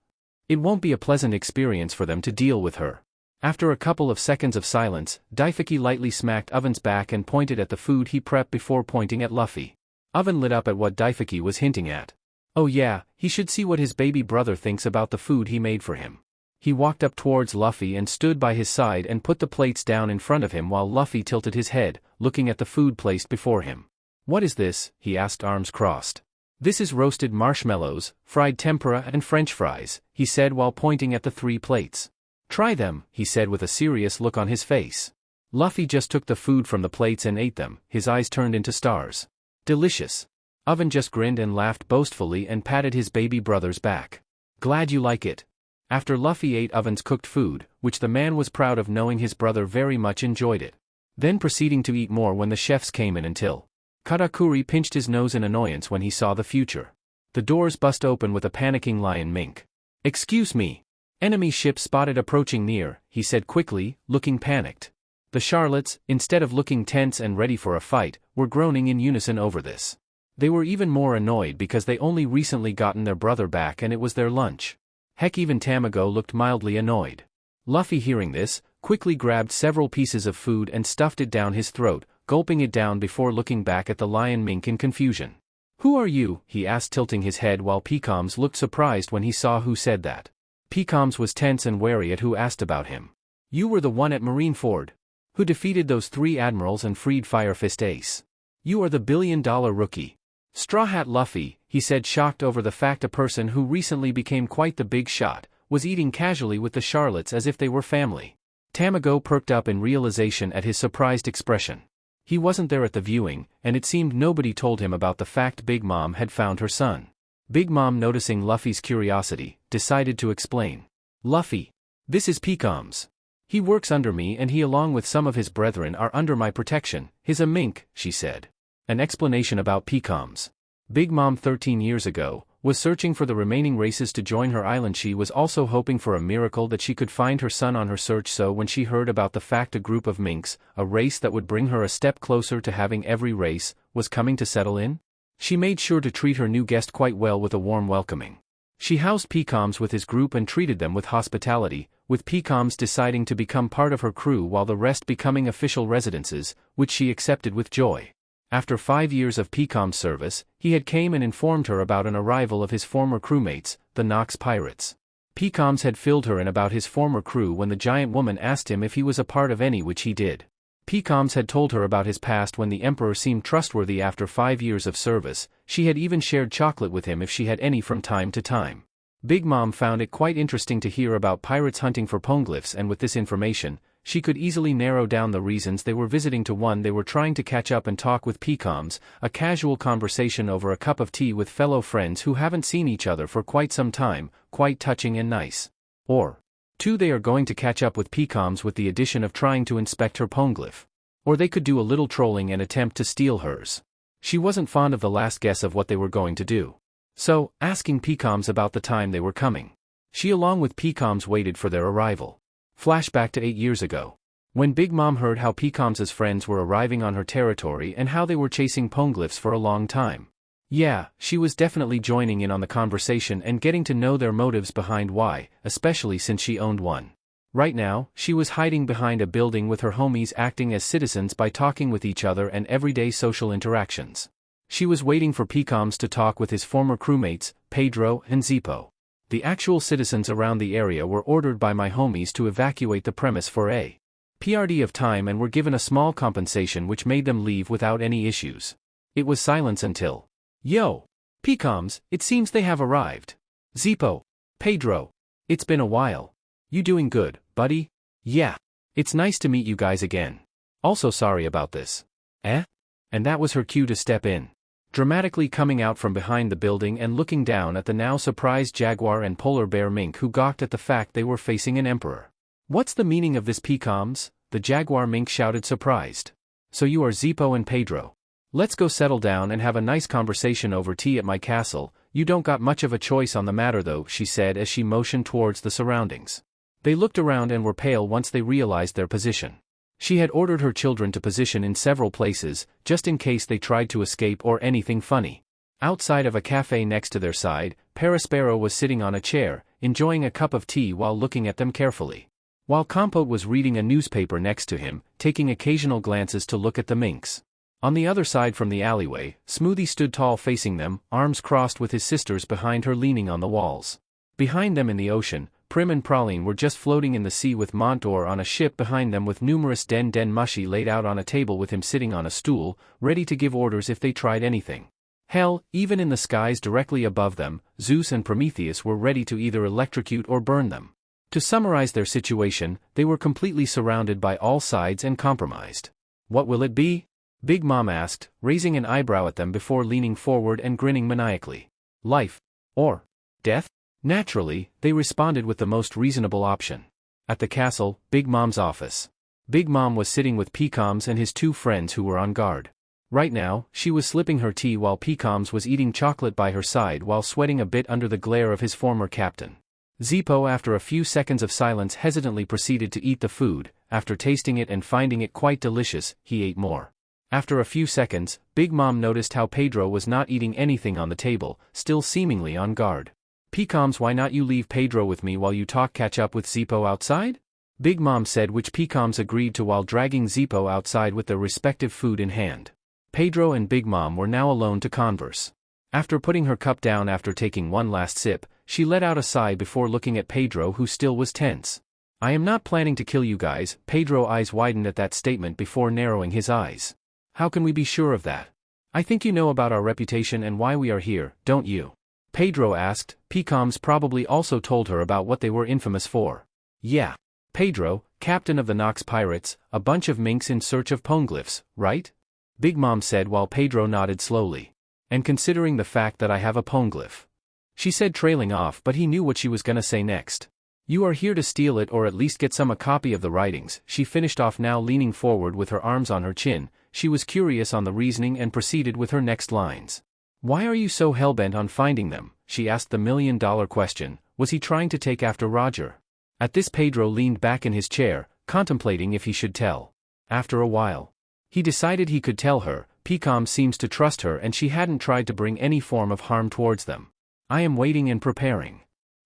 it won't be a pleasant experience for them to deal with her. After a couple of seconds of silence, Daifiki lightly smacked Oven's back and pointed at the food he prepped before pointing at Luffy. Oven lit up at what Daifiki was hinting at. Oh yeah, he should see what his baby brother thinks about the food he made for him. He walked up towards Luffy and stood by his side and put the plates down in front of him while Luffy tilted his head, looking at the food placed before him. What is this? He asked, arms crossed. This is roasted marshmallows, fried tempura and French fries, he said while pointing at the 3 plates. Try them, he said with a serious look on his face. Luffy just took the food from the plates and ate them, his eyes turned into stars. Delicious. Oven just grinned and laughed boastfully and patted his baby brother's back. Glad you like it. After Luffy ate Oven's cooked food, which the man was proud of knowing his brother very much enjoyed it. Then proceeding to eat more when the chefs came in until Katakuri pinched his nose in annoyance when he saw the future. The doors bust open with a panicking lion mink. Excuse me. Enemy ship spotted approaching near, he said quickly, looking panicked. The Charlottes, instead of looking tense and ready for a fight, were groaning in unison over this. They were even more annoyed because they only recently gotten their brother back and it was their lunch. Heck, even Tamago looked mildly annoyed. Luffy, hearing this, quickly grabbed several pieces of food and stuffed it down his throat, gulping it down before looking back at the lion mink in confusion. Who are you? He asked, tilting his head while Pecoms looked surprised when he saw who said that. Pecoms was tense and wary at who asked about him. You were the one at Marineford who defeated those 3 admirals and freed Fire Fist Ace. You are the billion-dollar rookie. Straw Hat Luffy, he said, shocked over the fact a person who recently became quite the big shot was eating casually with the Charlottes as if they were family. Tamago perked up in realization at his surprised expression. He wasn't there at the viewing, and it seemed nobody told him about the fact Big Mom had found her son. Big Mom, noticing Luffy's curiosity, decided to explain. Luffy. This is Pecoms. He works under me and he along with some of his brethren are under my protection. He's a mink, she said. An explanation about Pecoms. Big Mom 13 years ago was searching for the remaining races to join her island. She was also hoping for a miracle that she could find her son on her search, so when she heard about the fact a group of minks, a race that would bring her a step closer to having every race, was coming to settle in, she made sure to treat her new guest quite well with a warm welcoming. She housed Pecoms with his group and treated them with hospitality, with Pecoms deciding to become part of her crew while the rest becoming official residences, which she accepted with joy. After 5 years of Pecom's service, he had came and informed her about an arrival of his former crewmates, the Nox Pirates. Pecoms had filled her in about his former crew when the giant woman asked him if he was a part of any, which he did. Pecoms had told her about his past when the Emperor seemed trustworthy after 5 years of service. She had even shared chocolate with him if she had any from time to time. Big Mom found it quite interesting to hear about pirates hunting for poneglyphs, and with this information, she could easily narrow down the reasons they were visiting to one, they were trying to catch up and talk with Pecoms, a casual conversation over a cup of tea with fellow friends who haven't seen each other for quite some time, quite touching and nice. Or 2. They are going to catch up with Pecoms with the addition of trying to inspect her poneglyph. Or they could do a little trolling and attempt to steal hers. She wasn't fond of the last guess of what they were going to do. So, asking Pecoms about the time they were coming. She along with Pecoms waited for their arrival. Flashback to 8 years ago. When Big Mom heard how Pecom's friends were arriving on her territory and how they were chasing poneglyphs for a long time. Yeah, she was definitely joining in on the conversation and getting to know their motives behind why, especially since she owned one. Right now, she was hiding behind a building with her homies, acting as citizens by talking with each other and everyday social interactions. She was waiting for Pecoms to talk with his former crewmates, Pedro and Zippo. The actual citizens around the area were ordered by my homies to evacuate the premise for a PRD of time and were given a small compensation which made them leave without any issues. It was silence until, "Yo! PCOMs, it seems they have arrived. Zippo. Pedro. It's been a while. You doing good, buddy? Yeah. It's nice to meet you guys again. Also sorry about this. Eh?" And that was her cue to step in. Dramatically coming out from behind the building and looking down at the now surprised jaguar and polar bear mink who gawked at the fact they were facing an emperor. "What's the meaning of this, PCOMs?" the jaguar mink shouted, surprised. "So you are Zippo and Pedro. Let's go settle down and have a nice conversation over tea at my castle. You don't got much of a choice on the matter though," she said as she motioned towards the surroundings. They looked around and were pale once they realized their position. She had ordered her children to position in several places, just in case they tried to escape or anything funny. Outside of a cafe next to their side, Parasparrow was sitting on a chair, enjoying a cup of tea while looking at them carefully. While Compote was reading a newspaper next to him, taking occasional glances to look at the minks. On the other side from the alleyway, Smoothie stood tall facing them, arms crossed with his sisters behind her leaning on the walls. Behind them in the ocean, Prim and Praline were just floating in the sea with Montour on a ship behind them with numerous Den Mushy laid out on a table with him sitting on a stool, ready to give orders if they tried anything. Hell, even in the skies directly above them, Zeus and Prometheus were ready to either electrocute or burn them. To summarize their situation, they were completely surrounded by all sides and compromised. "What will it be?" Big Mom asked, raising an eyebrow at them before leaning forward and grinning maniacally. "Life. Or death?" Naturally, they responded with the most reasonable option. At the castle, Big Mom's office. Big Mom was sitting with PCOMs and his two friends who were on guard. Right now, she was slipping her tea while PCOMs was eating chocolate by her side while sweating a bit under the glare of his former captain. Zippo, after a few seconds of silence, hesitantly proceeded to eat the food. After tasting it and finding it quite delicious, he ate more. After a few seconds, Big Mom noticed how Pedro was not eating anything on the table, still seemingly on guard. "PCOMs, why not you leave Pedro with me while you catch up with Zippo outside?" Big Mom said, which PCOMs agreed to while dragging Zippo outside with their respective food in hand. Pedro and Big Mom were now alone to converse. After putting her cup down after taking one last sip, she let out a sigh before looking at Pedro, who still was tense. "I am not planning to kill you guys." Pedro's eyes widened at that statement before narrowing his eyes. "How can we be sure of that? I think you know about our reputation and why we are here, don't you?" Pedro asked. PCOMs probably also told her about what they were infamous for. "Yeah. Pedro, captain of the Nox Pirates, a bunch of minks in search of poneglyphs, right?" Big Mom said while Pedro nodded slowly. "And considering the fact that I have a poneglyph," she said, trailing off, but he knew what she was gonna say next. "You are here to steal it or at least get a copy of the writings," she finished off, now leaning forward with her arms on her chin. She was curious on the reasoning and proceeded with her next lines. "Why are you so hellbent on finding them?" she asked the million-dollar question. Was he trying to take after Roger? At this, Pedro leaned back in his chair, contemplating if he should tell. After a while, he decided he could tell her. PCOM seems to trust her and she hadn't tried to bring any form of harm towards them. "I am waiting and preparing."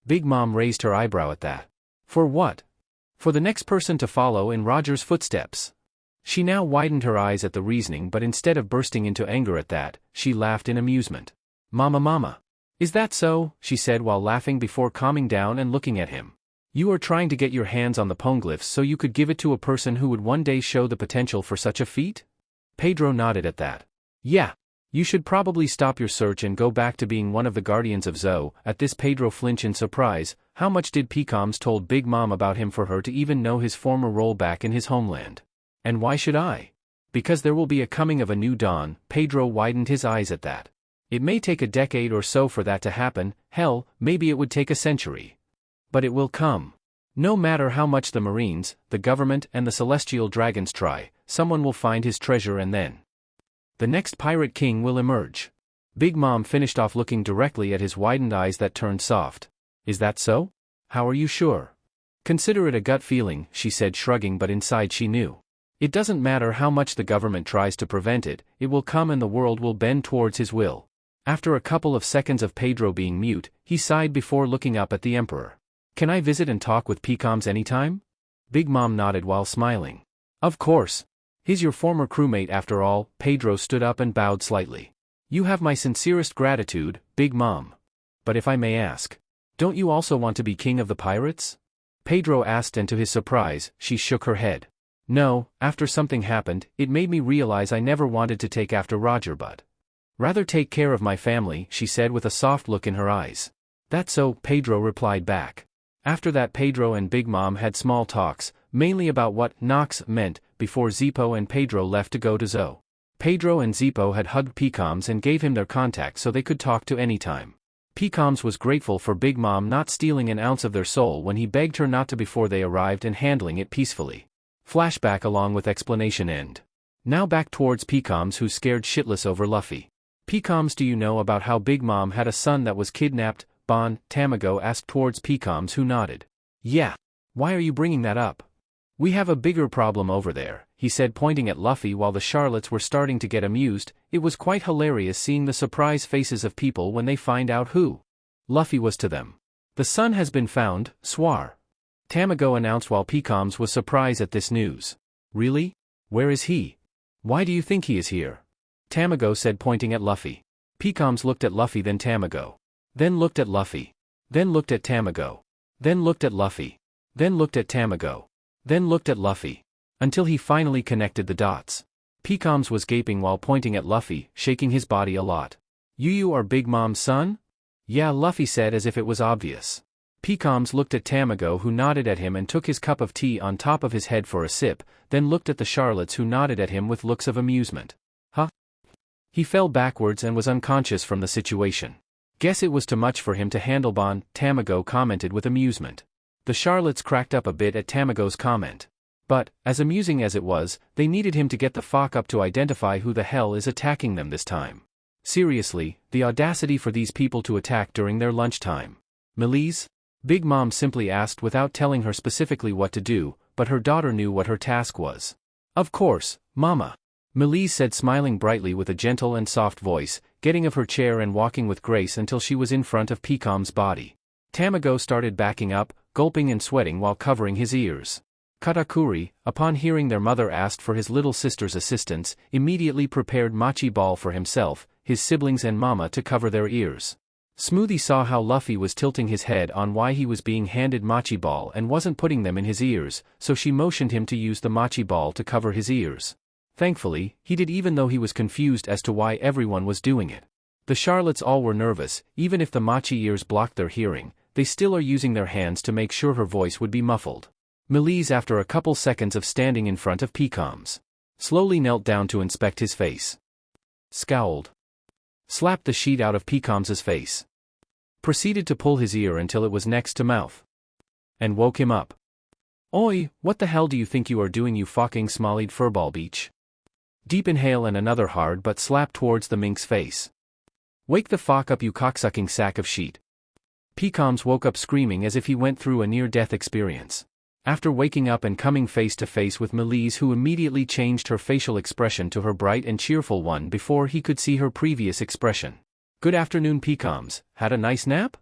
Big Mom raised her eyebrow at that. "For what?" "For the next person to follow in Roger's footsteps." She now widened her eyes at the reasoning, but instead of bursting into anger at that, she laughed in amusement. Mama. Is that so?" she said while laughing before calming down and looking at him. "You are trying to get your hands on the poneglyphs so you could give it to a person who would one day show the potential for such a feat?" Pedro nodded at that. "Yeah. You should probably stop your search and go back to being one of the guardians of Zoe." At this, Pedro flinched in surprise. How much did PCOMs told Big Mom about him for her to even know his former role back in his homeland? "And why should I?" "Because there will be a coming of a new dawn." Pedro widened his eyes at that. "It may take a decade or so for that to happen. Hell, maybe it would take a century. But it will come. No matter how much the Marines, the government, and the Celestial Dragons try, someone will find his treasure and then the next Pirate King will emerge." Big Mom finished off, looking directly at his widened eyes that turned soft. "Is that so? How are you sure?" "Consider it a gut feeling," she said, shrugging, but inside she knew. It doesn't matter how much the government tries to prevent it, it will come and the world will bend towards his will. After a couple of seconds of Pedro being mute, he sighed before looking up at the Emperor. "Can I visit and talk with PCOMs anytime?" Big Mom nodded while smiling. "Of course. He's your former crewmate after all." Pedro stood up and bowed slightly. "You have my sincerest gratitude, Big Mom. But if I may ask, don't you also want to be king of the pirates?" Pedro asked, and to his surprise, she shook her head. No, after something happened, it made me realize I never wanted to take after Roger but rather take care of my family, she said with a soft look in her eyes. That's so, Pedro replied back. After that Pedro and Big Mom had small talks, mainly about what Nox meant, before Zippo and Pedro left to go to Zoo. Pedro and Zippo had hugged Pecoms and gave him their contact so they could talk to any time. Pecoms was grateful for Big Mom not stealing an ounce of their soul when he begged her not to before they arrived and handling it peacefully. Flashback along with explanation end. Now back towards Pecoms who's scared shitless over Luffy. Pecoms, do you know about how Big Mom had a son that was kidnapped? Bon, Tamago asked towards Pecoms who nodded. Yeah. Why are you bringing that up? We have a bigger problem over there, he said pointing at Luffy while the Charlottes were starting to get amused. It was quite hilarious seeing the surprised faces of people when they find out who Luffy was to them. The son has been found, Swar. Tamago announced while Pecoms was surprised at this news. Really? Where is he? Why do you think he is here? Tamago said pointing at Luffy. Pecoms looked at Luffy then Tamago. Then looked at Luffy. Then looked at Tamago. Then looked at Luffy. Then looked at Tamago. Then looked at Luffy. Until he finally connected the dots. Pecoms was gaping while pointing at Luffy, shaking his body a lot. You are Big Mom's son? Yeah, Luffy said as if it was obvious. Pecoms looked at Tamago who nodded at him and took his cup of tea on top of his head for a sip, then looked at the Charlottes who nodded at him with looks of amusement. Huh? He fell backwards and was unconscious from the situation. Guess it was too much for him to handle, Bon, Tamago commented with amusement. The Charlottes cracked up a bit at Tamago's comment. But, as amusing as it was, they needed him to get the fuck up to identify who the hell is attacking them this time. Seriously, the audacity for these people to attack during their lunchtime. Melise? Big Mom simply asked without telling her specifically what to do, but her daughter knew what her task was. Of course, Mama. Melise said smiling brightly with a gentle and soft voice, getting of her chair and walking with grace until she was in front of Pecom's body. Tamago started backing up, gulping and sweating while covering his ears. Katakuri, upon hearing their mother asked for his little sister's assistance, immediately prepared Machi Ball for himself, his siblings and Mama to cover their ears. Smoothie saw how Luffy was tilting his head on why he was being handed Machi Ball and wasn't putting them in his ears, so she motioned him to use the Machi Ball to cover his ears. Thankfully, he did even though he was confused as to why everyone was doing it. The Charlottes all were nervous, even if the Machi ears blocked their hearing, they still are using their hands to make sure her voice would be muffled. Melise after a couple seconds of standing in front of Pecoms, slowly knelt down to inspect his face. Scowled. Slapped the sheet out of Pecom's face. Proceeded to pull his ear until it was next to mouth. And woke him up. Oi, what the hell do you think you are doing, you fucking smollied furball beach? Deep inhale and another hard but slap towards the mink's face. Wake the fuck up, you cocksucking sack of sheet. Pecoms woke up screaming as if he went through a near-death experience. After waking up and coming face to face with Melise, who immediately changed her facial expression to her bright and cheerful one before he could see her previous expression. Good afternoon, Pecoms, had a nice nap?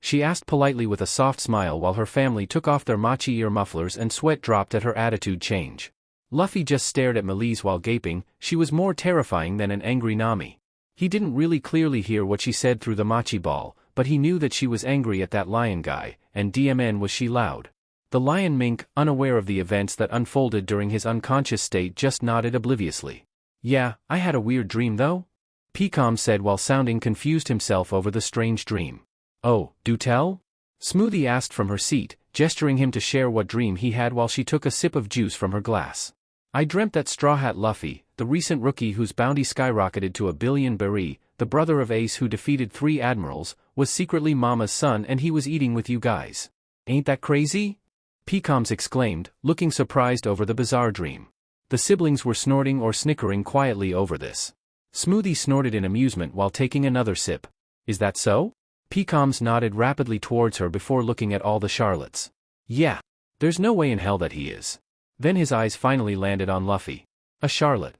She asked politely with a soft smile while her family took off their Machi ear mufflers and sweat dropped at her attitude change. Luffy just stared at Melise while gaping. She was more terrifying than an angry Nami. He didn't really clearly hear what she said through the Machi Ball, but he knew that she was angry at that lion guy, and DMN was she loud. The lion mink, unaware of the events that unfolded during his unconscious state, just nodded obliviously. Yeah, I had a weird dream though? Pecom said while sounding confused himself over the strange dream. Oh, do tell? Smoothie asked from her seat, gesturing him to share what dream he had while she took a sip of juice from her glass. I dreamt that Straw Hat Luffy, the recent rookie whose bounty skyrocketed to 1 billion berry, the brother of Ace who defeated 3 admirals, was secretly Mama's son and he was eating with you guys. Ain't that crazy? Pecoms exclaimed, looking surprised over the bizarre dream. The siblings were snorting or snickering quietly over this. Smoothie snorted in amusement while taking another sip. Is that so? Pecoms nodded rapidly towards her before looking at all the Charlottes. Yeah. There's no way in hell that he is. Then his eyes finally landed on Luffy. A Charlotte.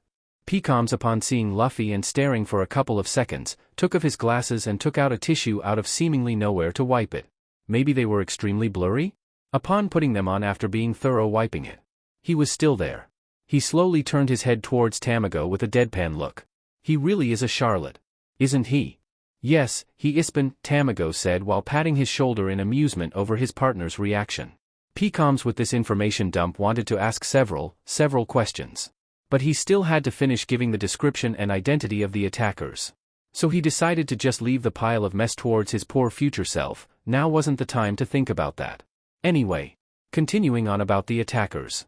Pecoms, upon seeing Luffy and staring for a couple of seconds, took off his glasses and took out a tissue out of seemingly nowhere to wipe it. Maybe they were extremely blurry? Upon putting them on after being thorough wiping it, he was still there. He slowly turned his head towards Tamago with a deadpan look. He really is a Charlotte. Isn't he? Yes, he is been, Tamago said while patting his shoulder in amusement over his partner's reaction. Pcoms with this information dump wanted to ask several questions. But he still had to finish giving the description and identity of the attackers. So he decided to just leave the pile of mess towards his poor future self. Now wasn't the time to think about that. Anyway, continuing on about the attackers.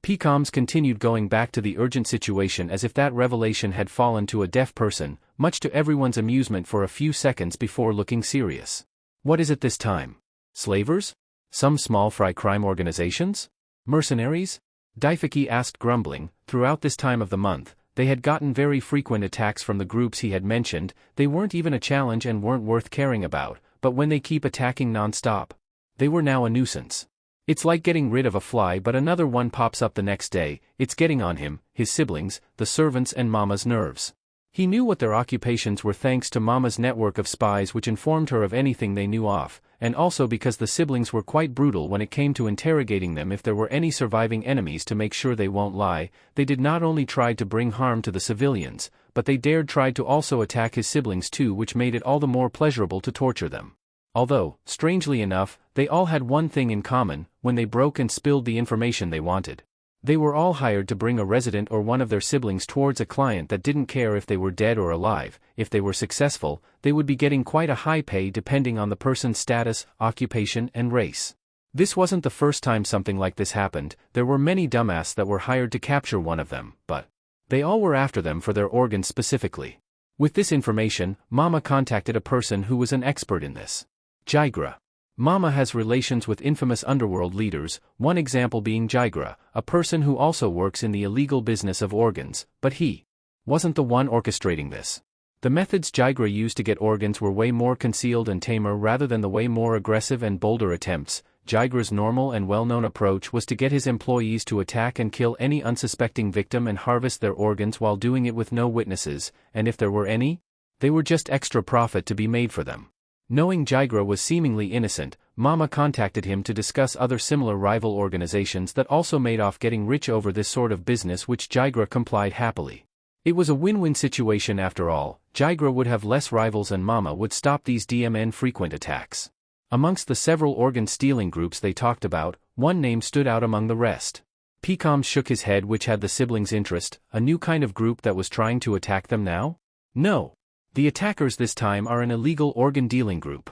Pcoms continued going back to the urgent situation as if that revelation had fallen to a deaf person, much to everyone's amusement for a few seconds before looking serious. What is it this time? Slavers? Some small fry crime organizations? Mercenaries? Daifaki asked grumbling. Throughout this time of the month, they had gotten very frequent attacks from the groups he had mentioned. They weren't even a challenge and weren't worth caring about, but when they keep attacking non-stop, they were now a nuisance. It's like getting rid of a fly but another one pops up the next day. It's getting on him, his siblings, the servants and Mama's nerves. He knew what their occupations were thanks to Mama's network of spies which informed her of anything they knew of, and also because the siblings were quite brutal when it came to interrogating them if there were any surviving enemies to make sure they won't lie. They did not only try to bring harm to the civilians, but they tried to also attack his siblings too, which made it all the more pleasurable to torture them. Although, strangely enough, they all had one thing in common: when they broke and spilled the information they wanted, they were all hired to bring a resident or one of their siblings towards a client that didn't care if they were dead or alive. If they were successful, they would be getting quite a high pay depending on the person's status, occupation, and race. This wasn't the first time something like this happened. There were many dumbass that were hired to capture one of them, but they all were after them for their organs specifically. With this information, Mama contacted a person who was an expert in this. Jigra. Mama has relations with infamous underworld leaders, one example being Jigra, a person who also works in the illegal business of organs, but he wasn't the one orchestrating this. The methods Jigra used to get organs were way more concealed and tamer rather than the way more aggressive and bolder attempts. Jigra's normal and well-known approach was to get his employees to attack and kill any unsuspecting victim and harvest their organs while doing it with no witnesses, and if there were any, they were just extra profit to be made for them. Knowing Jigra was seemingly innocent, Mama contacted him to discuss other similar rival organizations that also made off getting rich over this sort of business, which Jigra complied happily. It was a win-win situation after all. Jigra would have less rivals and Mama would stop these DMN frequent attacks. Amongst the several organ-stealing groups they talked about, one name stood out among the rest. Pcoms shook his head, which had the siblings' interest. A new kind of group that was trying to attack them now? No. The attackers this time are an illegal organ-dealing group.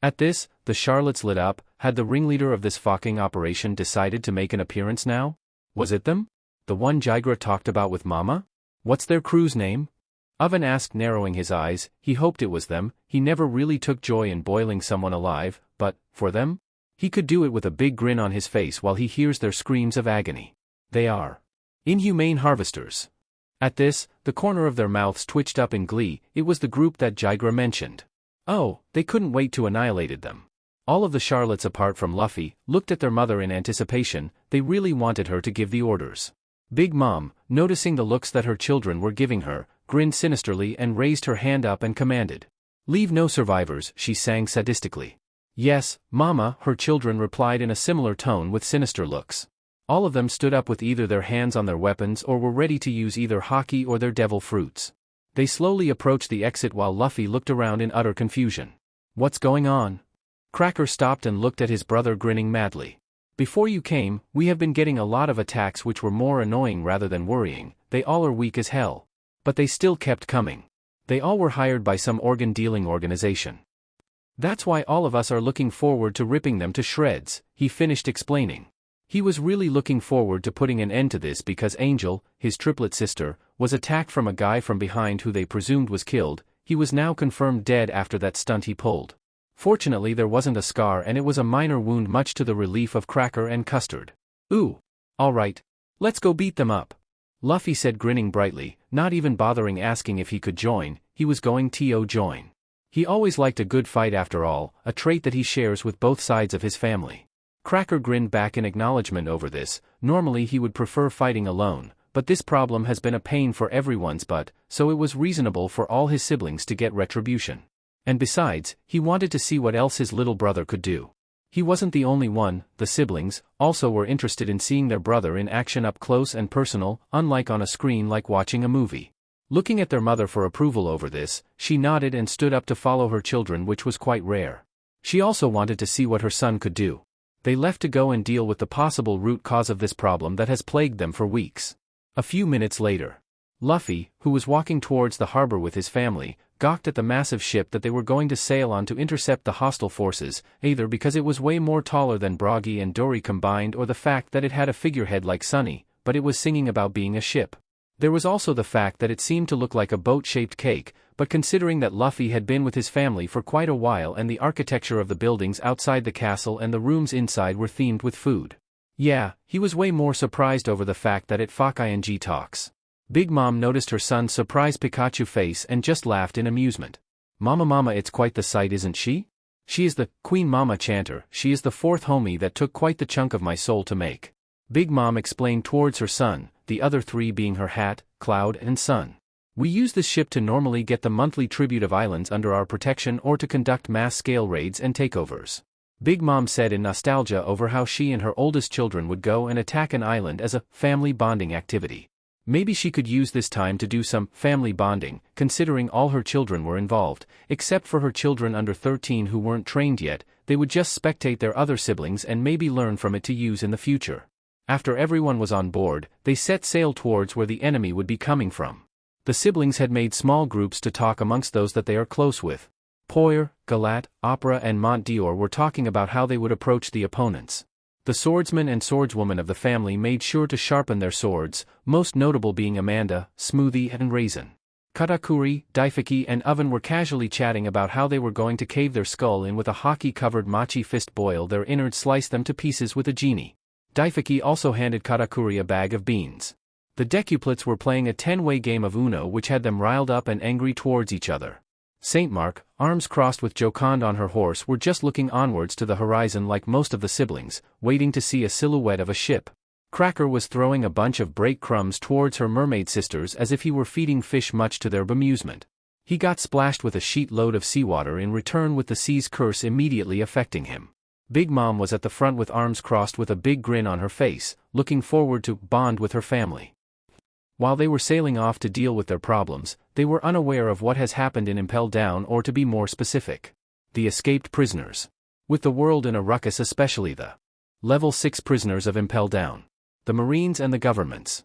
At this, the Charlottes lit up. Had the ringleader of this fucking operation decided to make an appearance now? Was it them? The one Jigra talked about with Mama? What's their crew's name? Oven asked, narrowing his eyes. He hoped it was them. He never really took joy in boiling someone alive, but, for them? He could do it with a big grin on his face while he hears their screams of agony. They are inhumane harvesters. At this, the corner of their mouths twitched up in glee. It was the group that Jigra mentioned. Oh, they couldn't wait to annihilate them. All of the Charlottes apart from Luffy looked at their mother in anticipation. They really wanted her to give the orders. Big Mom, noticing the looks that her children were giving her, grinned sinisterly and raised her hand up and commanded. "Leave no survivors," she sang sadistically. "Yes, Mama," her children replied in a similar tone with sinister looks. All of them stood up with either their hands on their weapons or were ready to use either haki or their devil fruits. They slowly approached the exit while Luffy looked around in utter confusion. "What's going on?" Cracker stopped and looked at his brother, grinning madly. "Before you came, we have been getting a lot of attacks which were more annoying rather than worrying. They all are weak as hell. But they still kept coming. They all were hired by some organ-dealing organization. That's why all of us are looking forward to ripping them to shreds," he finished explaining. He was really looking forward to putting an end to this because Angel, his triplet sister, was attacked from a guy from behind who they presumed was killed. He was now confirmed dead after that stunt he pulled. Fortunately there wasn't a scar and it was a minor wound, much to the relief of Cracker and Custard. "Ooh. Alright. Let's go beat them up," Luffy said, grinning brightly, not even bothering asking if he could join. He was going to join. He always liked a good fight after all, a trait that he shares with both sides of his family. Cracker grinned back in acknowledgement over this. Normally he would prefer fighting alone, but this problem has been a pain for everyone's butt, so it was reasonable for all his siblings to get retribution. And besides, he wanted to see what else his little brother could do. He wasn't the only one. The siblings also were interested in seeing their brother in action up close and personal, unlike on a screen like watching a movie. Looking at their mother for approval over this, she nodded and stood up to follow her children, which was quite rare. She also wanted to see what her son could do. They left to go and deal with the possible root cause of this problem that has plagued them for weeks. A few minutes later, Luffy, who was walking towards the harbor with his family, gawked at the massive ship that they were going to sail on to intercept the hostile forces, either because it was way more taller than Broggy and Dory combined or the fact that it had a figurehead like Sunny, but it was singing about being a ship. There was also the fact that it seemed to look like a boat-shaped cake, but considering that Luffy had been with his family for quite a while and the architecture of the buildings outside the castle and the rooms inside were themed with food. Yeah, he was way more surprised over the fact that it ing talks. Big Mom noticed her son's surprised Pikachu face and just laughed in amusement. Mama, it's quite the sight, isn't she? She is the Queen Mama chanter. She is the fourth homie that took quite the chunk of my soul to make. Big Mom explained towards her son, the other three being her Hat, Cloud and Sun. We use this ship to normally get the monthly tribute of islands under our protection or to conduct mass-scale raids and takeovers. Big Mom said in nostalgia over how she and her oldest children would go and attack an island as a family bonding activity. Maybe she could use this time to do some family bonding, considering all her children were involved, except for her children under 13 who weren't trained yet. They would just spectate their other siblings and maybe learn from it to use in the future. After everyone was on board, they set sail towards where the enemy would be coming from. The siblings had made small groups to talk amongst those that they are close with. Poyer, Galat, Opera and Mont Dior were talking about how they would approach the opponents. The swordsman and swordswoman of the family made sure to sharpen their swords, most notable being Amanda, Smoothie and Raisin. Katakuri, Daifiki and Oven were casually chatting about how they were going to cave their skull in with a haki-covered machi fist, boil their innards, slice them to pieces with a genie. Daifiki also handed Katakuri a bag of beans. The decuplets were playing a 10-way game of Uno which had them riled up and angry towards each other. Saint Mark, arms crossed with Jocond on her horse, were just looking onwards to the horizon like most of the siblings, waiting to see a silhouette of a ship. Cracker was throwing a bunch of break crumbs towards her mermaid sisters as if he were feeding fish, much to their bemusement. He got splashed with a sheet load of seawater in return, with the sea's curse immediately affecting him. Big Mom was at the front with arms crossed with a big grin on her face, looking forward to bond with her family. While they were sailing off to deal with their problems, they were unaware of what has happened in Impel Down, or to be more specific, the escaped prisoners. With the world in a ruckus, especially the Level 6 prisoners of Impel Down, the Marines and the governments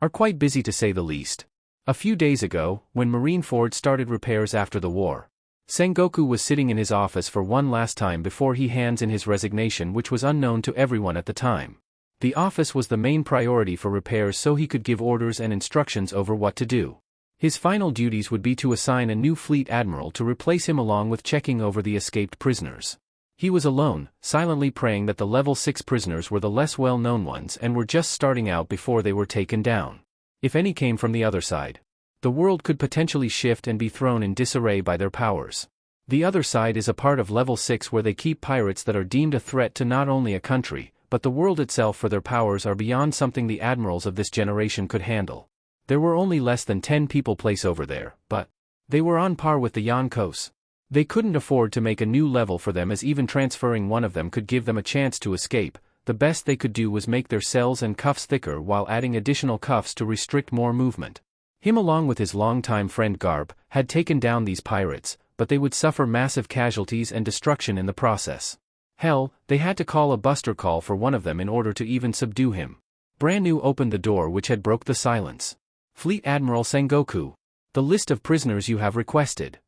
are quite busy to say the least. A few days ago, when Marineford started repairs after the war, Sengoku was sitting in his office for one last time before he hands in his resignation, which was unknown to everyone at the time. The office was the main priority for repairs, so he could give orders and instructions over what to do. His final duties would be to assign a new fleet admiral to replace him, along with checking over the escaped prisoners. He was alone, silently praying that the level 6 prisoners were the less well-known ones and were just starting out before they were taken down. If any came from the other side, the world could potentially shift and be thrown in disarray by their powers. The other side is a part of level 6 where they keep pirates that are deemed a threat to not only a country, but the world itself, for their powers are beyond something the admirals of this generation could handle. There were only less than 10 people place over there, but they were on par with the Yonkos. They couldn't afford to make a new level for them, as even transferring one of them could give them a chance to escape. The best they could do was make their cells and cuffs thicker while adding additional cuffs to restrict more movement. Him, along with his longtime friend Garp, had taken down these pirates, but they would suffer massive casualties and destruction in the process. Hell, they had to call a buster call for one of them in order to even subdue him. Brand New opened the door which had broke the silence. Fleet Admiral Sengoku, the list of prisoners you have requested,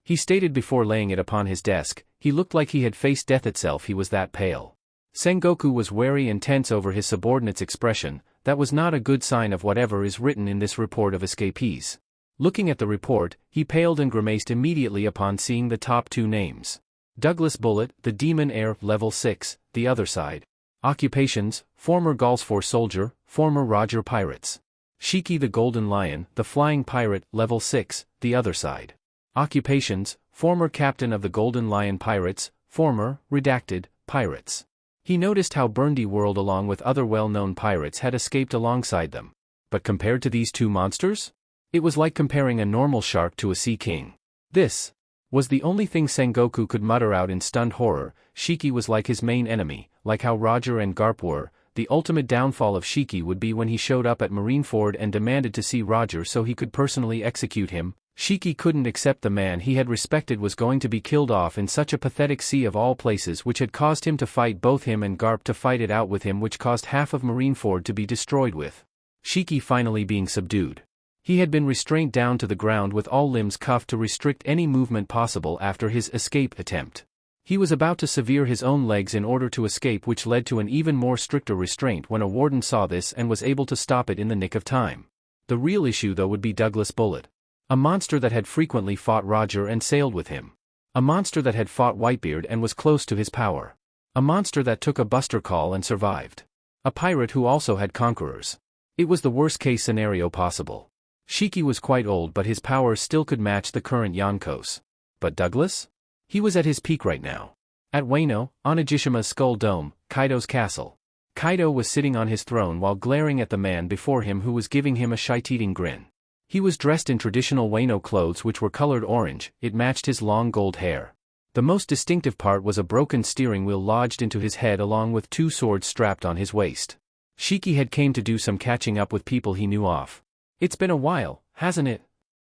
he stated before laying it upon his desk. He looked like he had faced death itself, he was that pale. Sengoku was wary and tense over his subordinate's expression. That was not a good sign of whatever is written in this report of escapees. Looking at the report, he paled and grimaced immediately upon seeing the top two names. Douglas Bullet, the Demon Heir, level 6, the other side. Occupations: former Galsfor soldier, former Roger pirates. Shiki the Golden Lion, the Flying Pirate, level 6, the other side. Occupations: former captain of the Golden Lion Pirates, former, redacted, pirates. He noticed how Burndy World along with other well-known pirates had escaped alongside them. But compared to these two monsters? It was like comparing a normal shark to a sea king. This was the only thing Sengoku could mutter out in stunned horror. Shiki was like his main enemy, like how Roger and Garp were. The ultimate downfall of Shiki would be when he showed up at Marineford and demanded to see Roger so he could personally execute him. Shiki couldn't accept the man he had respected was going to be killed off in such a pathetic sea of all places, which had caused him to fight both him and Garp to fight it out with him, which caused half of Marineford to be destroyed with. Shiki finally being subdued. He had been restrained down to the ground with all limbs cuffed to restrict any movement possible after his escape attempt. He was about to sever his own legs in order to escape, which led to an even more stricter restraint when a warden saw this and was able to stop it in the nick of time. The real issue though would be Douglas Bullet. A monster that had frequently fought Roger and sailed with him. A monster that had fought Whitebeard and was close to his power. A monster that took a buster call and survived. A pirate who also had conquerors. It was the worst case scenario possible. Shiki was quite old, but his powers still could match the current Yonkos. But Douglas? He was at his peak right now. At Wano, Onigishimi's Skull Dome, Kaido's castle. Kaido was sitting on his throne while glaring at the man before him who was giving him a shite-eating grin. He was dressed in traditional Wano clothes which were colored orange. It matched his long gold hair. The most distinctive part was a broken steering wheel lodged into his head along with 2 swords strapped on his waist. Shiki had came to do some catching up with people he knew off. It's been a while, hasn't it?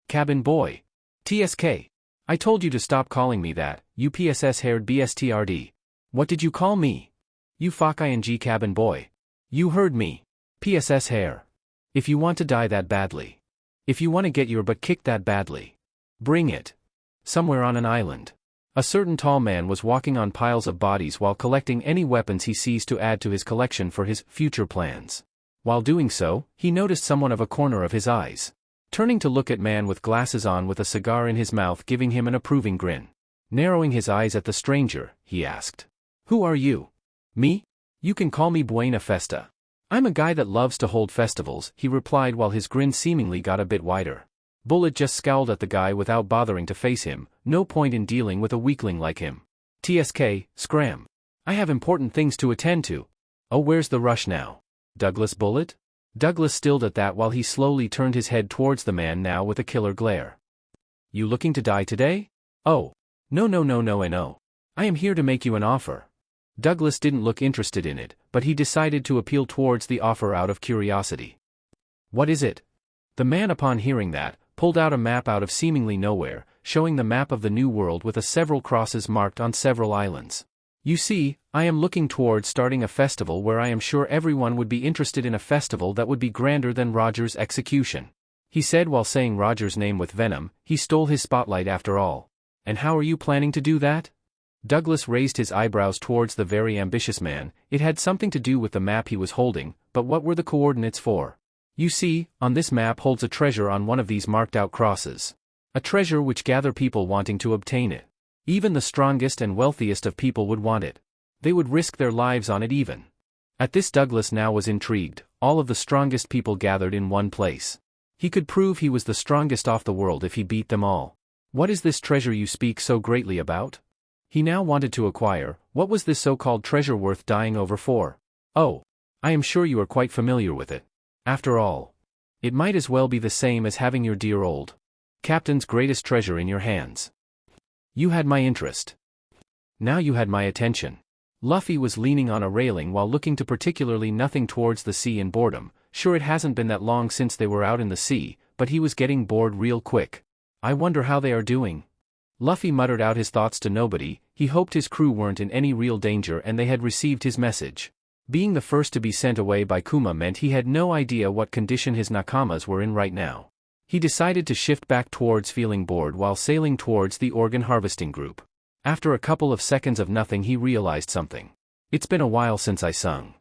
Cabin boy. TSK. I told you to stop calling me that, you PSS-haired BSTRD. What did you call me? You fuck ing cabin boy. You heard me. PSS hair. If you want to die that badly. If you want to get your butt kicked that badly. Bring it. Somewhere on an island. A certain tall man was walking on piles of bodies while collecting any weapons he sees to add to his collection for his future plans. While doing so, he noticed someone of a corner of his eyes. Turning to look at man with glasses on with a cigar in his mouth giving him an approving grin. Narrowing his eyes at the stranger, he asked. Who are you? Me? You can call me Buena Festa. I'm a guy that loves to hold festivals, he replied while his grin seemingly got a bit wider. Bullet just scowled at the guy without bothering to face him. No point in dealing with a weakling like him. TSK, scram. I have important things to attend to. Oh, where's the rush now? Douglas Bullet? Douglas stilled at that while he slowly turned his head towards the man now with a killer glare. You looking to die today? Oh. No. I am here to make you an offer. Douglas didn't look interested in it, but he decided to appeal towards the offer out of curiosity. What is it? The man upon hearing that, pulled out a map out of seemingly nowhere, showing the map of the New World with several crosses marked on several islands. You see, I am looking towards starting a festival where I am sure everyone would be interested in, a festival that would be grander than Roger's execution. He said while saying Roger's name with venom. He stole his spotlight after all. And how are you planning to do that? Douglas raised his eyebrows towards the very ambitious man. It had something to do with the map he was holding, but what were the coordinates for? You see, on this map holds a treasure on one of these marked out crosses. A treasure which gather people wanting to obtain it. Even the strongest and wealthiest of people would want it. They would risk their lives on it even. At this Douglas now was intrigued. All of the strongest people gathered in one place. He could prove he was the strongest off the world if he beat them all. What is this treasure you speak so greatly about? He now wanted to acquire. What was this so-called treasure worth dying over for? Oh, I am sure you are quite familiar with it. After all, it might as well be the same as having your dear old captain's greatest treasure in your hands. You had my interest. Now you had my attention. Luffy was leaning on a railing while looking to particularly nothing towards the sea in boredom. Sure, it hasn't been that long since they were out in the sea, but he was getting bored real quick. I wonder how they are doing. Luffy muttered out his thoughts to nobody. He hoped his crew weren't in any real danger and they had received his message. Being the first to be sent away by Kuma meant he had no idea what condition his nakamas were in right now. He decided to shift back towards feeling bored while sailing towards the organ harvesting group. After a couple of seconds of nothing he realized something. It's been a while since I sung.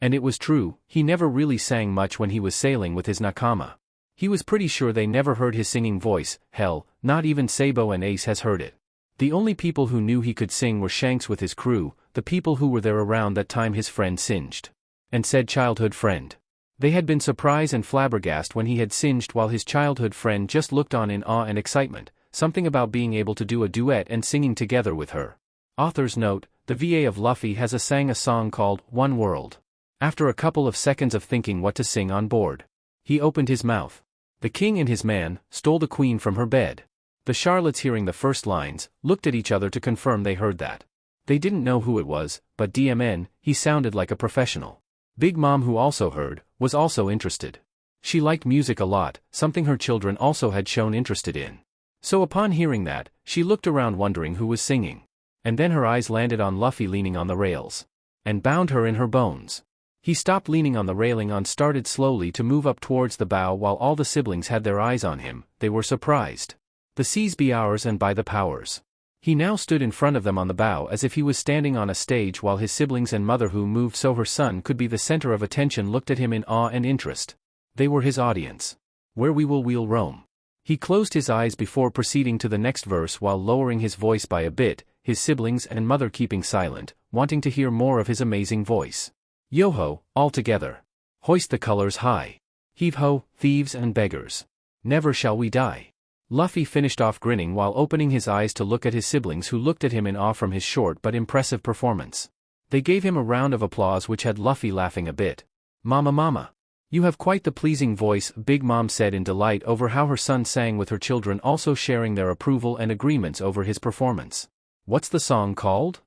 And it was true, he never really sang much when he was sailing with his nakama. He was pretty sure they never heard his singing voice. Hell, not even Sabo and Ace has heard it. The only people who knew he could sing were Shanks with his crew, the people who were there around that time his friend singed. And said childhood friend. They had been surprised and flabbergasted when he had singed while his childhood friend just looked on in awe and excitement, something about being able to do a duet and singing together with her. Author's note, the VA of Luffy has sang a song called One World. After a couple of seconds of thinking what to sing on board, he opened his mouth. The king and his man stole the queen from her bed. The Charlottes, hearing the first lines, looked at each other to confirm they heard that. They didn't know who it was, but DMN, he sounded like a professional. Big Mom, who also heard, was also interested. She liked music a lot, something her children also had shown interested in. So upon hearing that, she looked around wondering who was singing. And then her eyes landed on Luffy leaning on the rails. And bound her in her bones. He stopped leaning on the railing and started slowly to move up towards the bow while all the siblings had their eyes on him. They were surprised. The seas be ours and by the powers. He now stood in front of them on the bow as if he was standing on a stage while his siblings and mother, who moved so her son could be the center of attention, looked at him in awe and interest. They were his audience. Where we'll roam. He closed his eyes before proceeding to the next verse while lowering his voice by a bit, his siblings and mother keeping silent, wanting to hear more of his amazing voice. Yo-ho, all together. Hoist the colors high. Heave-ho, thieves and beggars. Never shall we die. Luffy finished off grinning while opening his eyes to look at his siblings, who looked at him in awe from his short but impressive performance. They gave him a round of applause which had Luffy laughing a bit. Mama. You have quite the pleasing voice, Big Mom said in delight over how her son sang, with her children also sharing their approval and agreements over his performance. What's the song called?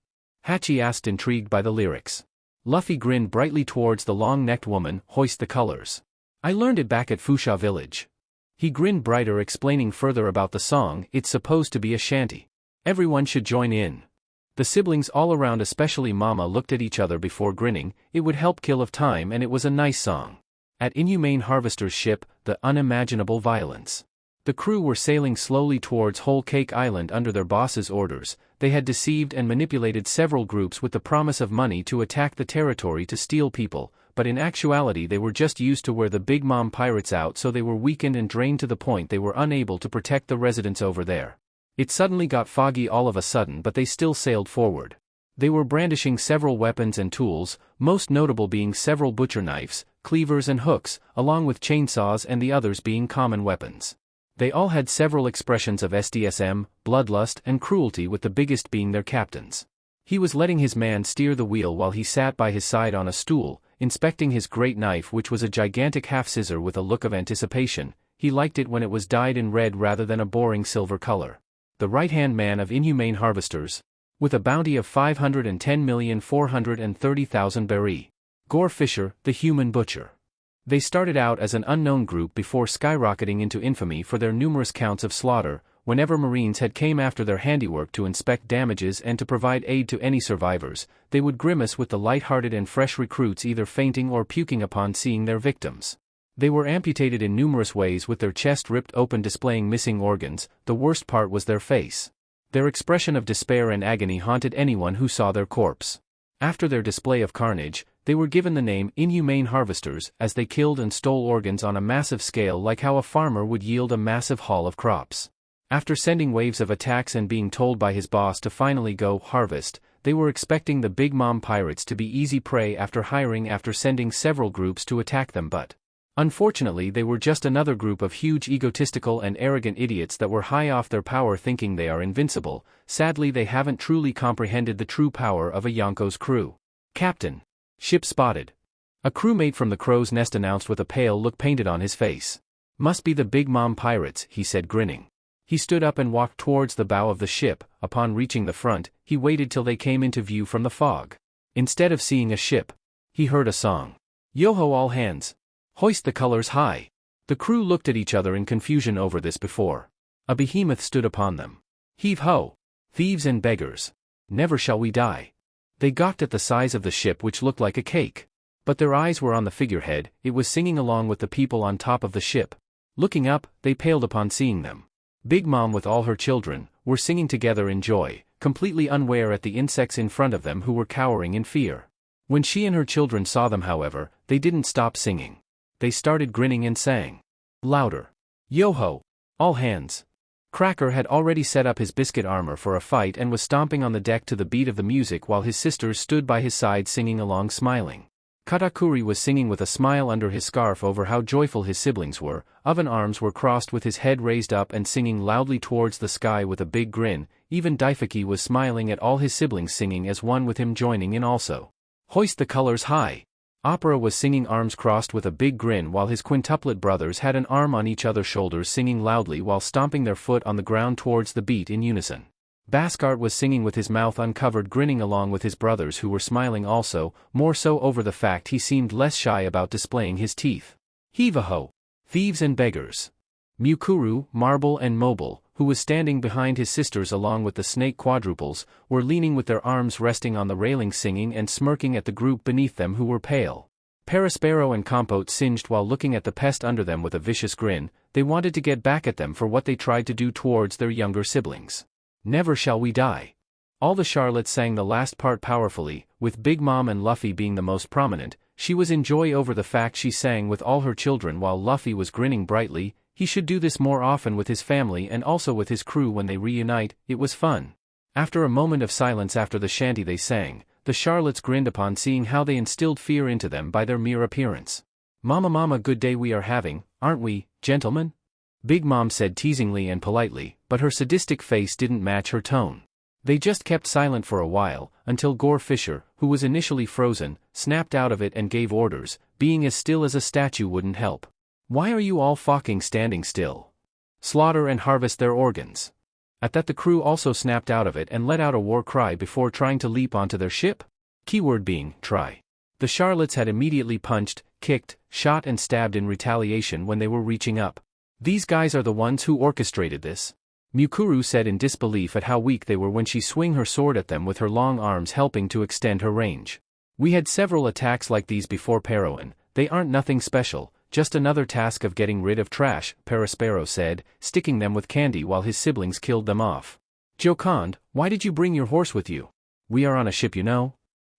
Hachi asked, intrigued by the lyrics. Luffy grinned brightly towards the long-necked woman. Hoist the colors. I learned it back at Fusha village. He grinned brighter, explaining further about the song. It's supposed to be a shanty. Everyone should join in. The siblings all around, especially Mama, looked at each other before grinning. It would help kill of time and it was a nice song. At Inhumane Harvester's ship, the unimaginable violence. The crew were sailing slowly towards Whole Cake Island under their boss's orders. They had deceived and manipulated several groups with the promise of money to attack the territory to steal people, but in actuality they were just used to wear the Big Mom pirates out, so they were weakened and drained to the point they were unable to protect the residents over there. It suddenly got foggy all of a sudden, but they still sailed forward. They were brandishing several weapons and tools, most notable being several butcher knives, cleavers and hooks, along with chainsaws, and the others being common weapons. They all had several expressions of SDSM, bloodlust and cruelty, with the biggest being their captain's. He was letting his man steer the wheel while he sat by his side on a stool, inspecting his great knife, which was a gigantic half-scissor with a look of anticipation. He liked it when it was dyed in red rather than a boring silver color. The right-hand man of Inhumane Harvesters, with a bounty of 510,430,000 beri. Gore Fisher, the Human Butcher. They started out as an unknown group before skyrocketing into infamy for their numerous counts of slaughter. Whenever Marines had came after their handiwork to inspect damages and to provide aid to any survivors, they would grimace with the light-hearted and fresh recruits either fainting or puking upon seeing their victims. They were amputated in numerous ways, with their chest ripped open displaying missing organs. The worst part was their face. Their expression of despair and agony haunted anyone who saw their corpse. After their display of carnage, they were given the name Inhumane Harvesters, as they killed and stole organs on a massive scale, like how a farmer would yield a massive haul of crops. After sending waves of attacks and being told by his boss to finally go harvest, they were expecting the Big Mom pirates to be easy prey after sending several groups to attack them, but unfortunately they were just another group of huge egotistical and arrogant idiots that were high off their power, thinking they are invincible. Sadly, they haven't truly comprehended the true power of a Yonko's crew. Captain. Ship spotted. A crewmate from the Crow's Nest announced with a pale look painted on his face. Must be the Big Mom pirates, he said, grinning. He stood up and walked towards the bow of the ship. Upon reaching the front, he waited till they came into view from the fog. Instead of seeing a ship, he heard a song. Yo-ho, all hands. Hoist the colors high. The crew looked at each other in confusion over this before. A behemoth stood upon them. Heave-ho! Thieves and beggars. Never shall we die. They gawked at the size of the ship, which looked like a cake. But their eyes were on the figurehead. It was singing along with the people on top of the ship. Looking up, they paled upon seeing them. Big Mom with all her children were singing together in joy, completely unaware at the insects in front of them who were cowering in fear. When she and her children saw them, however, they didn't stop singing. They started grinning and sang louder. Yo-ho! All hands! Cracker had already set up his biscuit armor for a fight and was stomping on the deck to the beat of the music while his sisters stood by his side singing along, smiling. Katakuri was singing with a smile under his scarf over how joyful his siblings were. Oven Arms were crossed with his head raised up and singing loudly towards the sky with a big grin. Even Daifaki was smiling at all his siblings singing as one, with him joining in also. Hoist the colors high! Opera was singing, arms crossed with a big grin, while his quintuplet brothers had an arm on each other's shoulders singing loudly while stomping their foot on the ground towards the beat in unison. Baskart was singing with his mouth uncovered, grinning along with his brothers who were smiling also, more so over the fact he seemed less shy about displaying his teeth. Heave-ho! Thieves and beggars. Mukuru, Marble and Mobile who was standing behind his sisters along with the snake quadruples, were leaning with their arms resting on the railing singing and smirking at the group beneath them who were pale. Perospero and Compote singed while looking at the pest under them with a vicious grin. They wanted to get back at them for what they tried to do towards their younger siblings. Never shall we die. All the Charlottes sang the last part powerfully, with Big Mom and Luffy being the most prominent. She was in joy over the fact she sang with all her children while Luffy was grinning brightly. He should do this more often with his family and also with his crew when they reunite. It was fun. After a moment of silence after the shanty they sang, the Charlottes grinned upon seeing how they instilled fear into them by their mere appearance. Mama, good day we are having, aren't we, gentlemen? Big Mom said teasingly and politely, but her sadistic face didn't match her tone. They just kept silent for a while, until Gore Fisher, who was initially frozen, snapped out of it and gave orders. Being as still as a statue wouldn't help. Why are you all fucking standing still? Slaughter and harvest their organs. At that the crew also snapped out of it and let out a war cry before trying to leap onto their ship. Keyword being, try. The Charlottes had immediately punched, kicked, shot and stabbed in retaliation when they were reaching up. These guys are the ones who orchestrated this. Mukuru said in disbelief at how weak they were when she swung her sword at them with her long arms helping to extend her range. We had several attacks like these before Paroan. They aren't nothing special, just another task of getting rid of trash, Perospero said, sticking them with candy while his siblings killed them off. Jocond, why did you bring your horse with you? We are on a ship, you know?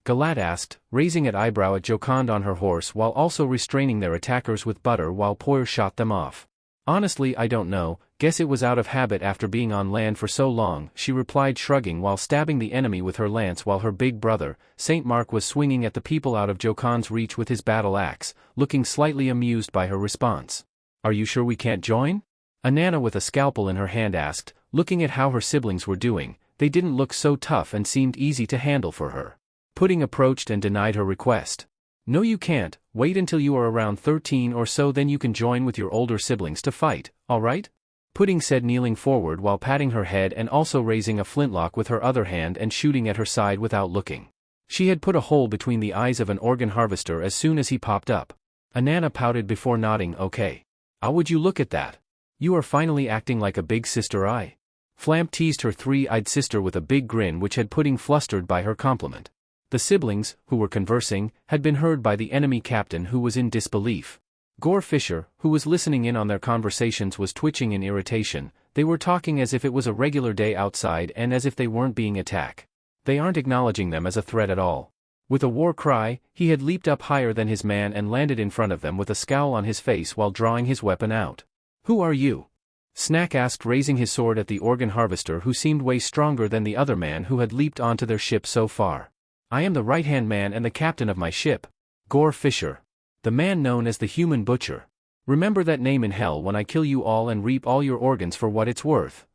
Galat asked, raising an eyebrow at Jocond on her horse while also restraining their attackers with butter while Poir shot them off. Honestly, I don't know, guess it was out of habit after being on land for so long, she replied shrugging while stabbing the enemy with her lance while her big brother, Saint Mark was swinging at the people out of Jocond's reach with his battle axe, looking slightly amused by her response. Are you sure we can't join? Anana with a scalpel in her hand asked, looking at how her siblings were doing. They didn't look so tough and seemed easy to handle for her. Pudding approached and denied her request. No you can't, wait until you are around 13 or so then you can join with your older siblings to fight, alright? Pudding said kneeling forward while patting her head and also raising a flintlock with her other hand and shooting at her side without looking. She had put a hole between the eyes of an organ harvester as soon as he popped up. Anana pouted before nodding okay. How would you look at that? You are finally acting like a big sister Flamp teased her three-eyed sister with a big grin which had Pudding flustered by her compliment. The siblings, who were conversing, had been heard by the enemy captain who was in disbelief. Gore Fisher, who was listening in on their conversations was twitching in irritation. They were talking as if it was a regular day outside and as if they weren't being attacked. They aren't acknowledging them as a threat at all. With a war cry, he had leaped up higher than his man and landed in front of them with a scowl on his face while drawing his weapon out. Who are you? Snack asked raising his sword at the organ harvester who seemed way stronger than the other man who had leaped onto their ship so far. I am the right-hand man and the captain of my ship. Gore Fisher. The man known as the Human Butcher. Remember that name in hell when I kill you all and reap all your organs for what it's worth.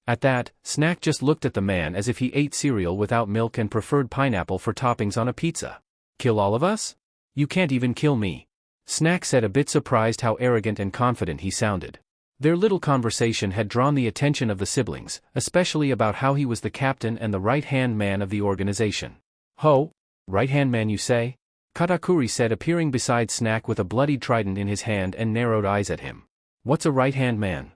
At that, Snack just looked at the man as if he ate cereal without milk and preferred pineapple for toppings on a pizza. Kill all of us? You can't even kill me. Snack said a bit surprised how arrogant and confident he sounded. Their little conversation had drawn the attention of the siblings, especially about how he was the captain and the right-hand man of the organization. Ho? Right-hand man you say? Katakuri said appearing beside Snack with a bloody trident in his hand and narrowed eyes at him. What's a right-hand man?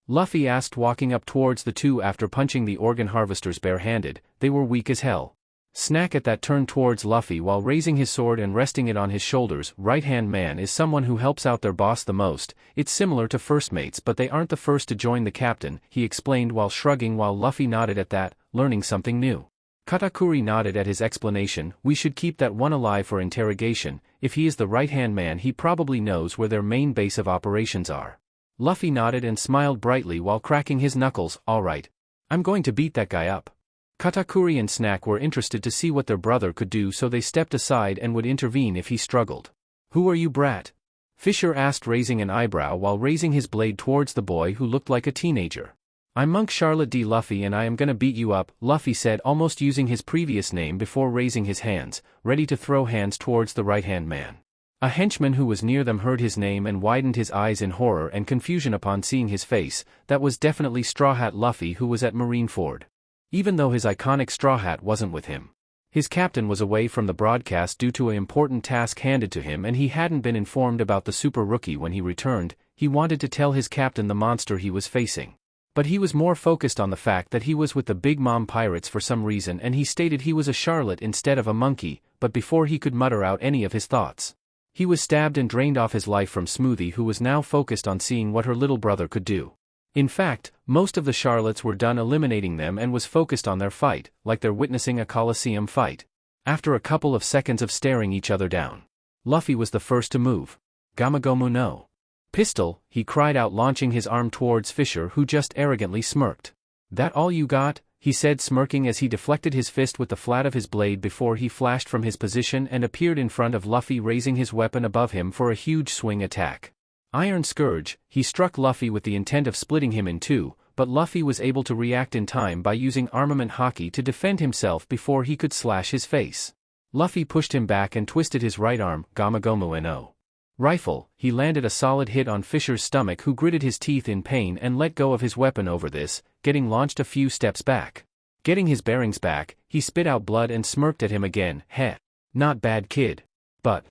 Luffy asked walking up towards the two after punching the organ harvesters barehanded. They were weak as hell. Snack at that turned towards Luffy while raising his sword and resting it on his shoulders. Right-hand man is someone who helps out their boss the most. It's similar to first mates but they aren't the first to join the captain, he explained while shrugging while Luffy nodded at that, learning something new. Katakuri nodded at his explanation. We should keep that one alive for interrogation. If he is the right-hand man he probably knows where their main base of operations are. Luffy nodded and smiled brightly while cracking his knuckles. Alright. I'm going to beat that guy up. Katakuri and Snack were interested to see what their brother could do so they stepped aside and would intervene if he struggled. Who are you brat? Fisher asked raising an eyebrow while raising his blade towards the boy who looked like a teenager. I'm Monk Charlotte D. Luffy and I am gonna beat you up, Luffy said almost using his previous name before raising his hands, ready to throw hands towards the right-hand man. A henchman who was near them heard his name and widened his eyes in horror and confusion upon seeing his face. That was definitely Straw Hat Luffy who was at Marineford. Even though his iconic straw hat wasn't with him. His captain was away from the broadcast due to an important task handed to him and he hadn't been informed about the super rookie when he returned. He wanted to tell his captain the monster he was facing. But he was more focused on the fact that he was with the Big Mom pirates for some reason, and he stated he was a charlotte instead of a monkey, but before he could mutter out any of his thoughts, he was stabbed and drained off his life from Smoothie, who was now focused on seeing what her little brother could do. In fact, most of the charlottes were done eliminating them and was focused on their fight, like they're witnessing a Colosseum fight. After a couple of seconds of staring each other down, Luffy was the first to move. Gamagomu no pistol, he cried out, launching his arm towards Fisher, who just arrogantly smirked. That all you got? He said, smirking as he deflected his fist with the flat of his blade before he flashed from his position and appeared in front of Luffy, raising his weapon above him for a huge swing attack. Iron Scourge, he struck Luffy with the intent of splitting him in two, but Luffy was able to react in time by using armament haki to defend himself before he could slash his face. Luffy pushed him back and twisted his right arm, Gamagomu no rifle. He landed a solid hit on Fisher's stomach, who gritted his teeth in pain and let go of his weapon over this, getting launched a few steps back. Getting his bearings back, he spit out blood and smirked at him again. Heh. Not bad, kid. But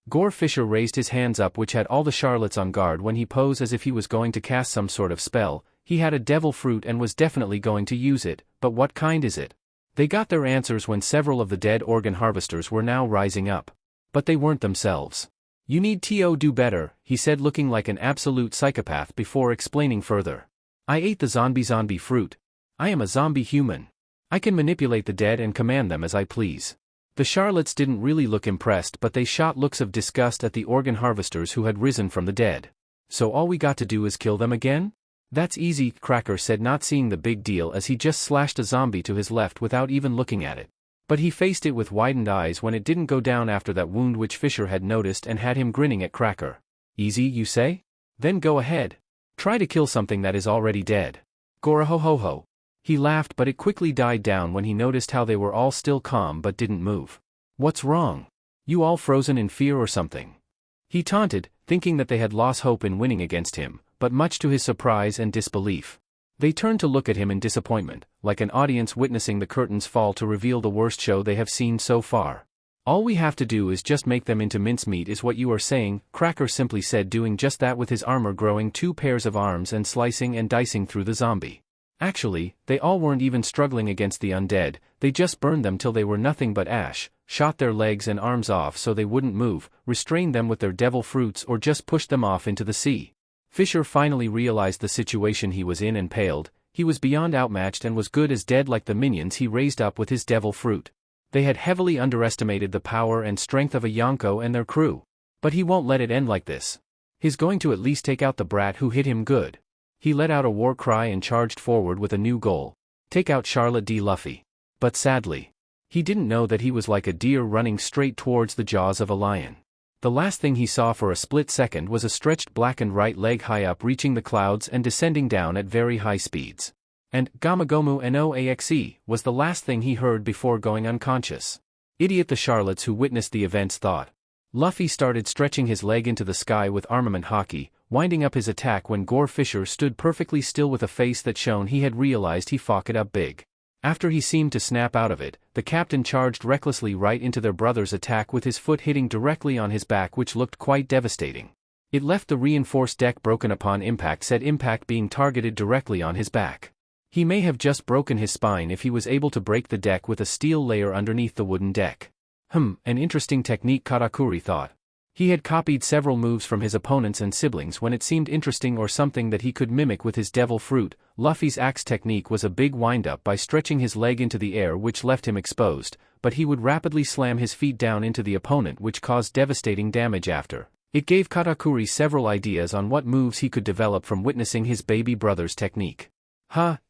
Gore Fisher raised his hands up, which had all the charlottes on guard when he posed as if he was going to cast some sort of spell. He had a devil fruit and was definitely going to use it, but what kind is it? They got their answers when several of the dead organ harvesters were now rising up. But they weren't themselves. You need to do better, he said, looking like an absolute psychopath before explaining further. I ate the zombie fruit. I am a zombie human. I can manipulate the dead and command them as I please. The charlottes didn't really look impressed, but they shot looks of disgust at the organ harvesters who had risen from the dead. So all we got to do is kill them again? That's easy, Cracker said, not seeing the big deal as he just slashed a zombie to his left without even looking at it. But he faced it with widened eyes when it didn't go down after that wound, which Fisher had noticed and had him grinning at Cracker. Easy, you say? Then go ahead. Try to kill something that is already dead. Gora ho ho ho. He laughed, but it quickly died down when he noticed how they were all still calm but didn't move. What's wrong? You all frozen in fear or something? He taunted, thinking that they had lost hope in winning against him, but much to his surprise and disbelief, they turned to look at him in disappointment, like an audience witnessing the curtains fall to reveal the worst show they have seen so far. All we have to do is just make them into mincemeat, is what you are saying, Cracker simply said, doing just that with his armor, growing 2 pairs of arms and slicing and dicing through the zombie. Actually, they all weren't even struggling against the undead, they just burned them till they were nothing but ash, shot their legs and arms off so they wouldn't move, restrained them with their devil fruits, or just pushed them off into the sea. Fisher finally realized the situation he was in and paled. He was beyond outmatched and was good as dead like the minions he raised up with his devil fruit. They had heavily underestimated the power and strength of a Yonko and their crew. But he won't let it end like this. He's going to at least take out the brat who hit him good. He let out a war cry and charged forward with a new goal. Take out Charlotte D. Luffy. But sadly, he didn't know that he was like a deer running straight towards the jaws of a lion. The last thing he saw for a split second was a stretched blackened right leg high up, reaching the clouds and descending down at very high speeds. And Gamagomu no axe was the last thing he heard before going unconscious. Idiot, the charlottes who witnessed the events thought. Luffy started stretching his leg into the sky with armament haki, winding up his attack when Gore Fisher stood perfectly still with a face that shone he had realized he fucked it up big. After he seemed to snap out of it, the captain charged recklessly right into their brother's attack with his foot hitting directly on his back, which looked quite devastating. It left the reinforced deck broken upon impact, said impact being targeted directly on his back. He may have just broken his spine if he was able to break the deck with a steel layer underneath the wooden deck. An interesting technique, Katakuri thought. He had copied several moves from his opponents and siblings when it seemed interesting or something that he could mimic with his devil fruit. Luffy's axe technique was a big wind-up by stretching his leg into the air, which left him exposed, but he would rapidly slam his feet down into the opponent, which caused devastating damage after. It gave Katakuri several ideas on what moves he could develop from witnessing his baby brother's technique.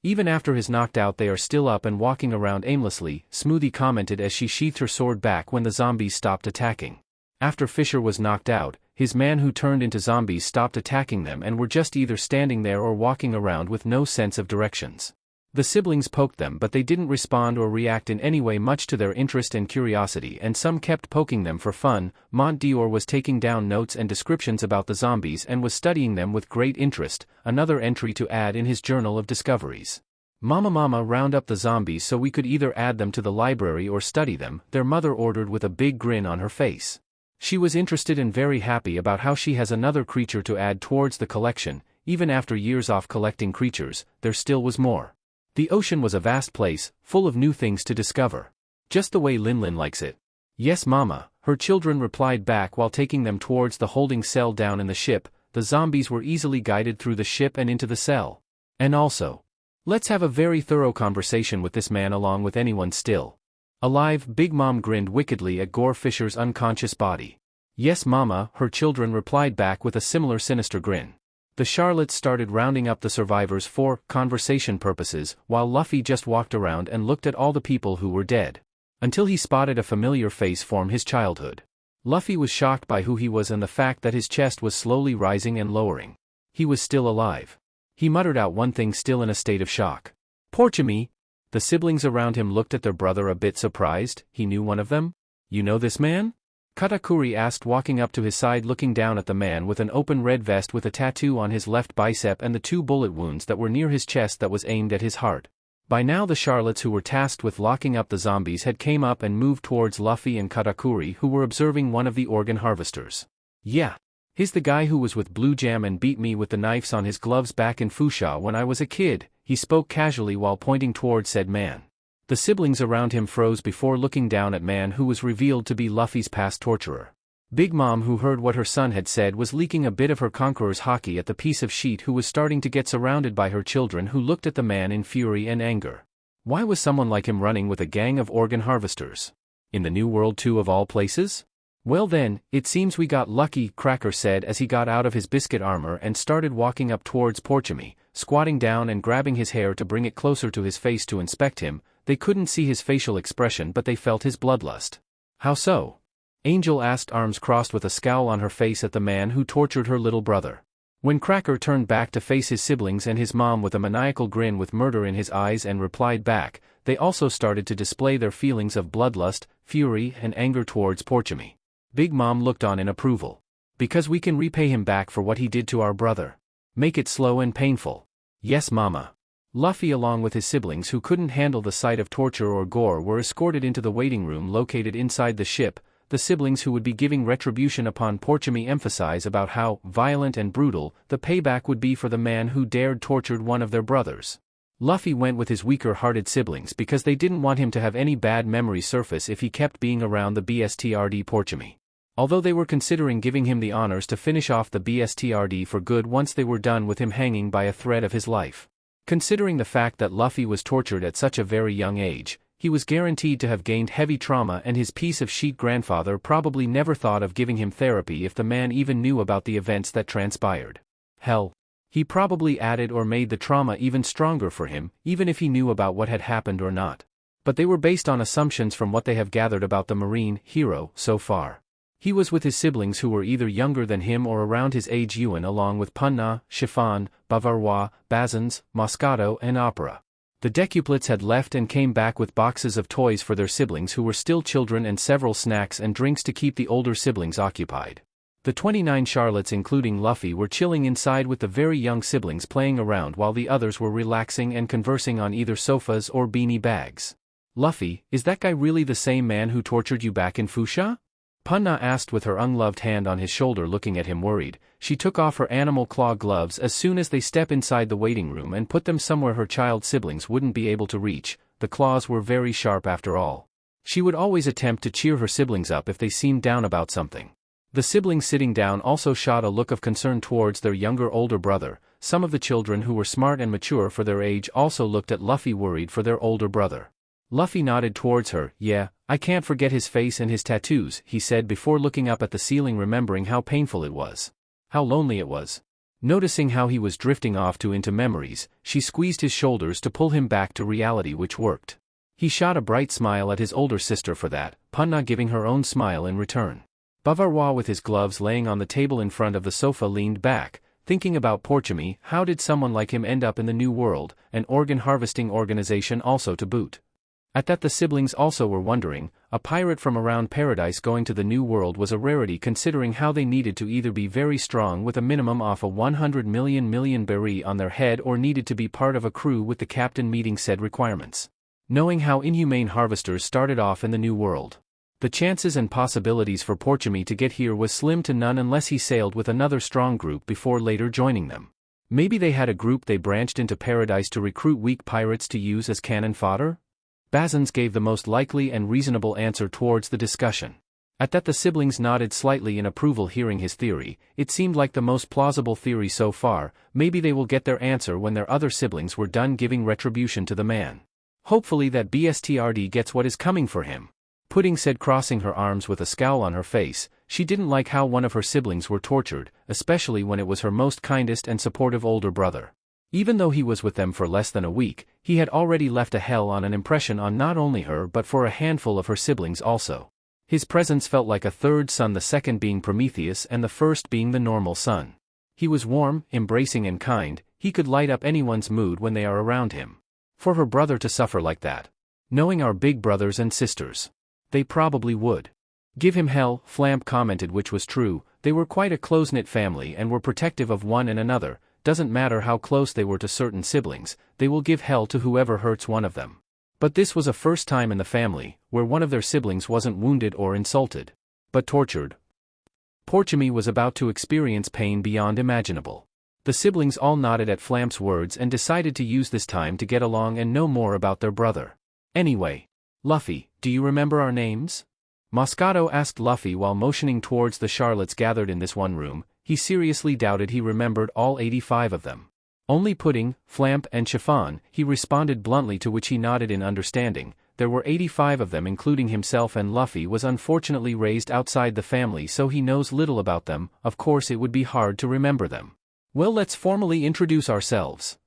Even after his knocked out they are still up and walking around aimlessly, Smoothie commented as she sheathed her sword back when the zombies stopped attacking. After Fisher was knocked out, his man who turned into zombies stopped attacking them and were just either standing there or walking around with no sense of directions. The siblings poked them, but they didn't respond or react in any way, much to their interest and curiosity, and some kept poking them for fun. Mont Dior was taking down notes and descriptions about the zombies and was studying them with great interest, another entry to add in his journal of discoveries. Mama, round up the zombies so we could either add them to the library or study them, their mother ordered with a big grin on her face. She was interested and very happy about how she has another creature to add towards the collection, even after years off collecting creatures, there still was more. The ocean was a vast place, full of new things to discover. Just the way Linlin likes it. Yes, Mama, her children replied back while taking them towards the holding cell down in the ship. The zombies were easily guided through the ship and into the cell. And also, let's have a very thorough conversation with this man along with anyone still alive. Big Mom grinned wickedly at Gore Fisher's unconscious body. Yes, Mama, her children replied back with a similar sinister grin. The Charlottes started rounding up the survivors for conversation purposes, while Luffy just walked around and looked at all the people who were dead. Until he spotted a familiar face from his childhood. Luffy was shocked by who he was and the fact that his chest was slowly rising and lowering. He was still alive. He muttered out one thing still in a state of shock. Porchimi! The siblings around him looked at their brother a bit surprised. He knew one of them? You know this man? Katakuri asked, walking up to his side, looking down at the man with an open red vest with a tattoo on his left bicep and the 2 bullet wounds that were near his chest that was aimed at his heart. By now the Charlottes who were tasked with locking up the zombies had came up and moved towards Luffy and Katakuri, who were observing one of the organ harvesters. Yeah. He's the guy who was with Blue Jam and beat me with the knives on his gloves back in Fusha when I was a kid, he spoke casually while pointing towards said man. The siblings around him froze before looking down at man who was revealed to be Luffy's past torturer. Big Mom, who heard what her son had said, was leaking a bit of her conqueror's haki at the piece of sheet, who was starting to get surrounded by her children, who looked at the man in fury and anger. Why was someone like him running with a gang of organ harvesters? In the New World too, of all places? Well then, it seems we got lucky, Cracker said as he got out of his biscuit armor and started walking up towards Porchimi, squatting down and grabbing his hair to bring it closer to his face to inspect him. They couldn't see his facial expression, but they felt his bloodlust. How so? Angel asked, arms crossed with a scowl on her face at the man who tortured her little brother. When Cracker turned back to face his siblings and his mom with a maniacal grin with murder in his eyes and replied back, they also started to display their feelings of bloodlust, fury, and anger towards Porchimi. Big Mom looked on in approval. Because we can repay him back for what he did to our brother. Make it slow and painful. Yes, Mama. Luffy, along with his siblings who couldn't handle the sight of torture or gore, were escorted into the waiting room located inside the ship. The siblings who would be giving retribution upon Porchimi emphasize about how violent and brutal the payback would be for the man who dared tortured one of their brothers. Luffy went with his weaker-hearted siblings because they didn't want him to have any bad memories surface if he kept being around the BSTRD Porchimi. Although they were considering giving him the honors to finish off the BSTRD for good once they were done with him hanging by a thread of his life. Considering the fact that Luffy was tortured at such a very young age, he was guaranteed to have gained heavy trauma, and his piece of sheet grandfather probably never thought of giving him therapy if the man even knew about the events that transpired. Hell, he probably added or made the trauma even stronger for him, even if he knew about what had happened or not. But they were based on assumptions from what they have gathered about the Marine hero so far. He was with his siblings who were either younger than him or around his age, Ewan, along with Punna, Chiffon, Bavarois, Bazins, Moscato, and Opera. The decuplets had left and came back with boxes of toys for their siblings who were still children and several snacks and drinks to keep the older siblings occupied. The 29 Charlottes, including Luffy, were chilling inside with the very young siblings playing around while the others were relaxing and conversing on either sofas or beanie bags. Luffy, is that guy really the same man who tortured you back in Fusha? Punna asked with her unloved hand on his shoulder, looking at him worried. She took off her animal claw gloves as soon as they stepped inside the waiting room and put them somewhere her child siblings wouldn't be able to reach. The claws were very sharp after all. She would always attempt to cheer her siblings up if they seemed down about something. The siblings sitting down also shot a look of concern towards their older brother. Some of the children who were smart and mature for their age also looked at Luffy, worried for their older brother. Luffy nodded towards her. Yeah, I can't forget his face and his tattoos, he said before looking up at the ceiling, remembering how painful it was. How lonely it was. Noticing how he was drifting off into memories, she squeezed his shoulders to pull him back to reality, which worked. He shot a bright smile at his older sister for that, Punna giving her own smile in return. Bavarois, with his gloves laying on the table in front of the sofa, leaned back, thinking about Porchimi. How did someone like him end up in the New World, an organ harvesting organization also to boot? At that the siblings also were wondering. A pirate from around paradise going to the New World was a rarity, considering how they needed to either be very strong with a minimum of a 100 million berry on their head or needed to be part of a crew with the captain meeting said requirements. Knowing how inhumane harvesters started off in the New World, the chances and possibilities for Porchimi to get here was slim to none unless he sailed with another strong group before later joining them. Maybe they had a group they branched into paradise to recruit weak pirates to use as cannon fodder? Bazins gave the most likely and reasonable answer towards the discussion. At that the siblings nodded slightly in approval hearing his theory. It seemed like the most plausible theory so far. Maybe they will get their answer when their other siblings were done giving retribution to the man. Hopefully that BSTRD gets what is coming for him. Pudding said, crossing her arms with a scowl on her face. She didn't like how one of her siblings were tortured, especially when it was her most kindest and supportive older brother. Even though he was with them for less than a week, he had already left a hell on an impression on not only her but for a handful of her siblings also. His presence felt like a third son, the second being Prometheus and the first being the normal son. He was warm, embracing and kind. He could light up anyone's mood when they are around him. For her brother to suffer like that. Knowing our big brothers and sisters. They probably would. Give him hell, Flamp commented, which was true. They were quite a close-knit family and were protective of one and another. Doesn't matter how close they were to certain siblings, they will give hell to whoever hurts one of them. But this was a first time in the family, where one of their siblings wasn't wounded or insulted, but tortured. Porchimi was about to experience pain beyond imaginable. The siblings all nodded at Flamp's words and decided to use this time to get along and know more about their brother. Anyway, Luffy, do you remember our names? Moscato asked Luffy while motioning towards the Charlottes gathered in this one room. He seriously doubted he remembered all 85 of them. Only Pudding, Flamp and Chiffon, he responded bluntly, to which he nodded in understanding. There were 85 of them including himself, and Luffy was unfortunately raised outside the family, so he knows little about them. Of course it would be hard to remember them. Well, let's formally introduce ourselves.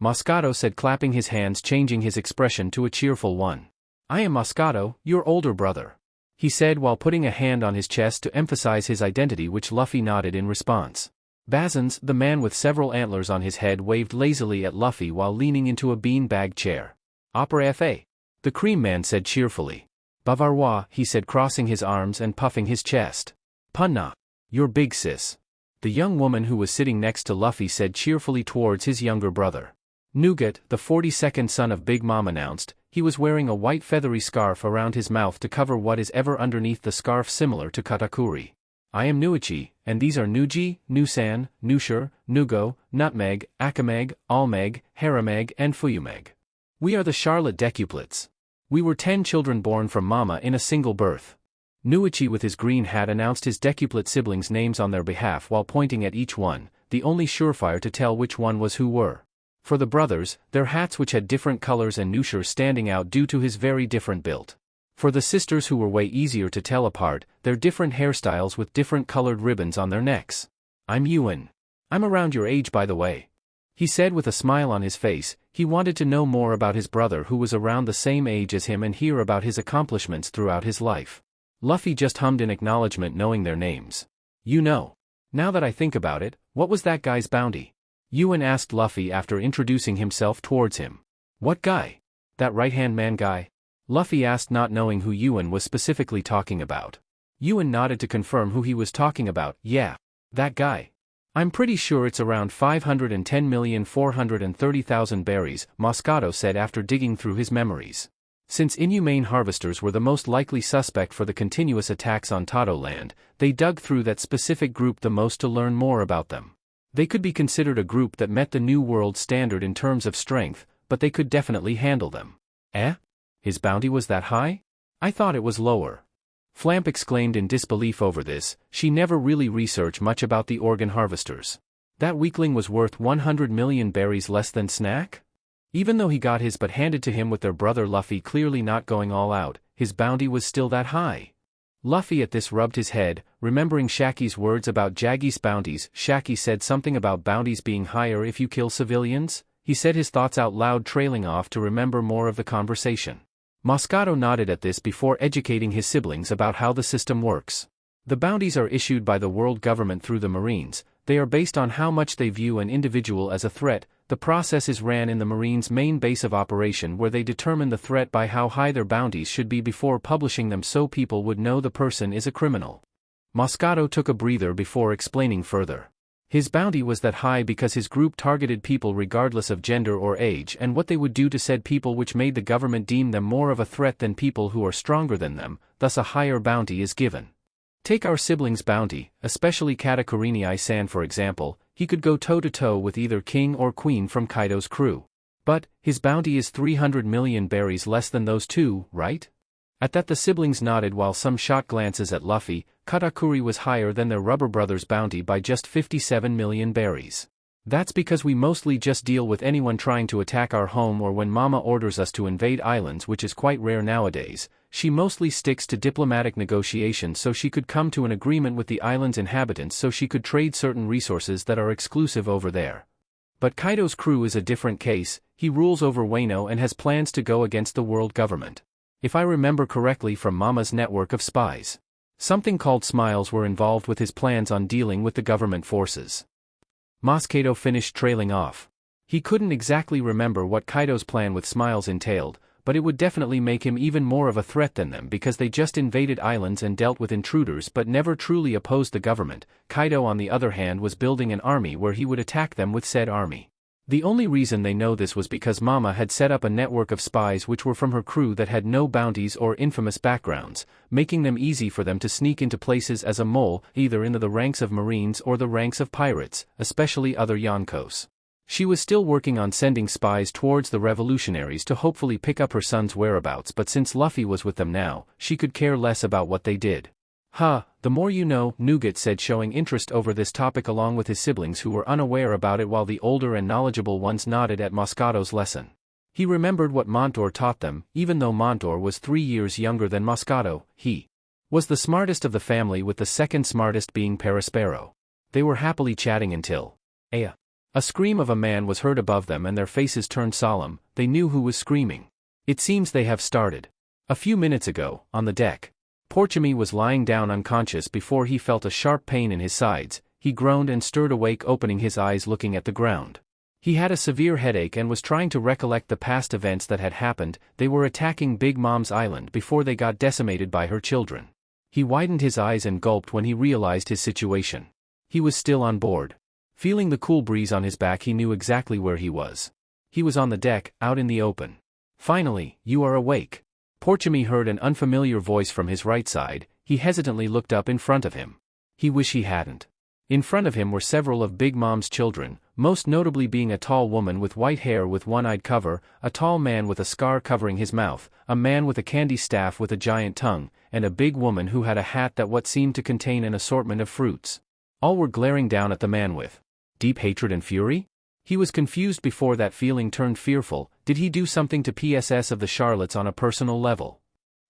Moscato said, clapping his hands, changing his expression to a cheerful one. I am Moscato, your older brother. He said while putting a hand on his chest to emphasize his identity, which Luffy nodded in response. Bazins, the man with several antlers on his head, waved lazily at Luffy while leaning into a bean-bag chair. Opera fa. The cream man said cheerfully. Bavarois, he said, crossing his arms and puffing his chest. Punna. You're big, sis. The young woman who was sitting next to Luffy said cheerfully towards his younger brother. Nougat, the 42nd son of Big Mom, announced. He was wearing a white feathery scarf around his mouth to cover what is ever underneath the scarf, similar to katakuri. I am Nuichi, and these are Nuji, Nusan, Nushur, Nugo, Nutmeg, Akameg, Almeg, Harameg and Fuyumeg. We are the Charlotte decuplets. We were 10 children born from Mama in a single birth. Nuichi with his green hat announced his decuplet siblings' names on their behalf while pointing at each one, the only surefire to tell which one was who were. For the brothers, their hats which had different colors and Nushur standing out due to his very different build. For the sisters, who were way easier to tell apart, their different hairstyles with different colored ribbons on their necks. I'm Ewan. I'm around your age, by the way. He said with a smile on his face. He wanted to know more about his brother, who was around the same age as him, and hear about his accomplishments throughout his life. Luffy just hummed in acknowledgement, knowing their names. You know. Now that I think about it, what was that guy's bounty? Ewan asked Luffy after introducing himself towards him. What guy? That right-hand man guy? Luffy asked, not knowing who Ewan was specifically talking about. Ewan nodded to confirm who he was talking about. Yeah, that guy. I'm pretty sure it's around 510,430,000 berries, Moscato said after digging through his memories. Since inhumane harvesters were the most likely suspect for the continuous attacks on Tato Land, they dug through that specific group the most to learn more about them. They could be considered a group that met the New World standard in terms of strength, but they could definitely handle them. Eh? His bounty was that high? I thought it was lower. Flamp exclaimed in disbelief over this. She never really researched much about the organ harvesters. That weakling was worth 100 million berries less than Snack? Even though he got his but handed to him with their brother Luffy clearly not going all out, his bounty was still that high. Luffy at this rubbed his head, remembering Shaki's words about Jaggy's bounties. Shaki said something about bounties being higher if you kill civilians. He said his thoughts out loud, trailing off to remember more of the conversation. Moscato nodded at this before educating his siblings about how the system works. The bounties are issued by the world government through the Marines. They are based on how much they view an individual as a threat. The process is ran in the Marines' main base of operation, where they determine the threat by how high their bounties should be before publishing them so people would know the person is a criminal. Moscato took a breather before explaining further. His bounty was that high because his group targeted people regardless of gender or age and what they would do to said people, which made the government deem them more of a threat than people who are stronger than them, thus a higher bounty is given. Take our siblings' bounty, especially Katakuri-san for example. he could go toe-to-toe with either king or queen from Kaido's crew. But, his bounty is 300 million berries less than those two, right? At that the siblings nodded while some shot glances at Luffy. Katakuri was higher than their rubber brother's bounty by just 57 million berries. That's because we mostly just deal with anyone trying to attack our home or when Mama orders us to invade islands, which is quite rare nowadays. She mostly sticks to diplomatic negotiations so she could come to an agreement with the island's inhabitants so she could trade certain resources that are exclusive over there. But Kaido's crew is a different case. He rules over Wano and has plans to go against the world government. If I remember correctly from Mama's network of spies, something called Smiles were involved with his plans on dealing with the government forces. Mosquito finished trailing off. He couldn't exactly remember what Kaido's plan with Smiles entailed, but it would definitely make him even more of a threat than them because they just invaded islands and dealt with intruders but never truly opposed the government. Kaido on the other hand was building an army where he would attack them with said army. The only reason they know this was because Mama had set up a network of spies which were from her crew that had no bounties or infamous backgrounds, making them easy for them to sneak into places as a mole, either into the ranks of Marines or the ranks of pirates, especially other Yonkos. She was still working on sending spies towards the revolutionaries to hopefully pick up her son's whereabouts, but since Luffy was with them now, she could care less about what they did. The more you know, Nougat said, showing interest over this topic along with his siblings who were unaware about it while the older and knowledgeable ones nodded at Moscato's lesson. He remembered what Montor taught them. Even though Montor was 3 years younger than Moscato, he was the smartest of the family, with the second smartest being Perispero. They were happily chatting until a scream of a man was heard above them and their faces turned solemn. They knew who was screaming. It seems they have started. A few minutes ago, on the deck, Porchimi was lying down unconscious before he felt a sharp pain in his sides. He groaned and stirred awake, opening his eyes looking at the ground. He had a severe headache and was trying to recollect the past events that had happened. They were attacking Big Mom's island before they got decimated by her children. He widened his eyes and gulped when he realized his situation. He was still on board. Feeling the cool breeze on his back, he knew exactly where he was. He was on the deck, out in the open. Finally, you are awake. Porchimi heard an unfamiliar voice from his right side. He hesitantly looked up in front of him. He wished he hadn't. In front of him were several of Big Mom's children, most notably being a tall woman with white hair with one-eyed cover, a tall man with a scar covering his mouth, a man with a candy staff with a giant tongue, and a big woman who had a hat that what seemed to contain an assortment of fruits. All were glaring down at the man with deep hatred and fury? He was confused before that feeling turned fearful. Did he do something to PSS of the Charlottes on a personal level?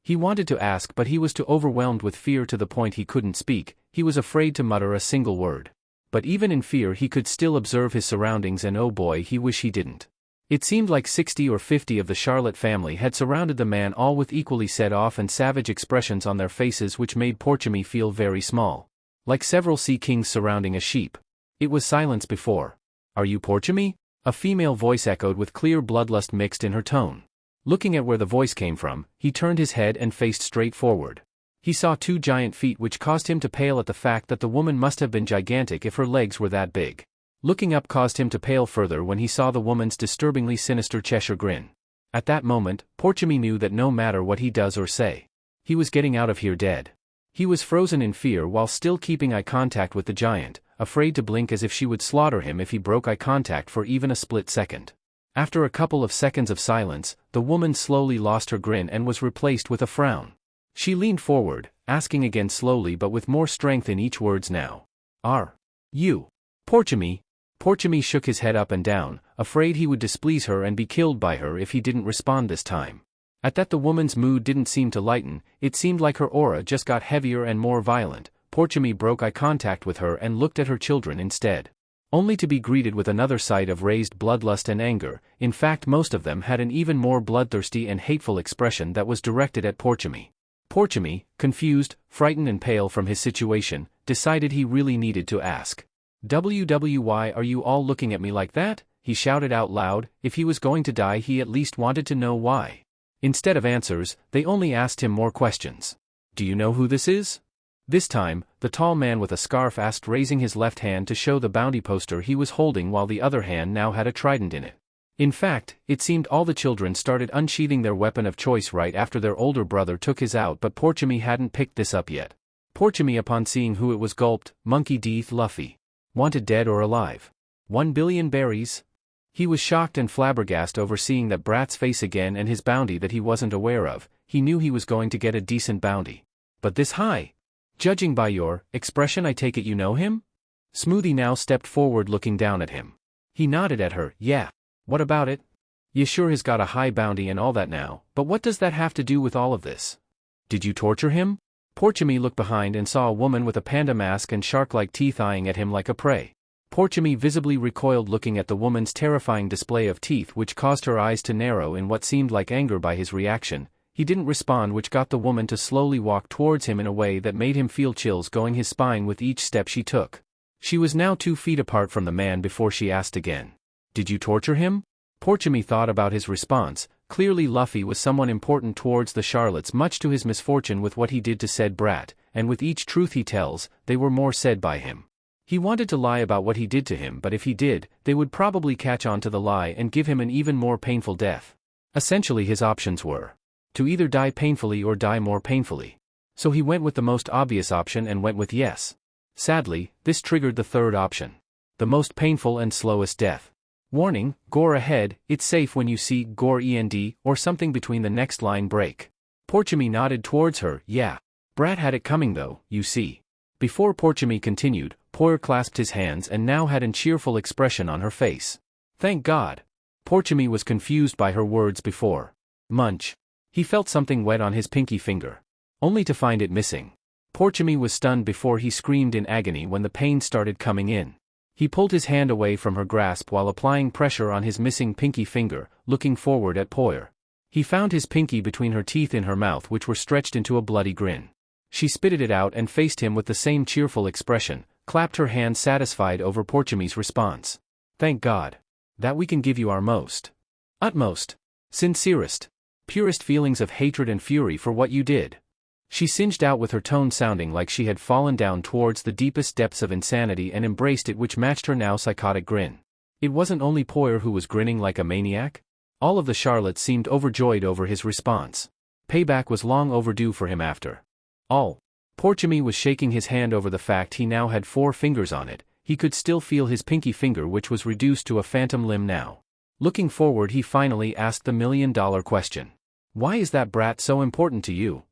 He wanted to ask, but he was too overwhelmed with fear to the point he couldn't speak. He was afraid to mutter a single word. But even in fear he could still observe his surroundings, and oh boy, he wished he didn't. It seemed like 60 or 50 of the Charlotte family had surrounded the man, all with equally set-off and savage expressions on their faces, which made Porchimi feel very small. Like several sea kings surrounding a sheep. It was silence before. "Are you Porchimi?" A female voice echoed with clear bloodlust mixed in her tone. Looking at where the voice came from, he turned his head and faced straight forward. He saw 2 giant feet, which caused him to pale at the fact that the woman must have been gigantic if her legs were that big. Looking up caused him to pale further when he saw the woman's disturbingly sinister Cheshire grin. At that moment, Porchimi knew that no matter what he does or say, he was getting out of here dead. He was frozen in fear while still keeping eye contact with the giant, afraid to blink as if she would slaughter him if he broke eye contact for even a split second. After a couple of seconds of silence, the woman slowly lost her grin and was replaced with a frown. She leaned forward, asking again slowly but with more strength in each words now. "Are you Porchimi?" Porchimi shook his head up and down, afraid he would displease her and be killed by her if he didn't respond this time. At that the woman's mood didn't seem to lighten. It seemed like her aura just got heavier and more violent. Porchimi broke eye contact with her and looked at her children instead. Only to be greeted with another sight of raised bloodlust and anger. In fact, most of them had an even more bloodthirsty and hateful expression that was directed at Porchimi. Porchimi, confused, frightened and pale from his situation, decided he really needed to ask. "Why are you all looking at me like that?" he shouted out loud. If he was going to die, he at least wanted to know why. Instead of answers, they only asked him more questions. "Do you know who this is?" This time, the tall man with a scarf asked, raising his left hand to show the bounty poster he was holding while the other hand now had a trident in it. In fact, it seemed all the children started unsheathing their weapon of choice right after their older brother took his out, but Porchimi hadn't picked this up yet. Porchimi, upon seeing who it was, gulped, "Monkey Deeth Luffy." Wanted dead or alive? 1 billion berries? He was shocked and flabbergasted over seeing that brat's face again and his bounty that he wasn't aware of. He knew he was going to get a decent bounty. But this high? Judging by your expression, I take it you know him? Smoothie now stepped forward looking down at him. He nodded at her. Yeah. What about it? You sure has got a high bounty and all that now, but what does that have to do with all of this? Did you torture him? Porchemy looked behind and saw a woman with a panda mask and shark-like teeth eyeing at him like a prey. Porchemy visibly recoiled looking at the woman's terrifying display of teeth, which caused her eyes to narrow in what seemed like anger by his reaction. He didn't respond, which got the woman to slowly walk towards him in a way that made him feel chills going his spine with each step she took. She was now 2 feet apart from the man before she asked again. Did you torture him? Porchemy thought about his response. Clearly Luffy was someone important towards the Charlottes, much to his misfortune with what he did to said brat, and with each truth he tells, they were more said by him. He wanted to lie about what he did to him, but if he did, they would probably catch on to the lie and give him an even more painful death. Essentially his options were to either die painfully or die more painfully. So he went with the most obvious option and went with yes. Sadly, this triggered the third option. The most painful and slowest death. Warning, gore ahead, it's safe when you see gore END or something between the next line break. Porchemy nodded towards her. Yeah. Brat had it coming though, you see. Before Porchemy continued, Poyer clasped his hands and now had a cheerful expression on her face. Thank God. Porchemy was confused by her words before. Munch. He felt something wet on his pinky finger. Only to find it missing. Porchemy was stunned before he screamed in agony when the pain started coming in. He pulled his hand away from her grasp while applying pressure on his missing pinky finger, looking forward at Poyer. He found his pinky between her teeth in her mouth, which were stretched into a bloody grin. She spitted it out and faced him with the same cheerful expression, clapped her hands satisfied over Porchemy's response. Thank God. That we can give you our utmost, sincerest, purest feelings of hatred and fury for what you did. She singed out with her tone sounding like she had fallen down towards the deepest depths of insanity and embraced it, which matched her now psychotic grin. It wasn't only Poyer who was grinning like a maniac. All of the Charlottes seemed overjoyed over his response. Payback was long overdue for him after all. Porchemy was shaking his hand over the fact he now had 4 fingers on it. He could still feel his pinky finger, which was reduced to a phantom limb now. Looking forward, he finally asked the $1,000,000 question. Why is that brat so important to you?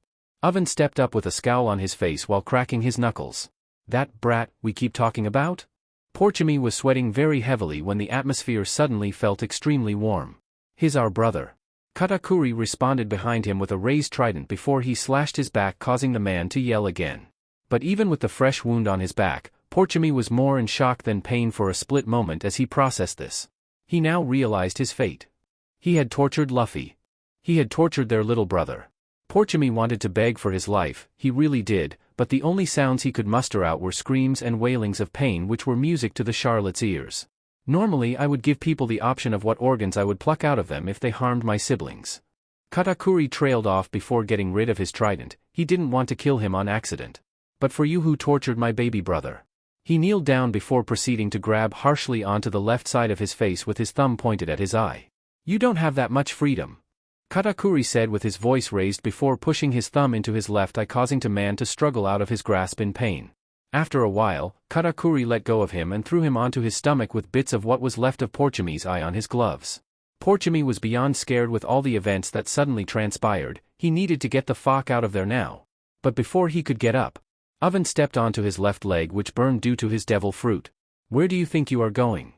Oven stepped up with a scowl on his face while cracking his knuckles. That brat we keep talking about? Porchemy was sweating very heavily when the atmosphere suddenly felt extremely warm. He's our brother. Katakuri responded behind him with a raised trident before he slashed his back, causing the man to yell again. But even with the fresh wound on his back, Porchemy was more in shock than pain for a split moment as he processed this. He now realized his fate. He had tortured Luffy. He had tortured their little brother. Porchemy wanted to beg for his life, he really did, but the only sounds he could muster out were screams and wailings of pain, which were music to the Charlotte's ears. Normally I would give people the option of what organs I would pluck out of them if they harmed my siblings. Katakuri trailed off before getting rid of his trident. He didn't want to kill him on accident. But for you who tortured my baby brother. He kneeled down before proceeding to grab harshly onto the left side of his face with his thumb pointed at his eye. You don't have that much freedom. Katakuri said with his voice raised before pushing his thumb into his left eye, causing the man to struggle out of his grasp in pain. After a while, Katakuri let go of him and threw him onto his stomach with bits of what was left of Porchemy's eye on his gloves. Porchemy was beyond scared with all the events that suddenly transpired. He needed to get the fuck out of there now. But before he could get up, Oven stepped onto his left leg, which burned due to his devil fruit. Where do you think you are going?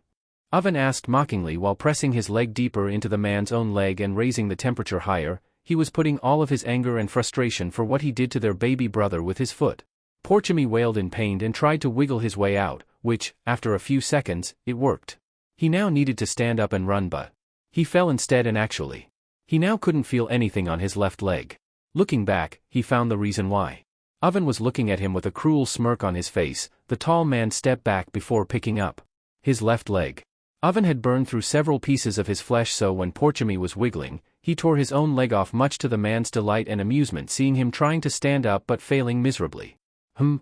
Oven asked mockingly while pressing his leg deeper into the man's own leg and raising the temperature higher. He was putting all of his anger and frustration for what he did to their baby brother with his foot. Porchemy wailed in pain and tried to wiggle his way out, which, after a few seconds, it worked. He now needed to stand up and run, but he fell instead, and actually, he now couldn't feel anything on his left leg. Looking back, he found the reason why. Oven was looking at him with a cruel smirk on his face. The tall man stepped back before picking up his left leg. Oven had burned through several pieces of his flesh, so when Porchemy was wiggling, he tore his own leg off, much to the man's delight and amusement seeing him trying to stand up but failing miserably.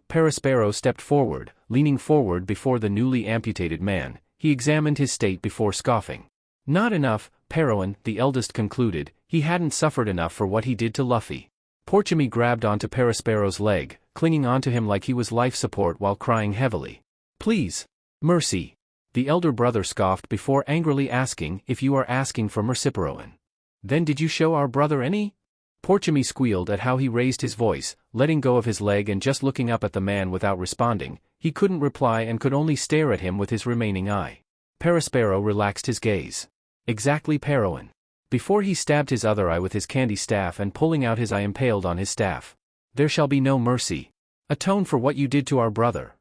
Perospero stepped forward, leaning forward before the newly amputated man. He examined his state before scoffing. Not enough, Peroin, the eldest, concluded. He hadn't suffered enough for what he did to Luffy. Porchemy grabbed onto Perospero's leg, clinging onto him like he was life support while crying heavily. Please. Mercy. The elder brother scoffed before angrily asking if you are asking for merciproan. Then did you show our brother any? Porchemy squealed at how he raised his voice, letting go of his leg and just looking up at the man without responding. He couldn't reply and could only stare at him with his remaining eye. Perispero relaxed his gaze. Exactly Paroan. Before he stabbed his other eye with his candy staff and pulling out his eye impaled on his staff. There shall be no mercy. Atone for what you did to our brother.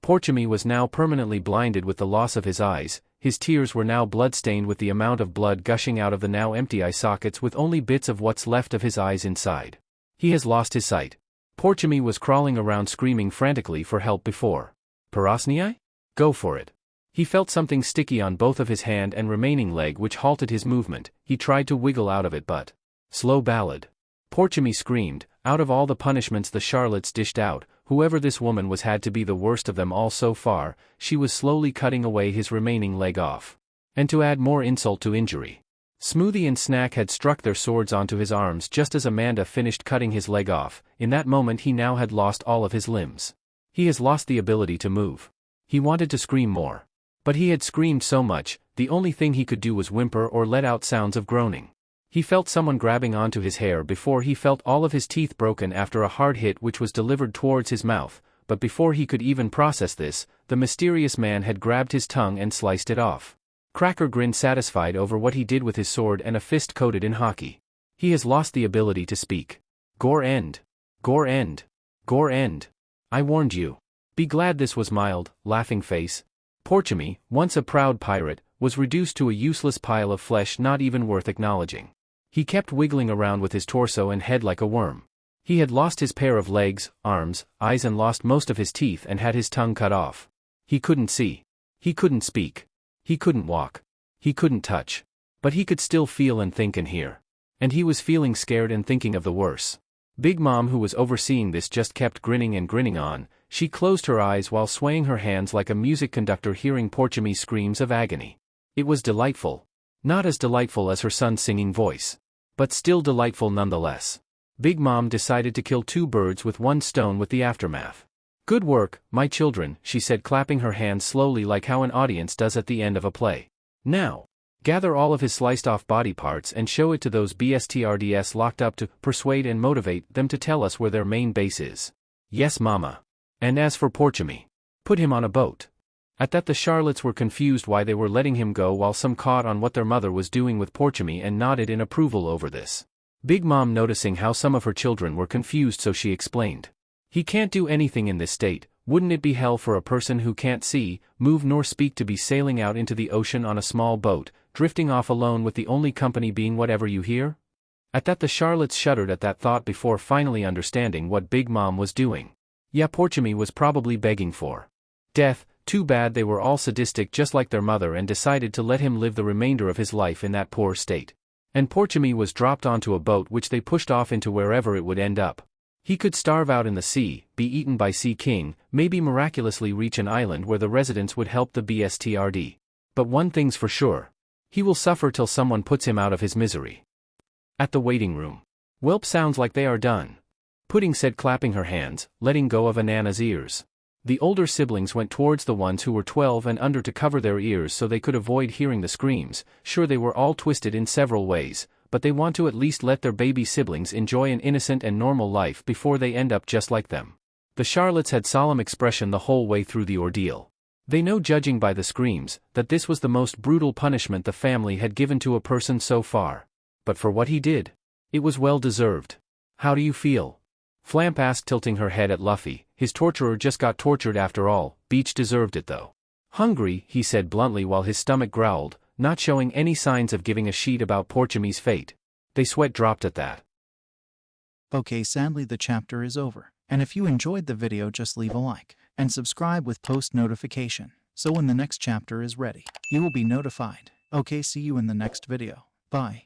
Porchemy was now permanently blinded with the loss of his eyes. His tears were now blood-stained with the amount of blood gushing out of the now empty eye sockets with only bits of what's left of his eyes inside. He has lost his sight. Porchemy was crawling around screaming frantically for help before. Parosnii? Go for it. He felt something sticky on both of his hand and remaining leg which halted his movement. He tried to wiggle out of it but... Slow ballad. Porchemy screamed. Out of all the punishments the Charlottes dished out, whoever this woman was had to be the worst of them all so far. She was slowly cutting away his remaining leg off. And to add more insult to injury, Smoothie and Snack had struck their swords onto his arms just as Amanda finished cutting his leg off. In that moment he now had lost all of his limbs. He has lost the ability to move. He wanted to scream more. But he had screamed so much, the only thing he could do was whimper or let out sounds of groaning. He felt someone grabbing onto his hair before he felt all of his teeth broken after a hard hit which was delivered towards his mouth, but before he could even process this, the mysterious man had grabbed his tongue and sliced it off. Cracker grinned satisfied over what he did with his sword and a fist coated in haki. He has lost the ability to speak. Gore end. Gore end. Gore end. I warned you. Be glad this was mild, laughing face. Porchemy, once a proud pirate, was reduced to a useless pile of flesh not even worth acknowledging. He kept wiggling around with his torso and head like a worm. He had lost his pair of legs, arms, eyes and lost most of his teeth and had his tongue cut off. He couldn't see. He couldn't speak. He couldn't walk. He couldn't touch. But he could still feel and think and hear. And he was feeling scared and thinking of the worse. Big Mom, who was overseeing this, just kept grinning and grinning on. She closed her eyes while swaying her hands like a music conductor hearing Porchemy's screams of agony. It was delightful. Not as delightful as her son's singing voice. But still delightful nonetheless. Big Mom decided to kill two birds with one stone with the aftermath. Good work, my children, she said, clapping her hands slowly like how an audience does at the end of a play. Now, gather all of his sliced off body parts and show it to those BSTRDS locked up to persuade and motivate them to tell us where their main base is. Yes, Mama. And as for Porchemy, put him on a boat. At that the Charlottes were confused why they were letting him go while some caught on what their mother was doing with Porchemy and nodded in approval over this. Big Mom noticing how some of her children were confused, so she explained. He can't do anything in this state. Wouldn't it be hell for a person who can't see, move nor speak to be sailing out into the ocean on a small boat, drifting off alone with the only company being whatever you hear? At that the Charlottes shuddered at that thought before finally understanding what Big Mom was doing. Yeah, Porchemy was probably begging for death. Too bad they were all sadistic just like their mother and decided to let him live the remainder of his life in that poor state. And Porchemy was dropped onto a boat which they pushed off into wherever it would end up. He could starve out in the sea, be eaten by Sea King, maybe miraculously reach an island where the residents would help the BSTRD. But one thing's for sure. He will suffer till someone puts him out of his misery. At the waiting room. Welp, sounds like they are done. Pudding said, clapping her hands, letting go of Anana's ears. The older siblings went towards the ones who were 12 and under to cover their ears so they could avoid hearing the screams. Sure, they were all twisted in several ways, but they want to at least let their baby siblings enjoy an innocent and normal life before they end up just like them. The Charlottes had solemn expression the whole way through the ordeal. They know, judging by the screams, that this was the most brutal punishment the family had given to a person so far. But for what he did, it was well deserved. How do you feel? Flamp asked, tilting her head at Luffy. His torturer just got tortured after all. Beach deserved it though. Hungry, he said bluntly while his stomach growled, not showing any signs of giving a shit about Porchemy's fate. They sweat dropped at that. Okay, sadly the chapter is over. And if you enjoyed the video, just leave a like and subscribe with post notification, so when the next chapter is ready, you will be notified. Okay, see you in the next video. Bye.